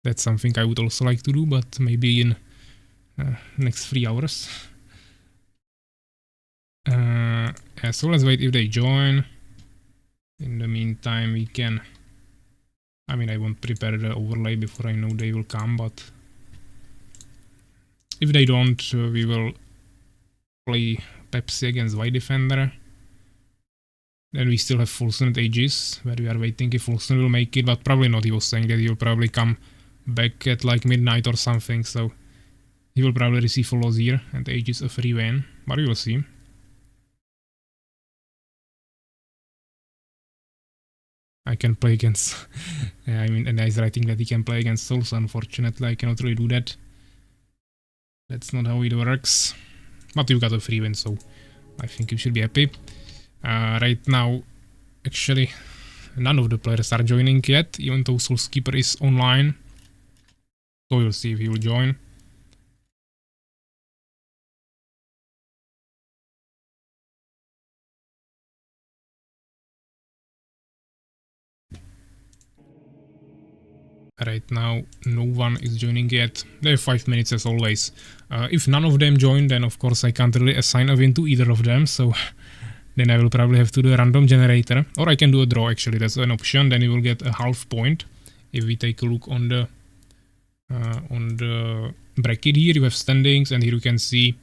That's something I would also like to do, but maybe in next 3 hours. So let's wait if they join. In the meantime, we can... I mean, I won't prepare the overlay before I know they will come, but... If they don't, we will play Pepsi against White Defender. Then we still have Fulson and Aegis, where we are waiting if Fulson will make it, but probably not. He was saying that he will probably come back at like midnight or something, so he will probably receive a loss here and Aegis a free win, but we will see. I can play against... I mean, and he's writing that he can play against Souls. Unfortunately, I cannot really do that. That's not how it works. But you got a free win, so I think you should be happy. Right now, actually, none of the players are joining yet, even though Soulskeeper is online. So we'll see if he will join. Right now, no one is joining yet. They have 5 minutes as always. If none of them join, then of course I can't really assign a win to either of them, so then I will probably have to do a random generator. Or I can do a draw actually, that's an option, then you will get a half point. If we take a look on the bracket here, you have standings, and here you can see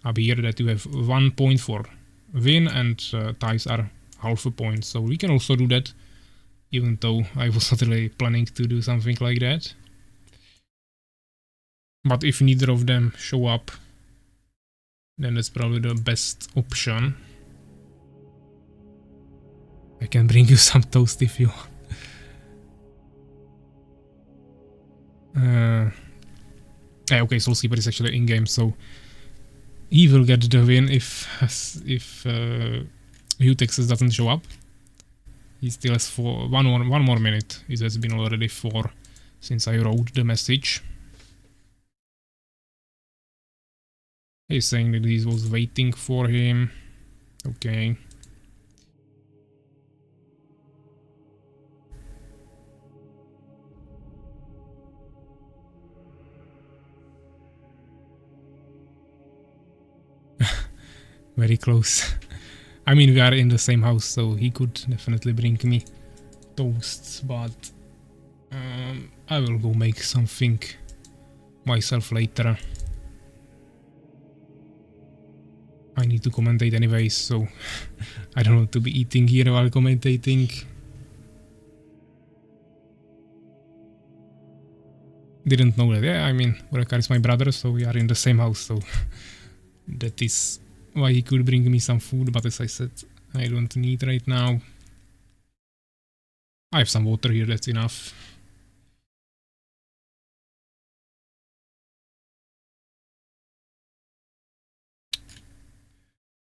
up here that you have 1 point for win, and ties are half a point. So we can also do that, even though I was not really planning to do something like that. But if neither of them show up, then that's probably the best option. I can bring you some toast if you... okay, Soulskeeper is actually in-game, so he will get the win if Hugh Texas doesn't show up. He still has one more minute. It has been already 4 since I wrote the message. He's saying that he was waiting for him. Okay. Very close. I mean, we are in the same house, so he could definitely bring me toasts, but I will go make something myself later. I need to commentate anyways, so I don't want to be eating here while commentating. Didn't know that. Yeah, I mean, Urakar is my brother, so we are in the same house, so that is why he could bring me some food, but as I said, I don't need right now. I have some water here, that's enough.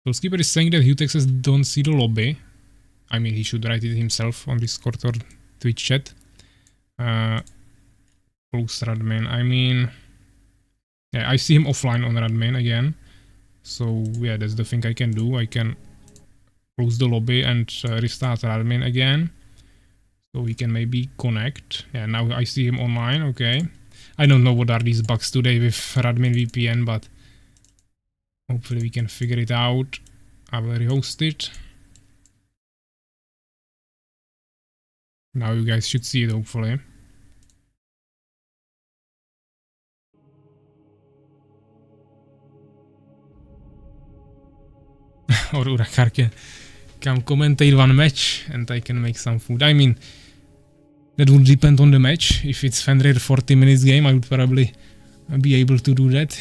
Soulskeeper is saying that Hugh Texas don't see the lobby. I mean, he should write it himself on Discord or Twitch chat. Close Radmin. I mean, yeah, I see him offline on Radmin again. So yeah, that's the thing I can do. I can close the lobby and restart Radmin again. So we can maybe connect. Yeah, now I see him online. Okay. I don't know what are these bugs today with Radmin VPN, but hopefully we can figure it out. I will rehost it. Now you guys should see it, hopefully. Or Urakar can come commentate one match and I can make some food. I mean, that would depend on the match. If it's Fenrir 40 minutes game, I would probably be able to do that.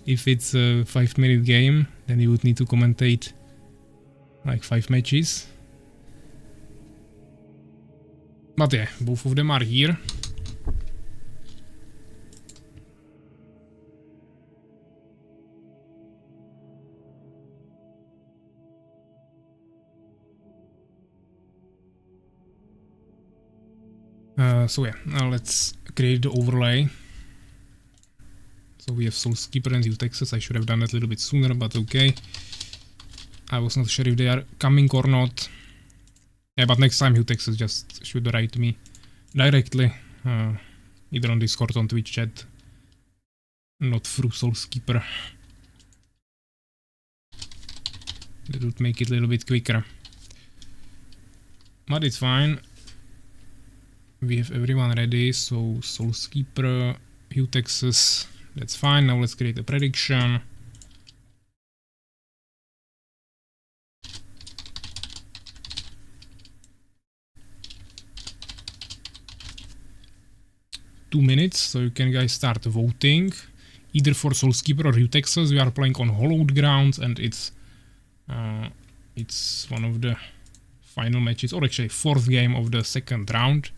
If it's a 5-minute game, then you would need to commentate like 5 matches. But yeah, both of them are here. So yeah, now let's create the overlay. So we have Soulskeeper and Utexes. I should have done that a little bit sooner, but okay. I was not sure if they are coming or not. Yeah, but next time Utexes just should write me directly, either on Discord or on Twitch chat, not through Soulskeeper. That would make it a little bit quicker. But it's fine. We have everyone ready, so Soulskeeper, Utexes, that's fine. Now let's create a prediction. Two minutes, so you can guys start voting. Either for Soulskeeper or Utexes. We are playing on Hollowed Grounds and it's one of the final matches, or actually 4th game of the 2nd round.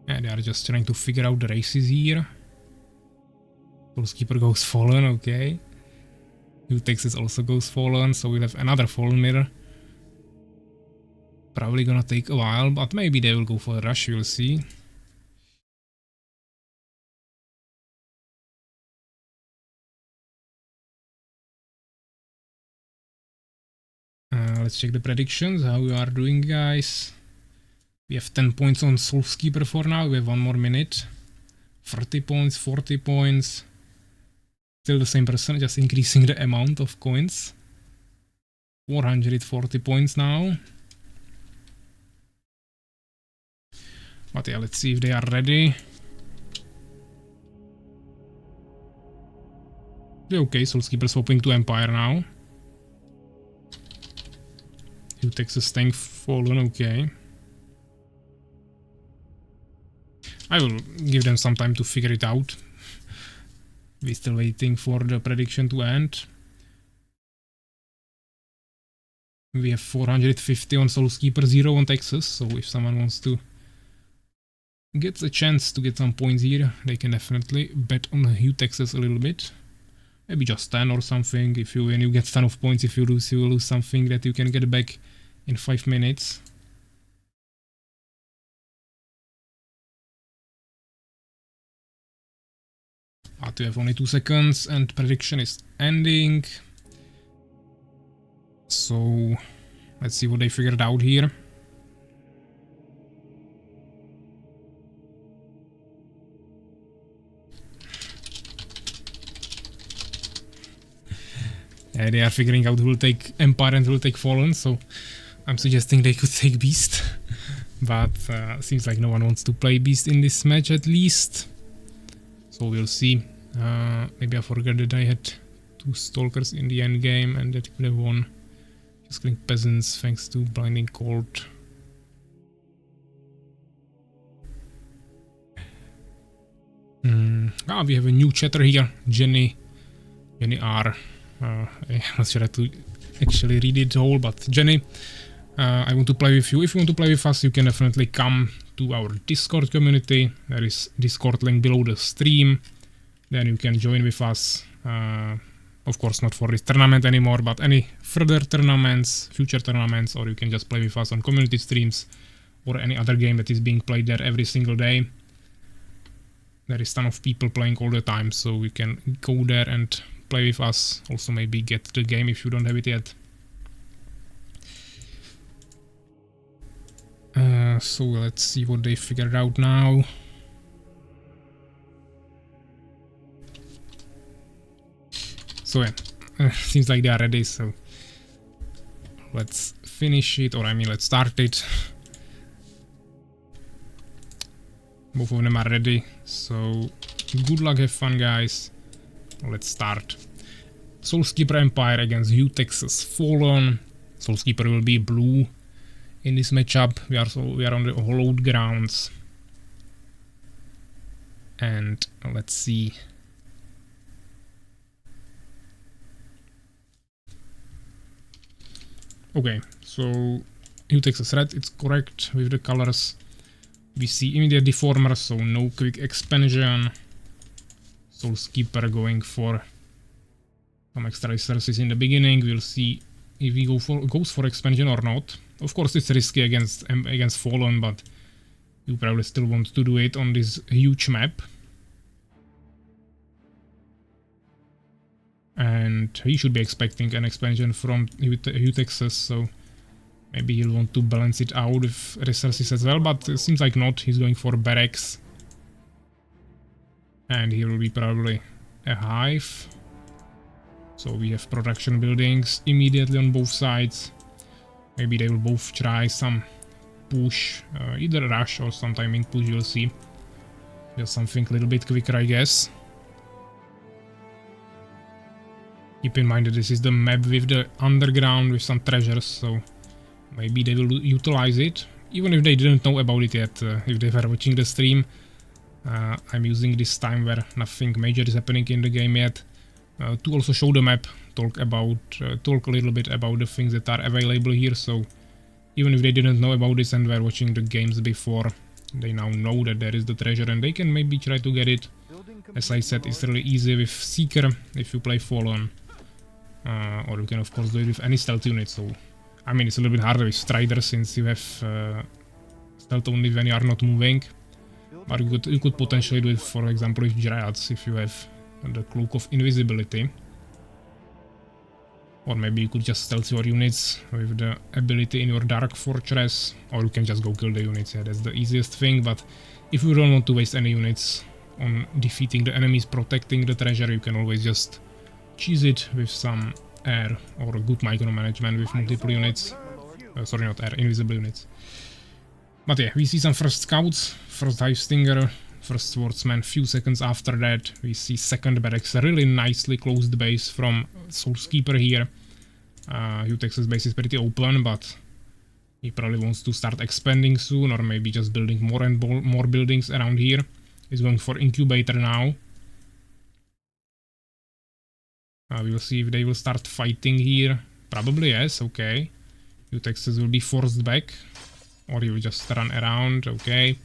Yeah, they are just trying to figure out the races here. Soulskeeper goes Fallen, okay. Utexes also goes Fallen, so we'll have another Fallen mirror. Probably gonna take a while, but maybe they will go for a rush, we'll see. Let's check the predictions, how we are doing, guys. We have 10 points on Soulskeeper for now, we have 1 more minute. 30 points, 40 points. Still the same person, just increasing the amount of coins. 440 points now. But yeah, let's see if they are ready. Okay, Soulskeeper swapping to Empire now. Utexes staying Fallen, okay. I will give them some time to figure it out. We're still waiting for the prediction to end. We have 450 on Soulskeeper, 0 on Texas, so if someone wants to get a chance to get some points here, they can definitely bet on Utexes a little bit. Maybe just 10 or something. If you win, you get 10 of points. If you lose, you will lose something that you can get back in 5 minutes. But we have only 2 seconds and prediction is ending. So let's see what they figured out here. Yeah, they are figuring out who will take Empire and who will take Fallen, so I'm suggesting they could take Beast. But seems like no one wants to play Beast in this match at least. So we'll see. Maybe I forgot that I had 2 Stalkers in the end game and that could have won. Just killing Peasants thanks to Blinding Cold. We have a new chatter here. Jenny R. I'm not sure how to actually read it all, but Jenny, I want to play with you. If you want to play with us, you can definitely come to our Discord community. There is Discord link below the stream. Then you can join with us. Of course, not for this tournament anymore, but any further tournaments, future tournaments, or you can just play with us on community streams or any other game that is being played there every single day. There is a ton of people playing all the time, so you can go there and play with us. Also maybe get the game if you don't have it yet. So let's see what they figured out now. So yeah, seems like they are ready, so let's finish it, or I mean let's start it. Both of them are ready, so good luck, have fun guys. Let's start. Soulskeeper Empire against Utex's Fallen. Soulskeeper will be blue in this matchup. We are on the hollowed grounds. And let's see. Okay, so Utex is red, it's correct with the colors. We see immediate deformer, so no quick expansion. Soulskeeper going for some extra resources in the beginning. We'll see if he goes for expansion or not. Of course, it's risky against Fallen, but you probably still want to do it on this huge map. And he should be expecting an expansion from Utex's, so maybe he'll want to balance it out with resources as well, but it seems like not. He's going for barracks. And here will be probably a hive. So we have production buildings immediately on both sides. Maybe they will both try some push, either rush or some timing push, you'll see. Just something a little bit quicker, I guess. Keep in mind that this is the map with the underground with some treasures, so maybe they will utilize it, even if they didn't know about it yet, if they were watching the stream. I'm using this time where nothing major is happening in the game yet, to also show the map, talk a little bit about the things that are available here, so even if they didn't know about this and were watching the games before, they now know that there is the treasure and they can maybe try to get it. As I said, it's really easy with Seeker if you play Fallen. Or you can of course do it with any stealth unit, so I mean it's a little bit harder with Strider since you have stealth only when you are not moving, but you could potentially do it, for example, with Dryads if you have the Cloak of Invisibility, or maybe you could just stealth your units with the ability in your Dark Fortress, or you can just go kill the units. Yeah, that's the easiest thing, but if you don't want to waste any units on defeating the enemies protecting the treasure, you can always just cheese it with some air or good micromanagement with multiple units. Sorry, not air, invisible units. But yeah, we see some first scouts, first Hive Stinger, first Swordsman. Few seconds after that, we see second barracks, a really nicely closed base from Soulskeeper here. Utex's base is pretty open, but he probably wants to start expanding soon, or maybe just building more and more buildings around here. He's going for Incubator now. We will see if they will start fighting here. Probably yes, okay. Utexes will be forced back. Or he will just run around, okay.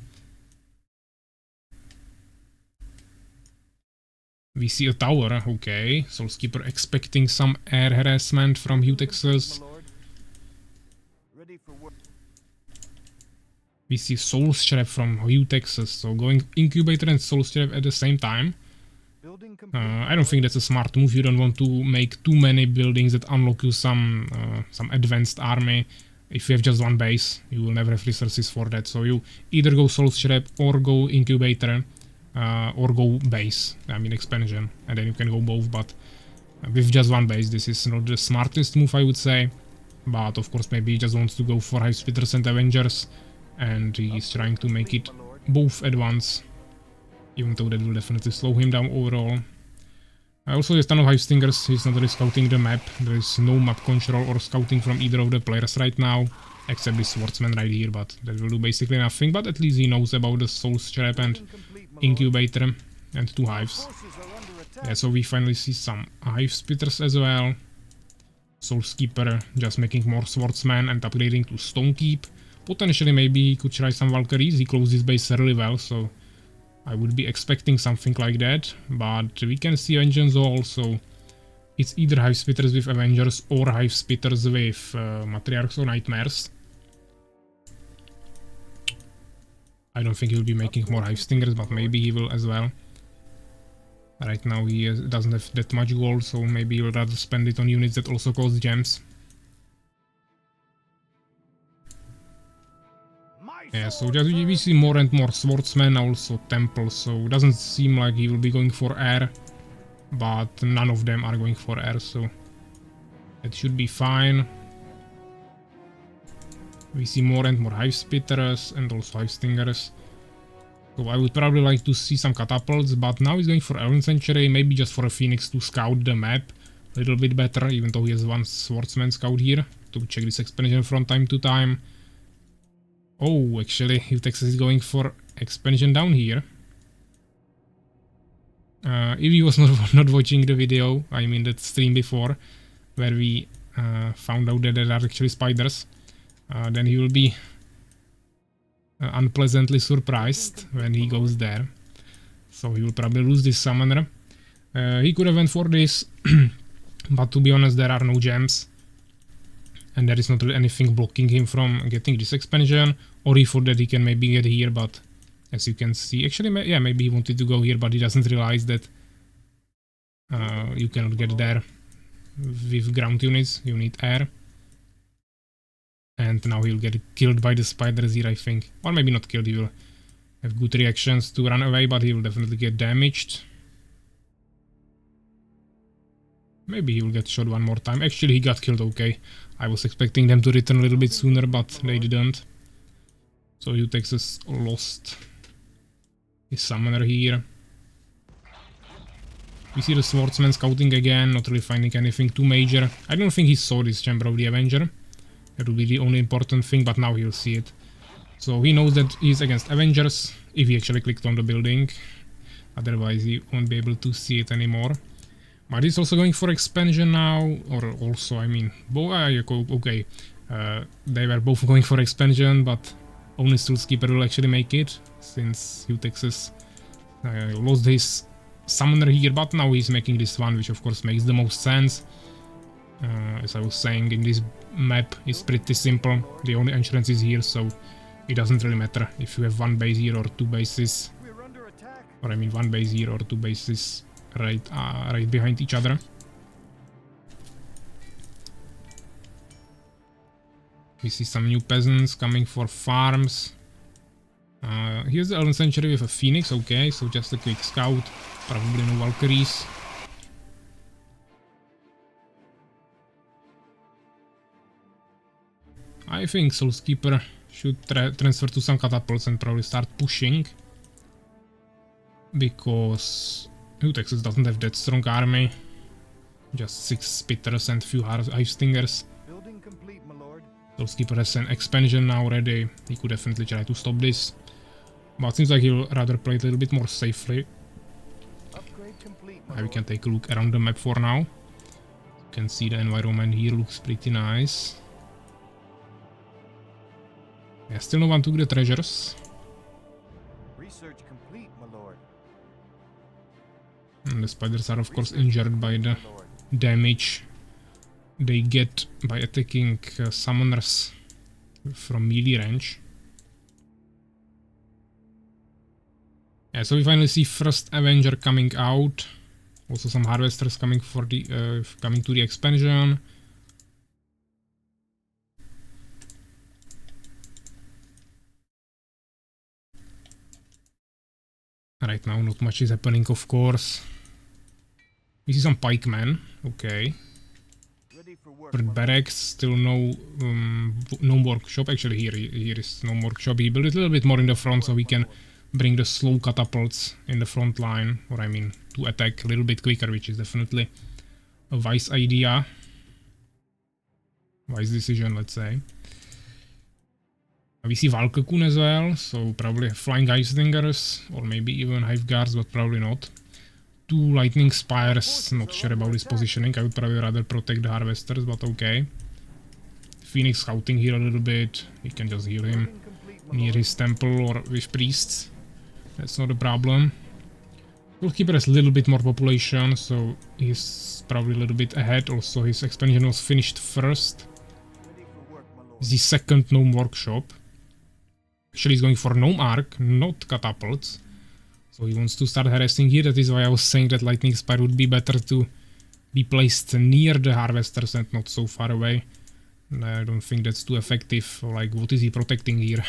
We see a tower, okay. Soulskeeper expecting some air harassment from Utexes. We see Soul's Trap from Utexes, so going Incubator and Soul's Trap at the same time. I don't think that's a smart move. You don't want to make too many buildings that unlock you some advanced army. If you have just one base, you will never have resources for that. So you either go Soul's Trap or go Incubator or go base, I mean expansion, and then you can go both. But with just one base, this is not the smartest move, I would say. But of course, maybe he just wants to go for Hive Splitters and Avengers, and he's trying to make it both at once. Even though that will definitely slow him down overall. Also, there's a ton of Hive Stingers. He's not really scouting the map. There is no map control or scouting from either of the players right now, except this Swordsman right here, but that will do basically nothing. But at least he knows about the Soul's Trap and Incubator and two Hives. Yeah, so we finally see some Hive Splitters as well. Soulskeeper just making more swordsmen and upgrading to Stonekeep. Potentially maybe he could try some Valkyries, he closed his base really well, so I would be expecting something like that, but we can see Vengeance also. It's either Hive Spitters with Avengers or Hive Spitters with Matriarchs or Nightmares. I don't think he will be making more Hive Stingers, but maybe he will as well. Right now he doesn't have that much gold, so maybe he'll rather spend it on units that also cost gems. Yeah, so just we see more and more swordsmen, also temples, so it doesn't seem like he will be going for air, but none of them are going for air, so it should be fine. We see more and more Hive Spitters and also Hive Stingers. So I would probably like to see some catapults, but now he's going for Elven Sanctuary, maybe just for a Phoenix to scout the map a little bit better, even though he has one swordsman scout here to check this expansion from time to time. Oh, actually, Texas is going for expansion down here. If he was not watching the video, I mean that stream before, where we found out that there are actually spiders, then he will be unpleasantly surprised when he goes there. So he will probably lose this summoner. He could have went for this, but to be honest, there are no gems. And there is not really anything blocking him from getting this expansion. Or he thought that he can maybe get here, but as you can see, actually, yeah, maybe he wanted to go here, but he doesn't realize that you cannot get there with ground units, you need air. And now he'll get killed by the spiders here, I think. Or maybe not killed, he will have good reactions to run away, but he will definitely get damaged. Maybe he will get shot one more time. Actually, he got killed, okay. I was expecting them to return a little bit sooner, but they didn't. So Texas lost his summoner here. We see the swordsman scouting again, not really finding anything too major. I don't think he saw this Chamber of the Avenger. That will be the only important thing, but now he'll see it. So he knows that he's against Avengers, if he actually clicked on the building. Otherwise he won't be able to see it anymore. But he's also going for expansion now, or also, I mean, okay. They were both going for expansion, but only Soulskeeper will actually make it, since Texas lost his summoner here, but now he's making this one, which of course makes the most sense. As I was saying, in this map it's pretty simple, the only entrance is here, so it doesn't really matter if you have one base here or two bases, or I mean one base here or two bases right behind each other. We see some new peasants coming for farms. Here's the Elven Sanctuary with a Phoenix, okay, so just a quick scout, probably no Valkyries. I think Soulskeeper should transfer to some catapults and probably start pushing. Because Texas doesn't have that strong army. Just 6 Spitters and few Hive Stingers. Building complete, my lord. Soulskeeper has an expansion now already. He could definitely try to stop this. But seems like he'll rather play it a little bit more safely. Upgrade complete, my We lord. can take a look around the map for now. You can see the environment here looks pretty nice. Yeah, still no one took the treasures. Research complete, my lord. And the spiders are of course injured by the My lord. damage they get by attacking summoners from melee range. Yeah, so we finally see first Avenger coming out. Also some harvesters coming for the coming to the expansion. Right now not much is happening, of course. We see some pikemen, okay. Ready for work, For my lord. barracks, still no workshop. Actually here is no workshop. He built it a little bit more in the front so we can bring the slow catapults in the front line, or I mean to attack a little bit quicker, which is definitely a wise idea. Wise decision, let's say. We see Valkakun as well, so probably flying Hive Stingers, or maybe even Hive Guards, but probably not. 2 lightning spires. Not sure about his positioning. I would probably rather protect the harvesters, but okay. Phoenix scouting here a little bit. He can just heal him Building complete, my near lord. his temple or with priests. That's not a problem. Goalkeeper has a little bit more population, so he's probably a little bit ahead. Also, his expansion was finished first. Ready for work, my lord. The second gnome workshop. Actually, he's going for gnome arc, not catapults. So he wants to start harassing here. That is why I was saying that lightning spire would be better to be placed near the harvesters and not so far away. I don't think that's too effective. Like, what is he protecting here?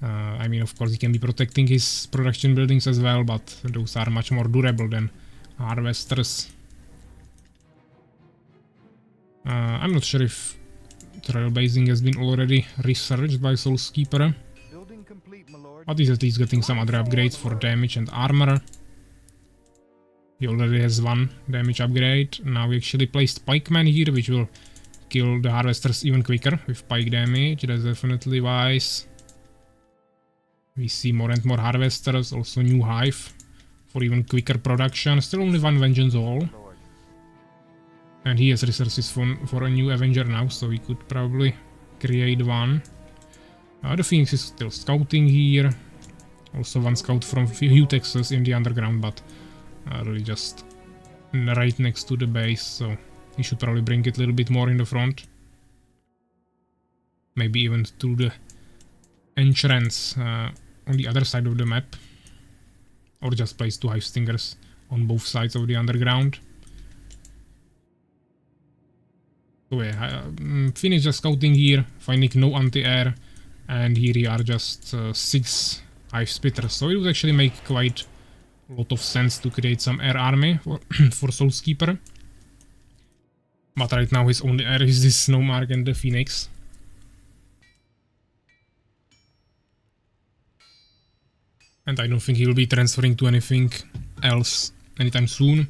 I mean, of course, he can be protecting his production buildings as well, but those are much more durable than harvesters. I'm not sure if trailblazing has been already researched by Soulskeeper, Building complete, my lord. but he's at least getting some other upgrades for damage and armor. He already has 1 damage upgrade. Now we actually placed pikemen here, which will kill the harvesters even quicker with pike damage. That's definitely wise. We see more and more harvesters, also new hive for even quicker production. Still only 1 vengeance hall. Lord. And he has resources for a new Avenger now, so he could probably create one. The Phoenix is still scouting here. Also 1 scout from Hugh, Texas in the underground, but really just right next to the base, so he should probably bring it a little bit more in the front. Maybe even to the entrance on the other side of the map. Or just place 2 hive stingers on both sides of the underground. So yeah, Phoenix just scouting here, finding no anti-air, and here are just 6 hive splitters. So it would actually make quite a lot of sense to create some air army for, for Soulskeeper. But right now his only air is this Snowmark and the Phoenix. And I don't think he will be transferring to anything else anytime soon.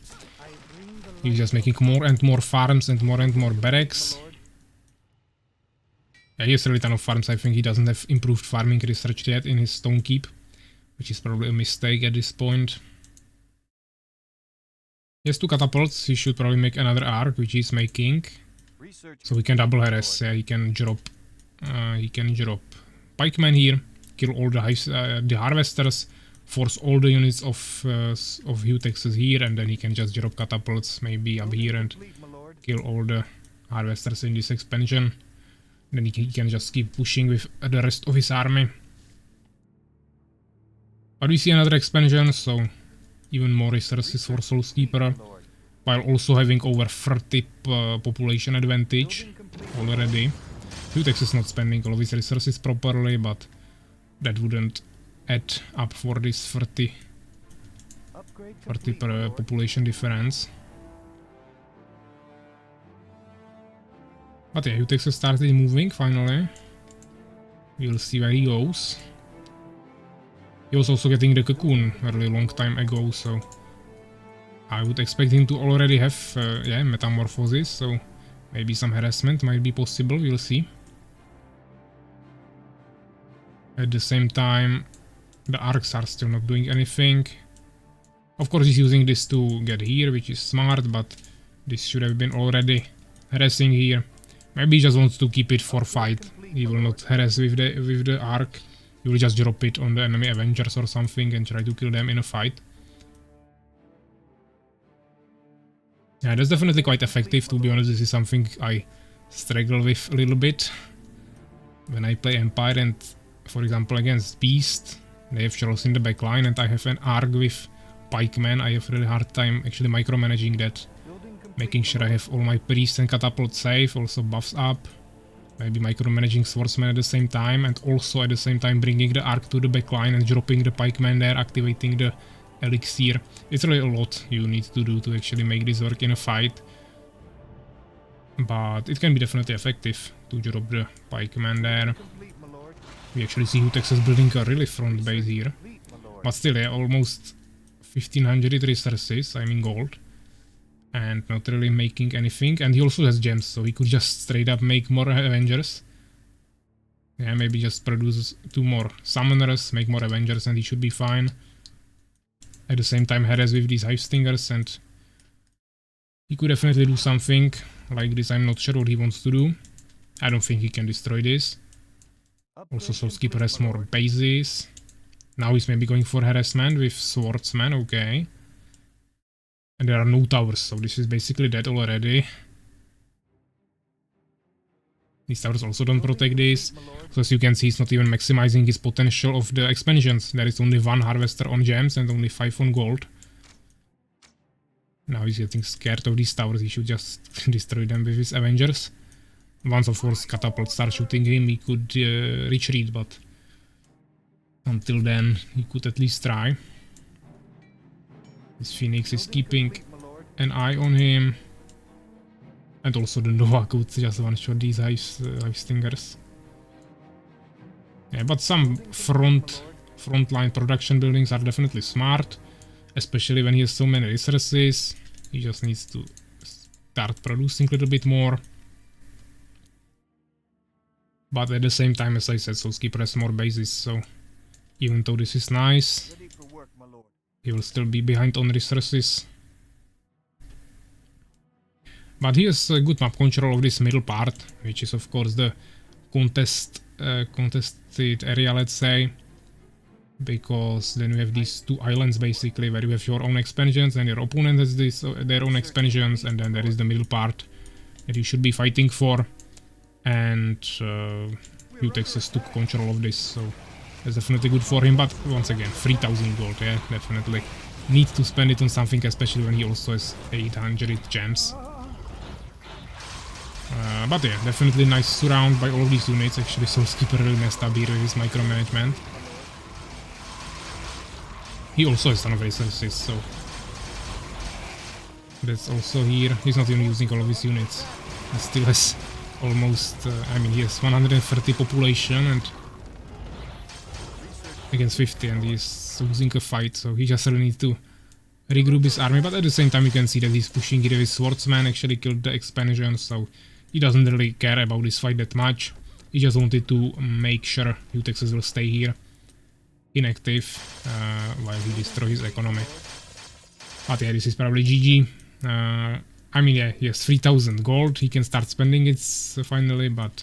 He's just making more and more farms and more barracks. Yeah, he has really a ton of farms. I think he doesn't have improved farming research yet in his stone keep, which is probably a mistake at this point. He has 2 catapults. He should probably make another arc, which he's making. So he can double harass. Yeah, he can drop pikemen here, kill all the harvesters, force all the units of Hugh, Texas here, and then he can just drop catapults maybe up here and kill all the harvesters in this expansion. Then he can just keep pushing with the rest of his army. But we see another expansion, so even more resources for Soulskeeper, while also having over 30 population advantage already. Hugh, Texas is not spending all of his resources properly, but that wouldn't add up for this 30 per population difference. But yeah, Hugh, Texas started moving finally. We'll see where he goes. He was also getting the cocoon a really long time ago, so I would expect him to already have yeah, metamorphosis, so maybe some harassment might be possible, we'll see. At the same time, the arcs are still not doing anything. Of course, he's using this to get here, which is smart, but this should have been already harassing here. Maybe he just wants to keep it for fight. He will not harass with the arc. He will just drop it on the enemy Avengers or something and try to kill them in a fight. Yeah, that's definitely quite effective, to be honest. This is something I struggle with a little bit when I play Empire and, for example, against Beast. They have Charles in the backline and I have an arc with pikemen. I have a really hard time actually micromanaging that. Making sure I have all my priests and catapults safe, also buffs up. Maybe micromanaging swordsmen at the same time, and also at the same time bringing the arc to the backline and dropping the pikemen there, activating the elixir. It's really a lot you need to do to actually make this work in a fight. But it can be definitely effective to drop the pikemen there. We actually see Hugh, Texas building a really front base here. But still, yeah, almost 1500 resources, I mean gold. And not really making anything. And he also has gems, so he could just straight up make more Avengers. Yeah, maybe just produce 2 more Summoners, make more Avengers, and he should be fine. at the same time Hades with these hive stingers, and he could definitely do something like this. I'm not sure what he wants to do. I don't think he can destroy this. Also, Soulskeeper has more bases. Now he's maybe going for harassment with swordsman, okay. And there are no towers, so this is basically dead already. These towers also don't protect this. So as you can see, he's not even maximizing his potential of the expansions. There is only one harvester on gems and only 5 on gold. Now he's getting scared of these towers. He should just destroy them with his Avengers. Once, of course, catapults start shooting him, he could retreat, but until then, he could at least try. This Phoenix is keeping an eye on him. And also the Nova could just one-shot these hive stingers. Yeah, but some frontline production buildings are definitely smart. Especially when he has so many resources. He just needs to start producing a little bit more. But at the same time, as I said, Soulskeeper has more bases, so even though this is nice, Ready for work, my lord. he will still be behind on resources. But he has a good map control of this middle part, which is of course the contested area, let's say. Because then we have these 2 islands basically, where you have your own expansions and your opponent has their own expansions, and then there is the middle part that you should be fighting for. And Utexes took control of this, so that's definitely good for him. But once again, 3000 gold, yeah, definitely need to spend it on something, especially when he also has 800 gems. But yeah, definitely nice surround by all of these units. Actually, Soulskeeper really messed up here with his micromanagement. He also has a ton of resources, so that's also here. He's not even using all of his units. He still has almost, I mean, he has 130 population and against 50, and he's losing a fight, so he just really needs to regroup his army. But at the same time, you can see that he's pushing here with swordsman, actually killed the expansion, so he doesn't really care about this fight that much. He just wanted to make sure Utexes will stay here inactive while he destroys his economy. But yeah, this is probably GG. I mean, yeah, he has 3000 gold. He can start spending it finally, but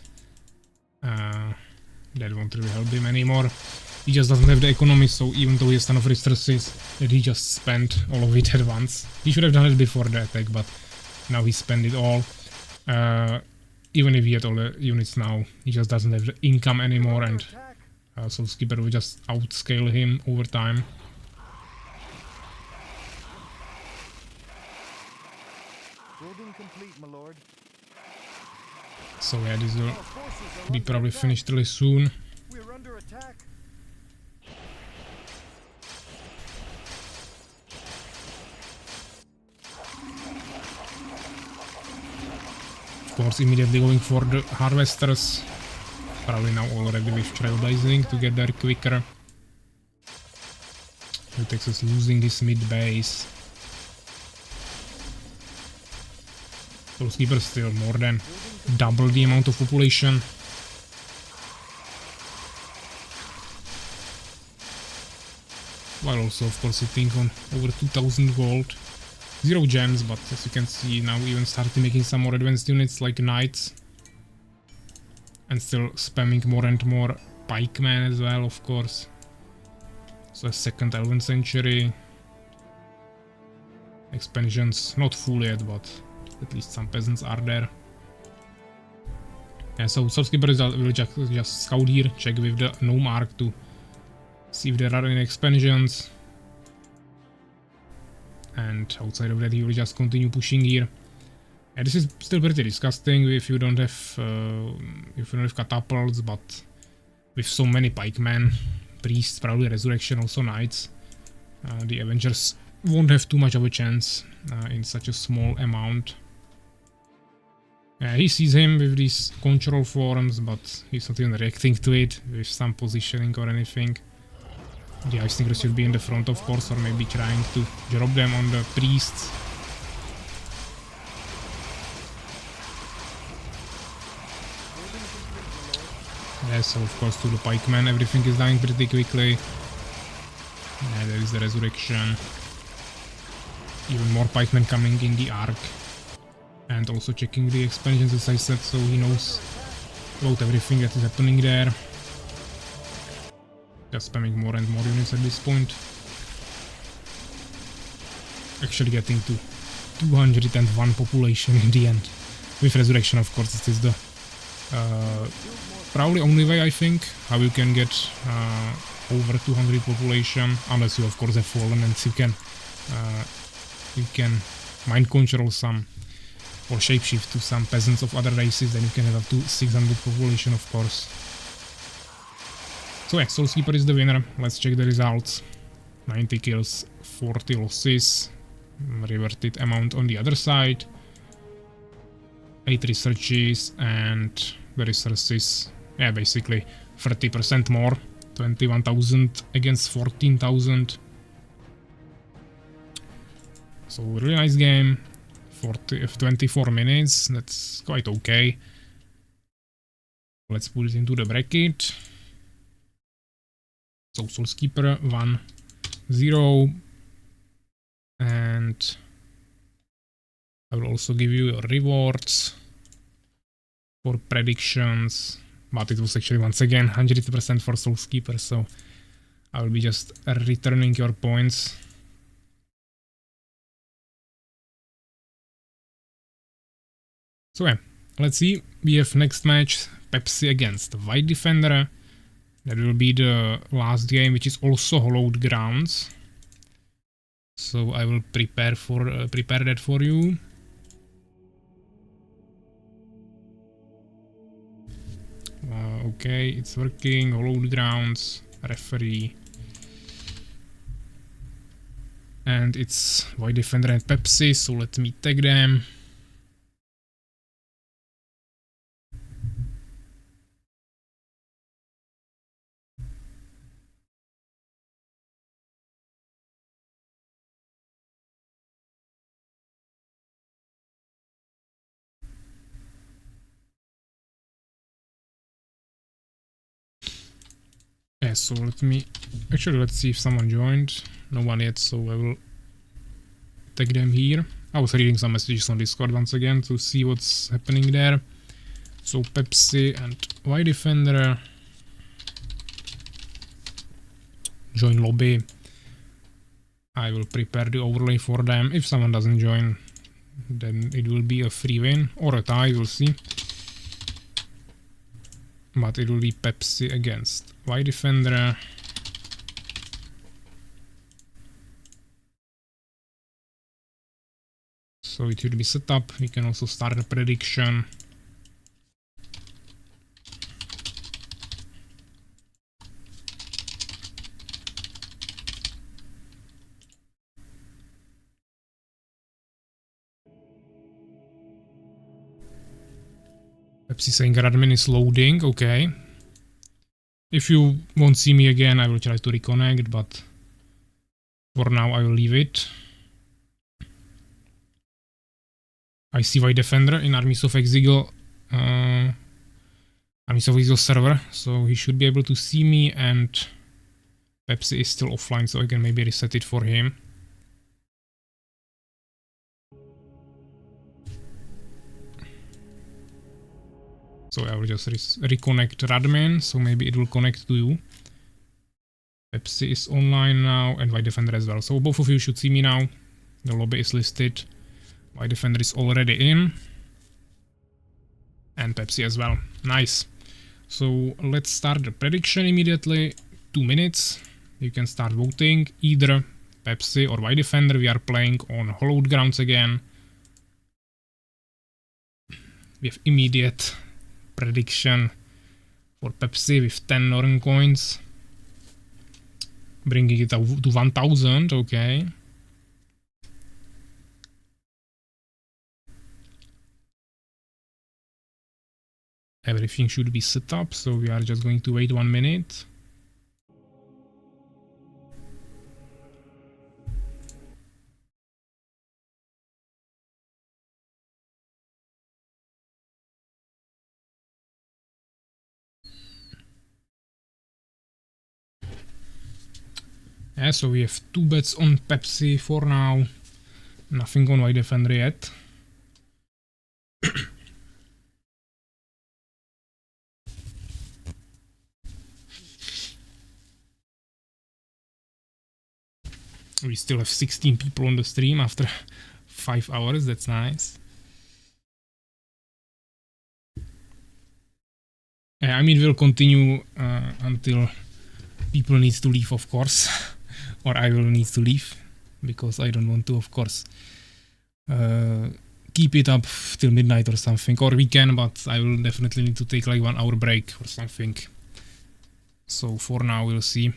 that won't really help him anymore. He just doesn't have the economy, so even though he has ton of resources, that he just spent all of it at once. He should have done it before the attack, but now he spent it all. Even if he had all the units now, he just doesn't have the income anymore, and Soulskeeper will just outscale him over time. Building complete, my lord. So yeah, this will be probably finished really soon. We're under attack. Of course, immediately going for the harvesters. Probably now already with trailblazing to get there quicker. Utex is losing his mid base. Soulskeeper still more than double the amount of population. While also of course sitting on over 2000 gold. 0 gems, but as you can see now even starting making some more advanced units like knights. And still spamming more and more pikemen as well, of course. So a second 11th century. Expansions not full yet, but at least some peasants are there. Yeah, so Soulskeeper will just scout here, check with the gnome arc to see if there are any expansions. And outside of that he will just continue pushing here. Yeah, this is still pretty disgusting if you don't have catapults, but with so many pikemen, priests, probably resurrection, also knights, the Avengers won't have too much of a chance in such a small amount. Yeah, he sees him with these control forms, but he's not even reacting to it with some positioning or anything. The Ice Stingers should be in the front, of course, or maybe trying to drop them on the priests. Yeah, so of course to the pikemen everything is dying pretty quickly. Yeah, there is the resurrection. Even more pikemen coming in the arc. And also checking the expansions as I said, so he knows about everything that is happening there. Just spamming more and more units at this point. Actually getting to 201 population in the end. With resurrection, of course, this is the probably only way, I think, how you can get over 200 population, unless you of course have fallen and you can mind control some or shapeshift to some peasants of other races, then you can have up to 600 population, of course. So yeah, Soulskeeper is the winner. Let's check the results. 90 kills, 40 losses, reverted amount on the other side, 8 researches, and the resources, yeah, basically 30% more, 21,000 against 14,000. So really nice game, 24 minutes, that's quite okay. Let's put it into the bracket. So Soulskeeper 1-0, and I will also give you your rewards for predictions, but it was actually once again 100% for Soulskeeper, so I will be just returning your points. So yeah, let's see, we have next match, Pepsi against White Defender. That will be the last game, which is also Hollowed Grounds. So I will prepare that for you. Okay, it's working. Hollowed Grounds, referee, and it's White Defender and Pepsi. So let me tag them. Yeah, so let's see if someone joined. No one yet, so I will tag them here. I was reading some messages on Discord once again to see what's happening there. So Pepsi and White Defender. Join lobby. I will prepare the overlay for them. If someone doesn't join, then it will be a free win or a tie, we'll see. But it will be Pepsi against White Defender. So it should be set up. We can also start the prediction. Pepsi saying admin is loading, okay. If you won't see me again, I will try to reconnect, but for now I will leave it. I see White Defender in Armies of Exigo server, so he should be able to see me, and Pepsi is still offline, so I can maybe reset it for him. So I will just reconnect Radman, so maybe it will connect to you. Pepsi is online now, and White Defender as well. So both of you should see me now. The lobby is listed. White Defender is already in. And Pepsi as well. Nice. So let's start the prediction immediately. 2 minutes. You can start voting. Either Pepsi or White Defender. We are playing on Hollowed Grounds again. We have immediate prediction for Pepsi with 10 Norn coins. Bringing it to 1000, okay. Everything should be set up, so we are just going to wait 1 minute. Yeah, so we have 2 bets on Pepsi for now. Nothing on White Defender yet. We still have 16 people on the stream after 5 hours, that's nice. I mean, we'll continue until people need to leave, of course. Or I will need to leave, because I don't want to, of course, keep it up till midnight or something. Or we can, but I will definitely need to take like 1 hour break or something. So for now, we'll see.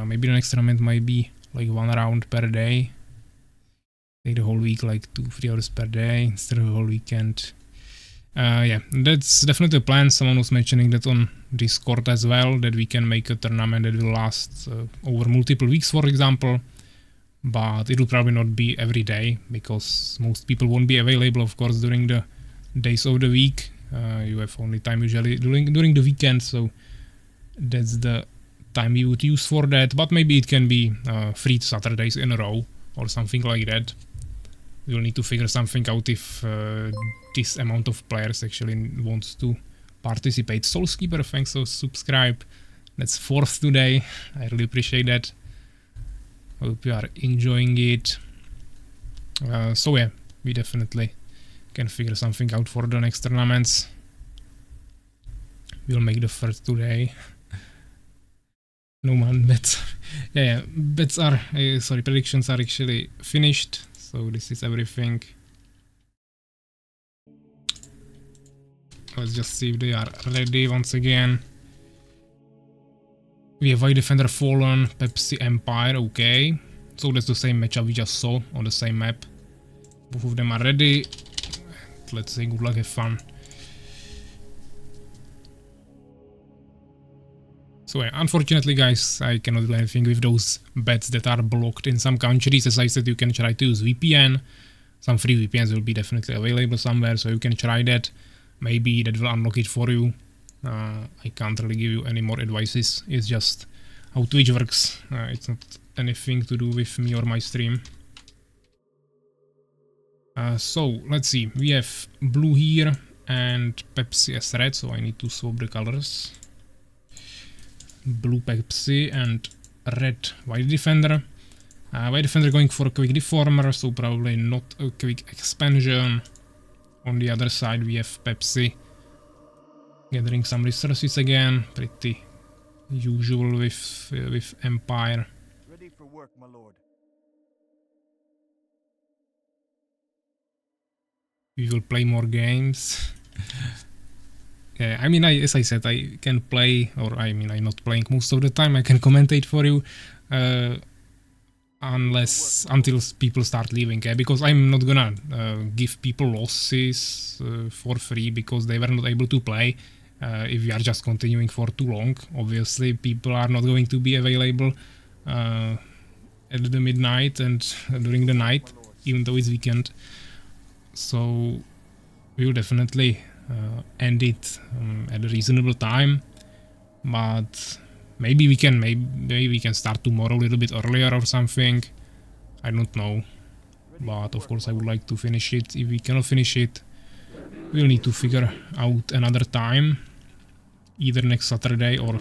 Maybe the next tournament might be like 1 round per day. Take the whole week like 2-3 hours per day instead of the whole weekend. Yeah, that's definitely a plan. Someone was mentioning that on Discord as well, that we can make a tournament that will last over multiple weeks, for example. But it will probably not be every day, because most people won't be available, of course, during the days of the week. You have only time usually during the weekend, so that's the time we would use for that. But maybe it can be 3 Saturdays in a row or something like that. We'll need to figure something out if this amount of players actually wants to participate. Soulskeeper, thanks for subscribe. That's 4th today. I really appreciate that. Hope you are enjoying it. So yeah, we definitely can figure something out for the next tournaments. We'll make the 3rd today. No man bets. Yeah, bets are predictions are actually finished. So this is everything. Let's just see if they are ready once again. We have White Defender Fallen, Pepsi Empire, okay. So that's the same matchup we just saw on the same map. Both of them are ready. Let's say good luck, have fun. So yeah, unfortunately guys, I cannot do anything with those bets that are blocked in some countries. As I said, you can try to use VPN. Some free VPNs will be definitely available somewhere, so you can try that. Maybe that will unlock it for you. I can't really give you any more advices. It's just how Twitch works. It's not anything to do with me or my stream. So let's see. We have blue here and Pepsi as red, so I need to swap the colors. Blue Pepsi and red White Defender. White Defender going for a quick deformer, so probably not a quick expansion. On the other side we have Pepsi gathering some resources again, pretty usual with Empire. Ready for work, my lord. We will play more games. Yeah, I mean, as I said, I can play, or I mean, I'm not playing most of the time. I can commentate for you, until people start leaving. Because I'm not gonna give people losses for free because they were not able to play. If we are just continuing for too long, obviously people are not going to be available at the midnight and during the night, even though it's weekend. So we will definitely end it at a reasonable time, but maybe we can start tomorrow a little bit earlier or something. I don't know, but of course I would like to finish it. If we cannot finish it, we'll need to figure out another time, either next Saturday or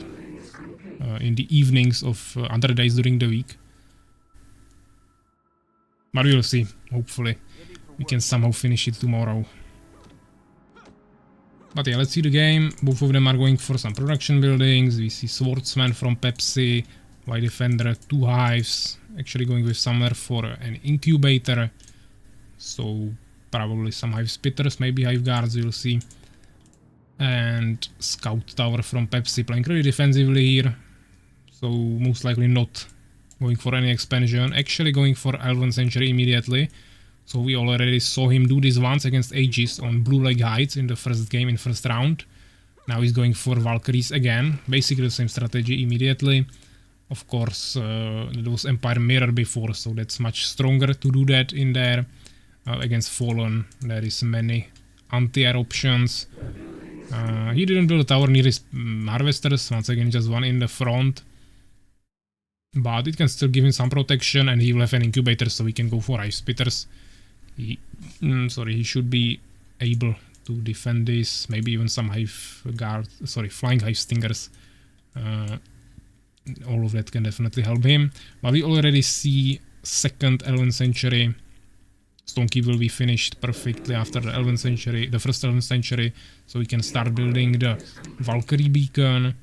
in the evenings of other days during the week. But we'll see. Hopefully we can somehow finish it tomorrow. But yeah, let's see the game. Both of them are going for some production buildings. We see Swordsman from Pepsi, White Defender, 2 hives, actually going with somewhere for an incubator. So probably some hive spitters, maybe hive guards, we'll see. And Scout Tower from Pepsi playing really defensively here. So most likely not going for any expansion, actually going for Elven Sanctuary immediately. So we already saw him do this once against Aegis on Blue Leg Heights in the first game, in first round. Now he's going for Valkyries again, basically the same strategy immediately. Of course, there was Empire Mirror before, so that's much stronger to do that in there. Against Fallen, there is many anti-air options. He didn't build a tower near his harvesters, once again just one in the front. But it can still give him some protection, and he will have an incubator, so he can go for ice spitters. He should be able to defend this. Maybe even some flying hive stingers. All of that can definitely help him. But we already see second 11th century. Stonekey will be finished perfectly after the 11th century, the first 11th century, so we can start building the Valkyrie beacon.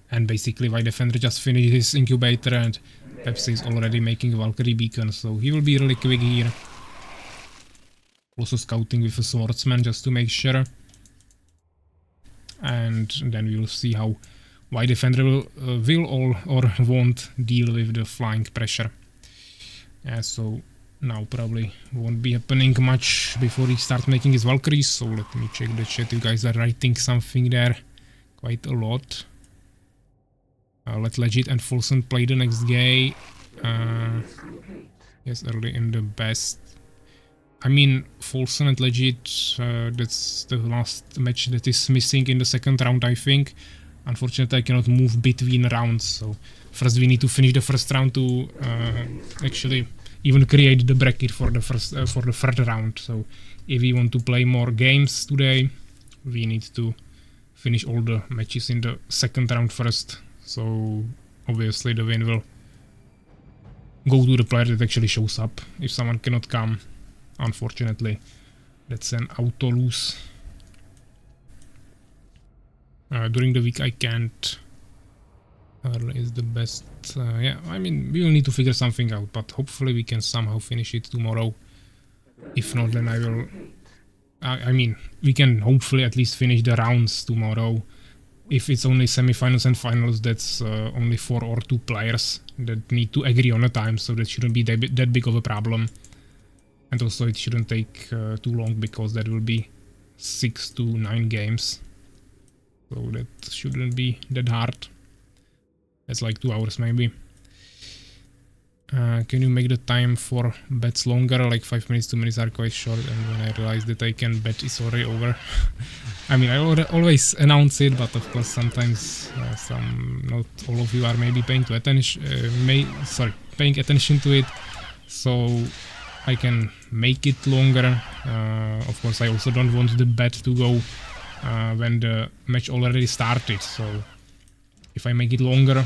And basically White Defender just finished his incubator and Pepsi is already making a Valkyrie beacon, so he will be really quick here. Also scouting with a swordsman just to make sure. And then we will see how White Defender will or won't deal with the flying pressure. So now probably won't be happening much before he starts making his Valkyries, so let me check the chat. You guys are writing something there quite a lot. Let Legit and Folsom play the next game. Yes, early in the best. I mean, Folsom and Legit, that's the last match that is missing in the second round, I think. Unfortunately, I cannot move between rounds, so first we need to finish the first round to actually even create the bracket for the third round. So if we want to play more games today, we need to finish all the matches in the second round first. So obviously the win will go to the player that actually shows up. If someone cannot come, unfortunately, that's an auto lose. During the week I can't. Early is the best. Yeah, I mean, we will need to figure something out, but hopefully we can somehow finish it tomorrow. If not, then I will... I mean, we can hopefully at least finish the rounds tomorrow. If it's only semifinals and finals, that's only 4 or 2 players that need to agree on a time, so that shouldn't be that big of a problem. And also it shouldn't take too long, because that will be 6 to 9 games. So that shouldn't be that hard. That's like 2 hours maybe. Can you make the time for bets longer? Like 5 minutes, 2 minutes are quite short, and when I realized that I can bet, it's already over. I mean, I always announce it, but of course sometimes not all of you are maybe paying attention to it, so I can make it longer. Of course, I also don't want the bet to go when the match already started, so if I make it longer,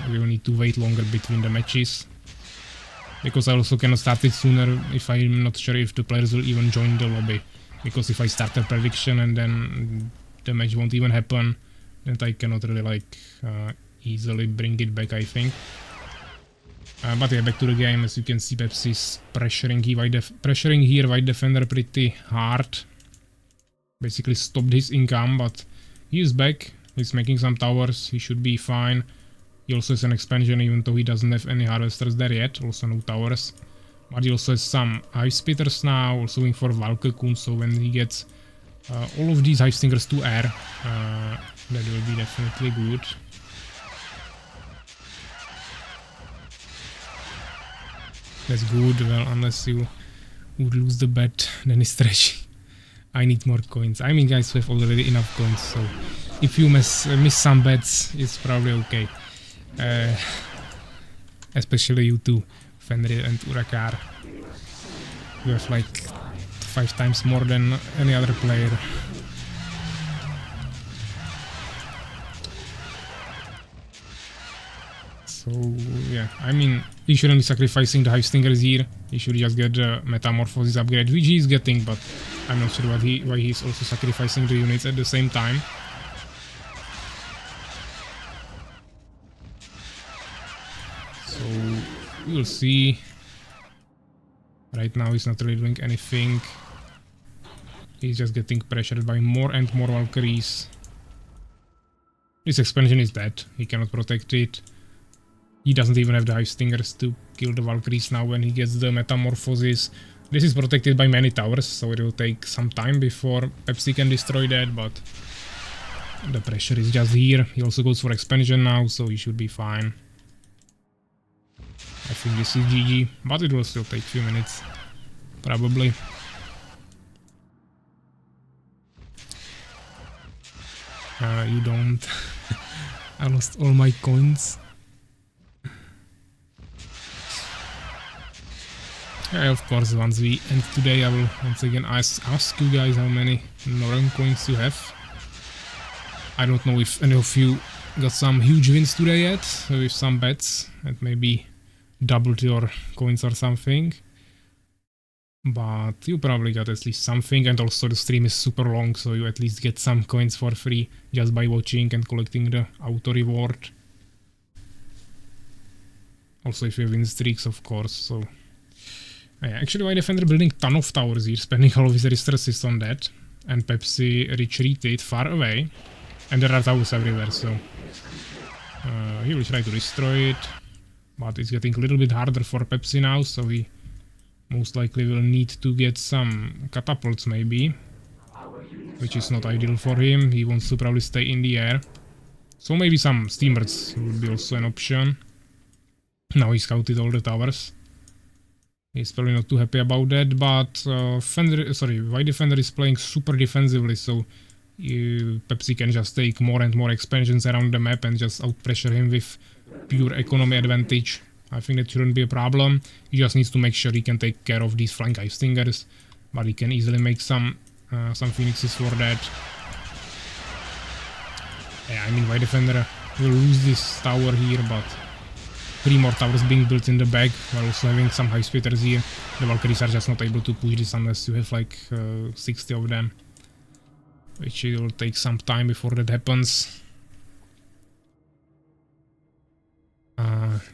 we will need to wait longer between the matches. Because I also cannot start it sooner if I'm not sure if the players will even join the lobby. Because if I start a prediction and then the match won't even happen, then I cannot really easily bring it back, I think. But yeah, back to the game. As you can see, Pepsi's pressuring here White Defender pretty hard. Basically stopped his income, but he is back. He's making some towers. He should be fine. He also has an expansion, even though he doesn't have any harvesters there yet. Also no towers. But he also has some hive spitters now. Also going for Valkyrie, so when he gets all of these hive stingers to air, that will be definitely good. That's good. Well, unless you would lose the bet, then it's trash. I need more coins. I mean, guys, we have already enough coins, so if you miss some bets, it's probably okay. Especially you two, Fenrir and Urakar. You have like 5 times more than any other player. So yeah, I mean, he shouldn't be sacrificing the hive stingers here. He should just get the metamorphosis upgrade, which he is getting, but I'm not sure why he's also sacrificing the units at the same time. So we will see. Right now he's not really doing anything. He's just getting pressured by more and more Valkyries. This expansion is dead. He cannot protect it. He doesn't even have the hive stingers to kill the Valkyries now when he gets the metamorphosis. This is protected by many towers, so it will take some time before Pepsi can destroy that, but the pressure is just here. He also goes for expansion now, so he should be fine. I think this is GG, but it will still take a few minutes, probably. You don't. I lost all my coins. Yeah, of course, once we end today, I will once again ask you guys how many Northern coins you have. I don't know if any of you got some huge wins today yet, with some bets, and maybe doubled your coins or something. But you probably got at least something, and also the stream is super long, so you at least get some coins for free just by watching and collecting the auto reward. Also if you win streaks, of course, so... Yeah, actually White Defender building ton of towers here, spending all of his resources on that, and Pepsi retreated far away, and there are towers everywhere, so... he will try to destroy it, but it's getting a little bit harder for Pepsi now, so he most likely will need to get some catapults maybe, which is not ideal for him. He wants to probably stay in the air. So maybe some steamers would be also an option. Now he scouted all the towers. He's probably not too happy about that, but White Defender is playing super defensively, so Pepsi can just take more and more expansions around the map and just outpressure him with pure economy advantage. I think that shouldn't be a problem. He just needs to make sure he can take care of these flank ice stingers, but he can easily make some phoenixes for that. Yeah, I mean White Defender will lose this tower here, but 3 more towers being built in the back, while also having some high speeders here. The Valkyries are just not able to push this unless you have like 60 of them, which will take some time before that happens.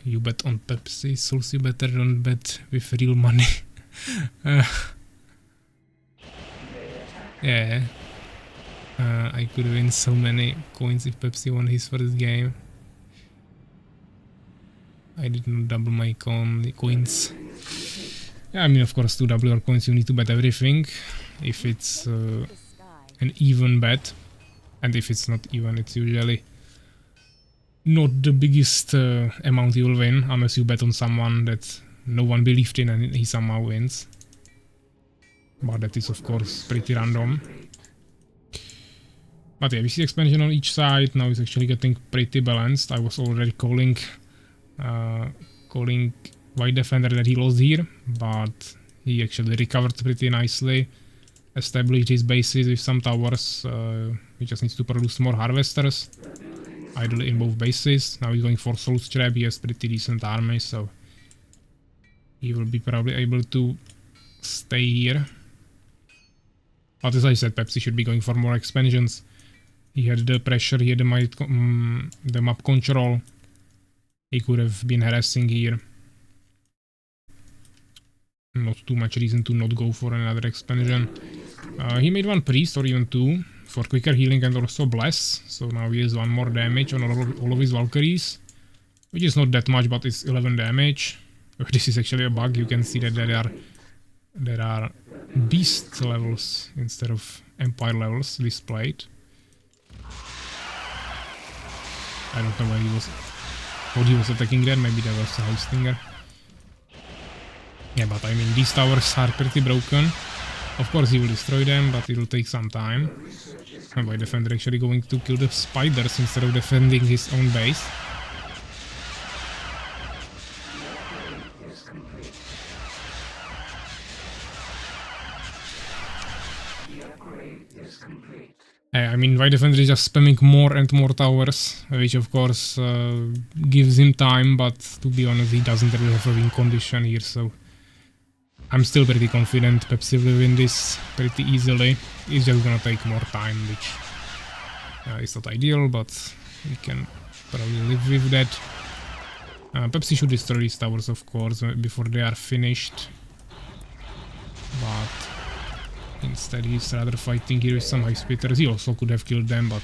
You bet on Pepsi, Souls, you better don't bet with real money. Yeah. I could win so many coins if Pepsi won his first game. I did not double my coins. Yeah, I mean, of course, to double your coins you need to bet everything. If it's an even bet, and if it's not even, it's usually not the biggest amount you will win, unless you bet on someone that no one believed in and he somehow wins. But that is of course pretty random. But yeah, we see expansion on each side. Now it's actually getting pretty balanced. I was already calling White Defender that he lost here, but he actually recovered pretty nicely. Established his bases with some towers. He just needs to produce more harvesters. Ideally in both bases. Now he's going for Soul Trap. He has pretty decent army, so he will be probably able to stay here. But as I said, Pepsi should be going for more expansions. He had the pressure, he had the map control. He could have been harassing here. Not too much reason to not go for another expansion. He made 1 priest or even 2 for quicker healing and also bless. So now he has 1 more damage on all of his Valkyries, which is not that much, but it's 11 damage. This is actually a bug. You can see that there are beast levels instead of empire levels displayed. I don't know why what he was attacking there. Maybe there was a high stinger. Yeah, but I mean, these towers are pretty broken. Of course he will destroy them, but it will take some time. And White Defender actually going to kill the spiders instead of defending his own base. I mean, White Defender is just spamming more and more towers, which of course gives him time, but to be honest, he doesn't really have a win condition here, so I'm still pretty confident Pepsi will win this pretty easily. It's just gonna take more time, which is not ideal, but we can probably live with that. Pepsi should destroy these towers, of course, before they are finished, but instead he's rather fighting here with some high speeders. He also could have killed them, but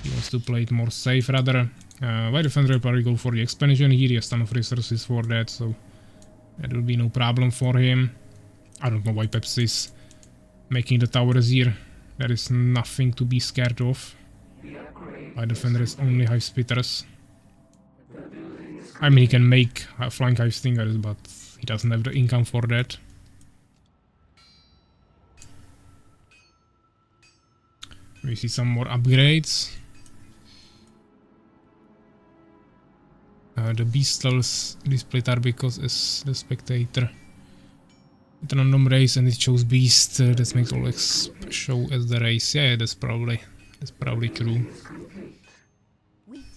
he wants to play it more safe rather. White Defender will probably go for the expansion here. He has ton of resources for that, so that will be no problem for him. I don't know why Pepsi is making the towers here. There is nothing to be scared of. White Defender has only high speeders. I mean, he can make flank high stingers, but he doesn't have the income for that. We see some more upgrades. The beast levels displayed are because as the spectator. It's a random race and it shows beast. That makes all show as the race. Yeah, that's probably true.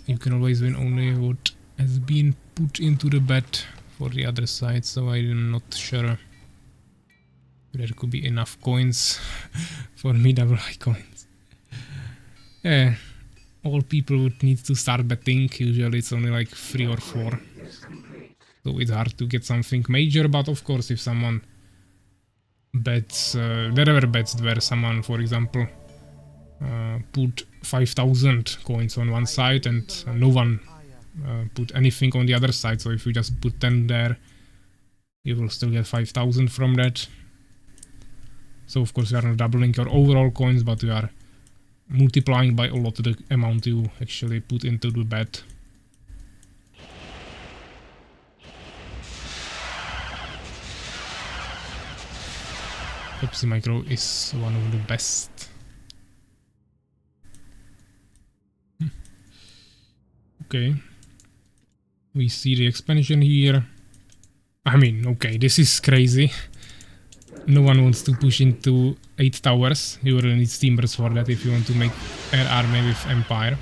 You can always win only what has been put into the bet for the other side, so I'm not sure there could be enough coins for me double high coins. Yeah, all people would need to start betting. Usually it's only like 3 or 4, so it's hard to get something major. But of course, if someone bets, there were bets where someone, for example, put 5,000 coins on one side and no one put anything on the other side. So if you just put 10 there, you will still get 5,000 from that. So of course you are not doubling your overall coins, but you are multiplying by a lot the amount you actually put into the bet. Pepsi Micro is one of the best. Okay. We see the expansion here. I mean, okay, this is crazy. No one wants to push into 8 towers. You will need steamers for that if you want to make an army with Empire.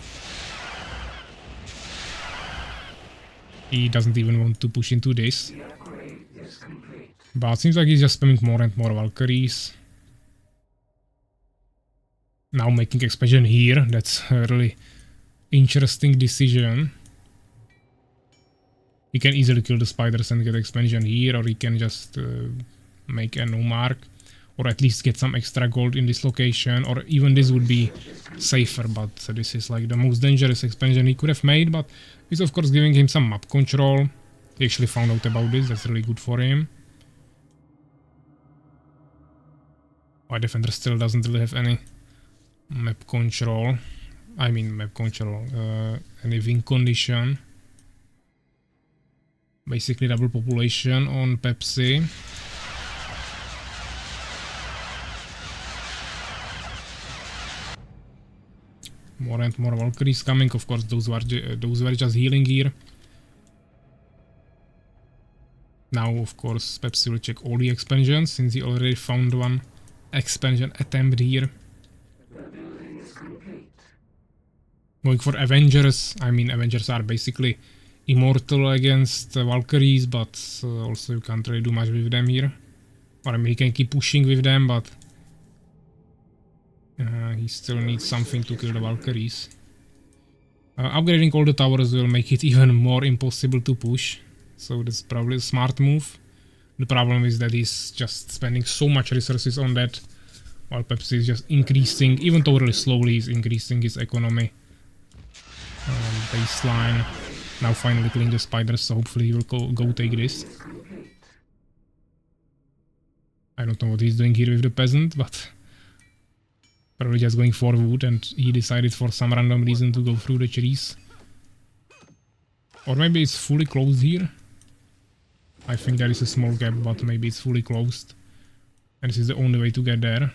He doesn't even want to push into this. But it seems like he's just spamming more and more Valkyries. Now making expansion here. That's a really interesting decision. He can easily kill the spiders and get expansion here, or he can just make a no mark, or at least get some extra gold in this location, or even this would be safer, but this is like the most dangerous expansion he could have made, but it's of course giving him some map control. He actually found out about this, that's really good for him. Our defender still doesn't really have any map control. I mean map control, any win condition. Basically double population on Pepsi. More and more Valkyries coming, of course those were just healing here. Now of course Pepsi will check all the expansions since he already found one expansion attempt here. Going for Avengers. I mean Avengers are basically immortal against Valkyries, but also you can't really do much with them here. Or I mean, he can keep pushing with them, but he still needs something to kill the Valkyries. Upgrading all the towers will make it even more impossible to push, so that's probably a smart move. The problem is that he's just spending so much resources on that, while Pepsi is just increasing, even though really slowly, he's increasing his economy baseline. Now finally killing the spiders, so hopefully he will go take this. I don't know what he's doing here with the peasant, but probably just going for wood, and he decided for some random reason to go through the trees. Or maybe it's fully closed here. I think there is a small gap, but maybe it's fully closed. And this is the only way to get there.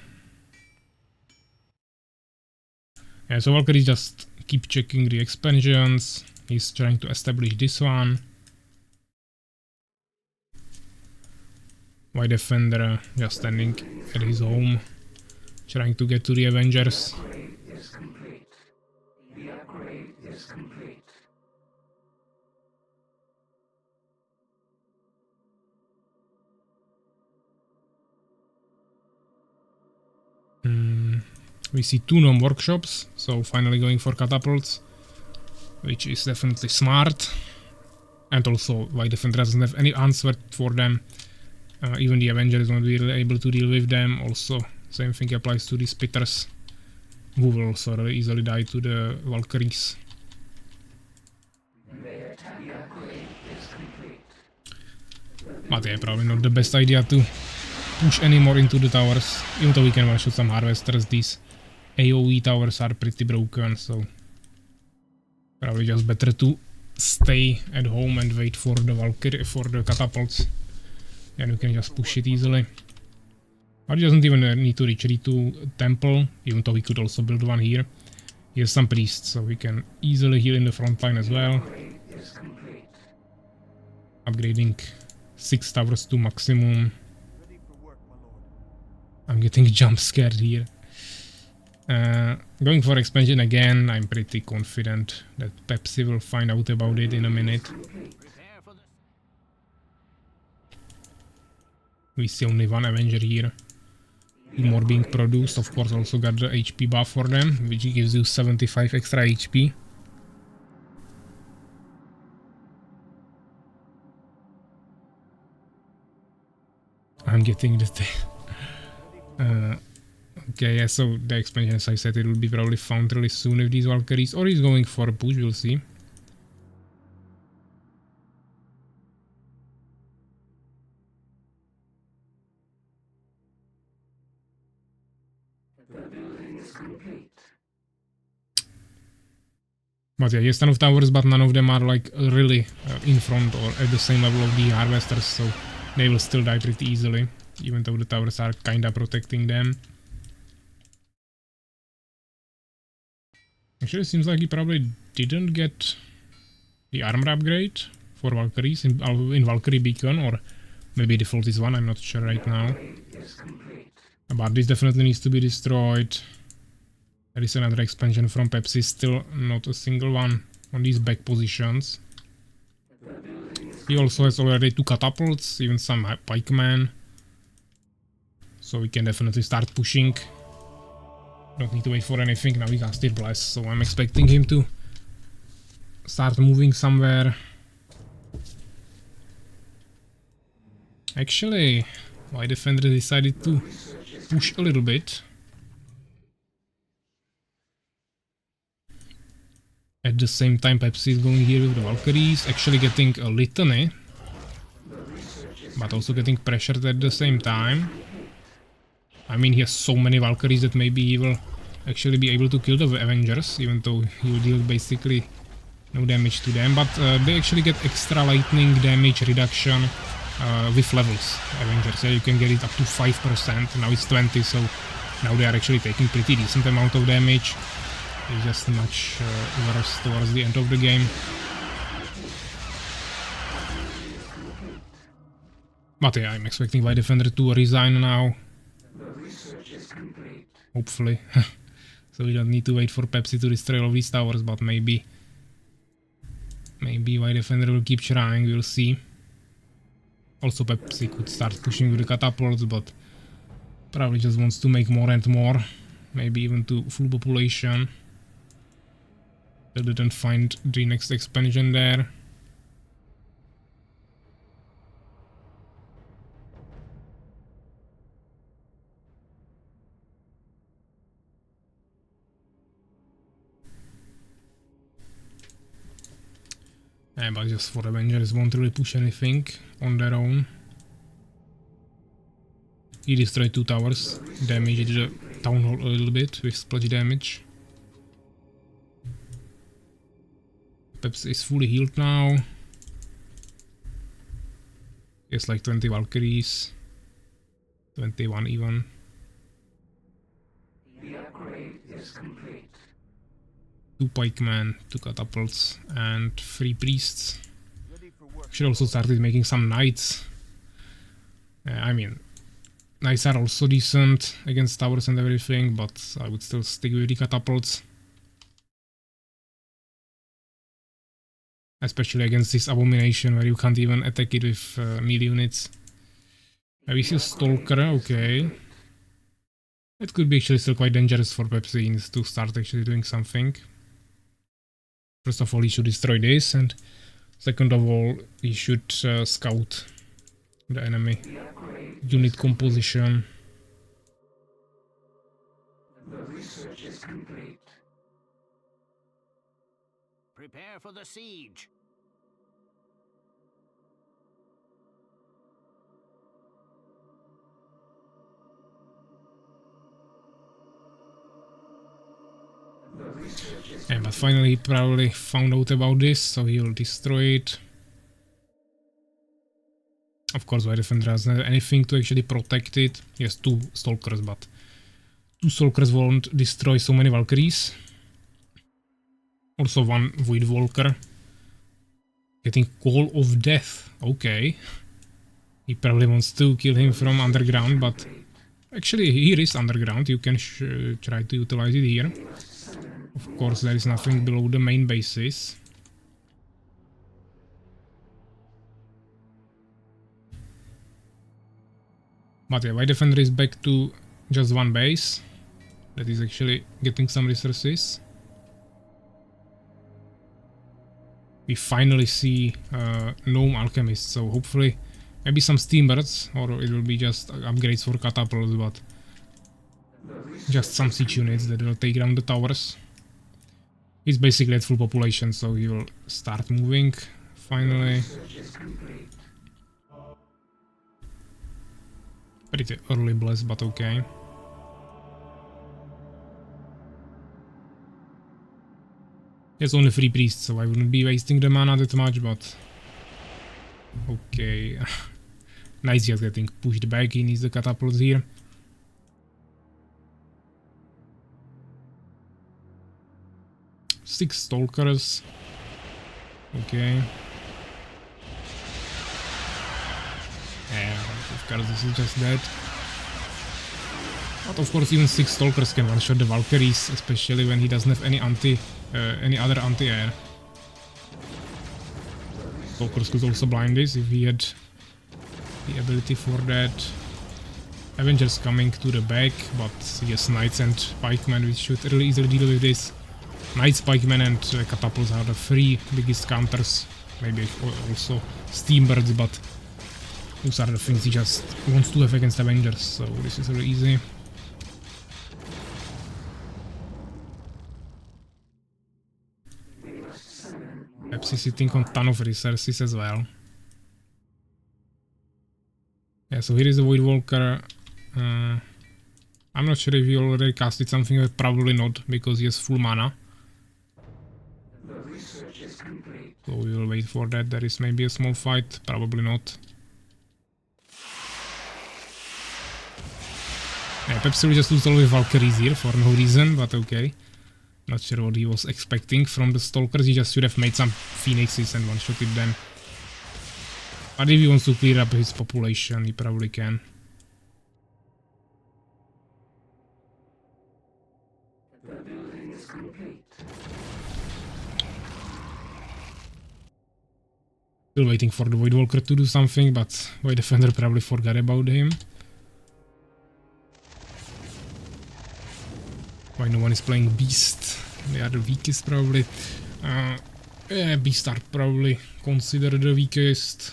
Yeah, so Valkyrie just keep checking the expansions. He's trying to establish this one. White Defender just standing at his home, trying to get to the Avengers. The upgrade is complete. We see 2 gnome workshops, so finally going for catapults, which is definitely smart. And also White Defender doesn't have any answer for them. Even the Avenger is not really able to deal with them. Also, same thing applies to the Spitters, who will also really easily die to the Valkyries. But yeah, probably not the best idea to push any more into the towers. Even though we can one-shot some harvesters, these AoE towers are pretty broken, so probably just better to stay at home and wait for the Valkyrie, for the catapults. Then you can just push it easily. But he doesn't even need to retreat to temple, even though he could also build one here. He has some priests, so he can easily heal in the front line as well. Upgrading 6 towers to maximum. Ready for work, my lord. I'm getting jump scared here. Going for expansion again, I'm pretty confident that Pepsi will find out about it in a minute. Prepare for the We see only one Avenger here. 2 more being produced, of course also got the HP buff for them, which gives you 75 extra HP. I'm getting the okay, yeah, so the expansion, as I said, it will be probably found really soon with these Valkyries, or he's going for a push, we'll see. But yeah, he has ton of towers, but none of them are like really in front or at the same level of the harvesters, so they will still die pretty easily, even though the towers are kinda protecting them. Actually, it seems like he probably didn't get the armor upgrade for Valkyries in Valkyrie Beacon, or maybe default is one, I'm not sure right now. But this definitely needs to be destroyed. There is another expansion from Pepsi, still not a single one on these back positions. He also has already 2 catapults, even some pikemen. So we can definitely start pushing. Don't need to wait for anything, now we casted Bless, so I'm expecting him to start moving somewhere. Actually, my defender decided to push a little bit. At the same time, Pepsi is going here with the Valkyries, actually getting a litany, but also getting pressured at the same time. I mean, he has so many Valkyries that maybe he will actually be able to kill the Avengers, even though he will deal basically no damage to them, but they actually get extra lightning damage reduction with levels, Avengers. Yeah, you can get it up to 5%, now it's 20, so now they are actually taking pretty decent amount of damage. It's just much worse towards the end of the game. But yeah, I'm expecting my defender to resign now. Hopefully. So we don't need to wait for Pepsi to destroy all these towers, but maybe my defender will keep trying, we'll see. Also Pepsi could start pushing with the catapults, but probably just wants to make more and more. Maybe even to full population. They didn't find the next expansion there. Yeah, but just for Avengers won't really push anything on their own. He destroyed 2 towers, damaged the town hall a little bit with splash damage. Pepsi is fully healed now. He has like 20 Valkyries. 21 even. The upgrade is complete. 2 pikemen, 2 catapults, and 3 priests. Ready for work. Should also started making some knights. I mean, knights are also decent against towers and everything, but I would still stick with the catapults. Especially against this abomination where you can't even attack it with melee units. We see a Stalker, okay. It could be actually still quite dangerous for Pepsi to start actually doing something. First of all, he should destroy this, and second of all, he should scout the enemy unit composition. The research is complete. Prepare for the siege. Yeah, but finally he probably found out about this, so he'll destroy it. Of course, my defender doesn't have anything to actually protect it. He has 2 Stalkers, but 2 Stalkers won't destroy so many Valkyries. Also 1 Void Walker. Getting Call of Death. Okay. He probably wants to kill him from underground, but actually here is underground. You can try to utilize it here. Of course, there is nothing below the main bases. But yeah, White Defender is back to just one base. That is actually getting some resources. We finally see Gnome Alchemist, so hopefully maybe some Steambirds, or it will be just upgrades for catapults, but just some siege units that will take down the towers. He's basically at full population, so he will start moving finally. Pretty early bless, but okay. There's only 3 priests, so I wouldn't be wasting the mana that much, but... Okay. Nice, just getting pushed back. He needs the catapults here. Six stalkers. Okay. Yeah, of course this is just that. But of course even 6 stalkers can one-shot the Valkyries, especially when he doesn't have any other anti-air. Stalkers could also blind this if he had the ability for that. Avengers coming to the back, but yes, Knights and Pikemen, we should really easily deal with this. Knights, Pikemen and Catapults are the 3 biggest counters. Maybe also Steambirds, but those are the things he just wants to have against Avengers, so this is really easy. Perhaps he's sitting on a ton of resources as well. Yeah, so here is the Void Walker. I'm not sure if he already casted something, but probably not, because he has full mana. So we will wait for that. There is maybe a small fight, probably not. Yeah, perhaps we just lose all the Valkyries here for no reason, but okay. Not sure what he was expecting from the Stalkers. He just should have made some Phoenixes and one-shotted them. But if he wants to clear up his population, he probably can. The building is complete. Still waiting for the Void Walker to do something, but Void Defender probably forgot about him. Why no one is playing Beast? They are the weakest probably. Yeah, Beast are probably considered the weakest.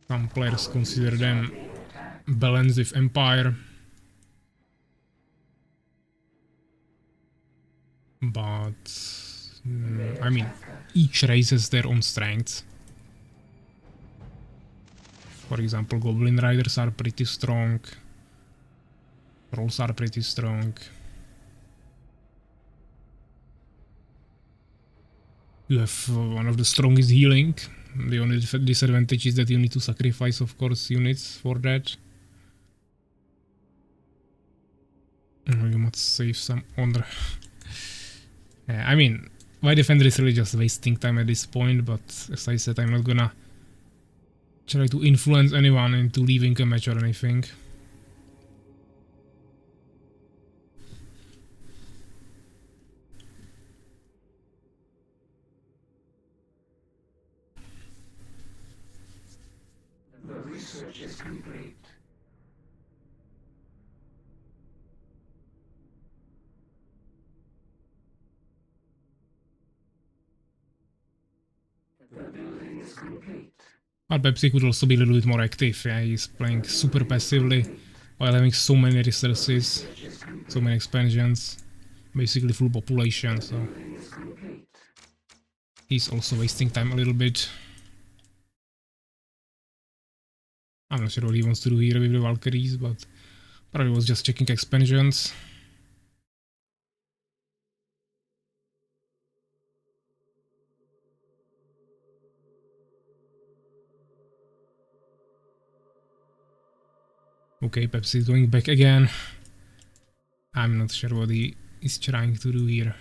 Some players consider them balanced with Empire. But... I mean, each race has their own strengths. For example, Goblin Riders are pretty strong. Trolls are pretty strong. You have one of the strongest healing. The only disadvantage is that you need to sacrifice, of course, units for that. You must save some honor. Yeah, I mean, my defender is really just wasting time at this point, but as I said, I'm not gonna try to influence anyone into leaving a match or anything. The research is complete. The building is complete. But perhaps he could also be a little bit more active. Yeah, he's playing super passively while having so many resources, so many expansions, basically full population, so he's also wasting time a little bit. I'm not sure what he wants to do here with the Valkyries, but probably was just checking expansions. Okay, Pepsi is going back again. I'm not sure what he is trying to do here.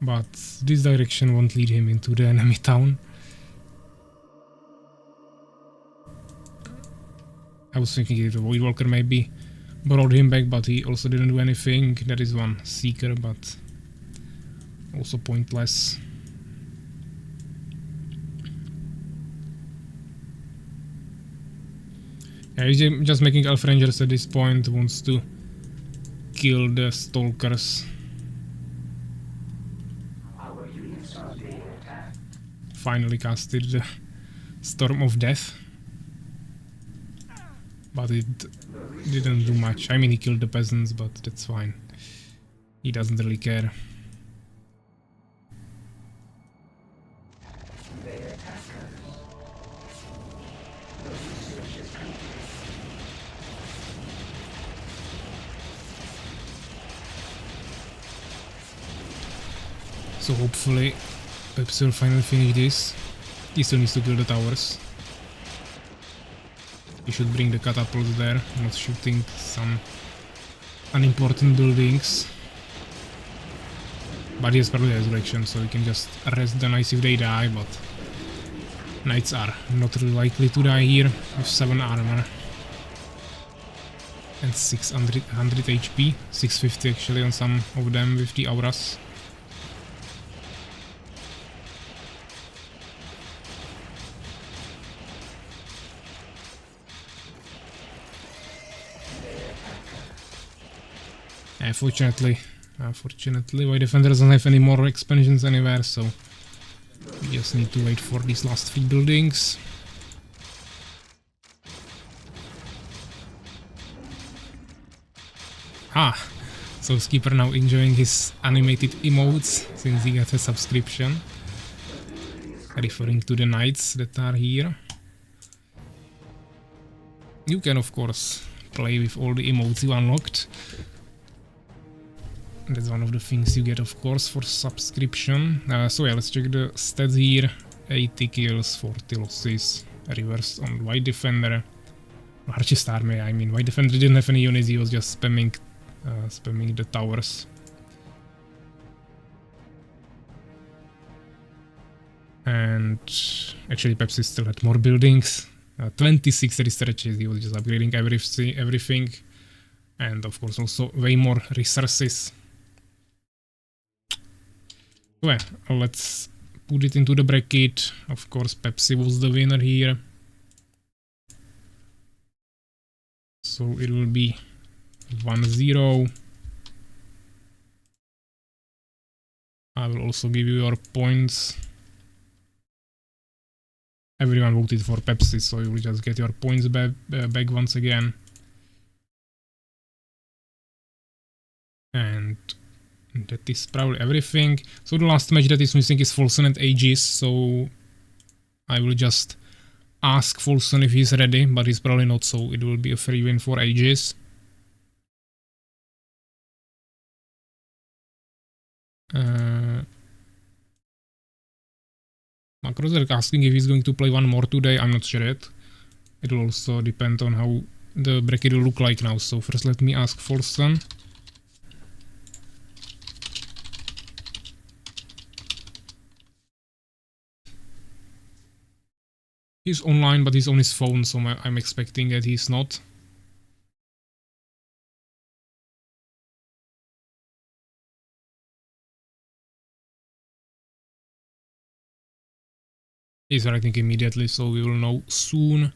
But this direction won't lead him into the enemy town. I was thinking if the Void Walker maybe brought him back, but he also didn't do anything. There is one Seeker, but also pointless. Yeah, he's just making Elf Rangers at this point, wants to kill the Stalkers. Our units are being attacked. Finally casted the Storm of Death. But it didn't do much. I mean, he killed the peasants, but that's fine. He doesn't really care. They attack us. The research is complete. So hopefully Pepsi will finally finish this. He still needs to kill the towers. He should bring the catapults there, not shooting some unimportant buildings. But he has probably resurrection, so he can just arrest the knights if they die, but knights are not really likely to die here with 7 armor. And 600 HP, 650 actually on some of them with the auras. Unfortunately, White Defender doesn't have any more expansions anywhere, so we just need to wait for these last 3 buildings. So Skipper now enjoying his animated emotes since he got a subscription, referring to the knights that are here. You can of course play with all the emotes you unlocked. That's one of the things you get, of course, for subscription. So yeah, let's check the stats here. 80 kills, 40 losses, reversed on White Defender. Largest army, I mean, White Defender didn't have any units, he was just spamming the towers. And actually Pepsi still had more buildings. 26 researches, he was just upgrading everything. And of course also way more resources. Well, let's put it into the bracket. Of course, Pepsi was the winner here. So it will be 1-0. I will also give you your points. Everyone voted for Pepsi, so you will just get your points back once again. And that is probably everything. So the last match that is missing is Folson and Aegis, so I will just ask Folson if he's ready, but he's probably not, so it will be a free win for Aegis. Macros are asking if he's going to play one more today. I'm not sure yet. It will also depend on how the bracket will look like now, so first let me ask Folson. He's online, but he's on his phone, so I'm expecting that he's not. He's writing immediately, so we will know soon.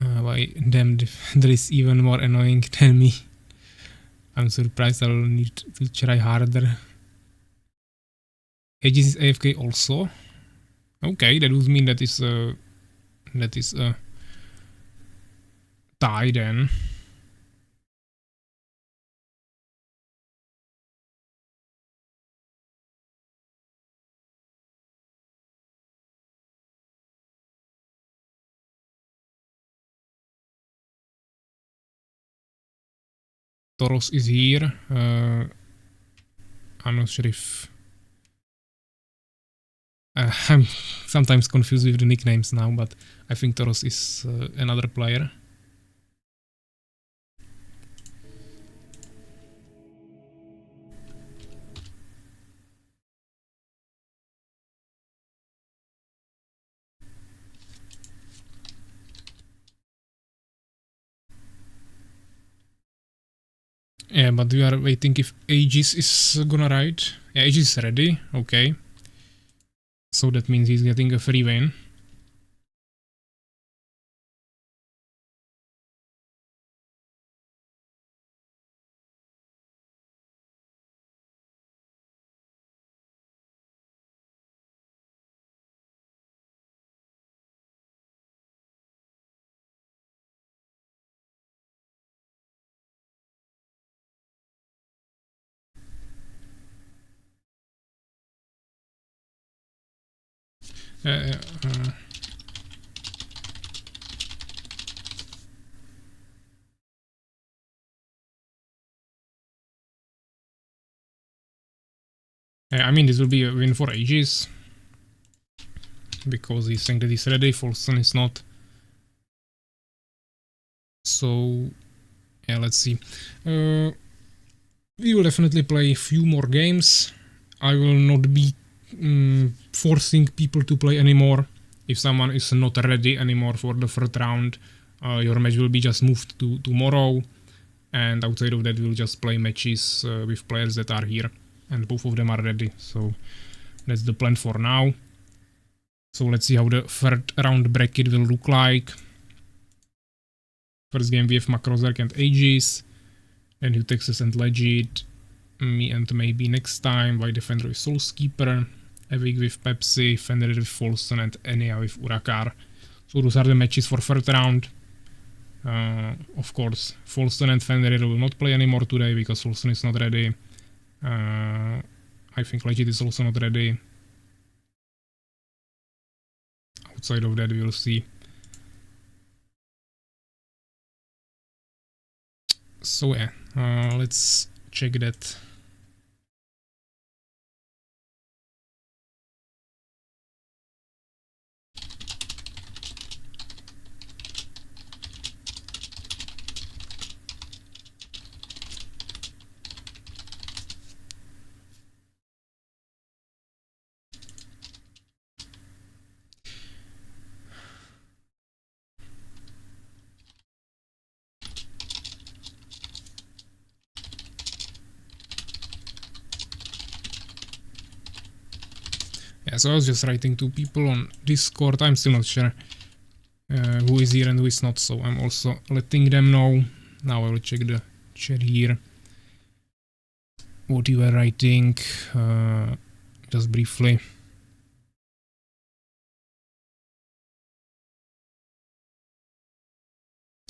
Why them there is even more annoying than me. I'm surprised I'll need to try harder. Aegis is AFK also. Okay, that would mean that is a tie then. Toros is here. I'm not sure if I'm sometimes confused with the nicknames now, but I think Toros is another player. Yeah, but we are waiting if Aegis is gonna ride. Yeah, Aegis is ready. Okay. So that means he's getting a free win. Uh, uh, I mean, this will be a win for Aegis. Because he's saying that he's ready, Folston is not. So, yeah, let's see. We will definitely play a few more games. I will not be forcing people to play anymore. If someone is not ready anymore for the third round, your match will be just moved to tomorrow. And outside of that, we'll just play matches with players that are here. And both of them are ready. So that's the plan for now. So let's see how the third round bracket will look like. First game we have Makrozerk and Aegis. Then you Texas and Legit. Me and maybe next time. White Defender with Soulskeeper. Evic with Pepsi. Fenrir with Folston and Enya with Urakar. So those are the matches for third round. Of course, Folston and Fenrir will not play anymore today because Folston is not ready. I think Legit is also not ready. Outside of that, we will see. So yeah, let's check that. Yeah, so I was just writing to people on Discord. I'm still not sure who is here and who is not, so I'm also letting them know. Now I will check the chat here. What you were writing, just briefly.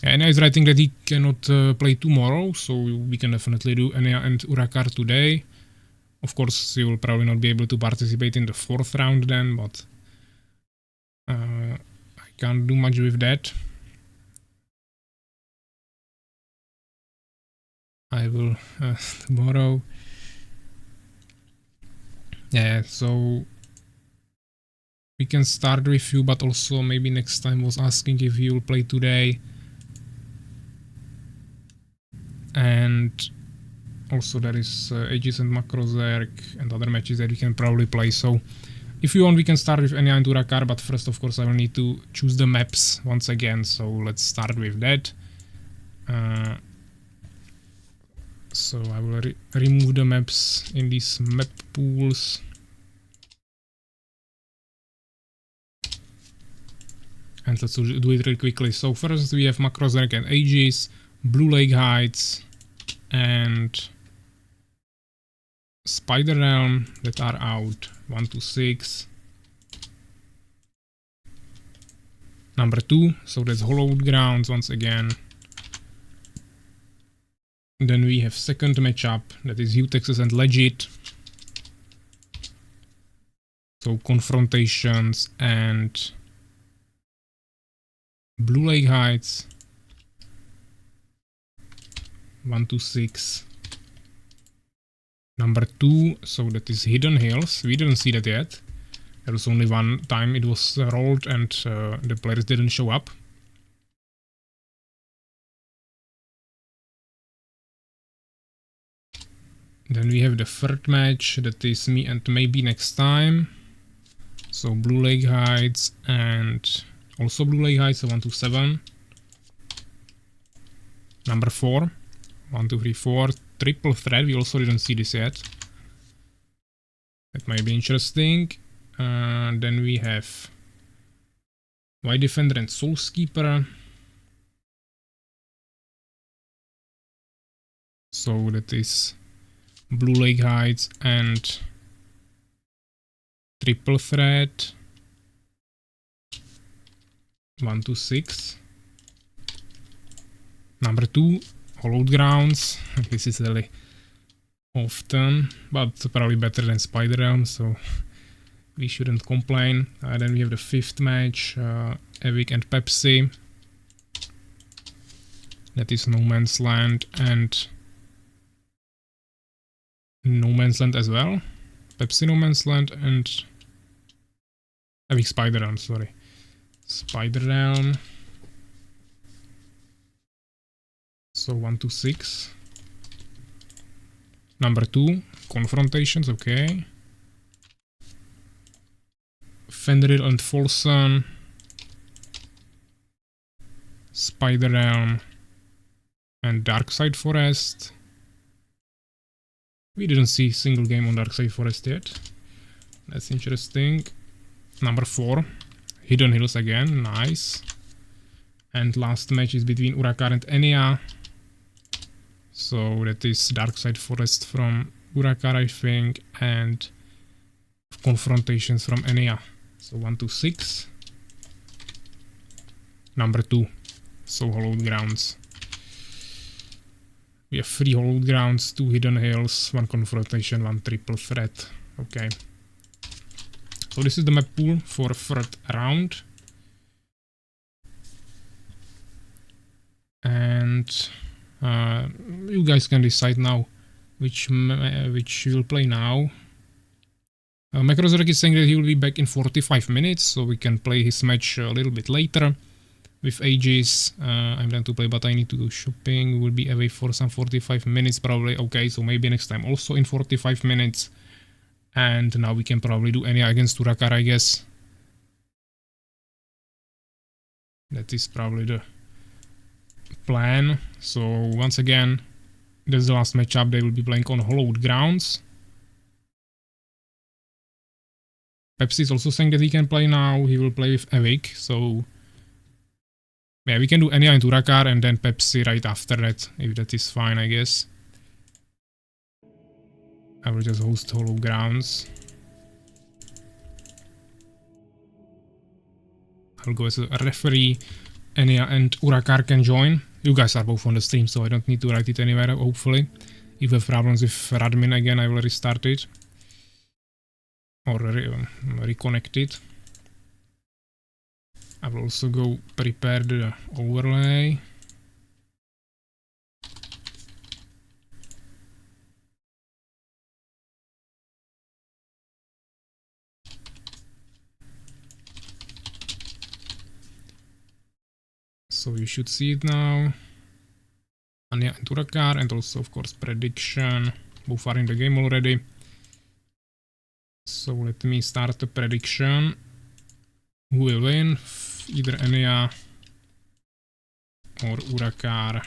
And I was writing that he cannot play tomorrow, so we can definitely do Enya and Urakar today. Of course, you will probably not be able to participate in the fourth round then, but I can't do much with that. I will tomorrow. Yeah, so we can start with you, but also maybe next time was asking if you will play today. And also there is Aegis and Makrozerk and other matches that we can probably play. So if you want, we can start with Enya and Urakar, but first, of course, I will need to choose the maps once again. So let's start with that. So I will remove the maps in these map pools. And let's do it really quickly. So first we have Makrozerk and Aegis, Blue Lake Heights, and Spider Realm that are out. 1 to 6. Number 2, so that's Hollowed Grounds once again. Then we have second matchup, that is Hugh Texas and Legit. So Confrontations and Blue Lake Heights. 1 to 6. Number 2, so that is Hidden Hills. We didn't see that yet. There was only one time it was rolled and the players didn't show up. Then we have the third match, that is me and maybe next time. So Blue Lake Heights and also Blue Lake Heights, so 1 to 7. Number 4, 1, 2, 3, 4. triple threat. We also didn't see this yet. That might be interesting. Then we have White Defender and Soulskeeper. So that is Blue Lake Heights and triple threat. 1 to 6. Number 2, Hollowed Grounds. This is really often, but probably better than Spider Realm, so we shouldn't complain. Then we have the 5th match, Evic and Pepsi. That is No Man's Land and No Man's Land as well. Pepsi No Man's Land and Evic Spider Realm, sorry. Spider Realm. So 1 to 6. Number 2, Confrontations, okay. Fenrir and Folsom. Spider Realm. And Darkside Forest. We didn't see a single game on Darkside Forest yet. That's interesting. Number 4, Hidden Hills again, nice. And last match is between Urakar and Enya. So that is Darkside Forest from Urakar, I think, and Confrontations from Enya. So 1 to 6. Number 2, so Hollowed Grounds. We have 3 Hollowed Grounds, 2 Hidden Hills, 1 Confrontation, 1 triple threat. Okay. So this is the map pool for 3rd round. And you guys can decide now which you'll play now. Macrozorek is saying that he will be back in 45 minutes, so we can play his match a little bit later. With Aegis, I'm going to play, but I need to go shopping. We'll be away for some 45 minutes probably. Okay, so maybe next time also in 45 minutes. And now we can probably do Enya against Urakar, I guess. That is probably the plan. So once again, this is the last matchup. They will be playing on Hollowed Grounds. Pepsi is also saying that he can play now. He will play with Evic, so yeah, we can do Enya and Urakar and then Pepsi right after that, if that is fine, I guess. I will just host Hollowed Grounds. I'll go as a referee. Enya and Urakar can join. You guys are both on the stream, so I don't need to write it anywhere, hopefully. If you have problems with Radmin again, I will restart it. Or reconnect it. I will also go prepare the overlay. So you should see it now. Enya and Urakar, and also of course prediction. Both are in the game already. So let me start the prediction. Who will win? Either Enya or Urakar.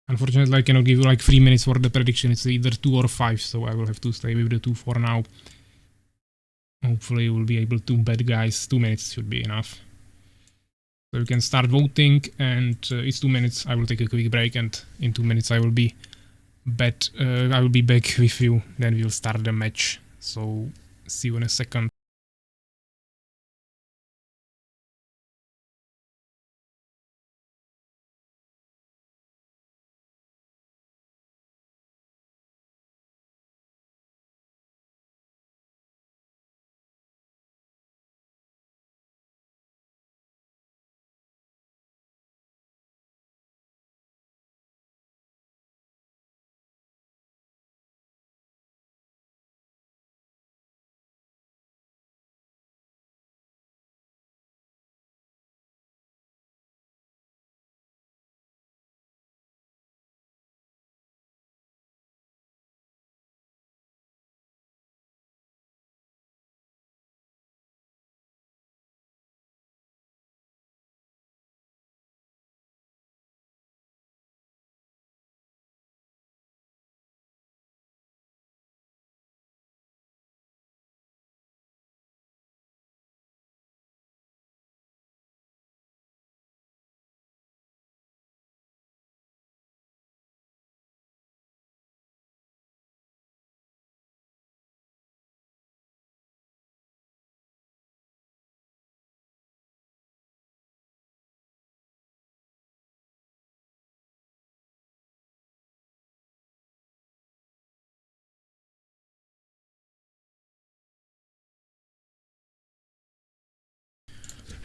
Unfortunately, I cannot give you like 3 minutes for the prediction. It's either 2 or 5, so I will have to stay with the 2 for now. Hopefully, we'll be able to bet, guys. 2 minutes should be enough. So you can start voting, and it's 2 minutes. I will take a quick break, and in 2 minutes I will be back with you. Then we'll start the match. So see you in a second.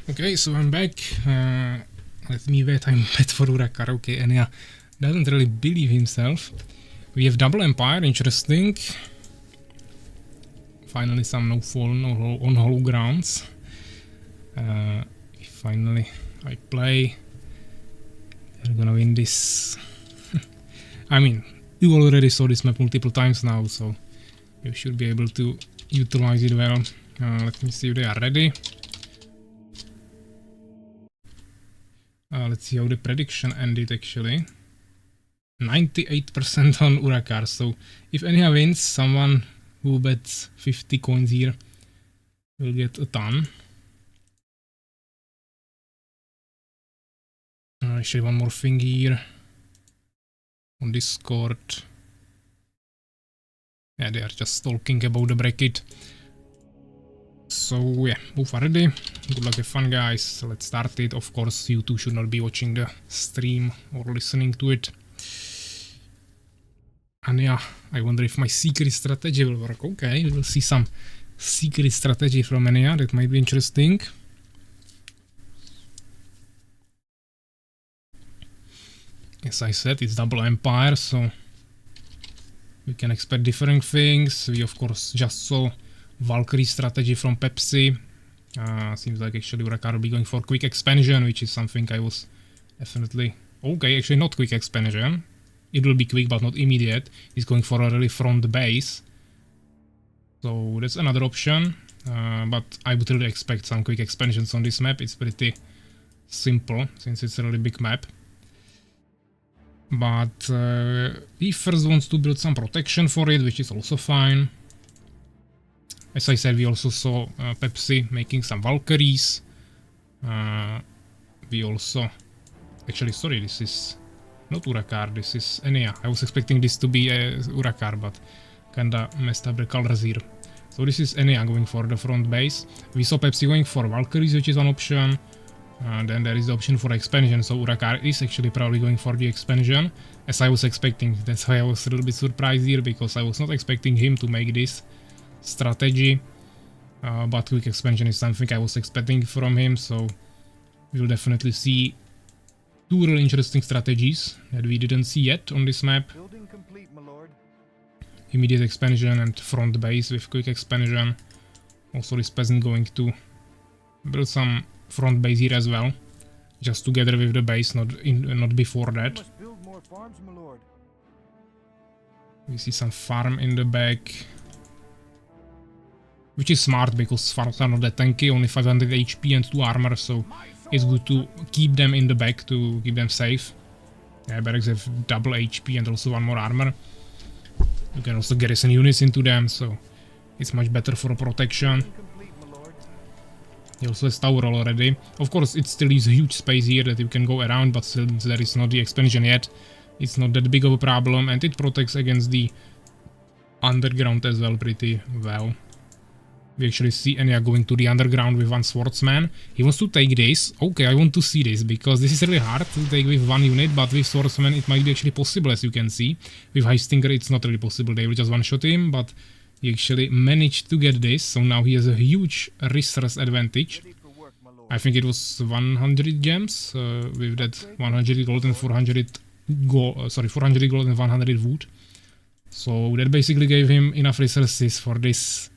Okay, so I'm back. Let me wait, I'm bad for Urakar. Okay, and yeah, doesn't really believe himself. We have double empire, interesting. Finally some no fallen on hollow grounds. Finally I play. We're gonna win this. I mean, you already saw this map multiple times now, so you should be able to utilize it well. Let me see if they are ready. Let's see how the prediction ended actually. 98% on Urakar, so if anyone wins, someone who bets 50 coins here will get a ton. Actually, one more thing here on Discord. Yeah, they are just talking about the bracket. So yeah, both are ready. Good luck, have fun, guys. So let's start it. Of course, you two should not be watching the stream or listening to it. And yeah, I wonder if my secret strategy will work. Okay, we will see some secret strategy from Enya. That might be interesting. As I said, it's double empire, so we can expect different things. We of course just saw Valkyrie strategy from Pepsi. Seems like actually Urakar will be going for quick expansion, which is something I was definitely... Okay, actually not quick expansion. It will be quick, but not immediate. He's going for a really front base. So that's another option. But I would really expect some quick expansions on this map. It's pretty simple, since it's a really big map. But he first wants to build some protection for it, which is also fine. As I said, we also saw Pepsi making some Valkyries. We also... Actually, sorry, this is not Urakar, this is Enya. I was expecting this to be Urakar, but kinda messed up the colors here. So this is Enya going for the front base. We saw Pepsi going for Valkyries, which is one option. Then there is the option for expansion, so Urakar is actually probably going for the expansion, as I was expecting. That's why I was a little bit surprised here, because I was not expecting him to make this strategy. But quick expansion is something I was expecting from him, so we'll definitely see two really interesting strategies that we didn't see yet on this map. Building complete, my lord. Immediate expansion and front base with quick expansion. Also this peasant going to build some front base here as well, just together with the base, not before that. Must build more farms, my lord. We see some farm in the back, which is smart because farms are not that tanky, only 500 HP and 2 armor, so it's good to keep them in the back to keep them safe. Yeah, barracks have double HP and also 1 more armor. You can also garrison units into them, so it's much better for protection. Complete, my lord. He also has tower already. Of course, it still is a huge space here that you can go around, but still there is not the expansion yet. It's not that big of a problem, and it protects against the underground as well pretty well. We actually see Enya going to the underground with 1 swordsman. He wants to take this. Okay, I want to see this, because this is really hard to take with 1 unit, but with swordsman it might be actually possible, as you can see. With High Stinger it's not really possible, they will just one-shot him, but he actually managed to get this, so now he has a huge resource advantage. Ready for work, my lord. I think it was 100 gems, with that 100 gold and 400 gold, 400 gold and 100 wood. So that basically gave him enough resources for this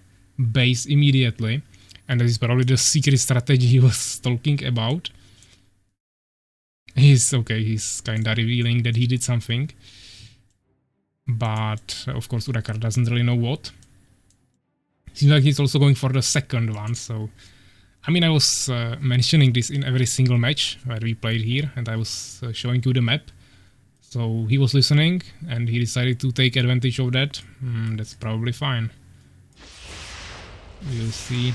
base immediately, and that is probably the secret strategy he was talking about. He's kinda revealing that he did something, but of course Urakar doesn't really know what. Seems like he's also going for the second one, so I mean, I was mentioning this in every single match where we played here, and I was showing you the map. So he was listening and he decided to take advantage of that. That's probably fine. We'll see.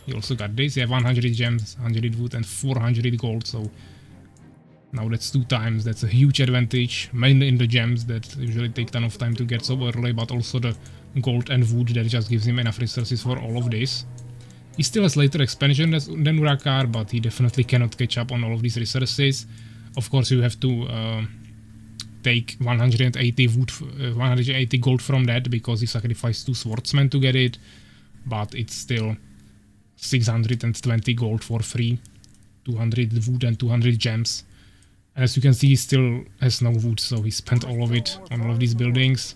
He also got this. He have 100 gems, 100 wood and 400 gold, so now that's 2 times. That's a huge advantage, mainly in the gems that usually take a ton of time to get so early, but also the gold and wood that just gives him enough resources for all of this. He still has later expansion than Urakar, but he definitely cannot catch up on all of these resources. Of course, you have to take 180 wood, 180 gold from that, because he sacrificed 2 swordsmen to get it. But it's still 620 gold for free. 200 wood and 200 gems. And as you can see, he still has no wood, so he spent all of it on all of these buildings.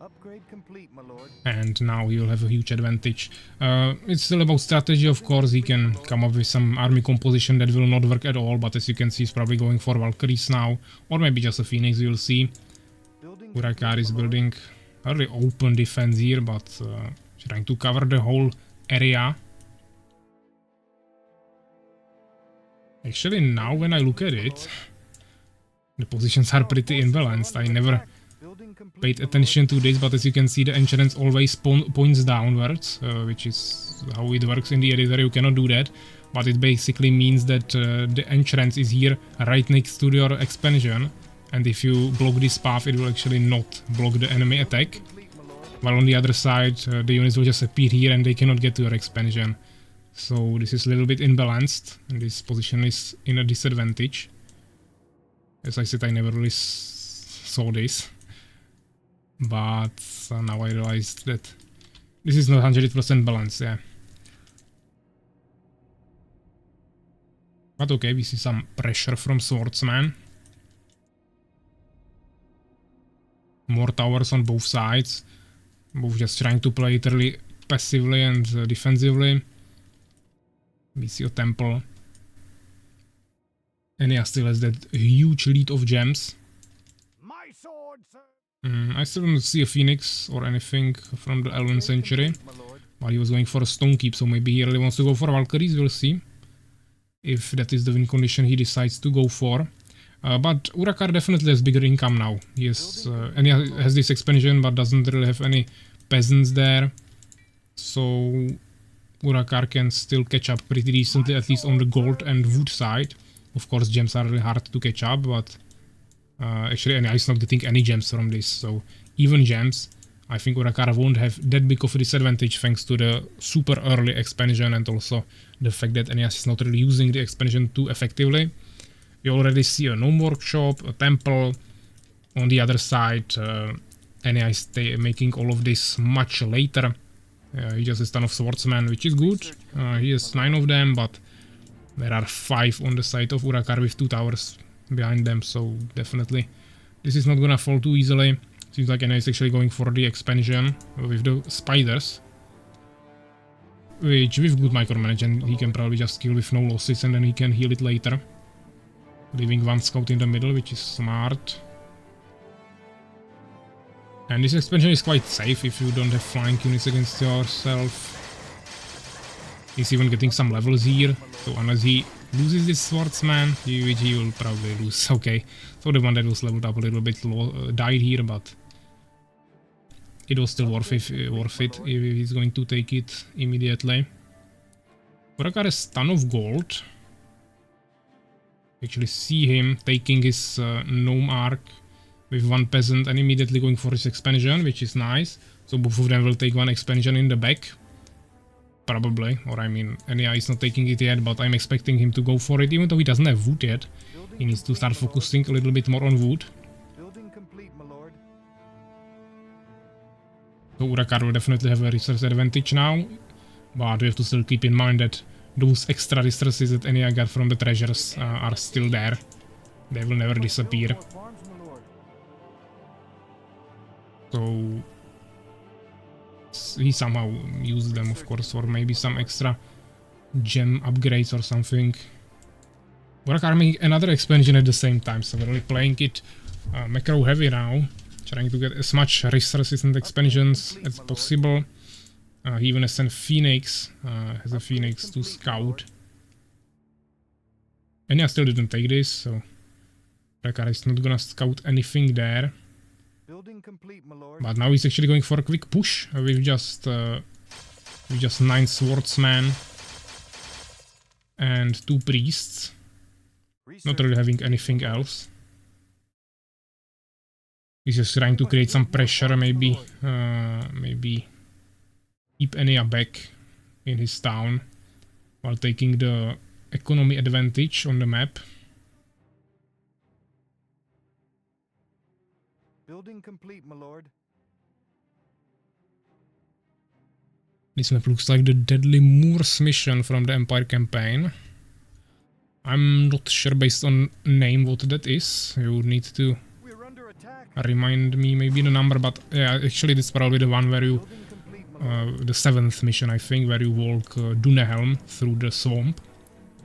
Upgrade complete, my lord. And now he will have a huge advantage. It's still about strategy, of course. He can come up with some army composition that will not work at all, but as you can see, he's probably going for Valkyries now, or maybe just a Phoenix, we will see. Building Urakar is complete, my lord. building a really open defense here, but trying to cover the whole area. Actually, now when I look at it, the positions are pretty imbalanced. I never Building complete, paid my lord. attention to this, but as you can see, the entrance always points downwards, which is how it works in the editor. You cannot do that, but it basically means that the entrance is here right next to your expansion, and if you block this path, it will actually not block the enemy attack, Complete, my lord. while on the other side, the units will just appear here and they cannot get to your expansion. So this is a little bit imbalanced, and this position is in a disadvantage. As I said, I never really saw this. But now I realized that this is not 100% balanced, yeah. But okay, we see some pressure from Swordsman. More towers on both sides. Both just trying to play it really passively and defensively. We see a temple. And yeah, still has that huge lead of gems. My sword, sir. I still don't see a Phoenix or anything from the 11th century. My lord. But he was going for a stone keep, so maybe he really wants to go for Valkyries, we'll see. If that is the win condition he decides to go for. But Urakar definitely has bigger income now. He has, and he has this expansion, but doesn't really have any peasants there. So Urakar can still catch up pretty decently, at least on the gold and wood side. Of course, gems are really hard to catch up, but actually, and he's not getting any gems from this. So even gems, I think Urakar won't have that big of a disadvantage thanks to the super early expansion and also the fact that Eneas is not really using the expansion too effectively. We already see a gnome workshop, a temple. On the other side, Eneas is making all of this much later. He just has a ton of swordsmen, which is good. He has 9 of them, but there are 5 on the side of Urakar with 2 towers behind them, so definitely this is not gonna fall too easily. Seems like Eneas is actually going for the expansion with the spiders, which with good micromanagement he can probably just kill with no losses and then he can heal it later. Leaving 1 scout in the middle, which is smart. And this expansion is quite safe if you don't have flying units against yourself. He's even getting some levels here, so unless he loses this swordsman, which he will probably lose. Okay, so the one that was leveled up a little bit died here, but it was still worth it if he's going to take it immediately. Urakar has a ton of gold. Actually see him taking his gnome arc with 1 peasant and immediately going for his expansion, which is nice. So both of them will take 1 expansion in the back. Probably, or I mean, Enya is not taking it yet, but I'm expecting him to go for it, even though he doesn't have wood yet. He needs to start focusing a little bit more on wood. Building complete, my lord. So Urakar will definitely have a resource advantage now, but we have to still keep in mind that those extra resources that Enya got from the treasures are still there. They will never disappear. More farms, my lord. So he somehow used them, of course, for maybe some extra gem upgrades or something. Urakar making another expansion at the same time, so we're really playing it macro heavy now, trying to get as much resources and expansions as possible. He even has a Phoenix, has a Phoenix to scout. And yeah, still didn't take this, so Urakar is not gonna scout anything there. Building complete, my lord. But now he's actually going for a quick push with just 9 swordsmen and 2 priests. Not really having anything else. He's just trying to create some pressure, maybe keep Enya back in his town while taking the economy advantage on the map. Building complete, my lord. This map looks like the Deadly Moors mission from the Empire campaign. I'm not sure based on name what that is. You would need to We're under attack. remind me maybe the number, but yeah, actually this is probably the one where you, Building complete, my lord. the 7th mission I think, where you walk Dunehelm through the swamp.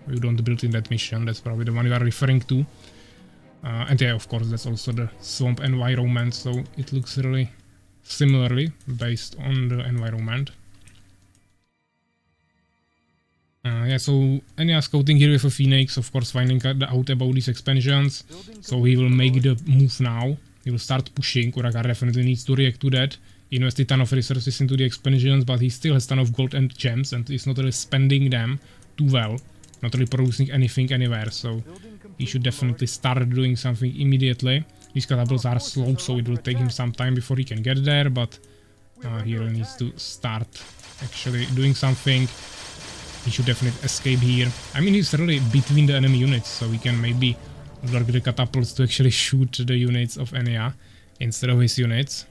You don't build in that mission, that's probably the one you are referring to. And yeah, of course, that's also the swamp environment, so it looks really similarly based on the environment. Yeah, so Enya scouting here with a Phoenix, of course finding out about these expansions. So he will make the move now. He will start pushing. Urakar definitely needs to react to that. Invest a ton of resources into the expansions, but he still has ton of gold and gems and is not really spending them too well. Not really producing anything anywhere, so he should definitely start doing something immediately. These catapults are slow, so it will take him some time before he can get there, but he really needs to start actually doing something. He should definitely escape here. I mean, he's really between the enemy units, so we can maybe work the catapults to actually shoot the units of Enya instead of his units.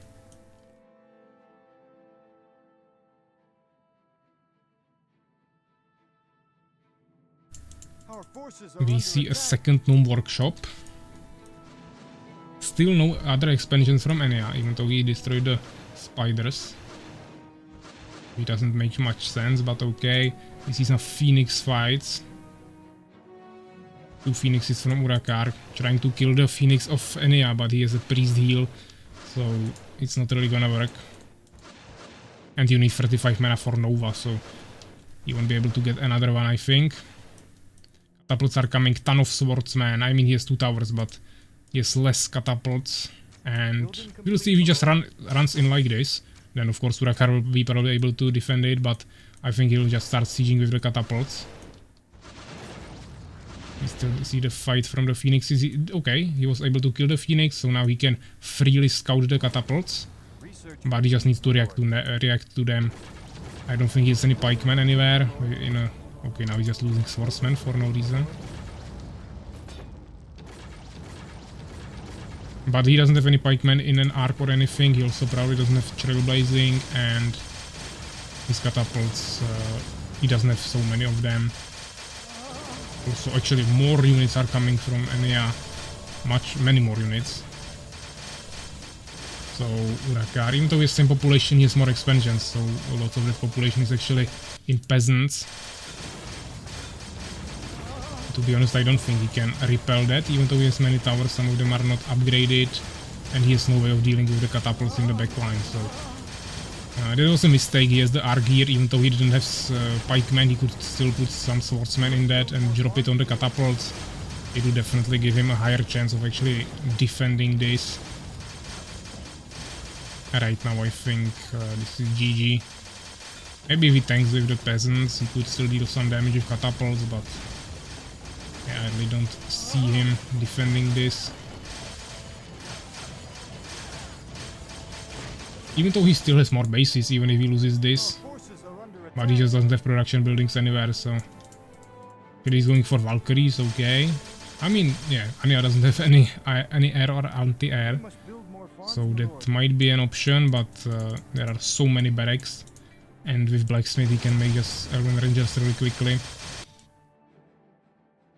Our forces are We under see a attack. second gnome workshop. Still no other expansions from Enya, even though he destroyed the spiders. It doesn't make much sense, but okay. We see some Phoenix fights. 2 Phoenixes from Urakar trying to kill the Phoenix of Enya, but he has a priest heal, so it's not really gonna work. And you need 35 mana for Nova, so you won't be able to get another one, I think. Catapults are coming, ton of swordsmen. I mean, he has 2 towers, but he has less catapults. And we'll see if he just runs in like this. Then of course Urakar will be probably able to defend it, but I think he'll just start sieging with the catapults. We still see the fight from the Phoenix. Okay, he was able to kill the Phoenix, so now he can freely scout the catapults. But he just needs to react to them. I don't think he has any pikemen anywhere. Okay, now he's just losing swordsmen for no reason. But he doesn't have any pikemen in an arc or anything. He also probably doesn't have trailblazing, and his catapults, he doesn't have so many of them. Also, actually, more units are coming from Enya. Many more units. So, Urakar, even though he has the same population, he has more expansions, so a lot of that population is actually in peasants. To be honest, I don't think he can repel that, even though he has many towers, some of them are not upgraded, and he has no way of dealing with the catapults in the backline, so... that was a mistake. He has the arc here, even though he didn't have pikemen, he could still put some swordsmen in that and drop it on the catapults. It would definitely give him a higher chance of actually defending this. Right now I think this is GG. Maybe if he tanks with the peasants, he could still deal some damage with catapults, but... yeah, I really don't see him defending this. Even though he still has more bases, even if he loses this. But he just doesn't have production buildings anywhere, so... he's going for Valkyries, okay. I mean, yeah, Anya doesn't have any air or anti-air. So that might be an option, but there are so many barracks. And with Blacksmith he can make us Elven Rangers really quickly.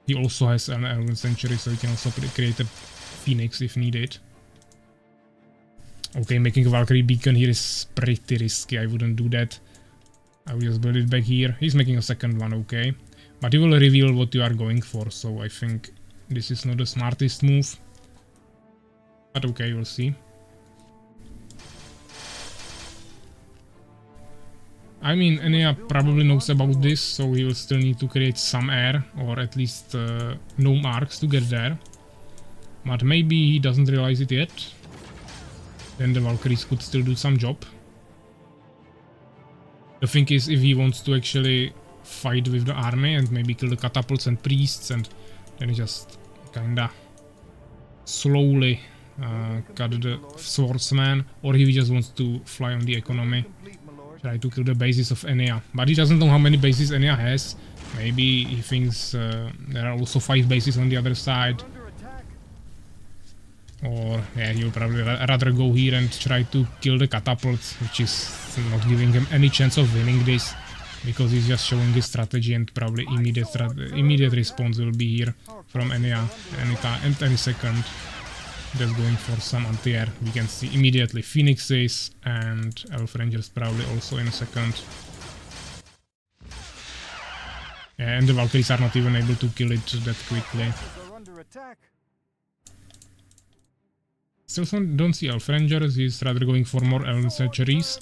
He also has an Elven Sanctuary, so he can also create a Phoenix if needed. Okay, making a Valkyrie beacon here is pretty risky. I wouldn't do that. I will just build it back here. He's making a second one, okay. But he will reveal what you are going for, so I think this is not the smartest move. But okay, we'll see. I mean, Enya probably knows about this, so he will still need to create some air, or at least gnome arcs to get there. But maybe he doesn't realize it yet. Then the Valkyries could still do some job. The thing is, if he wants to actually fight with the army and maybe kill the catapults and priests, and then he just kinda slowly cut the swordsman, or if he just wants to fly on the economy, try to kill the bases of Enya. But he doesn't know how many bases Enya has. Maybe he thinks there are also 5 bases on the other side. Or yeah, he'll probably rather go here and try to kill the catapults, which is not giving him any chance of winning this, because he's just showing his strategy, and probably immediate response will be here from Enya any time and any second. Just going for some anti-air. We can see immediately Phoenixes and Elf Rangers probably also in a second. Yeah, and the Valkyries are not even able to kill it that quickly. Forces are under attack. Still don't see Elf Rangers, he's rather going for more Elven Centuries,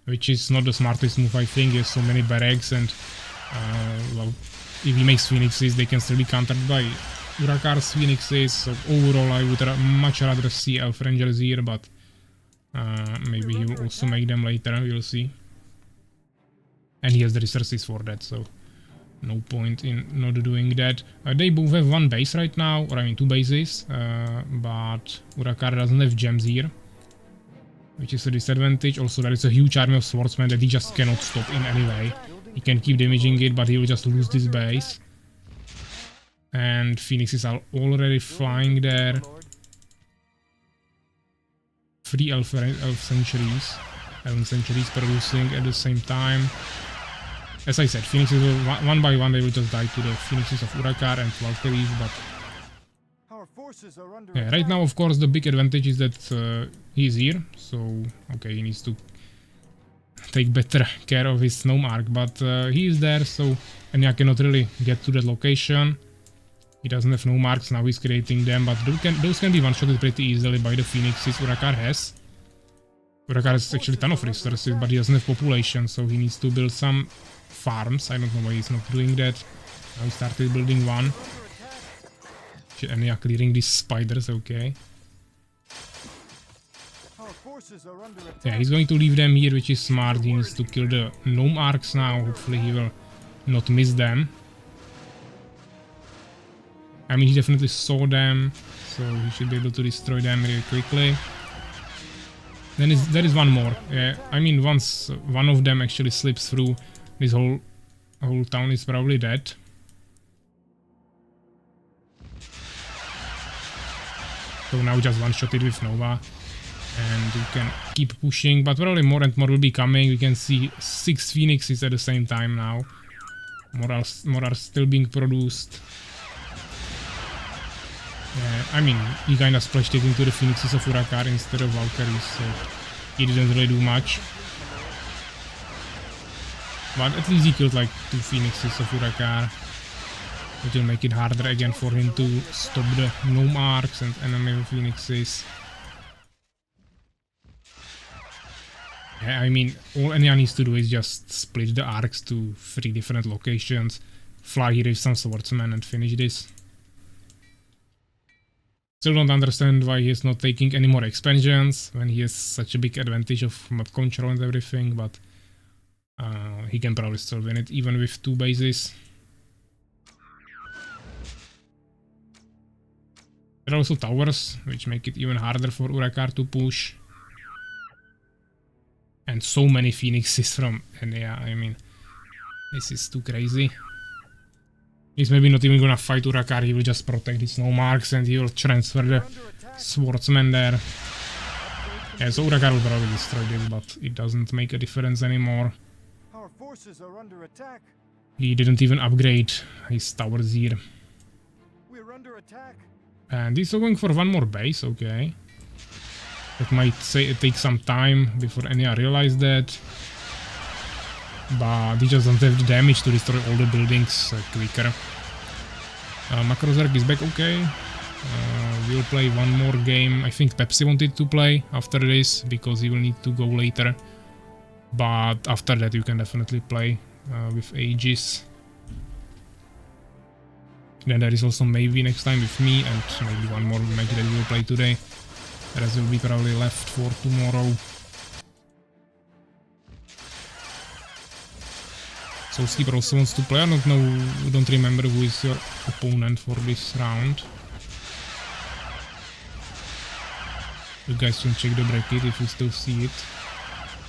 which is not the smartest move, I think. He has so many barracks, and well, if he makes Phoenixes, they can still be countered by Urakar's Phoenixes, so overall I would much rather see Elf Rangers here, but maybe he will also make them later, we'll see. And he has the resources for that, so no point in not doing that. They both have one base right now, or I mean 2 bases, but Urakar doesn't have gems here, which is a disadvantage. Also, there is a huge army of swordsmen that he just cannot stop in any way. He can keep damaging it, but he will just lose this base. And Phoenixes are already flying there. 3 elf centuries producing at the same time. As I said, Phoenixes will, one by one, they will just die to the Phoenixes of Urakar and Valkyries, but Our forces are under yeah, attack. right now, of course, the big advantage is that he's here, so okay, he needs to take better care of his Gnome Arc, but he is there, so Enya cannot really get to that location. He doesn't have Gnome Arcs, now he's creating them, but those can be one-shotted pretty easily by the Phoenixes Urakar has. Urakar has actually a ton of resources, but he doesn't have population, so he needs to build some farms. I don't know why he's not doing that. Now he started building one. Enya clearing these spiders, okay. Our forces are under attack. Yeah, he's going to leave them here, which is smart. He needs to kill the Gnome Arcs now. Hopefully he will not miss them. I mean, he definitely saw them, so he should be able to destroy them really quickly. Then there is one more. Yeah, I mean, once one of them actually slips through, this whole town is probably dead. So now just one-shot it with Nova, and you can keep pushing, but probably more and more will be coming. We can see 6 Phoenixes at the same time now. More are still being produced. I mean, he kinda splashed it into the Phoenixes of Urakar instead of Valkyries, so he didn't really do much. But at least he killed like 2 Phoenixes of Urakar, which will make it harder again for him to stop the Gnome Arcs and enemy Phoenixes. I mean, all Enya needs to do is just split the arcs to 3 different locations, fly here with some swordsmen and finish this. Still don't understand why he's not taking any more expansions when he has such a big advantage of map control and everything, but he can probably still win it even with 2 bases. There are also towers, which make it even harder for Urakar to push. And so many Phoenixes from Enya, I mean, this is too crazy. He's maybe not even gonna fight Urakar, he will just protect his Gnome Arcs and he will transfer the swordsman there. Yeah, so Urakar will probably destroy this, but it doesn't make a difference anymore. Our forces are under attack. He didn't even upgrade his towers here. We're under attack. And he's going for one more base, okay. That might take some time before Enya realizes that. But he just doesn't have the damage to destroy all the buildings quicker. Makrozerg is back, okay. We'll play one more game. I think Pepsi wanted to play after this, because he will need to go later. But after that you can definitely play with Aegis. Then there is also maybe next time with me, and maybe one more match that we will play today. The rest will be probably left for tomorrow. So Skipper also wants to play. I don't remember who is your opponent for this round. You guys can check the bracket if you still see it.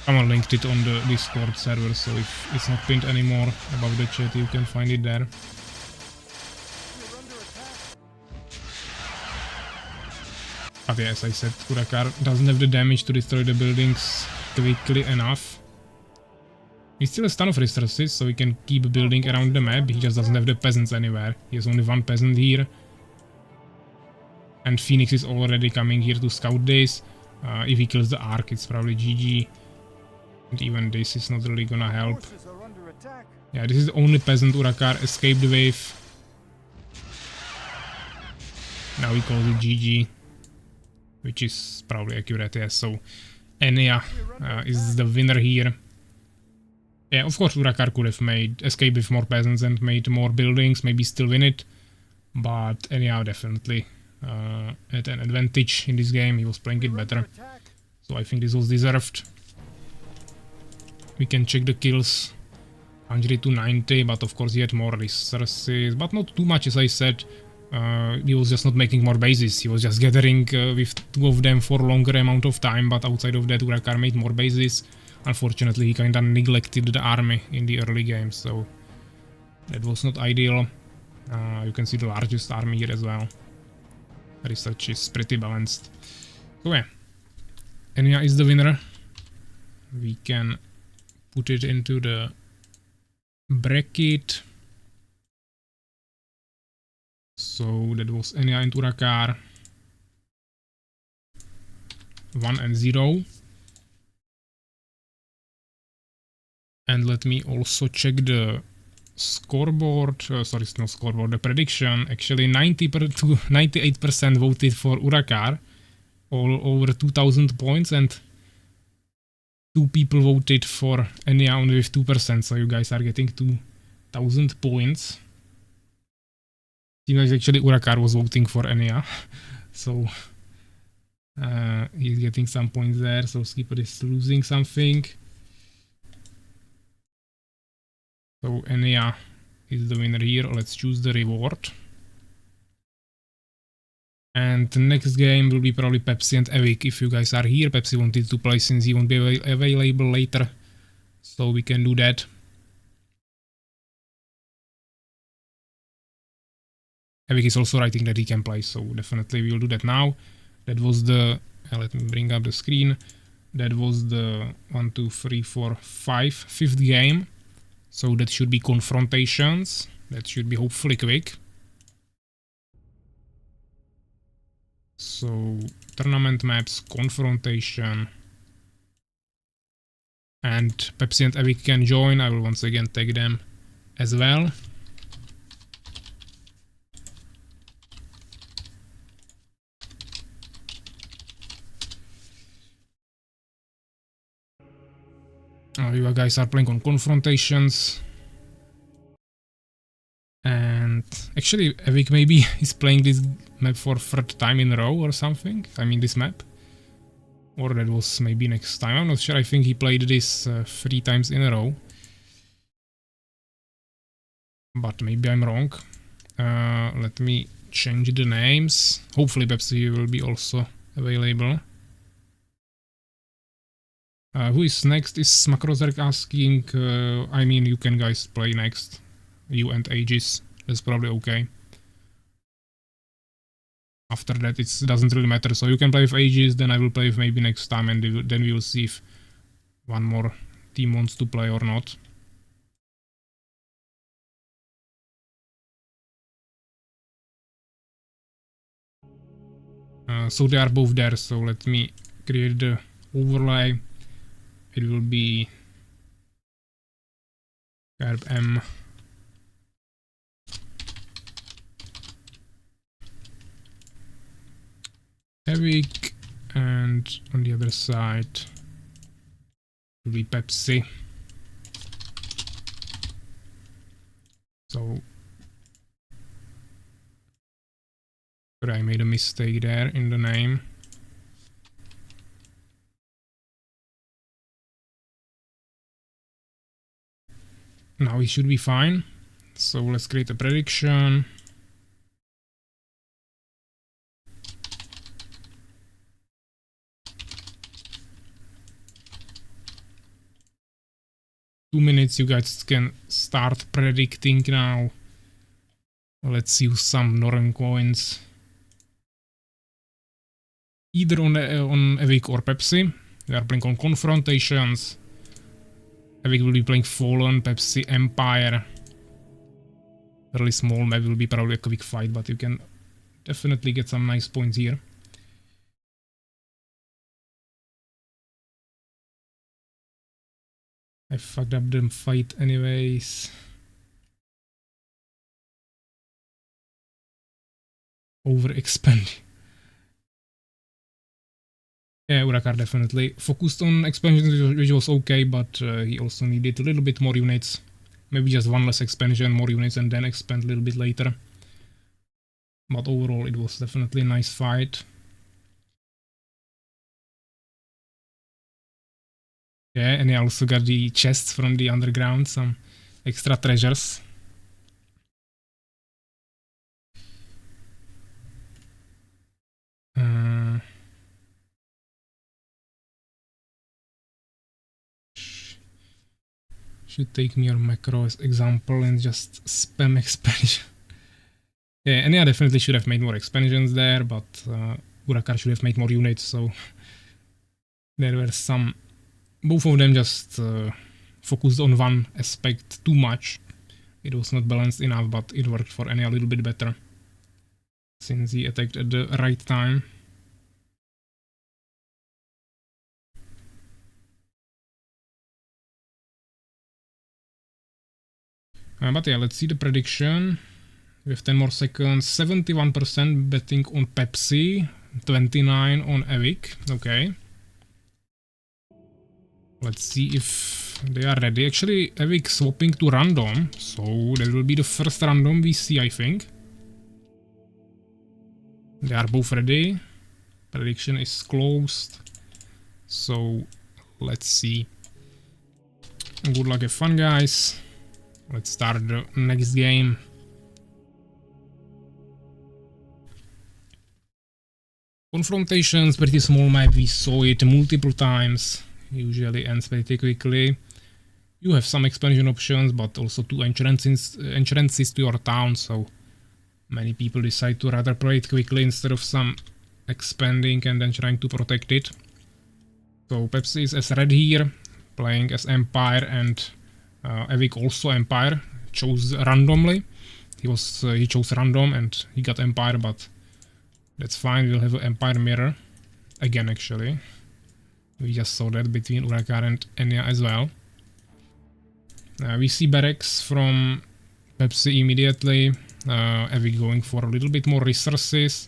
Someone linked it on the Discord server, so if it's not pinned anymore above the chat, you can find it there. We're under attack. But yeah, as I said, Urakar doesn't have the damage to destroy the buildings quickly enough. He still has a ton of resources, so he can keep building around the map. He just doesn't have the peasants anywhere. He has only one peasant here. And Phoenix is already coming here to scout this. If he kills the Ark, it's probably GG. And even this is not really gonna help. Forces are under attack. Yeah, this is the only peasant Urakar escaped with. Now he calls it GG. Which is probably accurate, yeah. So Enya is the winner here. Yeah, of course Urakar could have made escape with more peasants and made more buildings, maybe still win it. But Enya definitely had an advantage in this game. He was playing it better. Attack. So I think this was deserved. We can check the kills. 100 to 90, but of course he had more resources, but not too much, as I said. He was just not making more bases. He was just gathering with two of them for longer amount of time, but outside of that Urakar made more bases. Unfortunately, he kinda neglected the army in the early game, so that was not ideal. You can see the largest army here as well. Research is pretty balanced. So yeah, Enya is the winner. We can put it into the bracket. So that was Enya and Urakar. 1 and 0. And let me also check the scoreboard. Sorry, it's not scoreboard, the prediction. Actually, 98% voted for Urakar. All over 2000 points, and 2 people voted for Enya only with 2%. So you guys are getting 2000 points. Seems like actually Urakar was voting for Enya. So he's getting some points there. So Skipper is losing something. So Enya is the winner here. Let's choose the reward. And the next game will be probably Pepsi and Evic. If you guys are here, Pepsi wanted to play since he won't be available later. So we can do that. Evic is also writing that he can play, so definitely we will do that now. That was the... let me bring up the screen. That was the 1, 2, 3, 4, 5, 5th game. So that should be confrontations. That should be hopefully quick. So tournament maps, confrontation. And Pepsi and Evic can join. I will once again tag them as well. You guys are playing on confrontations. And actually Evic maybe is playing this map for 3rd time in a row or something. I mean this map. Or that was maybe next time. I'm not sure. I think he played this 3 times in a row. But maybe I'm wrong. Let me change the names. Hopefully Pepsi will be also available. Who is next? Is Makrozerk asking? I mean, you can guys play next. You and Aegis. That's probably okay. After that, it doesn't really matter. So you can play with Aegis, then I will play with maybe next time, and then we will see if one more team wants to play or not. So they are both there, so let me create the overlay. It will be carb M. Evic, and on the other side will be Pepsi. So I made a mistake there in the name. Now it should be fine. So let's create a prediction. Two minutes, you guys can start predicting now. Let's use some Norn coins. either on Evic or Pepsi. They are playing on confrontations. Evic will be playing Fallen, Pepsi, Empire. Really small map will be probably a quick fight, but you can definitely get some nice points here. I fucked up the fight anyways. Overexpand. Yeah, Urakar definitely focused on expansions, which was okay, but he also needed a little bit more units. Maybe just one less expansion, more units, and then expand a little bit later. But overall, it was definitely a nice fight. Yeah, and I also got the chests from the underground, some extra treasures. Should take me your macro as example and just spam expansion. Yeah, and yeah, definitely should have made more expansions there, but Urakar should have made more units, so there were some. Both of them just focused on one aspect too much. It was not balanced enough, but it worked for Enya a little bit better, since he attacked at the right time. But yeah, let's see the prediction. We have 10 more seconds. 71% betting on Pepsi, 29 on Evic. Okay. Let's see if they are ready. Actually, Evic swapping to random, so that will be the first random we see, I think. They are both ready. Prediction is closed. So let's see. Good luck, have fun, guys. Let's start the next game. Confrontations, pretty small map, we saw it multiple times. Usually ends pretty quickly. You have some expansion options, but also two entrances to your town, so many people decide to rather play it quickly instead of some expanding and then trying to protect it. So Pepsi is as red here, playing as Empire, and Evic also Empire, chose randomly. He chose random and he got Empire, but that's fine. We'll have an Empire mirror again. Actually, we just saw that between Urakar and Enya as well. We see barracks from Pepsi immediately. Evic going for a little bit more resources.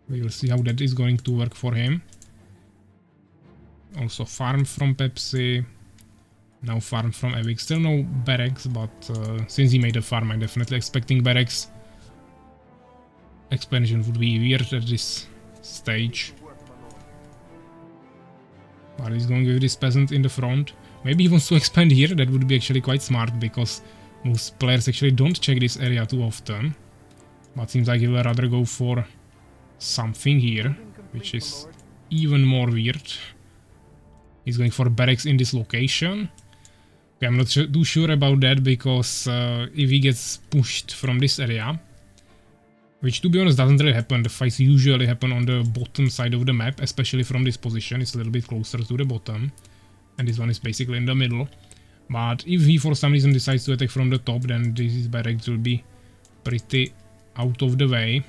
We will see how that is going to work for him. Also farm from Pepsi. Now farm from Evic. Still no barracks, but since he made a farm, I'm definitely expecting barracks. Expansion would be weird at this stage. But he's going with this peasant in the front. Maybe he wants to expand here. That would be actually quite smart, because most players actually don't check this area too often. But seems like he will rather go for something here, which is even more weird. He's going for barracks in this location. Okay, I'm not too sure about that, because if he gets pushed from this area, which to be honest doesn't really happen, the fights usually happen on the bottom side of the map, especially from this position. It's a little bit closer to the bottom, and this one is basically in the middle. But if he for some reason decides to attack from the top, then this barracks will be pretty out of the way.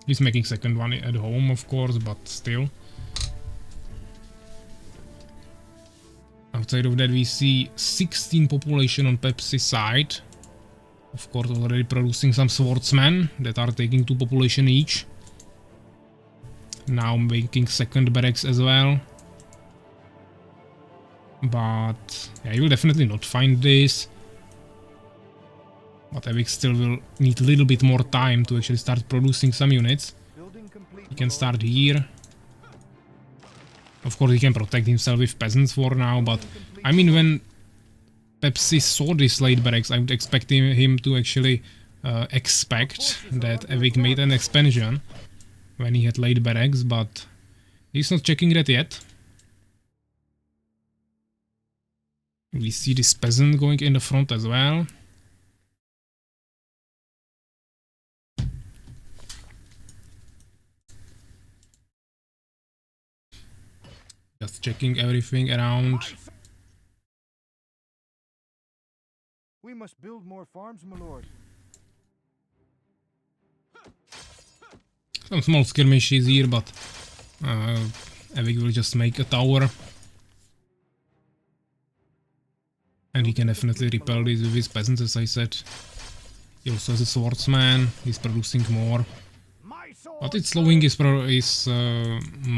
He's making second one at home, of course, but still. Outside of that, we see 16 population on Pepsi side. Of course, already producing some swordsmen that are taking 2 population each. Now making second barracks as well. But yeah, you will definitely not find this. But Evic still will need a little bit more time to actually start producing some units. He can start here. Of course, he can protect himself with peasants for now, but I mean, when Pepsi saw this late barracks, I would expect him to actually expect that Evic made an expansion when he had late barracks, but he's not checking that yet. We see this peasant going in the front as well. checking everything around. We must build more farms, my lord. Some small skirmishes here, but Evic will just make a tower. And he can definitely repel this with his peasants, as I said. He also has a swordsman, he's producing more. But it's slowing his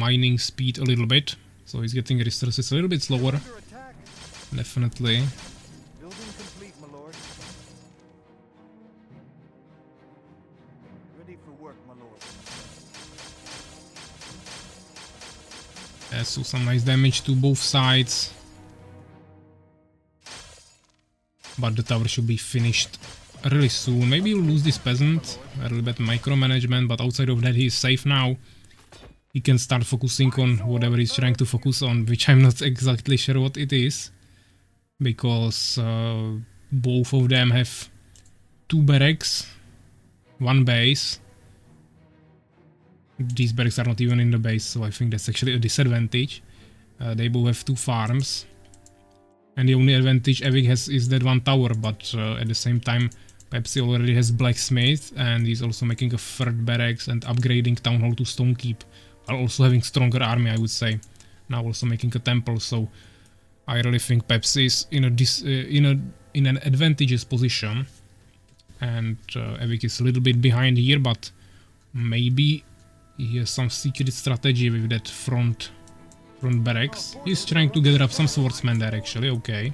mining speed a little bit. So he's getting resources a little bit slower. Under attack. Definitely. Building complete, my lord. Ready for work, my lord. Yeah, so some nice damage to both sides. But the tower should be finished really soon. Maybe he'll lose this peasant, a little bit micromanagement, but outside of that he is safe now. He can start focusing on whatever he's trying to focus on, which I'm not exactly sure what it is. Because both of them have 2 barracks, 1 base. These barracks are not even in the base, so I think that's actually a disadvantage. They both have 2 farms. And the only advantage Evic has is that 1 tower, but at the same time Pepsi already has blacksmith and he's also making a 3rd barracks and upgrading town hall to stone keep, while also having stronger army, I would say. Now also making a temple, so I really think Pepsi is in an advantageous position, and Evic is a little bit behind here, but maybe he has some secret strategy with that front barracks. He's trying to gather up some swordsmen there actually, okay.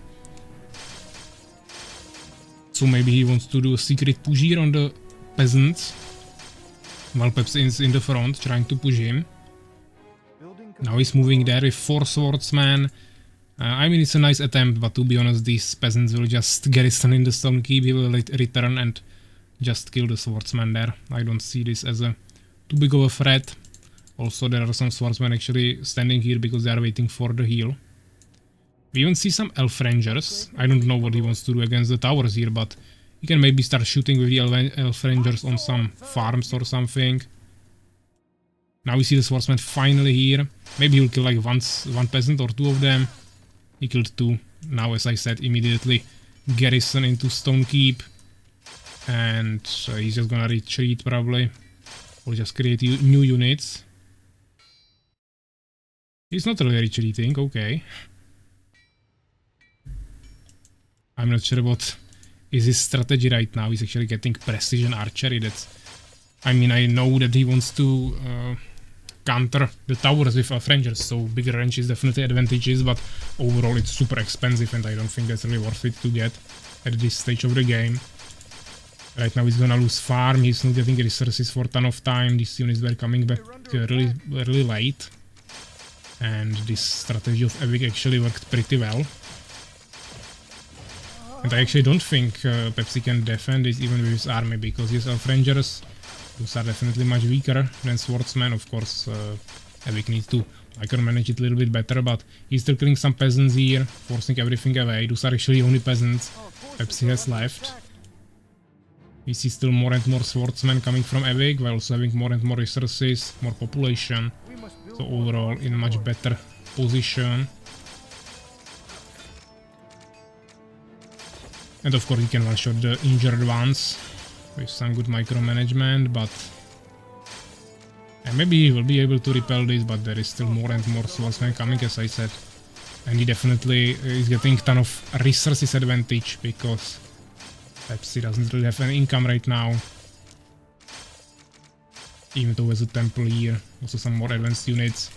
So maybe he wants to do a secret push here on the peasants, while Pepsi is in the front trying to push him. Now he's moving there with 4 swordsmen. I mean, it's a nice attempt, but to be honest, these peasants will just garrison in the stone keep. He will return and just kill the swordsman there. I don't see this as a too big of a threat. Also, there are some swordsmen actually standing here because they are waiting for the heal. We even see some elf rangers. I don't know what he wants to do against the towers here, but he can maybe start shooting with the elf rangers on some farms or something. Now we see the swordsman finally here. Maybe he'll kill like one peasant or 2 of them. He killed 2. Now, as I said, immediately garrison into stone keep. And he's just gonna retreat probably. Or just create new units. He's not really retreating, okay. I'm not sure what is his strategy right now. He's actually getting precision archery. That's, I mean, I know that he wants to counter the towers with elf rangers, so bigger range is definitely advantageous, but overall it's super expensive and I don't think that's really worth it to get at this stage of the game. Right now he's gonna lose farm, he's not getting resources for a ton of time. These units were coming back really late. And this strategy of Evic actually worked pretty well. And I actually don't think Pepsi can defend this even with his army, because his elf rangers, those are definitely much weaker than swordsmen. Of course, Evic needs to micromanage it a little bit better, but he's still killing some peasants here, forcing everything away. Those are actually the only peasants Pepsi has left. We see still more and more swordsmen coming from Evic, while also having more and more resources, more population. So overall in a much better position. And of course he can one-shot the injured ones with some good micromanagement, but and maybe he will be able to repel this, but there is still more and more swordsmen coming, as I said. And he definitely is getting a ton of resources advantage, because Pepsi doesn't really have any income right now. Even though there's a temple here, also some more advanced units.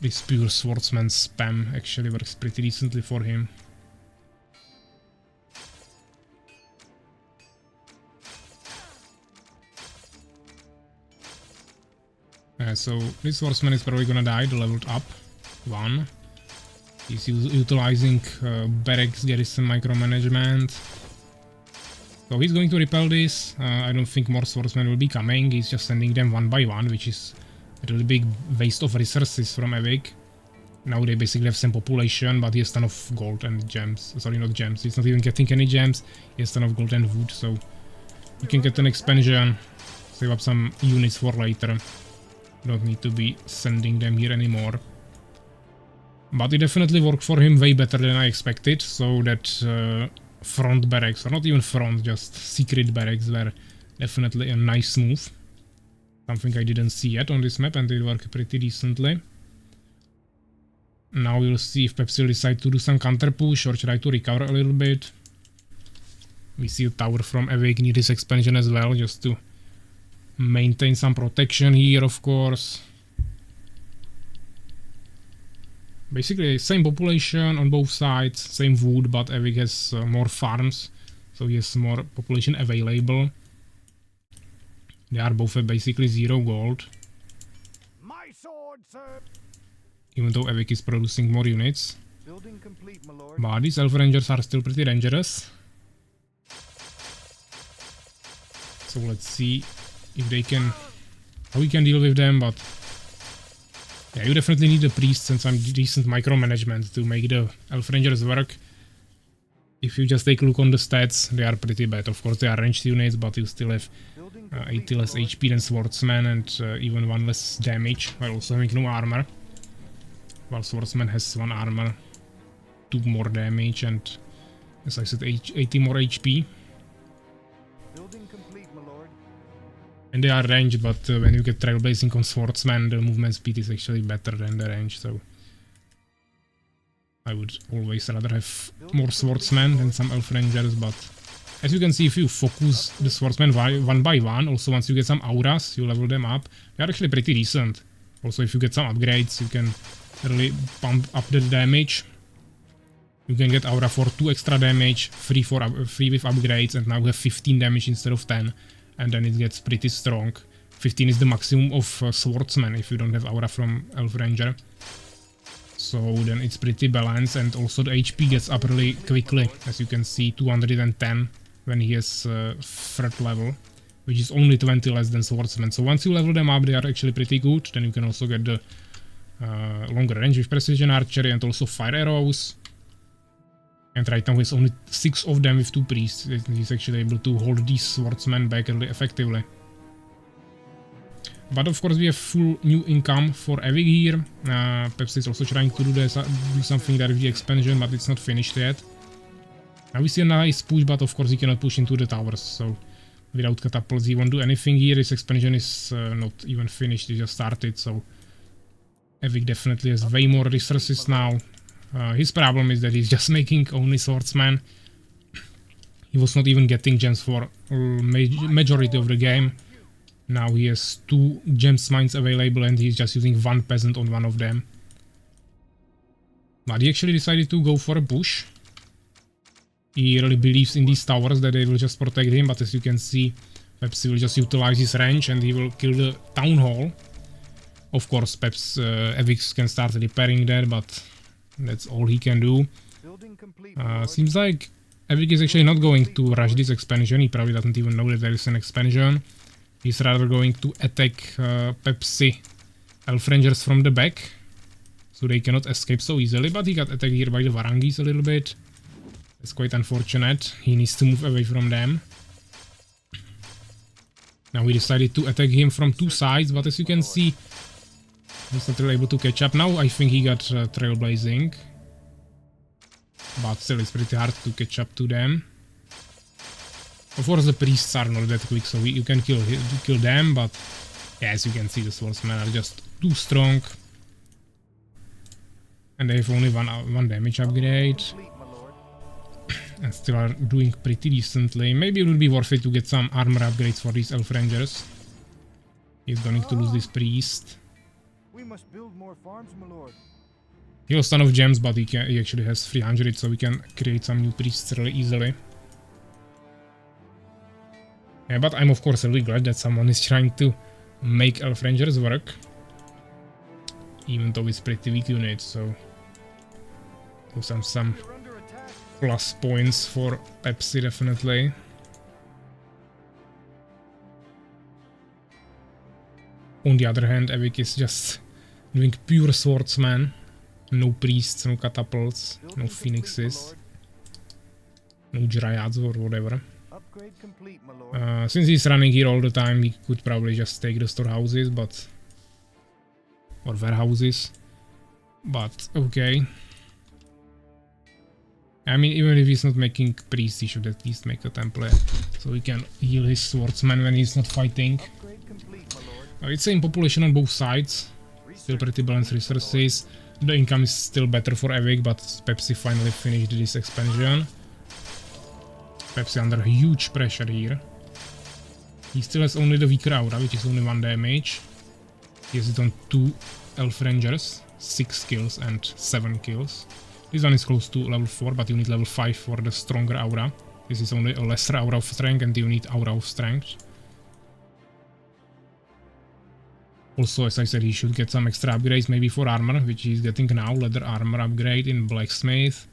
This pure swordsman spam actually works pretty decently for him. So this swordsman is probably gonna die, the leveled up 1. He's utilizing barracks garrison micromanagement. So he's going to repel this. I don't think more swordsmen will be coming. He's just sending them one by one, which is a really big waste of resources from Evic. Now they basically have same population, but he has a ton of gold and gems. Sorry, not gems. He's not even getting any gems. He has a ton of gold and wood, so you can get an expansion, save up some units for later. Don't need to be sending them here anymore. But it definitely worked for him way better than I expected, so that front barracks, or not even front, just secret barracks were definitely a nice move. Something I didn't see yet on this map, and it worked pretty decently. Now we'll see if Pepsi will decide to do some counter push or try to recover a little bit. We see a tower from Evic near this expansion as well, just to maintain some protection here, of course. Basically, same population on both sides, same wood, but Evic has more farms, so he has more population available. They are both at basically 0 gold, My sword, sir. even though Evic is producing more units. Building complete, my lord. But these Elf Rangers are still pretty dangerous. So let's see if they can, how we can deal with them, but yeah, you definitely need a priest and some decent micromanagement to make the Elf Rangers work. If you just take a look on the stats, they are pretty bad. Of course, they are ranged units, but you still have 80 less HP than Swordsman and even 1 less damage, while also having no armor. While Swordsman has 1 armor, 2 more damage, and as I said, 80 more HP. Building complete, my lord. And they are ranged, but when you get Trailblazing on Swordsman, the movement speed is actually better than the range, so I would always rather have more Swordsmen than some Elf Rangers, but as you can see, if you focus the Swordsmen one by one, also once you get some auras, you level them up, they are actually pretty decent. Also, if you get some upgrades, you can really pump up the damage. You can get aura for 2 extra damage, free with upgrades, and now you have 15 damage instead of 10, and then it gets pretty strong. 15 is the maximum of Swordsman if you don't have aura from Elf Ranger. So then it's pretty balanced, and also the HP gets up really quickly, as you can see, 210 when he has 3rd level, which is only 20 less than Swordsman. So once you level them up, they are actually pretty good. Then you can also get the longer range with precision archery and also fire arrows. And right now he's only 6 of them with 2 priests. He's actually able to hold these swordsmen back really effectively. But of course we have full new income for Evic here. Pepsi is also trying to do something there with the expansion, but it's not finished yet. Now we see a nice push, but of course he cannot push into the towers, so without catapults he won't do anything here. His expansion is not even finished, he just started, so Evic definitely has way more resources now. His problem is that he's just making only swordsmen. He was not even getting gems for majority of the game. Now he has 2 gems mines available and he's just using 1 peasant on one of them. But he actually decided to go for a push. He really believes in these towers that they will just protect him, but as you can see, Pepsi will just utilize his range and he will kill the town hall. Of course, Evic can start repairing that, but that's all he can do. Seems like Evic is actually not going to rush this expansion. He probably doesn't even know that there is an expansion. He's rather going to attack Pepsi Elf Rangers from the back, so they cannot escape so easily, but he got attacked here by the Varangis a little bit. It's quite unfortunate. He needs to move away from them. Now we decided to attack him from 2 sides, but as you can see, he's not really able to catch up. Now I think he got Trailblazing, but still it's pretty hard to catch up to them. Of course the priests are not that quick, so you can kill them, but yeah, as you can see, the swordsmen are just too strong. And they have only one damage upgrade. And still are doing pretty decently. Maybe it will be worth it to get some armor upgrades for these Elf Rangers. He's going to lose this priest. We must build more farms, my lord. He lost a ton of gems, but he actually has 300, so we can create some new priests really easily. Yeah, but I'm of course really glad that someone is trying to make Elf Rangers work. Even though it's pretty weak unit, so some plus points for Pepsi definitely. On the other hand, Evic is just doing pure swordsman. No priests, no catapults, no phoenixes, no dryads or whatever. Complete, my lord. Since he's running here all the time, he could probably just take the storehouses, or warehouses. But okay. I mean, even if he's not making priest, he should at least make a temple, so he can heal his swordsman when he's not fighting. Upgrade complete, my lord. It's same population on both sides, still pretty balanced resources. The income is still better for Evic, but Pepsi finally finished this expansion. Pepsi under huge pressure here. He still has only the weaker aura, which is only 1 damage. He has it on 2 elf rangers, 6 kills and 7 kills. This one is close to level 4, but you need level 5 for the stronger aura. This is only a lesser aura of strength and you need aura of strength. Also, as I said, he should get some extra upgrades, maybe for armor, which he's getting now. Leather armor upgrade in blacksmith.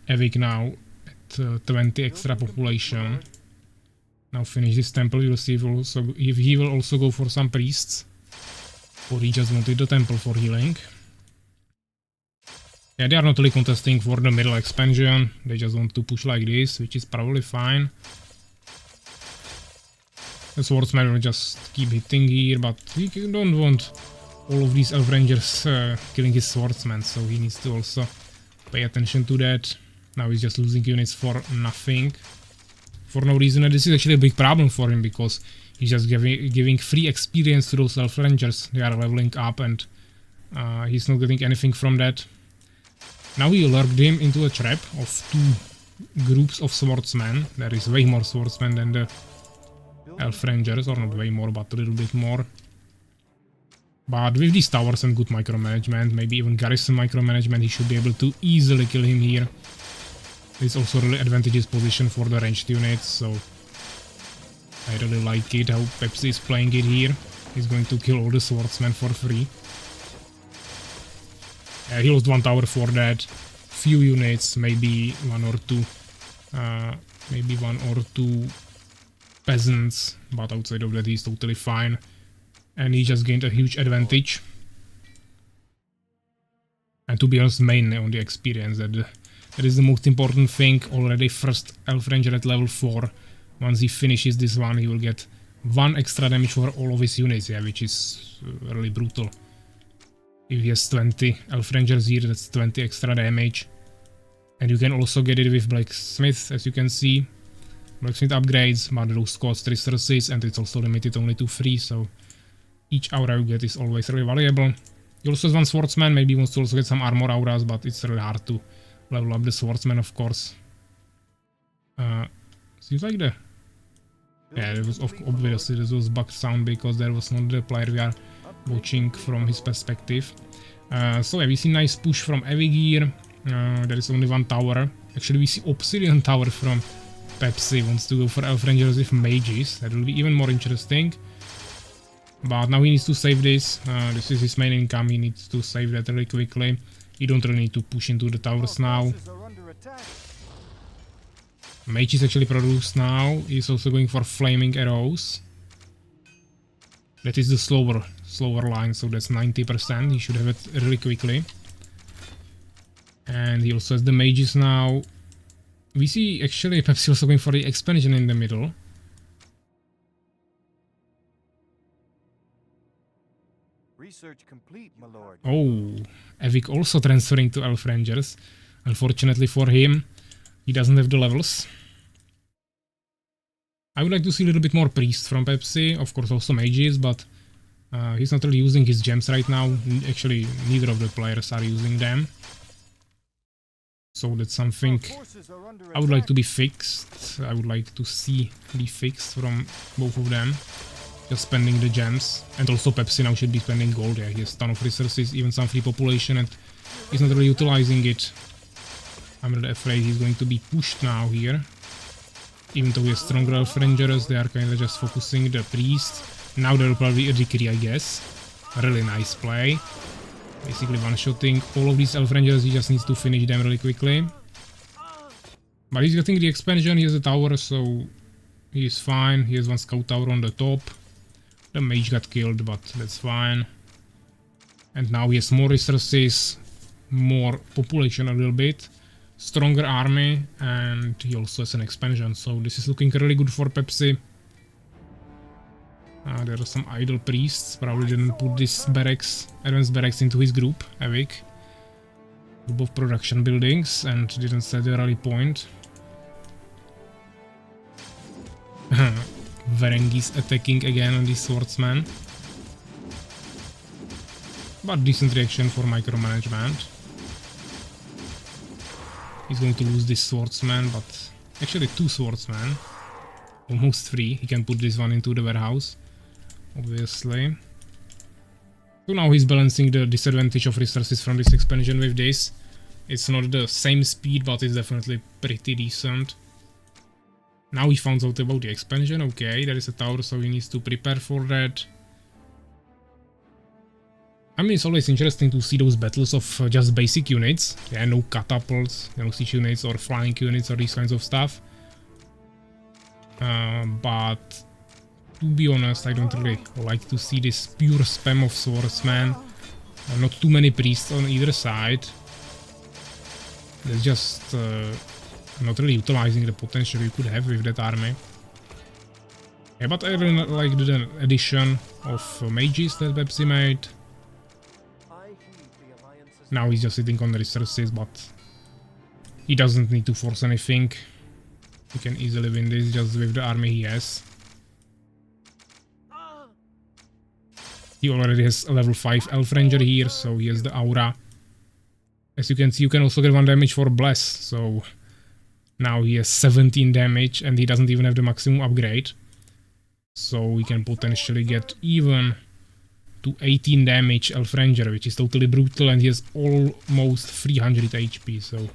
Evic now at 20 extra population. Now finish this temple, we'll see if he will also go for some priests. Or he just wanted the temple for healing. Yeah, they are not really contesting for the middle expansion, they just want to push like this, which is probably fine. The swordsman will just keep hitting here, but he don't want all of these elf rangers killing his swordsman, so he needs to also pay attention to that. Now he's just losing units for nothing, for no reason, and this is actually a big problem for him, because he's just giving free experience to those elf rangers. They are leveling up and he's not getting anything from that. Now he lurked him into a trap of 2 groups of swordsmen. There is way more swordsmen than the elf rangers, or not way more, but a little bit more. But with these towers and good micromanagement, maybe even garrison micromanagement, he should be able to easily kill him here. It's also really advantageous position for the ranged units, so I really like it how Pepsi is playing it here. He's going to kill all the swordsmen for free. He lost 1 tower for that, few units, maybe 1 or 2 peasants, but outside of that he's totally fine. And he just gained a huge advantage. And to be honest, mainly on the experience, that is the most important thing. Already first elf ranger at level 4. Once he finishes this one, he will get 1 extra damage for all of his units, yeah, which is really brutal. If he has 20 elf rangers here, that's 20 extra damage. And you can also get it with blacksmith, as you can see. Blacksmith upgrades, but those cost resources, and it's also limited only to 3, so each aura you get is always really valuable. You also have 1 swordsman, maybe he wants to also get some armor auras, but it's really hard to level up the swordsman, of course. Seems like the... Yeah, it was obviously this was bug sound because there was not the player we are watching from his perspective. So yeah, we see nice push from Evic here. There is only 1 tower. Actually, we see Obsidian tower from Pepsi. Wants to go for elf rangers with mages. That will be even more interesting. But now he needs to save this. This is his main income. He needs to save that really quickly. You don't really need to push into the towers now. Mage is actually produced now. He's also going for flaming arrows. That is the slower line, so that's 90%. He should have it really quickly. And he also has the mages now. We see actually Pepsi also going for the expansion in the middle. Research complete, my lord. Oh, Evic also transferring to elf rangers. Unfortunately for him, he doesn't have the levels. I would like to see a little bit more priests from Pepsi, of course also mages, but he's not really using his gems right now. Actually, neither of the players are using them. So that's something I would like to be fixed. I would like to see be fixed from both of them. Just spending the gems. And also Pepsi now should be spending gold. Yeah, he has a ton of resources, even some free population, and he's not really utilizing it. I'm really afraid he's going to be pushed now here. Even though he has stronger elf rangers, they are kind of just focusing the priest. Now there will probably be a decree, I guess. A really nice play. Basically one-shotting all of these elf rangers, he just needs to finish them really quickly. But he's getting the expansion, he has a tower, so he is fine. He has 1 scout tower on the top. The mage got killed, but that's fine. And now he has more resources, more population a little bit, stronger army, and he also has an expansion, so this is looking really good for Pepsi. There are some idle priests, probably didn't put this barracks, advanced barracks into his group, Evic. Group of production buildings, and didn't set the rally point. Varengi's attacking again on this swordsman. But decent reaction for micromanagement. He's going to lose this swordsman, but actually 2 swordsmen. Almost 3. He can put this one into the warehouse, obviously. So now he's balancing the disadvantage of resources from this expansion with this. It's not the same speed, but it's definitely pretty decent. Now he found out about the expansion. Okay, there is a tower, so he needs to prepare for that. I mean, it's always interesting to see those battles of just basic units. Yeah, no catapults, no siege units or flying units or these kinds of stuff. But to be honest, I don't really like to see this pure spam of swordsmen. Not too many priests on either side. It's just not really utilizing the potential you could have with that army. Yeah, but I really like the addition of mages that Pepsi made. Now he's just sitting on the resources, but he doesn't need to force anything. He can easily win this just with the army he has. He already has a level 5 Elf Ranger here, so he has the aura. As you can see, you can also get 1 damage for Bless, so now he has 17 damage and he doesn't even have the maximum upgrade. So we can potentially get even to 18 damage Elf Ranger, which is totally brutal, and he has almost 300 HP, so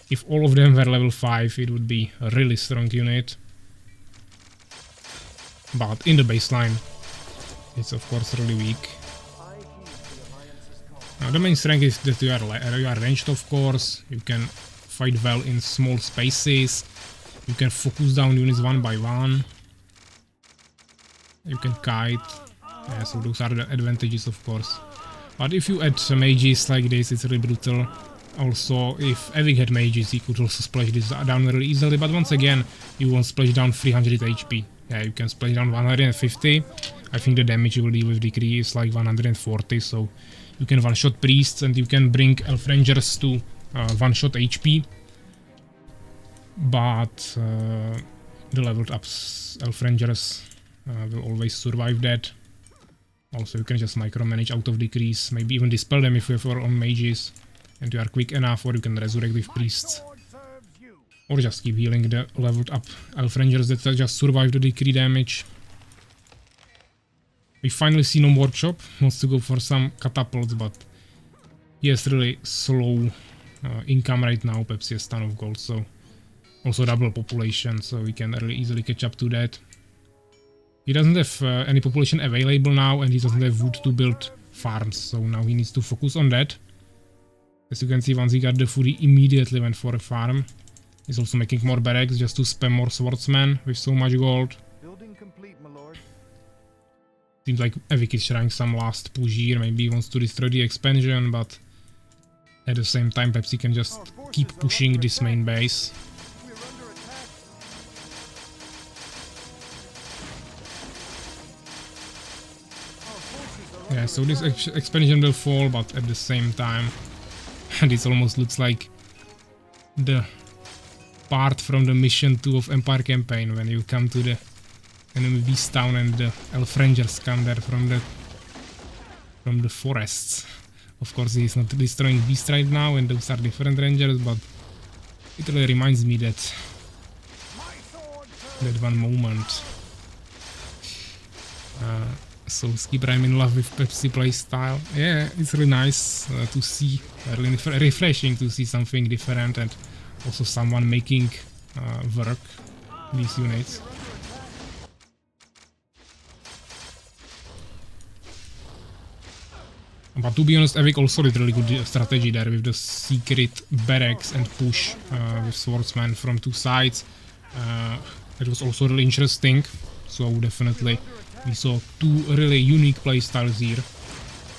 if all of them were level 5, it would be a really strong unit. But in the baseline, it's of course really weak. Now the main strength is that you are ranged, of course. You can fight well in small spaces. You can focus down units one by one. You can kite. Yeah, so those are the advantages, of course. But if you add mages like this, it's really brutal. Also, if Evic had mages, he could also splash this down really easily. But once again, you won't splash down 300 HP. Yeah, you can splash down 150. I think the damage you will deal with decree is like 140, so you can one-shot priests and you can bring Elf Rangers to one-shot HP. But the leveled up Elf Rangers will always survive that. Also, you can just micromanage out of decrease, maybe even dispel them if you have your own mages and you are quick enough, or you can resurrect with priests. Or just keep healing the leveled up Elf Rangers that just survive the decree damage. We finally see no workshop, wants to go for some catapults, but he has really slow income right now. Pepsi has ton of gold, so also double population, so we can really easily catch up to that. He doesn't have any population available now, and he doesn't have wood to build farms, so now he needs to focus on that. As you can see, once he got the food, he immediately went for a farm. He's also making more barracks just to spam more swordsmen with so much gold. Building complete, my lord. Seems like Evic is trying some last push here, maybe he wants to destroy the expansion, but at the same time Pepsi can just keep pushing this main base. We're under attack. Our forces are Yeah, so this expansion will fall, but at the same time, this almost looks like the part from the mission 2 of Empire Campaign, when you come to the enemy beast town and the Elf Rangers come there from the forests. Of course, he's not destroying beasts right now, and those are different rangers, but it really reminds me that one moment. So Skipper, I'm in love with Pepsi playstyle. Yeah, it's really nice to see, really refreshing to see something different, and also someone making work these units. But to be honest, Evic also did really good strategy there with the secret barracks and push with swordsmen from 2 sides. It was also really interesting, so definitely we saw 2 really unique playstyles here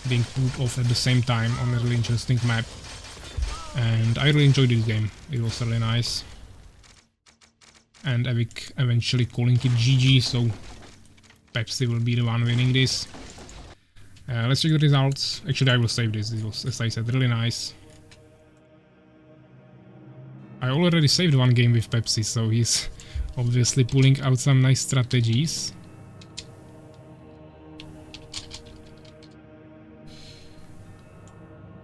being put off at the same time on a really interesting map. And I really enjoyed this game, it was really nice. And Evic eventually calling it GG, so Pepsi will be the one winning this. Let's check the results. Actually, I will save this. This was, as I said, really nice. I already saved one game with Pepsi, so he's obviously pulling out some nice strategies.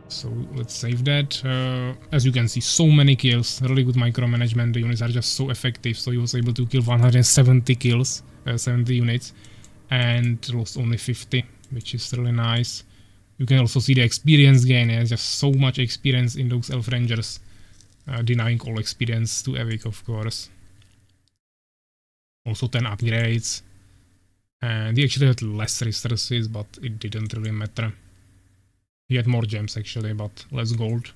So let's save that. As you can see, so many kills, really good micromanagement. The units are just so effective. So he was able to kill 170 kills, 70 units, and lost only 50, which is really nice. You can also see the experience gain. There's just so much experience in those Elf Rangers, denying all experience to Evic, of course. Also 10 upgrades, and he actually had less resources, but it didn't really matter. He had more gems actually, but less gold.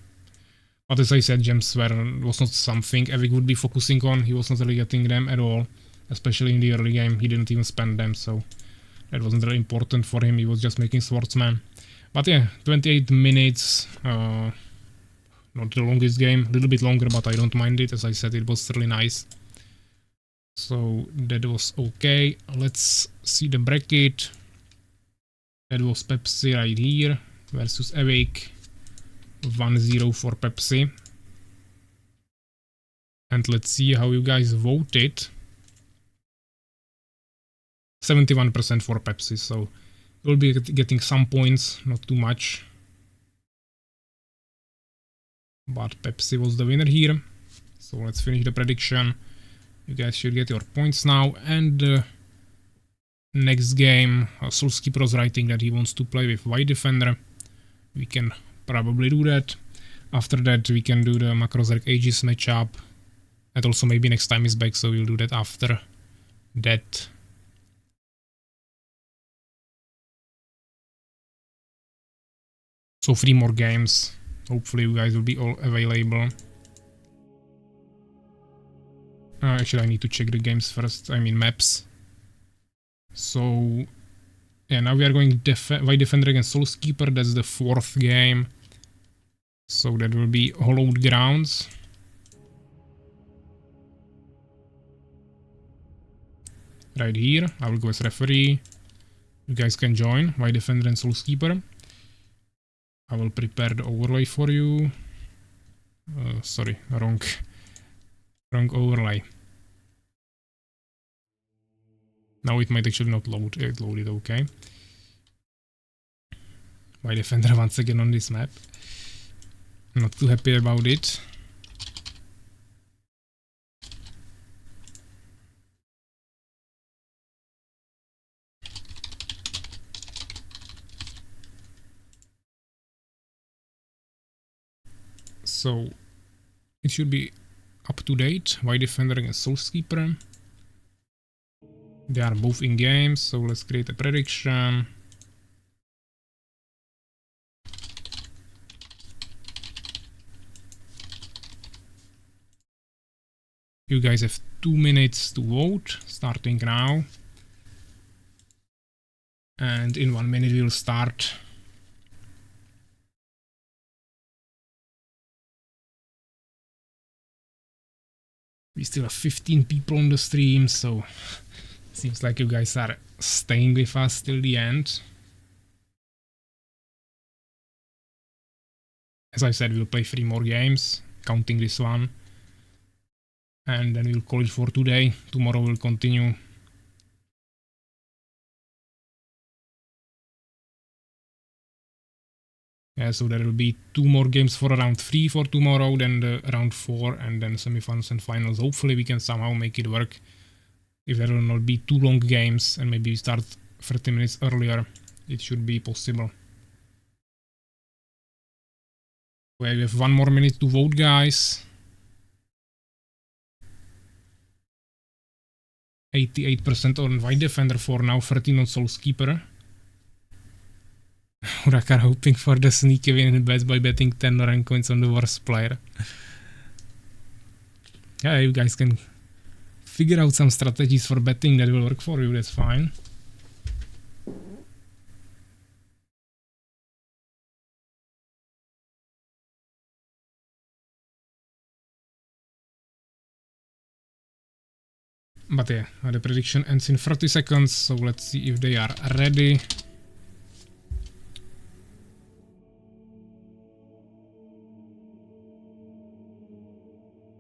But as I said, gems was not something Evic would be focusing on. He was not really getting them at all, especially in the early game. He didn't even spend them, so that wasn't really important for him. He was just making swordsman. But yeah, 28 minutes. Not the longest game, a little bit longer, but I don't mind it. As I said, it was really nice. So that was okay. Let's see the bracket. That was Pepsi right here versus Evic. 1-0 for Pepsi. And let's see how you guys voted. 71% for Pepsi, so you'll be getting some points, not too much. But Pepsi was the winner here. So let's finish the prediction. You guys should get your points now. And next game, Soulskeeper was writing that he wants to play with White Defender. We can probably do that. After that, we can do the Macrozerk Aegis matchup. And also maybe next time is back, so we'll do that after that. So 3 more games. Hopefully you guys will be all available. Actually, I need to check the games first. I mean maps. So yeah, now we are going White Defender against Soulskeeper. That's the 4th game. So that will be Hollowed Grounds. Right here, I will go as referee. You guys can join White Defender and Soulskeeper. I will prepare the overlay for you. Sorry, wrong overlay. Now it might actually not load. It loaded, okay. White Defender once again on this map. Not too happy about it. So it should be up to date. White Defender against Soulskeeper. They are both in game, so let's create a prediction. You guys have 2 minutes to vote, starting now. And in 1 minute we'll start. We still have 15 people on the stream, so seems like you guys are staying with us till the end. As I said, we'll play 3 more games, counting this one. And then we'll call it for today. Tomorrow we'll continue. Yeah, so there will be 2 more games for round 3 for tomorrow, then the round 4, and then semifinals and finals. Hopefully we can somehow make it work. If there will not be 2 long games and maybe we start 30 minutes earlier, it should be possible. Okay, we have 1 more minute to vote, guys. 88% on White Defender for now, 13 on Soulskeeper. Urakar hoping for the sneaky win in bets by betting 10 rank coins on the worst player. Yeah, you guys can figure out some strategies for betting that will work for you, that's fine. But yeah, the prediction ends in 30 seconds, so let's see if they are ready.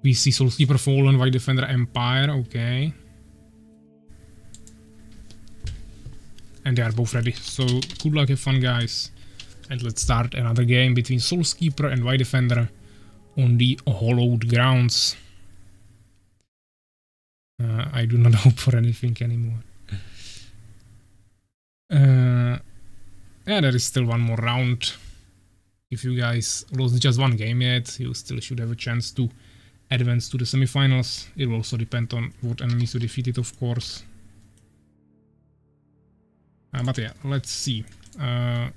We see Soulskeeper Fallen, White Defender Empire, okay. And they are both ready, so good luck, have fun guys. And let's start another game between Soulskeeper and White Defender on the hollowed grounds. I do not hope for anything anymore. Yeah, there is still one more round. If you guys lost just one game yet, you still should have a chance to advance to the semifinals. It will also depend on what enemies you defeated, of course. But yeah, let's see. My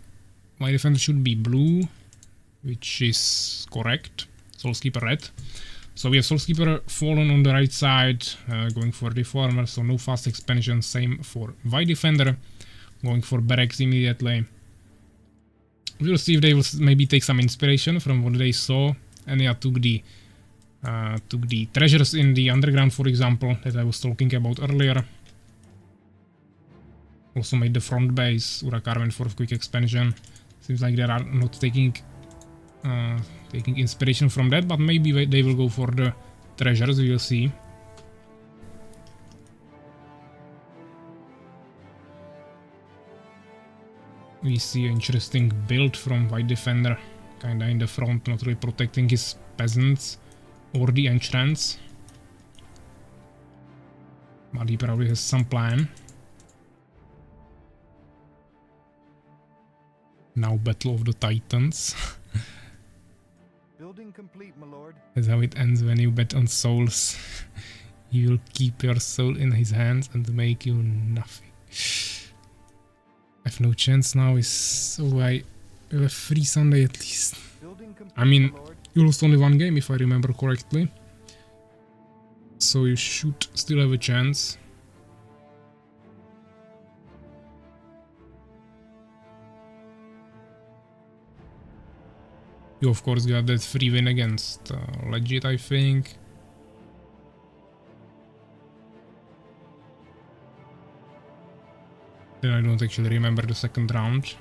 defender should be blue, which is correct. Soulskeeper red. So we have Soulskeeper Fallen on the right side, going for Deformer, so no fast expansion. Same for White Defender, going for Barracks immediately. We'll see if they will maybe take some inspiration from what they saw. And yeah, took the treasures in the underground, for example, that I was talking about earlier. Also made the front base Urakarven for quick expansion. Seems like they are not taking inspiration from that, but maybe they will go for the treasures, we will see. We see an interesting build from White Defender, kinda in the front, not really protecting his peasants or the entrance. But he probably has some plan. Now Battle of the Titans. Building complete, my lord. That's how it ends when you bet on souls. He will keep your soul in his hands and make you nothing. I have no chance now, so I have a free Sunday at least. I mean, you lost only one game if I remember correctly. So you should still have a chance. You of course got that free win against Legit, I think. Then I don't actually remember the second round.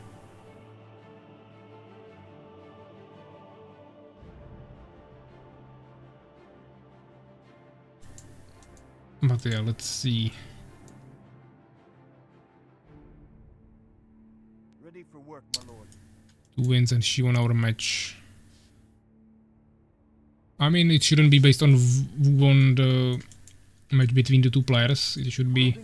But yeah, let's see. Ready for work, my lord. 2 wins and she won our match. I mean, it shouldn't be based on who won the match between the two players. It should be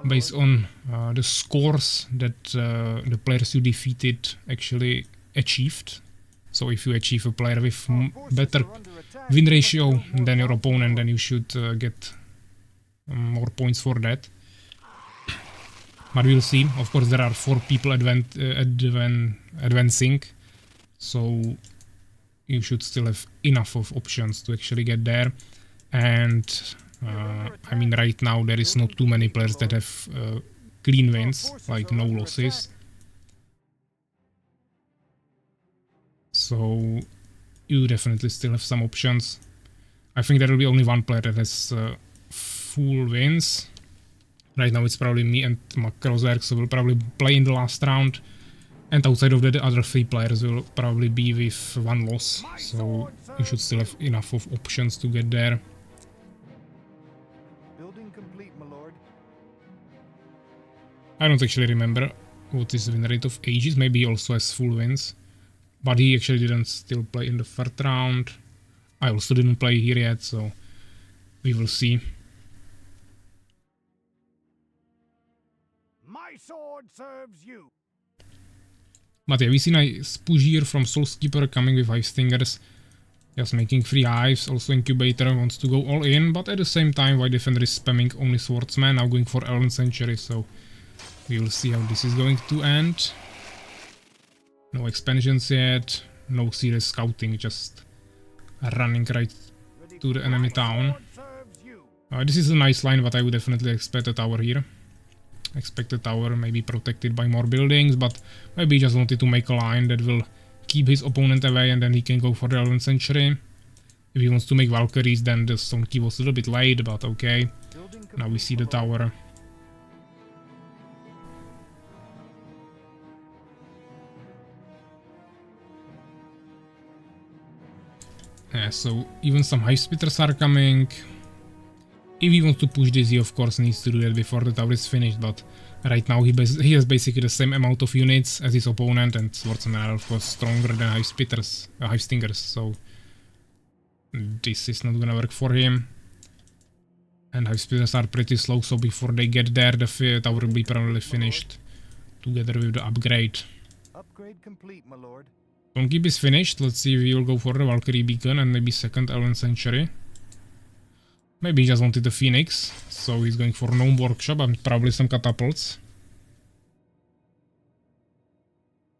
based on the scores that the players you defeated actually achieved. So if you achieve a player with better win ratio than your opponent, then you should get more points for that. But we'll see. Of course, there are 4 people advancing, so you should still have enough of options to actually get there. And I mean, right now there is not too many players that have clean wins, like no losses. So you definitely still have some options. I think there will be only one player that has full wins. Right now it's probably me and Makrozerk, so we'll probably play in the last round. And outside of that, the other 3 players will probably be with 1 loss. So you should still have enough of options to get there. Building complete, my lord. I don't actually remember what his win rate of Aegis. Maybe he also has full wins. But he actually didn't still play in the 3rd round. I also didn't play here yet, so we will see. My sword serves you. But yeah, we see nice push here from Soulskeeper coming with Hive Stingers. Just making 3 hives. Also Incubator wants to go all in, but at the same time White Defender is spamming only Swordsman, now going for Elven Sanctuary, so we will see how this is going to end. No expansions yet, no serious scouting, just running right to the enemy town. This is a nice line, but I would definitely expect a tower here. Expect a tower maybe protected by more buildings, but maybe he just wanted to make a line that will keep his opponent away and then he can go for the Elven Sanctuary. If he wants to make Valkyries, then the stone key was a little bit late, but okay. Building Now we complete, see the my lord. tower. Yeah, so even some high spitters are coming. If he wants to push this, he of course needs to do that before the tower is finished, but right now he has basically the same amount of units as his opponent, and swordsmen are of course stronger than high spitters, high stingers, so this is not gonna work for him. And high spitters are pretty slow, so before they get there, the tower will be probably finished together with the upgrade. Upgrade complete, my lord. Keep is finished. Let's see if he will go for the Valkyrie beacon and maybe second Elven Sanctuary. Maybe he just wanted the Phoenix, so he's going for Gnome Workshop and probably some catapults.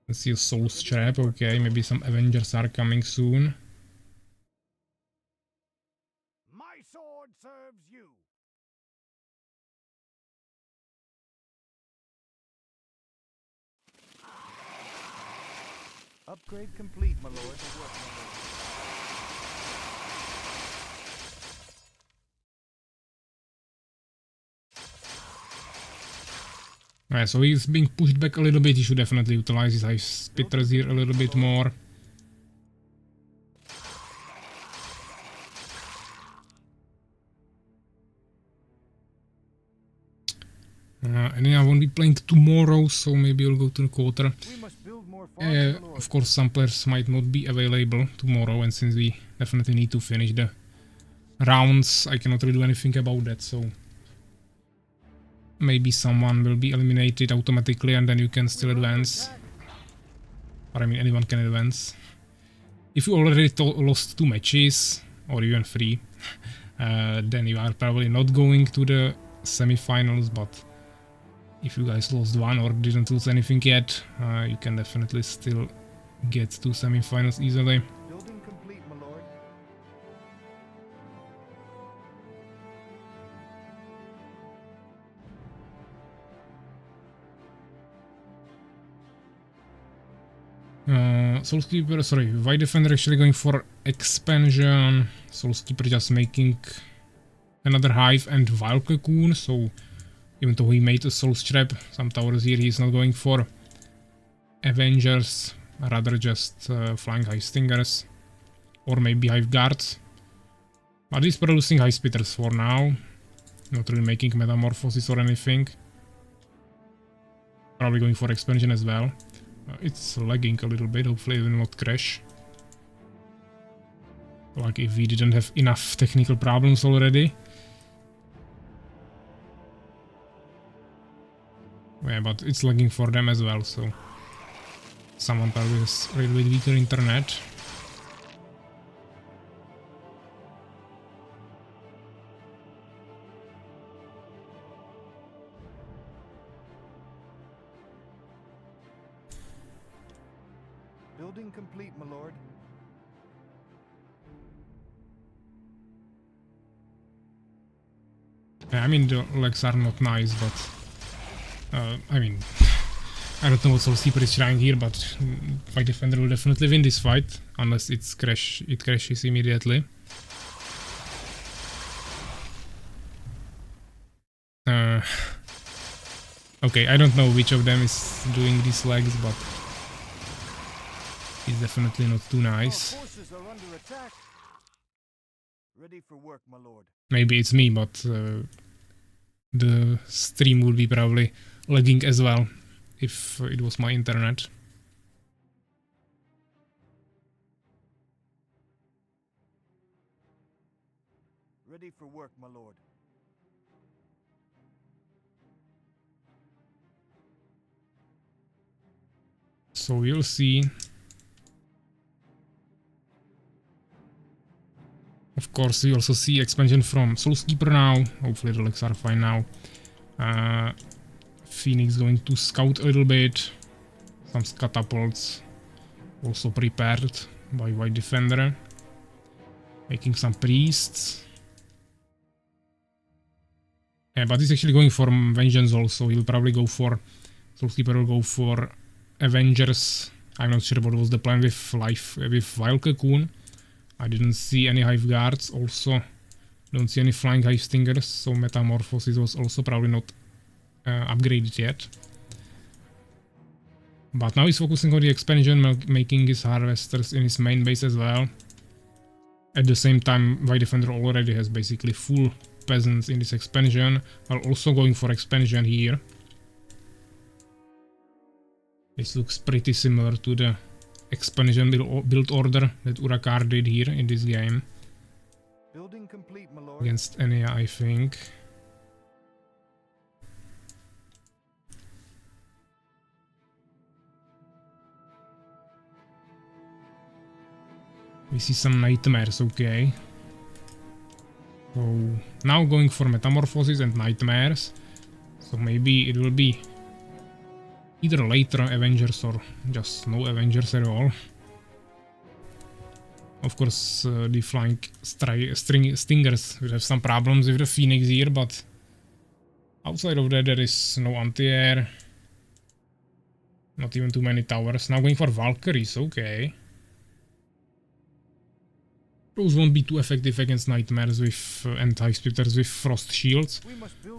Let's see a Soul Strap, okay, maybe some Avengers are coming soon. My sword serves you. Upgrade complete, my lord. Alright, so he's being pushed back a little bit. He should definitely utilize his high spitters here a little bit more. And then I won't be playing tomorrow, so maybe I'll go to the quarter. We must build more farms, my lord. Of course, some players might not be available tomorrow, and since we definitely need to finish the rounds, I cannot really do anything about that, so maybe someone will be eliminated automatically and then you can still advance. Or I mean, anyone can advance. If you already lost 2 matches, or even 3, then you are probably not going to the semi-finals, but if you guys lost 1 or didn't lose anything yet, you can definitely still get to semi-finals easily. Building complete, my lord. Soulskeeper, sorry, White Defender actually going for expansion. Soulskeeper just making another hive and Vile Cocoon, so even though he made a Soul Strap, some towers here he's not going for Avengers, rather just flying High Stingers, or maybe Hive Guards. But he's producing High Spitters for now, not really making Metamorphosis or anything. Probably going for expansion as well. It's lagging a little bit, hopefully it will not crash. Like if we didn't have enough technical problems already. Yeah, but it's lagging for them as well, so someone probably has a little bit weaker internet. Building complete, my lord. Yeah, I mean the legs are not nice, but I mean, I don't know what Soulskeeper is trying here, but White Defender will definitely win this fight, unless it crashes immediately. Okay, I don't know which of them is doing these legs, but it's definitely not too nice. Our forces are under attack. Ready for work, my lord. Maybe it's me, but the stream would be probably lagging as well if it was my internet. Ready for work, my lord. So we'll see. Of course, we also see expansion from Soulskeeper now. Hopefully the legs are fine now. Phoenix going to scout a little bit. Some catapults also prepared by White Defender. Making some priests. Yeah, but he's actually going for Vengeance also. He'll probably go for... Soulskeeper will go for Avengers. I'm not sure what was the plan with Vile Cocoon. I didn't see any hive guards. Also, don't see any flying hive stingers. So metamorphosis was also probably not upgraded yet. But now he's focusing on the expansion, making his harvesters in his main base as well. At the same time, White Defender already has basically full peasants in this expansion, while also going for expansion here. This looks pretty similar to the expansion build order that Urakar did here in this game. Building complete, my lord. Against Enya, I think. We see some nightmares, okay. So now going for metamorphosis and nightmares. So maybe it will be either later Avengers or just no Avengers at all. Of course, the flying stingers will have some problems with the Phoenix here, but outside of that there is no anti-air. Not even too many towers. Now going for Valkyries, okay. Those won't be too effective against nightmares with and hive splitters with frost shields.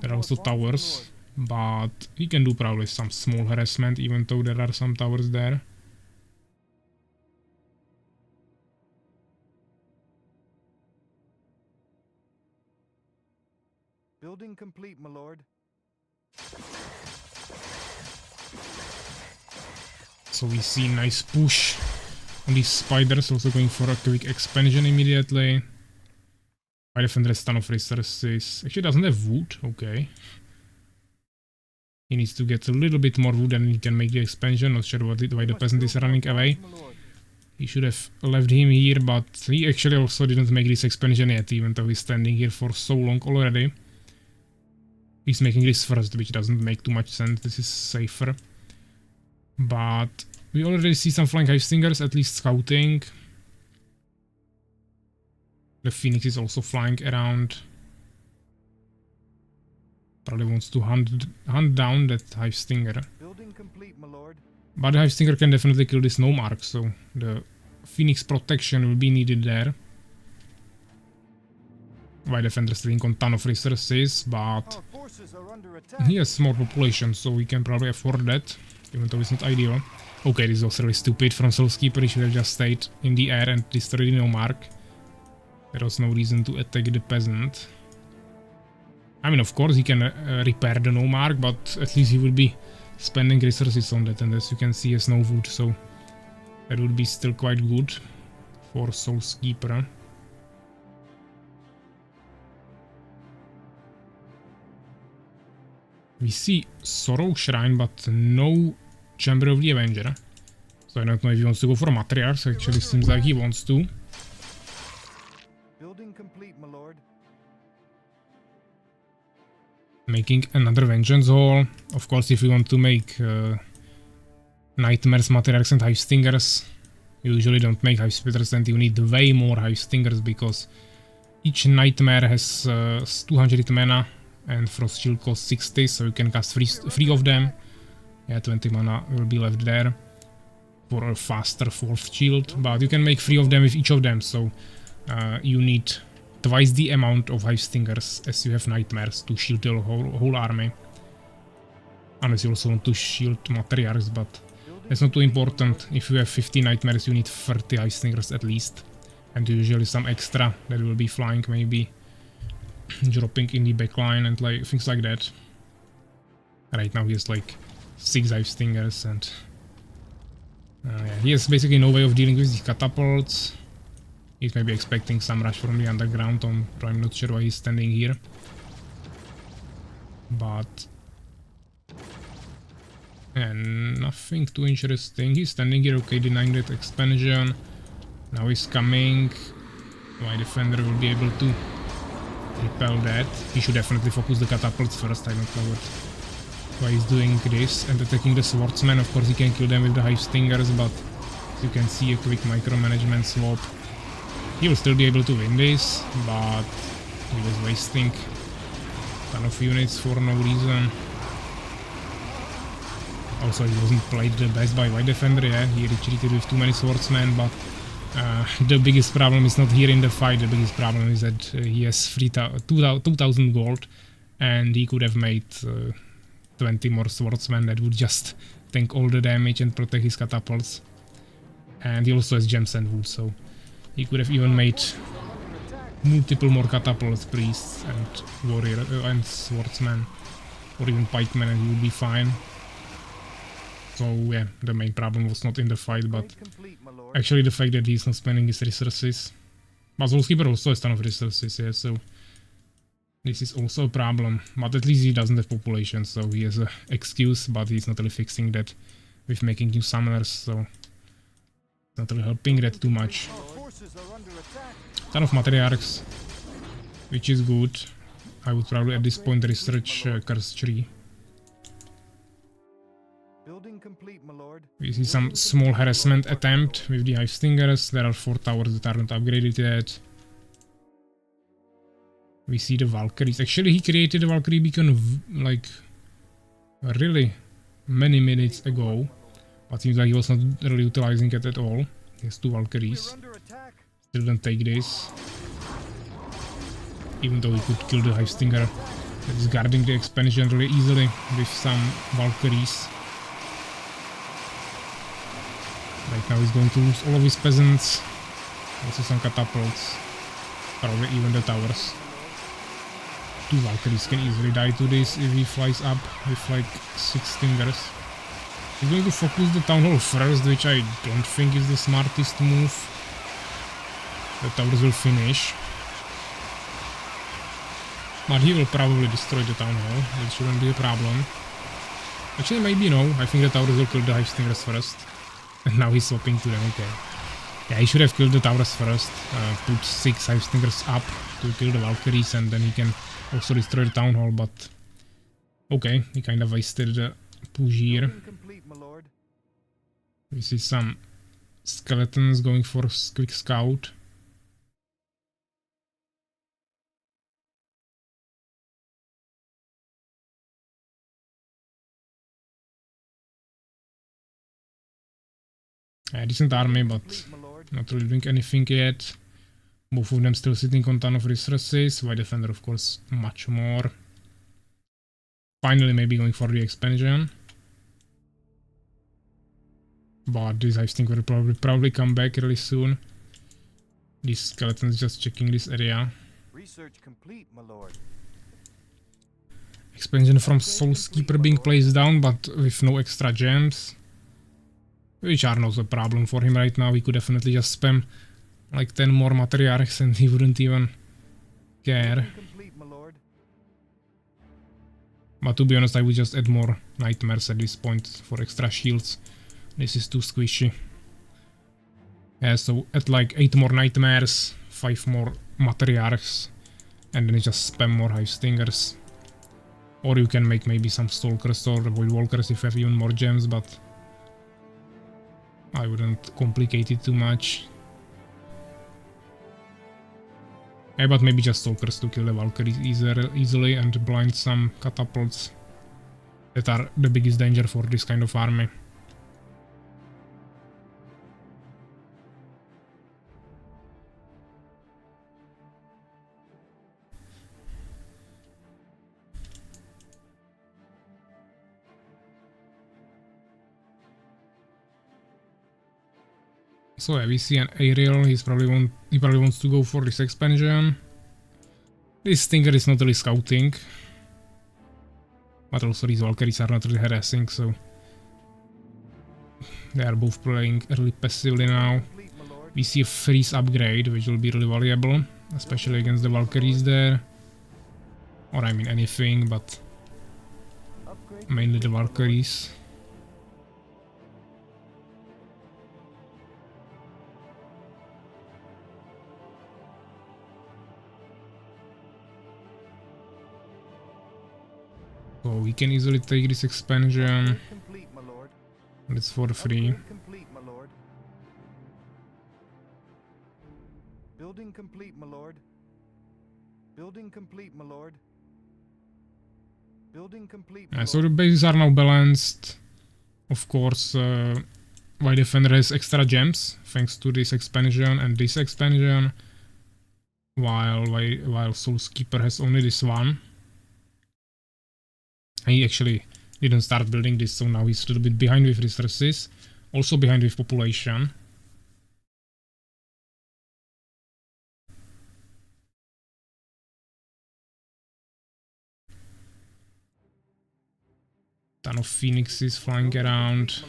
There are also towers, but he can do probably some small harassment even though there are some towers there. Building complete, my lord. So we see nice push on these spiders, also going for a quick expansion immediately. White Defender has ton of resources. Actually doesn't have wood, okay. He needs to get a little bit more wood and he can make the expansion. Not sure why the peasant is running away. He should have left him here, but he actually also didn't make this expansion yet, even though he's standing here for so long already. He's making this first, which doesn't make too much sense. This is safer. But we already see some flying hive stingers, at least scouting. The Phoenix is also flying around. Probably wants to hunt down that hive stinger. Building complete, my lord. But the hive stinger can definitely kill this gnome arc, so the Phoenix protection will be needed there. White Defender sitting on ton of resources, but Our forces are under attack. he has small population, so we can probably afford that, even though it's not ideal. Okay, this was really stupid from Soulskeeper. He should have just stayed in the air and destroyed the gnome arc. There was no reason to attack the peasant. I mean, of course he can repair the gnome arc, but at least he will be spending resources on that, and as you can see, he has no wood, so that would be still quite good for Soulskeeper. We see Sorrow Shrine, but no Chamber of the Avenger. So I don't know if he wants to go for Matriarchs. Actually seems like he wants to. Building complete, my lord. Making another Vengeance Hall. Of course, if you want to make Nightmares, Matriarchs and Hive Stingers, you usually don't make Hive Splitters and you need way more Hive Stingers because each Nightmare has 200 mana and Frost Shield costs 60, so you can cast 3 of them. Yeah, 20 mana will be left there for a faster 4th shield, but you can make 3 of them with each of them, so you need twice the amount of Hive Stingers as you have Nightmares to shield your whole army. Unless you also want to shield Matriarchs, but that's not too important. If you have 50 Nightmares, you need 30 Hive Stingers at least. And usually some extra that will be flying, maybe dropping in the backline and like things like that. Right now he has like 6 Hive Stingers and yeah, he has basically no way of dealing with these catapults. He's maybe expecting some rush from the underground, or I'm not sure why he's standing here. But and nothing too interesting. He's standing here, okay, denying that expansion. Now he's coming. My defender will be able to repel that. He should definitely focus the catapults first. I don't know why he's doing this and attacking the swordsman. Of course he can kill them with the hive stingers, but you can see a quick micromanagement swap. He will still be able to win this, but he was wasting a ton of units for no reason. Also, he wasn't played the best by White Defender, yeah, he retreated with too many swordsmen, but The biggest problem is not here in the fight, the biggest problem is that he has 2000 gold and he could have made 20 more swordsmen that would just tank all the damage and protect his catapults. And he also has gems and wood, so he could have even made multiple more catapults, priests and warrior and swordsmen, or even pikemen, and he would be fine. So yeah, the main problem was not in the fight, but actually the fact that he's not spending his resources. But Soulskeeper also has a ton of resources, yeah, so this is also a problem. But at least he doesn't have population, so he has an excuse, but he's not really fixing that with making new summoners, so it's not really helping that too much. Ton of matriarchs, which is good. I would probably at this point research Curse Tree. Building complete, my lord. We see some small harassment attempt with the Hive Stingers. There are 4 towers that are not upgraded yet. We see the Valkyries. Actually, he created the Valkyrie beacon like really many minutes ago, but seems like he was not really utilizing it at all. He has 2 Valkyries. Still don't take this, even though he could kill the Hive Stinger that is guarding the expansion really easily with some Valkyries. Right now he's going to lose all of his peasants, also some catapults, probably even the towers. 2 Valkyries can easily die to this if he flies up with like 6 Stingers. He's going to focus the town hall first, which I don't think is the smartest move. The towers will finish. But he will probably destroy the town hall, that shouldn't be a problem. Actually maybe no, I think the towers will kill the Hive Stingers first. And now he's swapping to them, okay. Yeah, he should have killed the towers first, put 6 Hive Stingers up to kill the Valkyries, and then he can also destroy the town hall, but okay, he kind of wasted the push here. We see some skeletons going for quick scout. Yeah, decent army, but not really doing anything yet. Both of them still sitting on ton of resources. White Defender, of course, much more. Finally, maybe going for the expansion. But this I think will probably come back really soon. These skeletons just checking this area. Research complete, my lord. Expansion from Soulskeeper being placed down, but with no extra gems. Which are not a problem for him right now. He could definitely just spam like 10 more matriarchs and he wouldn't even care. But to be honest, I would just add more nightmares at this point for extra shields. This is too squishy. Yeah, so add like 8 more nightmares, 5 more matriarchs, and then just spam more Hive Stingers. Or you can make maybe some stalkers or void walkers if you have even more gems, but I wouldn't complicate it too much. Yeah, but maybe just stalkers to kill the Valkyries easily and blind some catapults that are the biggest danger for this kind of army. So yeah, we see an aerial. He probably wants to go for this expansion. This Stinger is not really scouting, but also these Valkyries are not really harassing, so they are both playing really passively now. We see a freeze upgrade, which will be really valuable, especially against the Valkyries there. Or I mean anything, but mainly the Valkyries. So we can easily take this expansion. It's for free. Building complete, my lord. Building complete, my lord. Building complete. So the bases are now balanced. Of course, White Defender has extra gems thanks to this expansion and this expansion, while Soulskeeper has only this one. He actually didn't start building this, so now he's a little bit behind with resources, also behind with population. Ton of phoenixes flying around.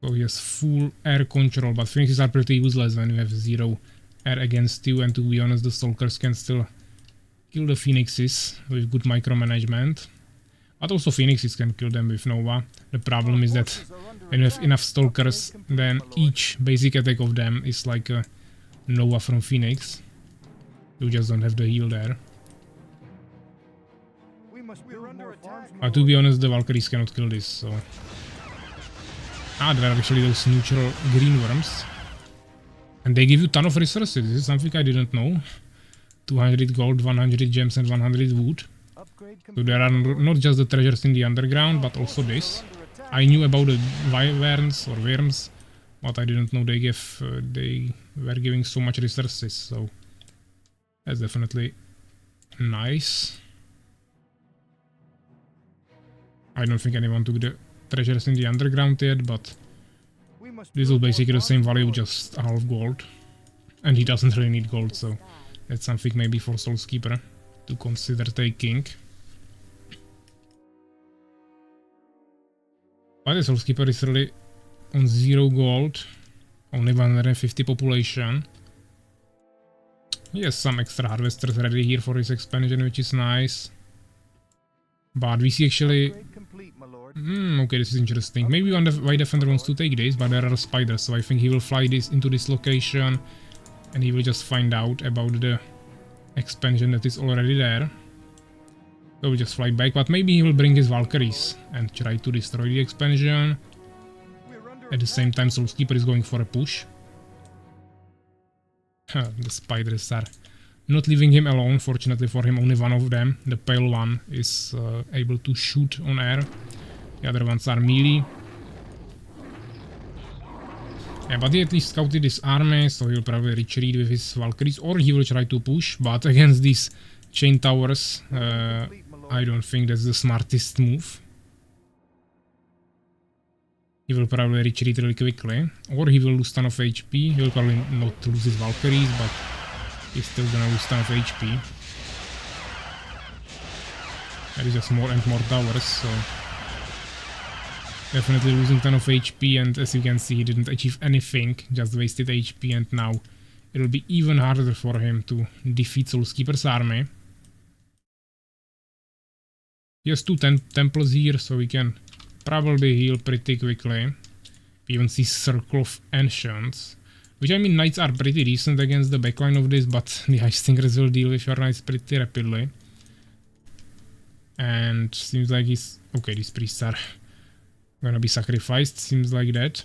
So he has full air control, but phoenixes are pretty useless when you have 0 air against you, and to be honest, the stalkers can still kill the phoenixes with good micromanagement. But also phoenixes can kill them with Nova. The problem is that when you have enough stalkers, then each basic attack of them is like a Nova from Phoenix. You just don't have the heal there. But to be honest, the Valkyries cannot kill this, so... Ah, there are actually those neutral green worms. And they give you a ton of resources. This is something I didn't know. 200 gold, 100 gems and 100 wood. So there are not just the treasures in the underground, but also this. I knew about the wyverns or worms, but I didn't know they were giving so much resources, so... That's definitely nice. I don't think anyone took the treasures in the underground yet, but this was basically the same value, just half gold. And he doesn't really need gold, so that's something maybe for Soulskeeper to consider taking. But the Soulskeeper is really on 0 gold, only 150 population. He has some extra harvesters ready here for his expansion, which is nice. But we see actually... okay, this is interesting. Maybe White Defender wants to take this, but there are spiders, so I think he will fly this into this location and he will just find out about the expansion that is already there. So we'll just fly back, but maybe he will bring his Valkyries and try to destroy the expansion. At the same time, Soulskeeper is going for a push. The spiders are not leaving him alone. Fortunately for him, only one of them, the pale one, is able to shoot on air. The other ones are melee. Yeah, but he at least scouted his army, so he'll probably retreat with his Valkyries, or he will try to push, but against these chain towers, I don't think that's the smartest move. He will probably retreat really quickly, or he will lose ton of HP. He will probably not lose his Valkyries, but he's still gonna lose ton of HP. There is just more and more towers, so definitely losing ton of HP, and as you can see, he didn't achieve anything, just wasted HP, and now it'll be even harder for him to defeat Soulskeeper's army. He has 2 temples here, so we can probably heal pretty quickly. We even see Circle of Ancients, which I mean, knights are pretty decent against the backline of this, but the Ice Stingers will deal with your knights pretty rapidly. And seems like he's... okay, these priests are gonna be sacrificed, seems like that.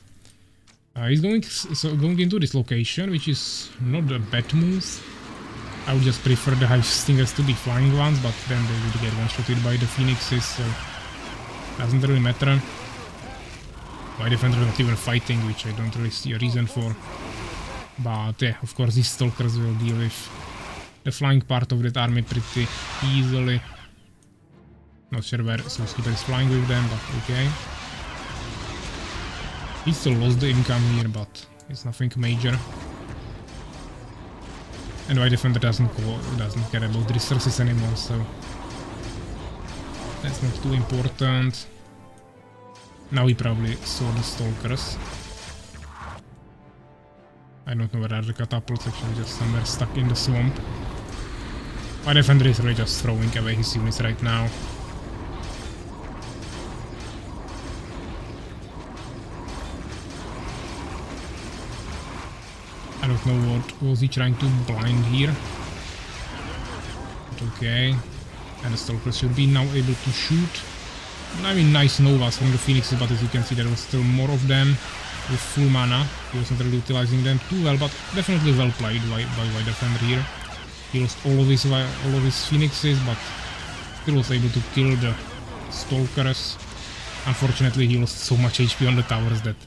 He's going into this location, which is not a bad move. I would just prefer the Ice Stingers to be flying ones, but then they would get one-shotted by the Phoenixes, so doesn't really matter. White Defender not even fighting, which I don't really see a reason for. But yeah, of course these Stalkers will deal with the flying part of that army pretty easily. Not sure where Soulskeeper is flying with them, but okay. He still lost the income here, but it's nothing major. And White Defender doesn't care about resources anymore, so that's not too important. Now he probably saw the Stalkers. I don't know where are the catapults, actually just somewhere stuck in the swamp. White Defender is really just throwing away his units right now. I don't know what was he trying to blind here. But okay. And the Stalkers should be now able to shoot. I mean, nice Novas from the Phoenixes, but as you can see there was still more of them with full mana. He wasn't really utilizing them too well, but definitely well played by White Defender here. He lost all of his Phoenixes, but still was able to kill the Stalkers. Unfortunately, he lost so much HP on the towers that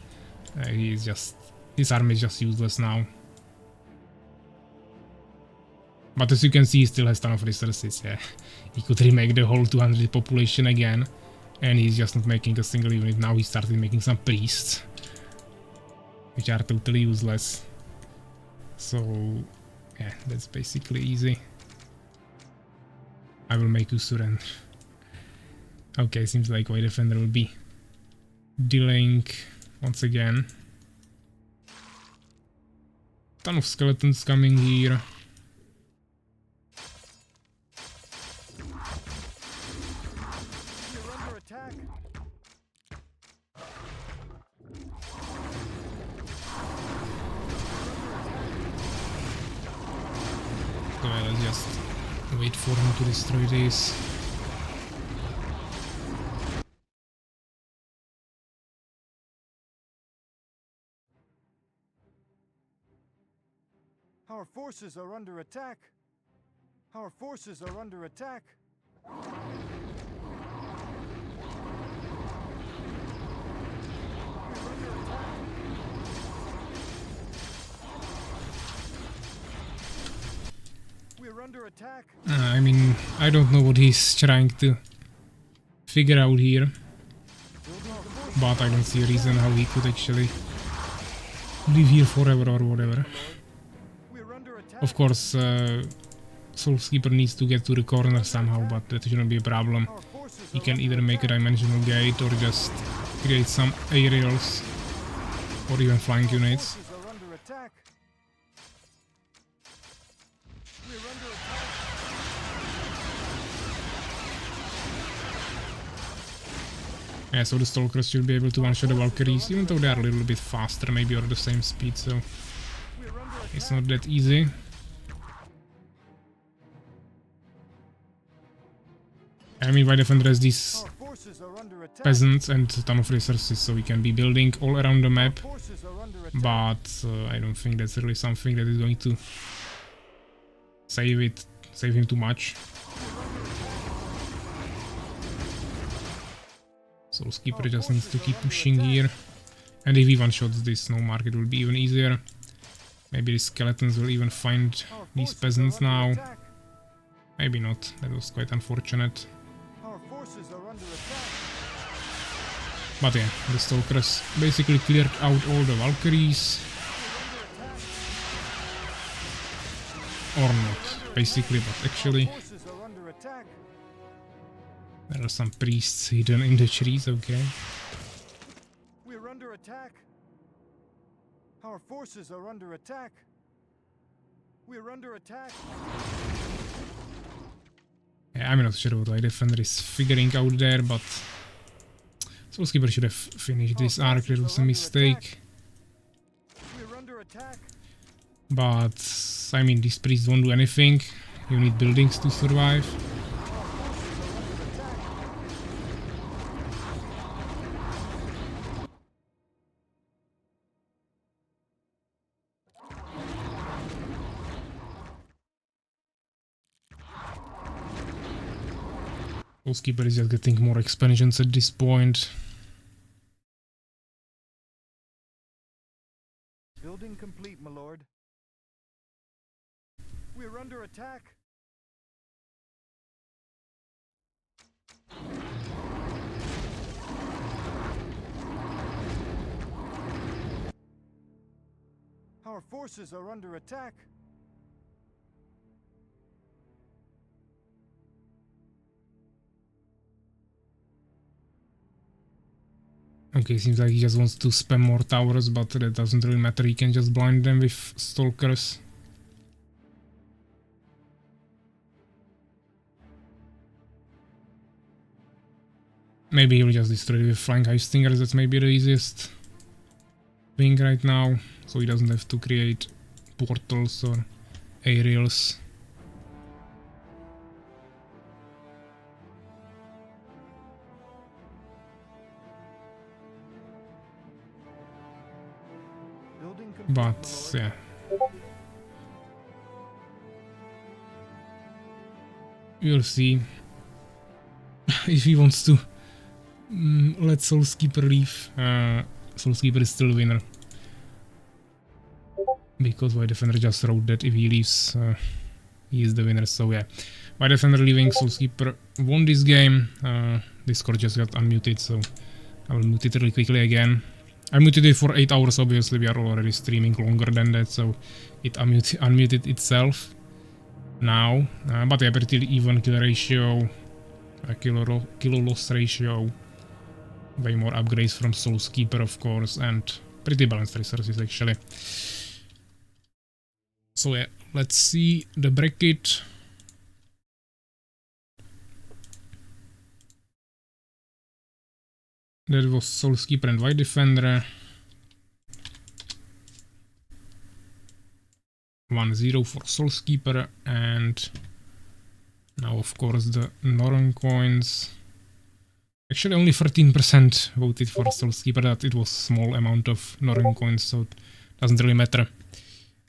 He's just... his army is just useless now. But as you can see, he still has ton of resources, yeah. He could remake the whole 200 population again. And he's just not making a single unit. Now he started making some priests. Which are totally useless. So... yeah, that's basically easy. I will make you surrender. Okay, seems like White Defender will be delaying once again. Ton of skeletons coming here. We're under attack. So let's just wait for him to destroy this. Our forces are under attack. Our forces are under attack. We're under attack. I mean, I don't know what he's trying to figure out here. But I don't see a reason how he could actually live here forever or whatever. We're under attack. Of course, Soulskeeper needs to get to the corner somehow, but that shouldn't be a problem. Our forces He are can under either make a attack. dimensional gate or just create some aerials or even flying units. Forces are under attack. We're under attack. Yeah, so the Stalkers should be able to one-shot the Valkyries, even though they are a little bit faster, maybe, or the same speed, so We're under attack. it's not that easy. I mean, White Defender has these Our forces are under attack. peasants and a ton of resources, so we can be building all around the map, Forces are under attack. but I don't think that's really something that is going to save him too much. Soulskeeper just needs to keep pushing here, and if he one-shots this snow market, will be even easier. Maybe the skeletons will even find Our these forces peasants are under now. attack. Maybe not, that was quite unfortunate. Our forces are under attack. But yeah, the Stalkers basically cleared out all the Valkyries. Or not, basically, but actually Forces are under attack. there are some priests hidden in the trees, okay. We're under attack. Our forces are under attack. We're under attack. Yeah, I'm not sure what White Defender is figuring out there, but Soulskeeper should have finished this arc, that was a mistake. We're under attack. But, I mean, these priests won't do anything, you need buildings to survive. Soulskeeper is just getting more expansions at this point. Building complete, my lord. We're under attack. Our forces are under attack. Okay, seems like he just wants to spam more towers, but that doesn't really matter, he can just blind them with Stalkers. Maybe he'll just destroy it with Flying High Stingers, that's maybe the easiest thing right now, so he doesn't have to create portals or aerials. Building complete, my But, lord. yeah. We'll see if he wants to let Soulskeeper leave Soulskeeper is still winner. Because White Defender just wrote that if he leaves, he is the winner, so yeah. White Defender leaving, Soulskeeper won this game. Discord just got unmuted, so I will mute it really quickly again. I muted it for 8 hours, obviously we are already streaming longer than that, so it unmuted itself now. But yeah, pretty even kill ratio, kill loss ratio, way more upgrades from Soulskeeper of course, and pretty balanced resources actually. So yeah, let's see the bracket. That was Soulskeeper and White Defender. 1-0 for Soulskeeper, and now of course the Norn coins. Actually only 13% voted for Soulskeeper, that it was small amount of Norn coins, so it doesn't really matter.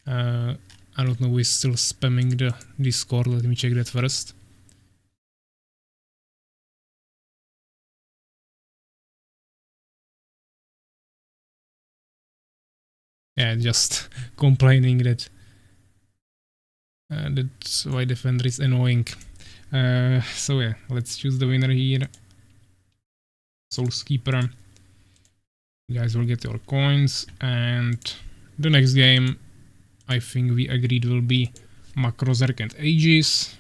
I don't know who is still spamming the Discord, let me check that first. Yeah, just complaining that that White Defender is annoying. So yeah, let's choose the winner here. Soulskeeper. You guys will get your coins, and the next game I think we agreed will be Macrozerk and Aegis.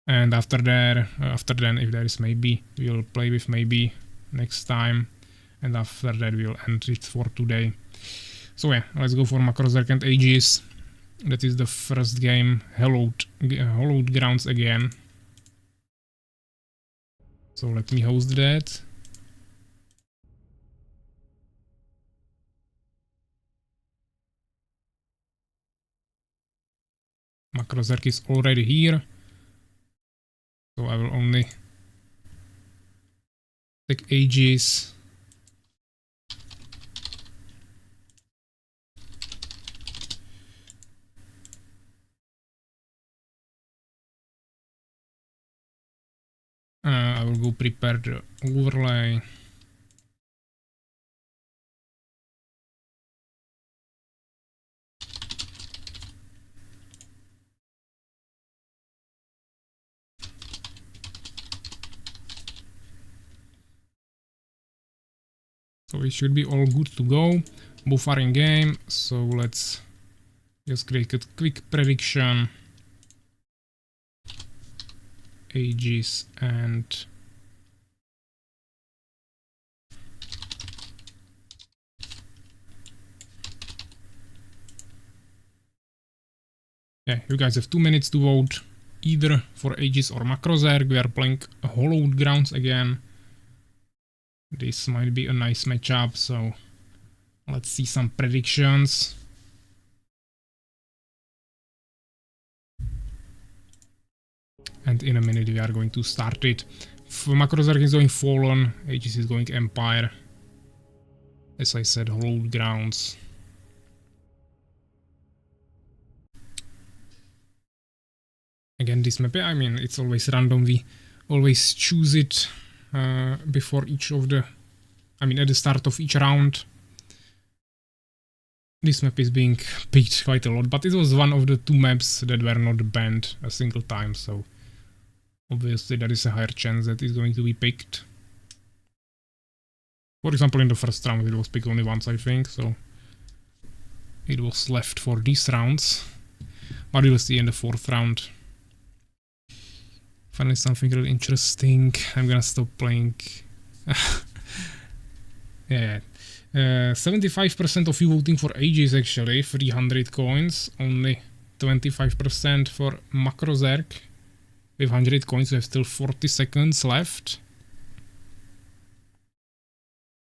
And after then, if there is maybe, we'll play with maybe next time. And after that we'll end it for today. So yeah, let's go for Macrozerk and Aegis. That is the first game, Hallowed Grounds again. So let me host that. Macrozerk is already here. So I will only take Aegis. I will go prepare the overlay. So it should be all good to go. Both are in game, so let's just create a quick prediction. Aegis and yeah, you guys have 2 minutes to vote either for Aegis or Macrozerk. We are playing Hallowed Grounds again. This might be a nice matchup, so let's see some predictions. And in a minute we are going to start it. Macrozerk is going Fallen, Aegis is going Empire. As I said, Hallowed Grounds. Again, this map, I mean, it's always random. We always choose it before each of the... I mean, at the start of each round. This map is being picked quite a lot, but it was one of the 2 maps that were not banned a single time, so... Obviously, there is a higher chance that it's going to be picked. For example, in the first round, it was picked only once, I think, so it was left for these rounds. But we'll see in the 4th round. Finally, something really interesting. I'm gonna stop playing. Yeah. 75% of you voting for Aegis, actually. 300 coins. Only 25% for Macrozerk. With 100 coins, we have still 40 seconds left.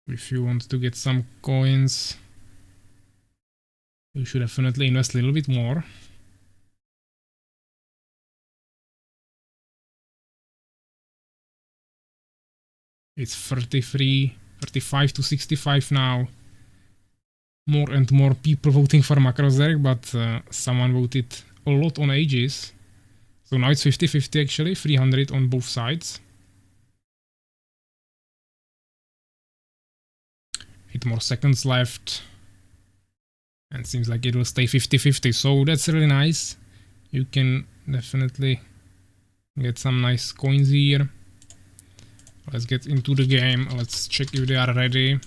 If you want to get some coins, you should definitely invest a little bit more. It's 35 to 65 now. More and more people voting for Macrozerk, but someone voted a lot on Aegis. So now it's 50-50 actually, 300 on both sides. 8 more seconds left. And seems like it will stay 50-50, so that's really nice. You can definitely get some nice coins here. Let's get into the game. Let's check if they are ready.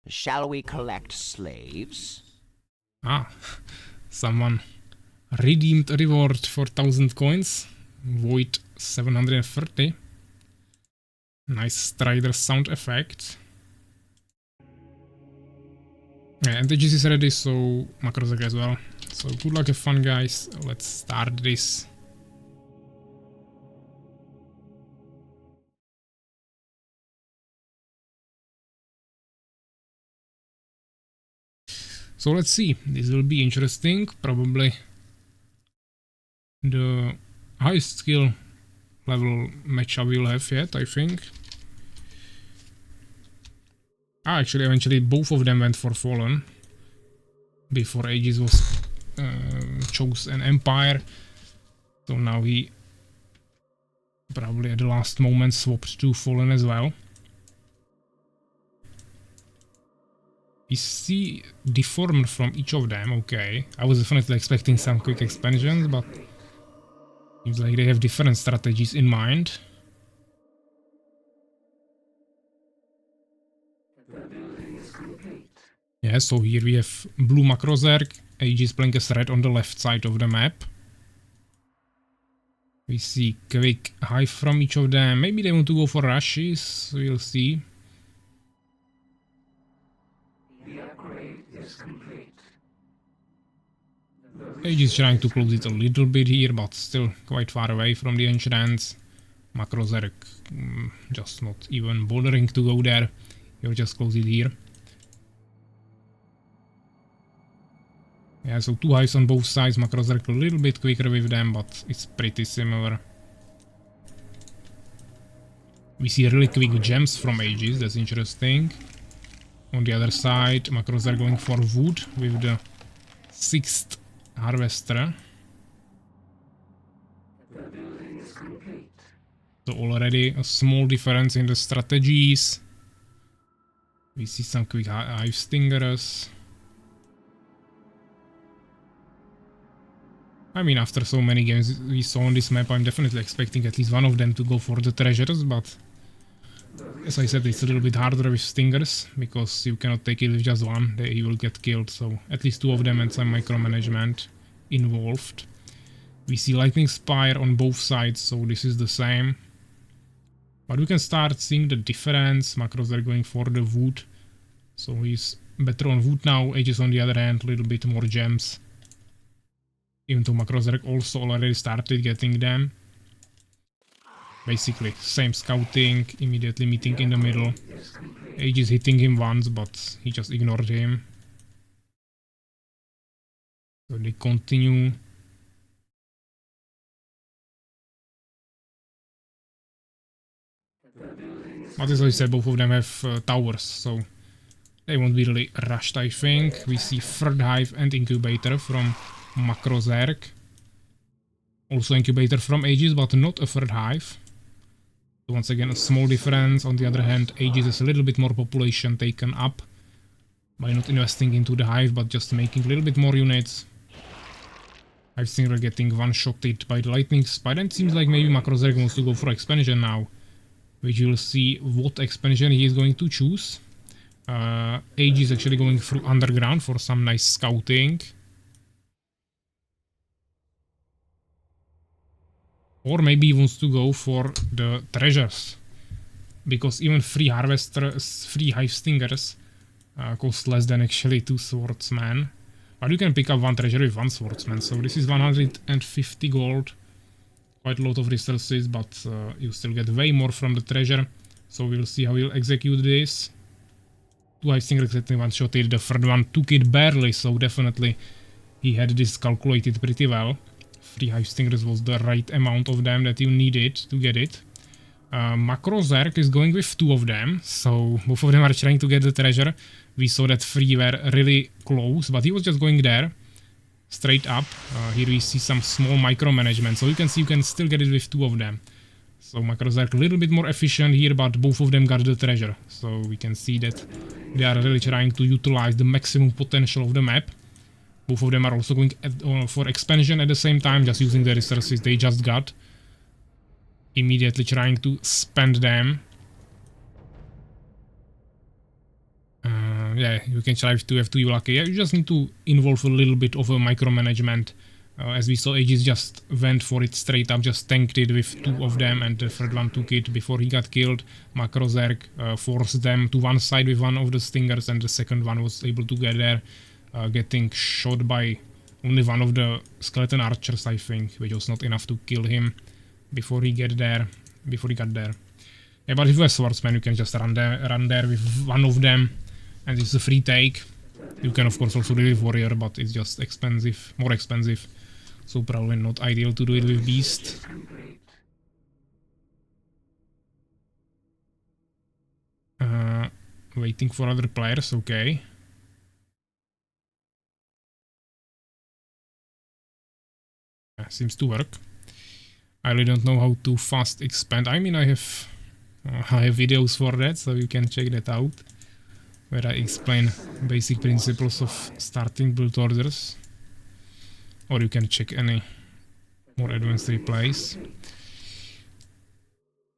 Shall we collect slaves? Ah, someone redeemed a reward for 1000 coins. Void 730. Nice Strider sound effect. Yeah, and the Aegis is ready, so Macrozerg as well. So good luck, have fun, guys. Let's start this. So let's see. This will be interesting. Probably the highest skill level matchup we'll have yet, I think. Actually, eventually both of them went for Fallen before Aegis was chose an Empire. So now he probably at the last moment swapped to Fallen as well. We see deformed from each of them, okay. I was definitely expecting some quick expansions, but seems like they have different strategies in mind. Yeah, so here we have blue Macrozerg, Aegis playing as red on the left side of the map. We see quick hive from each of them. Maybe they want to go for rushes, we'll see. The upgrade is complete. Aegis trying to close it a little bit here, but still quite far away from the entrance. Macrozerg just not even bothering to go there. He'll just close it here. Yeah, so two hives on both sides. Macrozerg a little bit quicker with them, but it's pretty similar. We see really quick gems from Aegis, that's interesting. On the other side, Macrozerg going for wood with the 6th harvester. The building is complete. So already a small difference in the strategies. We see some quick hive stingers. I mean, after so many games we saw on this map, I'm definitely expecting at least one of them to go for the treasures, but as I said, it's a little bit harder with stingers, because you cannot take it with just one, they will get killed, so at least two of them and some micromanagement involved. We see Lightning Spire on both sides, so this is the same. But we can start seeing the difference. Macros are going for the wood, so he's better on wood now. Aegis on the other hand, a little bit more gems. Even though Macrozerg also already started getting them. Basically, same scouting, immediately meeting in the middle. Aegis hitting him once, but he just ignored him. So they continue. But as I said, both of them have towers, so they won't be really rushed, I think. We see Third Hive and Incubator from Macrozerg. Also Incubator from Aegis, but not a Third Hive. So once again, a small difference. On the other hand, Aegis has a little bit more population taken up by not investing into the Hive, but just making a little bit more units. I think we're getting one-shotted by the Lightning Spire, and it seems like maybe Macrozerg wants to go for expansion now, which you'll see what expansion he is going to choose. Aegis is actually going through underground for some nice scouting. Or maybe he wants to go for the treasures, because even 3 harvesters, 3 hive stingers cost less than actually 2 swordsmen. But you can pick up 1 treasure with 1 swordsman, so this is 150 gold. Quite a lot of resources, but you still get way more from the treasure. So we'll see how he'll execute this. 2 hive stingers getting one-shotted, the third one took it barely, so definitely he had this calculated pretty well. 3 hive stingers was the right amount of them that you needed to get it. Macrozerg is going with 2 of them, so both of them are trying to get the treasure. We saw that 3 were really close, but he was just going there, straight up. Here we see some small micromanagement, so you can see you can still get it with 2 of them. So Macrozerk a little bit more efficient here, but both of them got the treasure. So we can see that they are really trying to utilize the maximum potential of the map. Both of them are also going for expansion at the same time, just using the resources they just got. Immediately trying to spend them. Yeah, you can try to have 2 evil arcade. Yeah, you just need to involve a little bit of a micromanagement. As we saw, Aegis just went for it straight up, just tanked it with 2 of them, and the third one took it before he got killed. Macrozerk forced them to one side with one of the stingers, and the second one was able to get there, getting shot by only one of the skeleton archers, I think, which was not enough to kill him before he got there. Yeah, but if you're a swordsman, you can just run there with one of them, and it's a free take. You can of course also do it with warrior, but it's just expensive, more expensive. So probably not ideal to do it with beast. Waiting for other players, okay. Yeah, seems to work. I really don't know how to fast expand. I mean, I have videos for that, so you can check that out, where I explain basic principles of starting build orders. Or you can check any more advanced replays.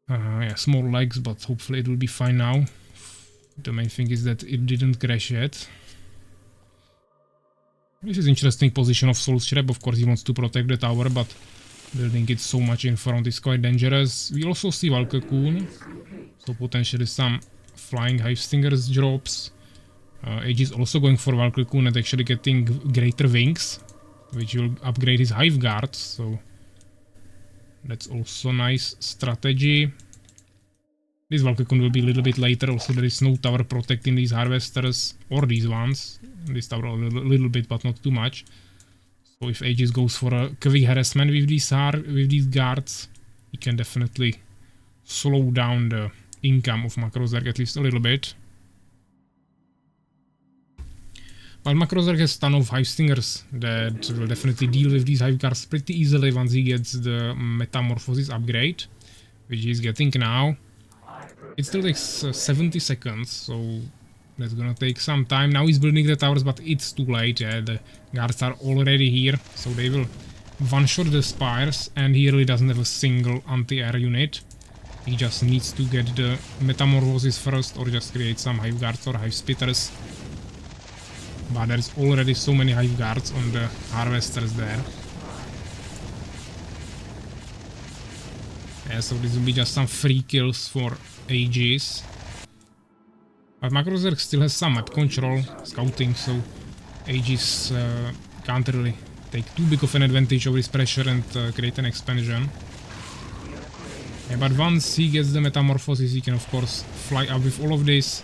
Yeah, small lags, but hopefully it will be fine now. The main thing is that it didn't crash yet. This is interesting position of Soul Trap. Of course he wants to protect the tower, but building it so much in front is quite dangerous. We also see Valkycoon, so potentially some flying Hive Stingers drops. Age is also going for Valkycoon and actually getting greater wings, which will upgrade his Hive Guard, so that's also nice strategy. This Valkycoon will be a little bit later, also there is no tower protecting these harvesters, or these ones. This tower a little bit, but not too much. So if Aegis goes for a quick harassment with these guards, he can definitely slow down the income of Macrozerk at least a little bit. But Macrozerk has a ton of Hive Stingers that will definitely deal with these Hive Guards pretty easily once he gets the Metamorphosis upgrade, which he's getting now. It still takes 70 seconds, so that's gonna take some time. Now he's building the towers, but it's too late. Yeah, the guards are already here, so they will one-shot the spires, and he really doesn't have a single anti-air unit. He just needs to get the Metamorphosis first, or just create some Hive Guards or Hive Spitters. But there's already so many Hive Guards on the harvesters there. Yeah, so this will be just some free kills for Aegis. But Macrozerk still has some map control, scouting, so Aegis can't really take too big of an advantage over his pressure and create an expansion. Yeah, but once he gets the Metamorphosis, he can of course fly up with all of this.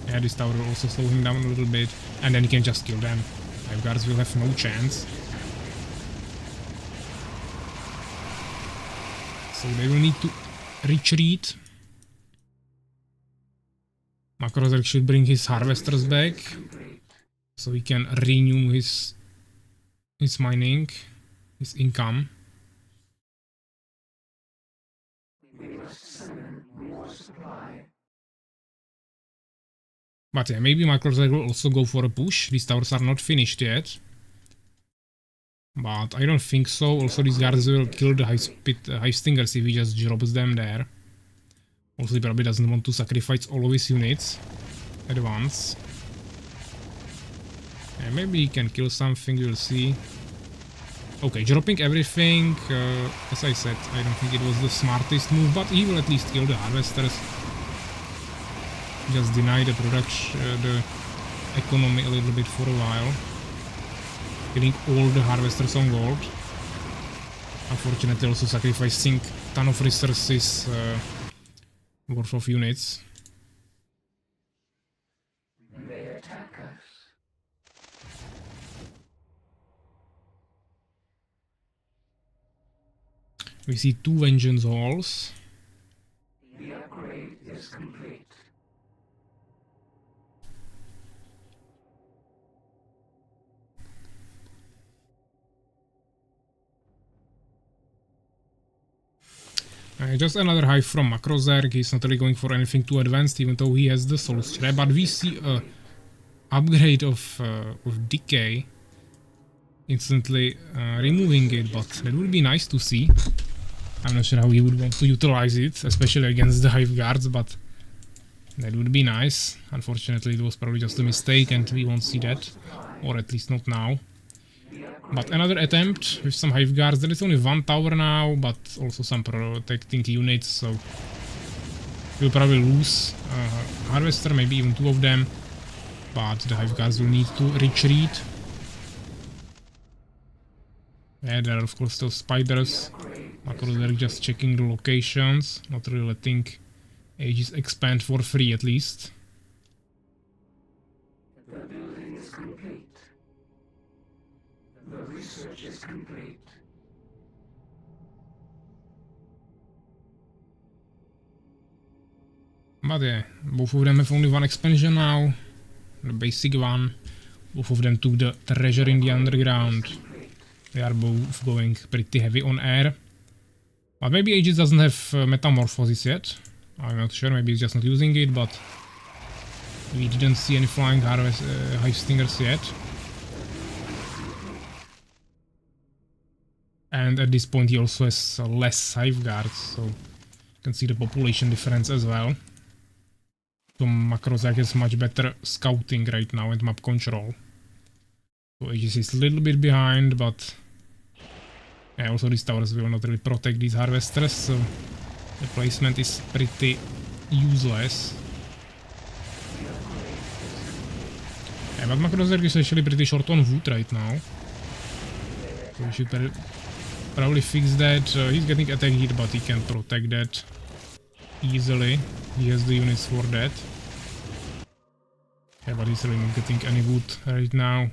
Yeah, this tower will also slow him down a little bit, and then he can just kill them. Hive Guards will have no chance. So they will need to retreat. Macrozerk should bring his harvesters back, so he can renew his mining, his income. But yeah, maybe Macrozerk will also go for a push. These towers are not finished yet. But I don't think so. Also, these guards will kill the Hive Stingers if he just drops them there. Also, he probably doesn't want to sacrifice all of his units at once. Yeah, maybe he can kill something, we'll see. Okay, dropping everything. As I said, I don't think it was the smartest move, but he will at least kill the harvesters. Just deny the production, the economy a little bit for a while. Killing all the harvesters on gold. Unfortunately also sacrificing a ton of resources worth of units. They attack us. We see 2 vengeance halls. The upgrade is complete. Just another hive from Macrozerg. He's not really going for anything too advanced, even though he has the Soul Shred. But we see a upgrade of Decay, instantly removing it. But that would be nice to see. I'm not sure how he would want to utilize it, especially against the Hive Guards, but that would be nice. Unfortunately, it was probably just a mistake, and we won't see that, or at least not now. But another attempt with some Hive Guards. There is only one tower now, but also some protecting units, so we'll probably lose Harvester, maybe even two of them. But the Hive Guards will need to retreat. Yeah, there are of course still spiders. Macrozerg just checking the locations, not really letting Aegis expand for free at least. The building is complete. The research is complete. But yeah, both of them have only one expansion now. The basic one. Both of them took the treasure in the underground. They are both going pretty heavy on air. But maybe Aegis doesn't have Metamorphosis yet. I'm not sure, maybe he's just not using it, but we didn't see any flying Hive Stingers yet. And at this point he also has less Hive Guards, so you can see the population difference as well. So Macrozerg has much better scouting right now and map control. So Aegis is a little bit behind, but yeah, also these towers will not really protect these harvesters, so the placement is pretty useless. Yeah, but Macrozerg is actually pretty short on wood right now. So we should probably fix that. He's getting attack hit, but he can protect that easily. He has the units for that. Yeah, but he's really not getting any wood right now.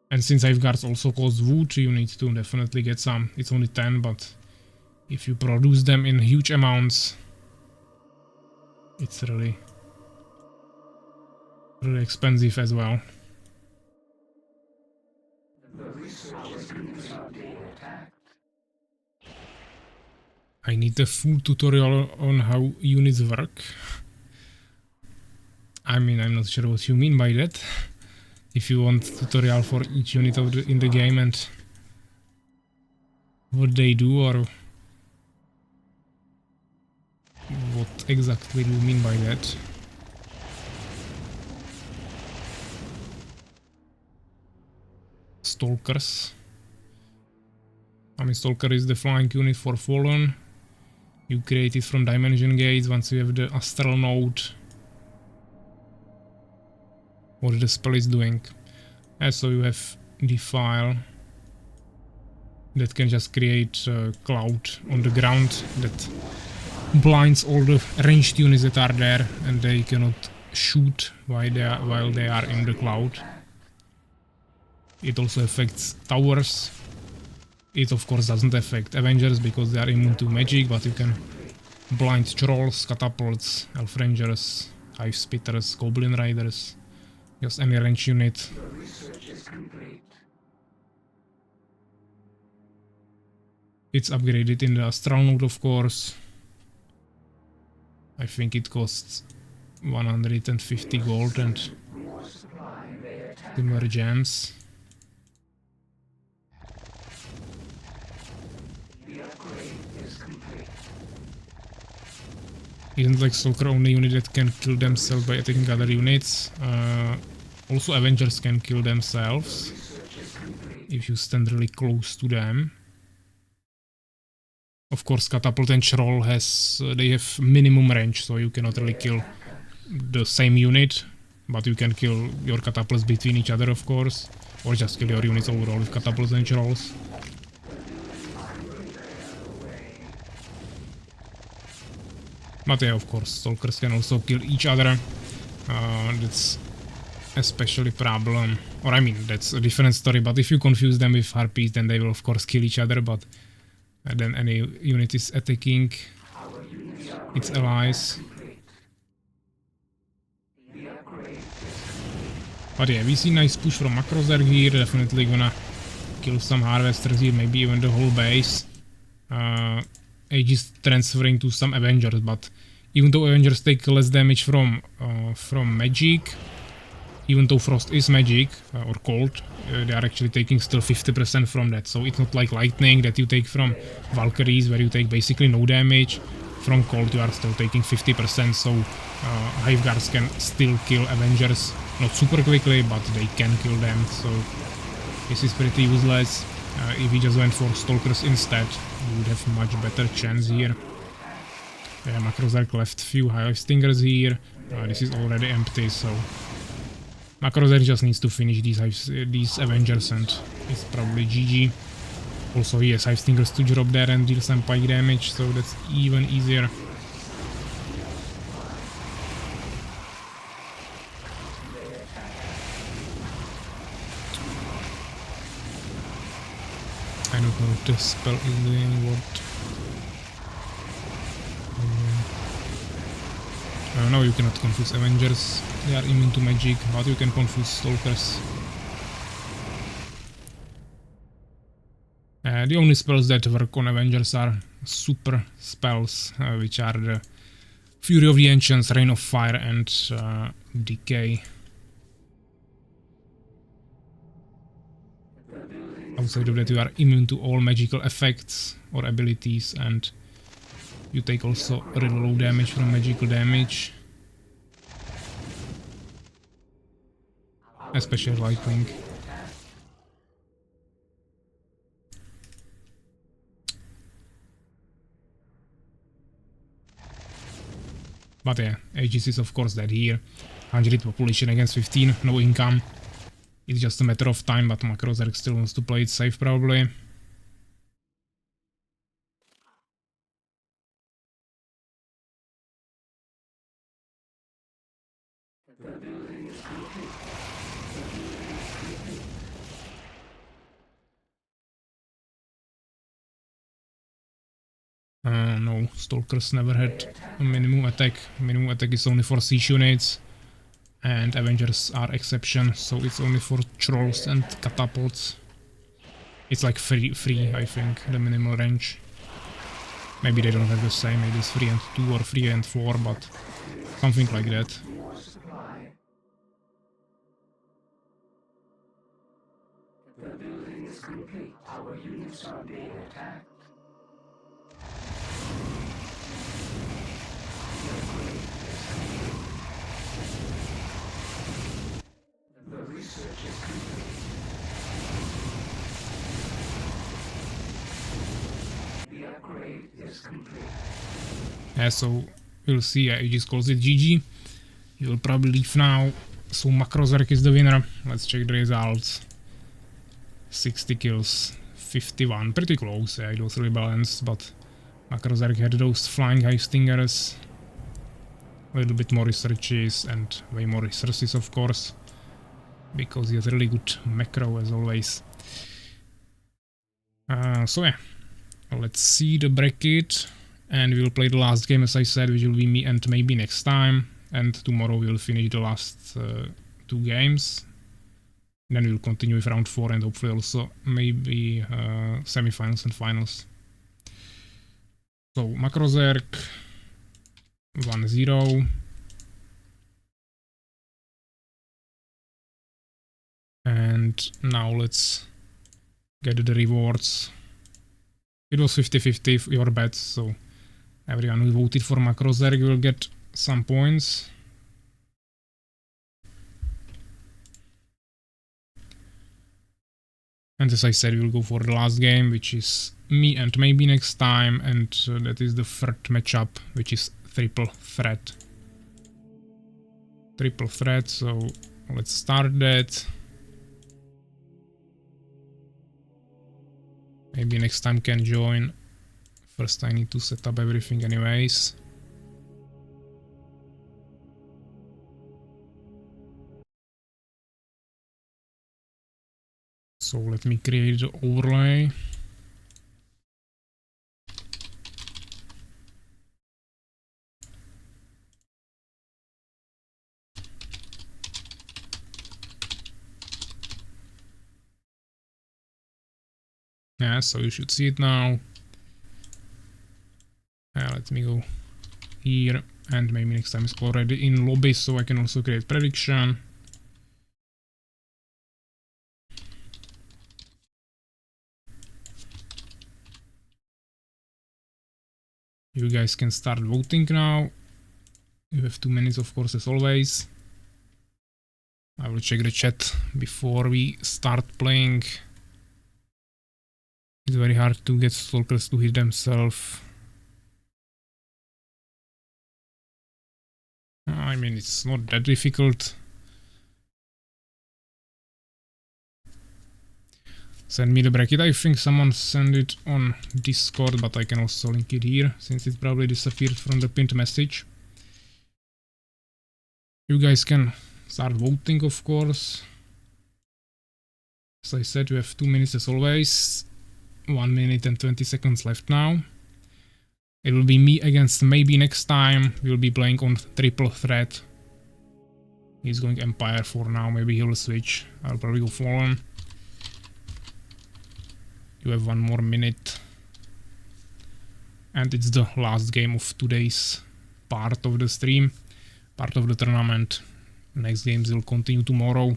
And since Hive Guards also cost wood, you need to definitely get some. It's only 10, but if you produce them in huge amounts, it's really expensive as well. The research is being attacked. I need a full tutorial on how units work. I mean, I'm not sure what you mean by that. If you want tutorial for each unit in the game and what they do, or what exactly do you mean by that? Stalkers. I mean, Stalker is the flying unit for Fallen. You create it from Dimension Gates once you have the Astral Node. What the spell is doing. And so you have the file that can just create a cloud on the ground that blinds all the ranged units that are there, and they cannot shoot while they are in the cloud. It also affects towers. It of course doesn't affect Avengers because they are immune to magic, but you can blind trolls, catapults, elf rangers, hive spitters, goblin riders. Just any range unit. The research is complete. It's upgraded in the Astral Node, of course. I think it costs 150 gold and more gems. The upgrade is complete. Isn't like Stalker only unit that can kill themselves by attacking other units. Also Avengers can kill themselves if you stand really close to them. Of course, Catapult and Troll they have minimum range, so you cannot really kill the same unit, but you can kill your catapults between each other, of course, or just kill your units overall with Catapults and Trolls. But yeah, of course, Stalkers can also kill each other. That's especially problem, or I mean, that's a different story, but if you confuse them with Harpies, then they will of course kill each other, but then any unit is attacking its allies. But yeah, we see nice push from Macrozerg here, definitely gonna kill some harvesters here, maybe even the whole base. Age is transferring to some Avengers, but even though Avengers take less damage from magic, even though Frost is magic or cold, they are actually taking still 50% from that. So it's not like lightning that you take from Valkyries, where you take basically no damage. From cold you are still taking 50%, so Hive Guards can still kill Avengers, not super quickly, but they can kill them, so this is pretty useless. If you just went for Stalkers instead, you would have much better chance here. Yeah, Macrozerk left few Hive Stingers here, this is already empty, so Macrozerk just needs to finish these Avengers and it's probably GG. Also he has Hive Stingers to drop there and deal some pike damage, so that's even easier. I don't know if the spell is doing what. No, you cannot confuse Avengers, they are immune to magic, but you can confuse Stalkers. The only spells that work on Avengers are super spells, which are the Fury of the Ancients, Rain of Fire and Decay. Outside of that you are immune to all magical effects or abilities, and you take also really low damage from magical damage. Especially lightning. But yeah, Aegis is of course dead here. 100 population against 15, no income. It's just a matter of time, but Macrozerk still wants to play it safe probably. No, Stalkers never had a minimum attack. Minimum attack is only for siege units. And Avengers are exception, so it's only for trolls and catapults. It's like 3, I think, the minimal range. Maybe they don't have the same, maybe it's 3 and 2 or 3 and 4, but something like that. More supply. The building is complete. Our units are being attacked. The research is complete. The upgrade is complete. Yeah, so we'll see. Aegis calls it GG. He will probably leave now. So Macrozerk is the winner. Let's check the results. 60 kills, 51. Pretty close, yeah, it was really balanced, but Macrozerk had those flying Hive Stingers. A little bit more researches and way more resources, of course, because he has really good macro as always. So yeah, let's see the bracket, and we'll play the last game as I said, which will be me and maybe next time, and tomorrow we'll finish the last 2 games. Then we'll continue with round 4 and hopefully also maybe semi-finals and finals. So Macrozerk 1-0. And now let's get the rewards. It was 50-50 your bets, so everyone who voted for Macrozerk will get some points. And as I said, we'll go for the last game, which is me and maybe next time, and that is the third matchup, which is triple threat. Triple threat, so let's start that. Maybe next time can join. First I need to set up everything anyways. So let me create the overlay. Yeah, so you should see it now. Let me go here, and maybe next time it's already in lobby, so I can also create prediction. You guys can start voting now. You have 2 minutes, of course, as always. I will check the chat before we start playing. It's very hard to get stalkers to hit themselves. I mean, it's not that difficult. Send me the bracket. I think someone sent it on Discord, but I can also link it here, since it probably disappeared from the pinned message. You guys can start voting, of course. As I said, you have 2 minutes as always. 1 minute and 20 seconds left now. It will be me against maybe next time. We'll be playing on triple threat. He's going Empire for now. Maybe he will switch. I'll probably go Fallen. You have 1 more minute. And it's the last game of today's part of the stream. Part of the tournament. Next games will continue tomorrow.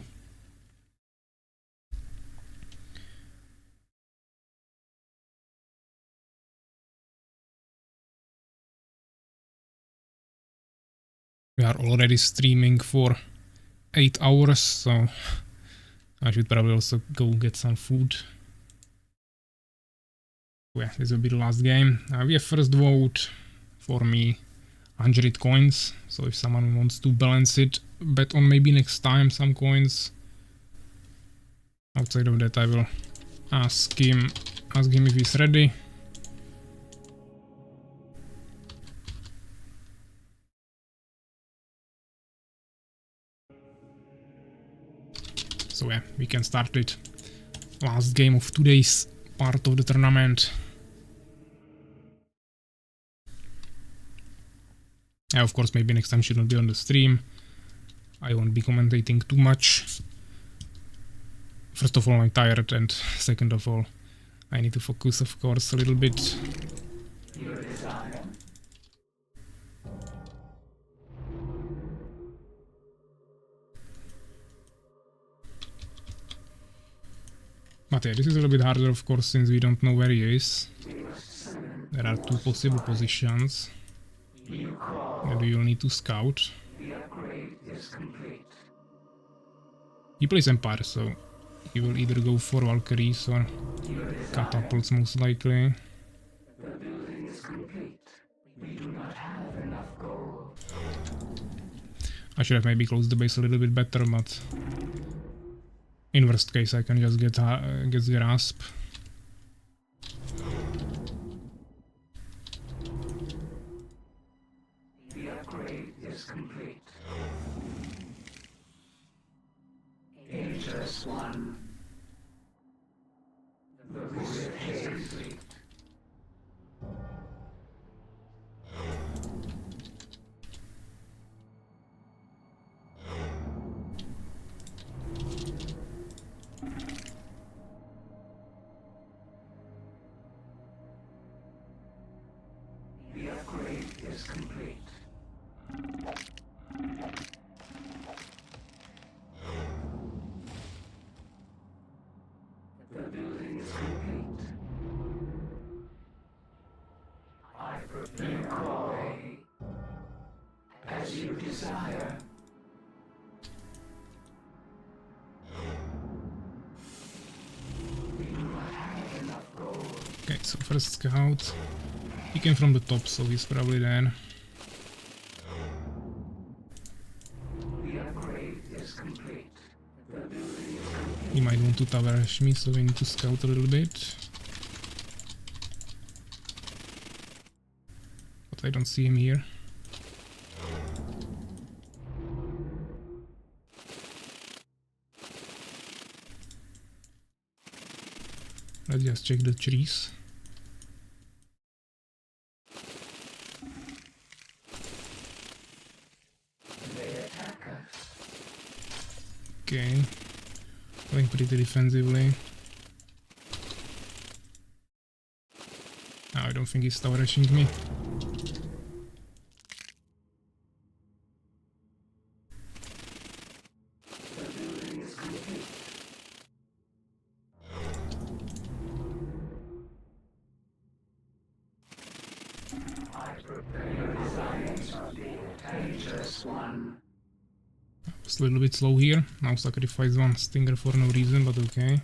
We are already streaming for 8 hours, so I should probably also go get some food. Yeah, this will be the last game. We have first vote for me, 100 coins. So if someone wants to balance it, bet on maybe next time some coins. Outside of that, I will ask him if he's ready. So yeah, we can start it. Last game of today's part of the tournament. Yeah, of course, maybe next time she will be on the stream. I won't be commentating too much. First of all, I'm tired, and second of all, I need to focus, of course, a little bit. Your desire. But yeah, this is a little bit harder, of course, since we don't know where he is. There are 2 possible positions that we will need to scout. The upgrade is complete. He plays Empire, so he will either go for Valkyries or catapults, most likely. The building is complete. We do not have enough gold. I should have maybe closed the base a little bit better, but in worst case I can just get grasp. The upgrade is complete. Aegis 1. The visit is complete. The upgrade is complete. The building is complete. I prepare call as you desire. We do not have enough gold. Okay, so first scout. He came from the top, so he's probably there. The upgrade is complete. The building is complete. He might want to tower rush me, so we need to scout a little bit. But I don't see him here. Let's just check the trees. Okay, playing pretty defensively. No, I don't think he's tower rushing me. It's a little bit slow here. Now sacrifice one stinger for no reason, but okay.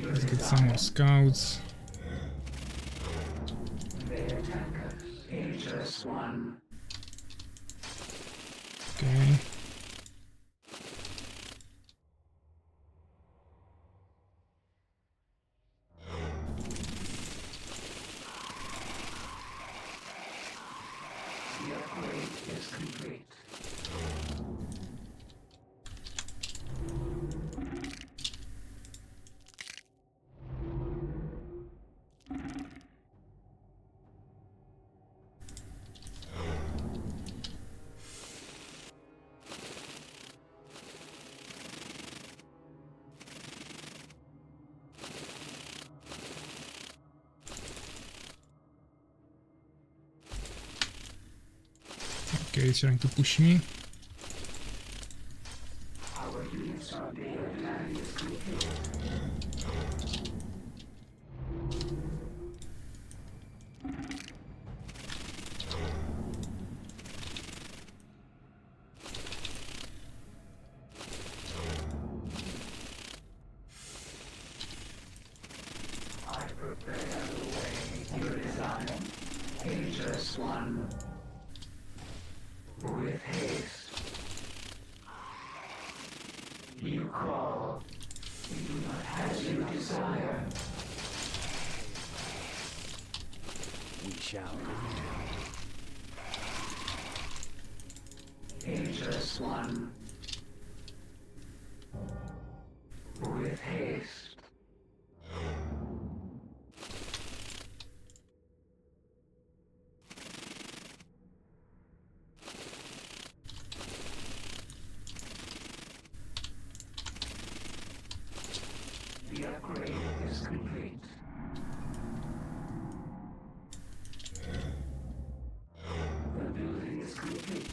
Let's get some more scouts. Okay. Okay, it's trying to push me. We shall. Dangerous one. With haste. The upgrade is complete. The building is complete.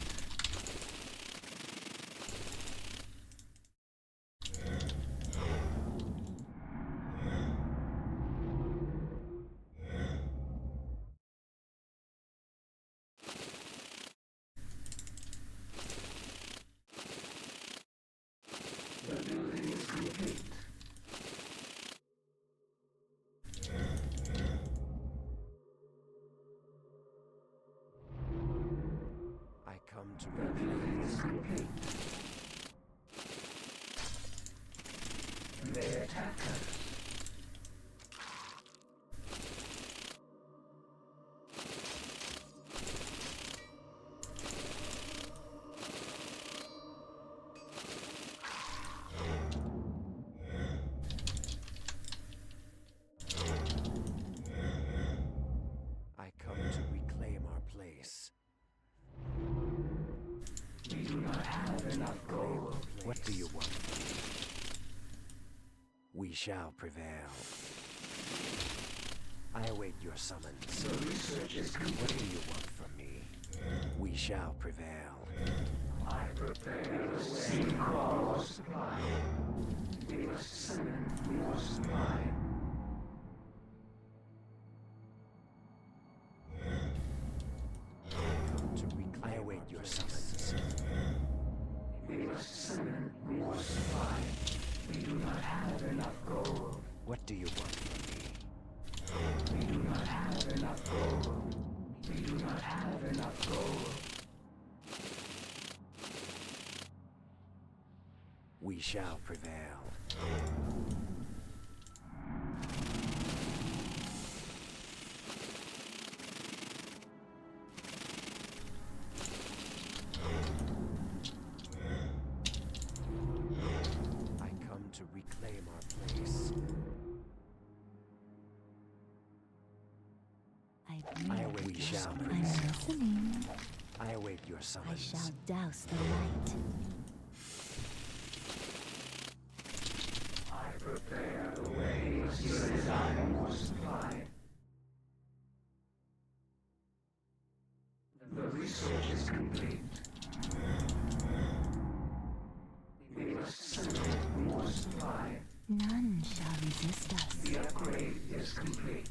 The building is complete. I come to The building is complete. They attack us. I come to reclaim our place. We do not have enough gold. What do you want from me? We shall prevail. I await your summons. The research is What do complete. you want from me? We shall prevail. I prepare the sea crawl supply. We must summon more supply. I await your summons. We must summon more supply. We do not have enough gold. What do you want from me? We do not have enough gold. We do not have enough gold. We shall prevail. I come to reclaim our place. I I breathe. await We your shall. I'm summons. listening. I await your I summons. shall douse the light. I prepare the way. You desire more supply. The research is complete. We must summon more supply. None shall resist us. The upgrade is complete.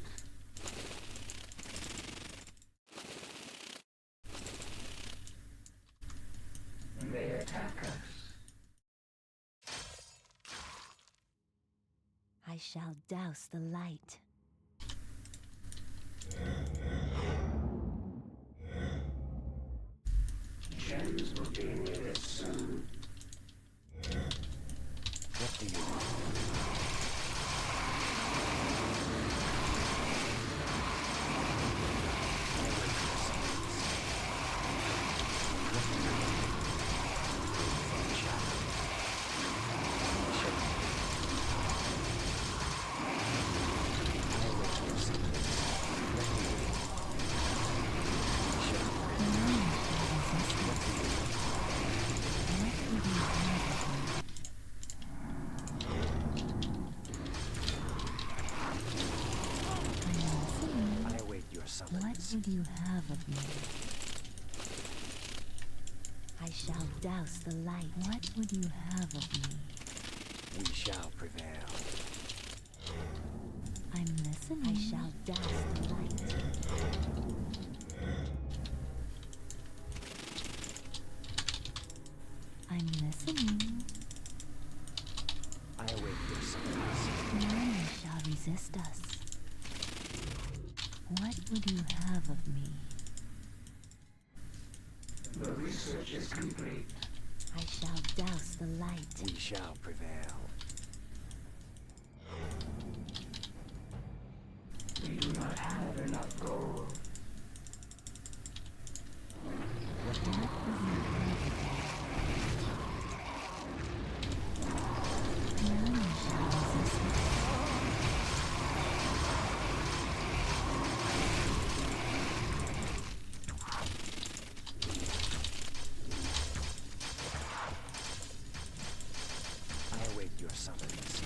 They attack us. I shall douse the light. Gems will be needed soon. What do you want? I await your What summons. would you have of me? I shall douse the light. What would you have of me? We shall prevail. I'm listening. I shall douse the light. I'm listening. I await your summons. None shall resist us. What would you have of me? The research is complete. I shall douse the light. We shall prevail. We do not have enough gold. What would you have of me? None shall resist us. I await your summons.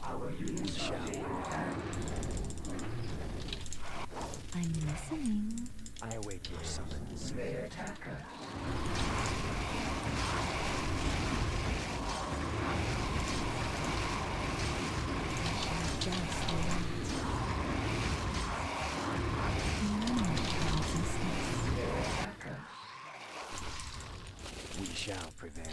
Our units Shall are being attacked. I'm listening. I await your summons. They attack us. I shall douse the light. None shall resist us. They attack us. We shall prevail.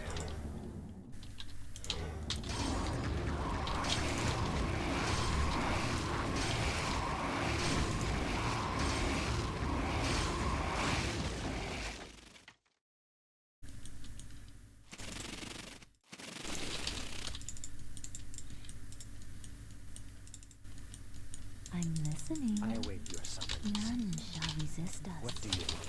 I'm listening. I await your summons. None shall resist us. What do you want?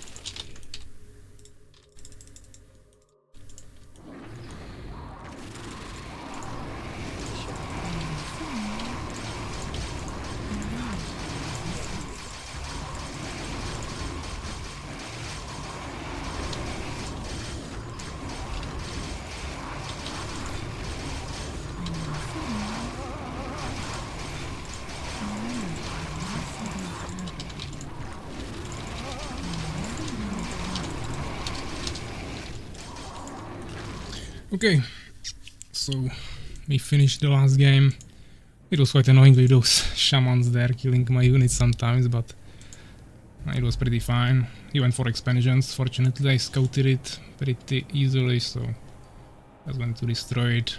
Okay, so we finished the last game. It was quite annoying with those shamans there killing my units sometimes, but it was pretty fine. He went for expansions. Fortunately I scouted it pretty easily, so I was going to destroy it.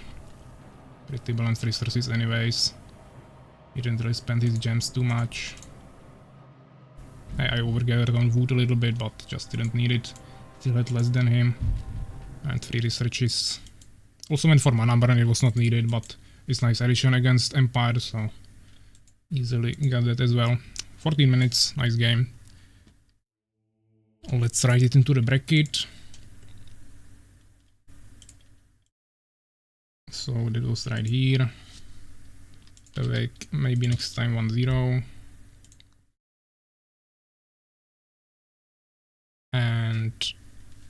Pretty balanced resources anyways. He didn't really spend his gems too much. I overgathered on wood a little bit, but just didn't need it. Still had less than him. And 3 researches. Also went for mana burn, it was not needed, but it's nice addition against Empire, so easily got that as well. 14 minutes, nice game. Let's write it into the bracket. So that was right here. Maybe next time 1-0. And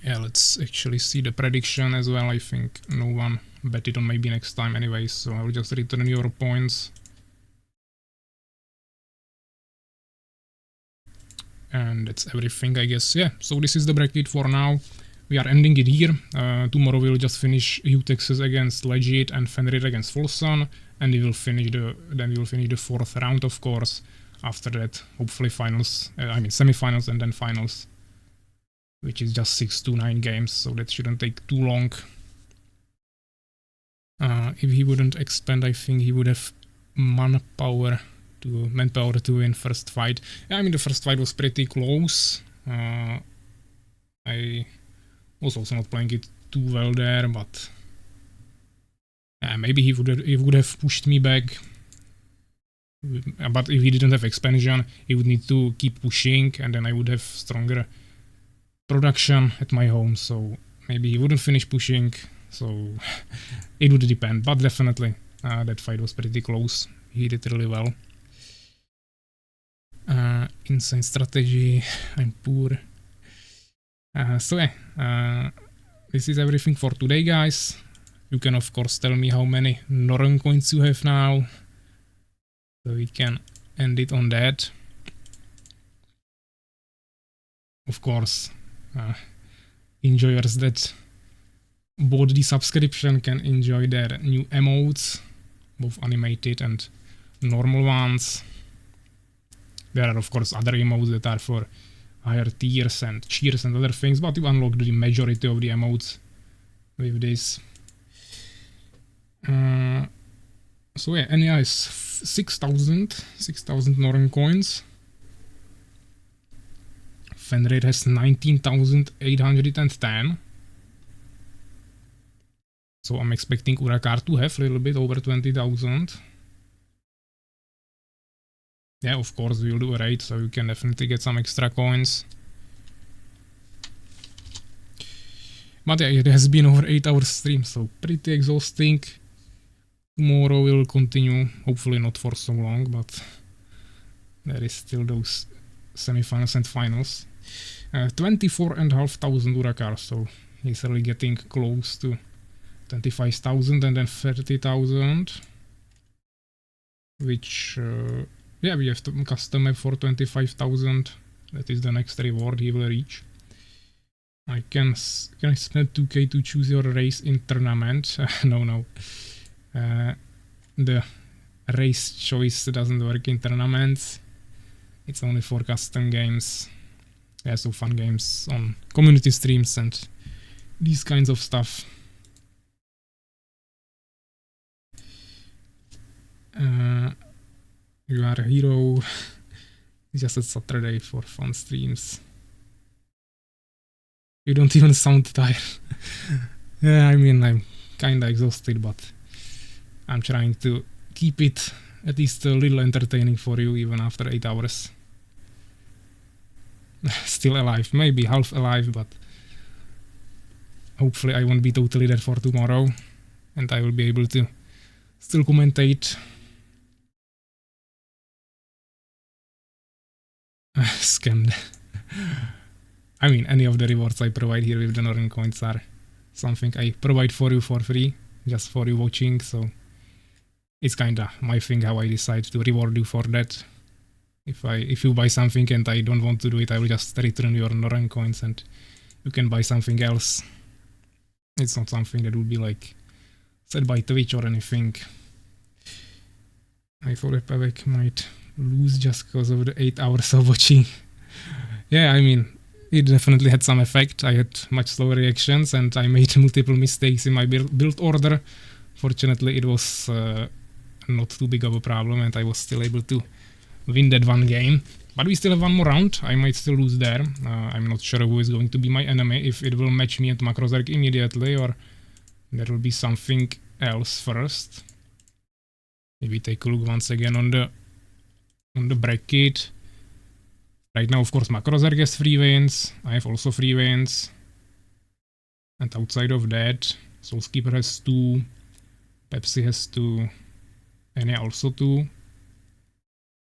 yeah, let's actually see the prediction as well. I think no one bet it on maybe next time anyway, so I'll just return your points. And that's everything, I guess. Yeah, so this is the bracket for now. we are ending it here. Tomorrow we'll just finish Utexes against Legit and Fenrir against Folsom, and we will finish the fourth round, of course. After that, hopefully finals, semifinals and then finals, which is just 6 to 9 games, so that shouldn't take too long. If he wouldn't expand, I think he would have manpower to win first fight. Yeah, I mean, the first fight was pretty close. I was also not playing it too well there, but maybe he would have pushed me back. But if he didn't have expansion, he would need to keep pushing, and then I would have stronger production at my home, so maybe he wouldn't finish pushing, so it would depend, but definitely that fight was pretty close. He did really well. Insane strategy, I'm poor. So yeah, this is everything for today, guys. You can of course tell me how many Norn coins you have now, so we can end it on that. Of course, enjoyers that bought the subscription can enjoy their new emotes, both animated and normal ones. There are of course other emotes that are for higher tiers and cheers and other things, but you unlock the majority of the emotes with this. So yeah, Enya is 6,000 Norn coins. Fenrir has 19,810. So I'm expecting Urakar to have a little bit over 20,000. Yeah, of course we'll do a raid, so you can definitely get some extra coins. But yeah, it has been over 8 hours stream, so pretty exhausting. Tomorrow we'll continue, hopefully not for so long, but there is still those semifinals and finals. 24,500 Urakar, so he's really getting close to 25,000 and then 30,000. Which, yeah, we have to custom map for 25,000. That is the next reward he will reach. Can I spend 2k to choose your race in tournament? No. The race choice doesn't work in tournaments. It's only for custom games. Yeah, so fun games on community streams and these kinds of stuff. You are a hero. It's just a Saturday for fun streams. You don't even sound tired. Yeah, I mean, I'm kinda exhausted, but I'm trying to keep it at least a little entertaining for you even after 8 hours. Still alive, maybe half alive, but hopefully I won't be totally dead for tomorrow and I will be able to still commentate. Scammed. I mean, any of the rewards I provide here with the Norn coins are something I provide for you for free, just for you watching, so it's kinda my thing how I decide to reward you for that. If you buy something and I don't want to do it, I will just return your Norn coins and you can buy something else. It's not something that would be like set by Twitch or anything. I thought Pevek might lose just because of the 8 hours of watching. Yeah, I mean, it definitely had some effect. I had much slower reactions and I made multiple mistakes in my build order. Fortunately, it was not too big of a problem and I was still able to win that one game. But we still have one more round. I might still lose there. I'm not sure who is going to be my enemy, if it will match me and Macrozerg immediately or there will be something else first. Maybe take a look once again on the bracket. Right now, of course, Macrozerg has 3 wins. I have also 3 wins. And outside of that, Soulskeeper has 2. Pepsi has 2. Enya also 2.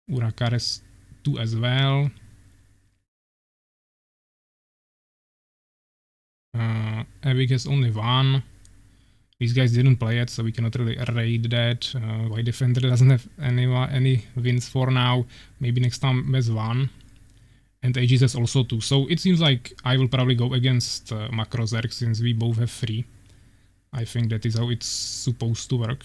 Urakar has 2 as well. Epic has only 1. These guys didn't play it, so we cannot really raid that. White Defender doesn't have any wins for now. Maybe next time has 1. And Aegis has also 2. So it seems like I will probably go against Macrozerg since we both have 3. I think that is how it's supposed to work.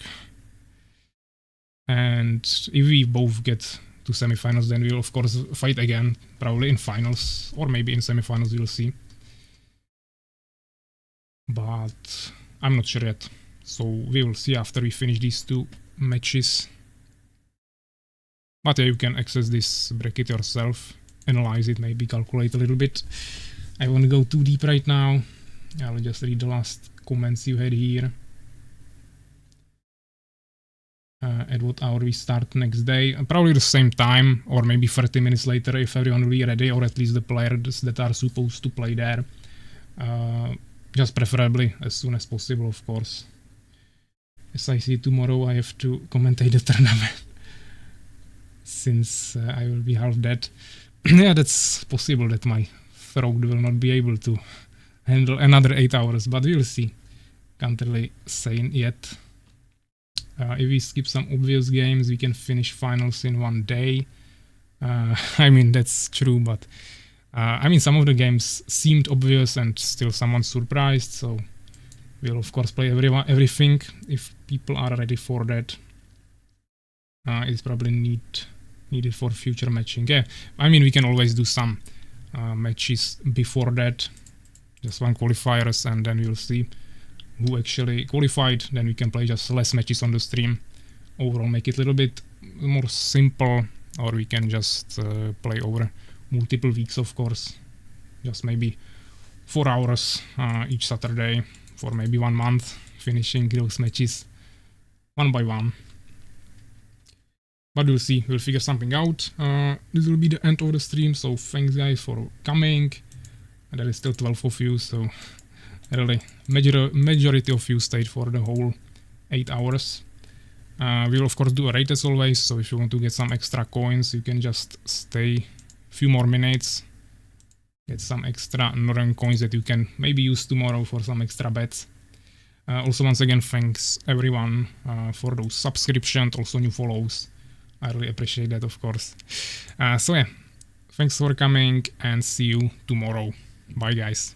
And if we both get to semifinals, then we'll of course fight again, probably in finals, or maybe in semifinals, we'll see. But I'm not sure yet. So we will see after we finish these 2 matches. But yeah, you can access this bracket yourself, analyze it, maybe calculate a little bit. I won't go too deep right now. I'll just read the last comments you had here. At what hour we start next day? Probably the same time, or maybe 30 minutes later if everyone will be ready, or at least the players that are supposed to play there. Just preferably as soon as possible, of course. As I see, tomorrow I have to commentate the tournament. Since I will be half dead. Yeah, that's possible that my throat will not be able to handle another 8 hours, but we'll see. Can't really say yet. If we skip some obvious games, we can finish finals in 1 day. I mean, that's true, but I mean, some of the games seemed obvious and still someone surprised, so we'll of course play everything if people are ready for that. It's probably needed for future matching. Yeah, I mean, we can always do some matches before that, just 1 qualifiers, and then we'll see who actually qualified. Then we can play just less matches on the stream. Overall, make it a little bit more simple, or we can just play over multiple weeks, of course. Just maybe 4 hours each Saturday for maybe 1 month, finishing those matches 1 by 1. But we'll see, we'll figure something out. This will be the end of the stream, so thanks guys for coming. And there is still 12 of you, so really majority of you stayed for the whole 8 hours. We will of course do a raid as always, so if you want to get some extra coins, you can just stay a few more minutes. Get some extra Northern coins that you can maybe use tomorrow for some extra bets. Also, once again, thanks everyone for those subscriptions, also new follows. I really appreciate that, of course. So yeah, thanks for coming and see you tomorrow. Bye guys.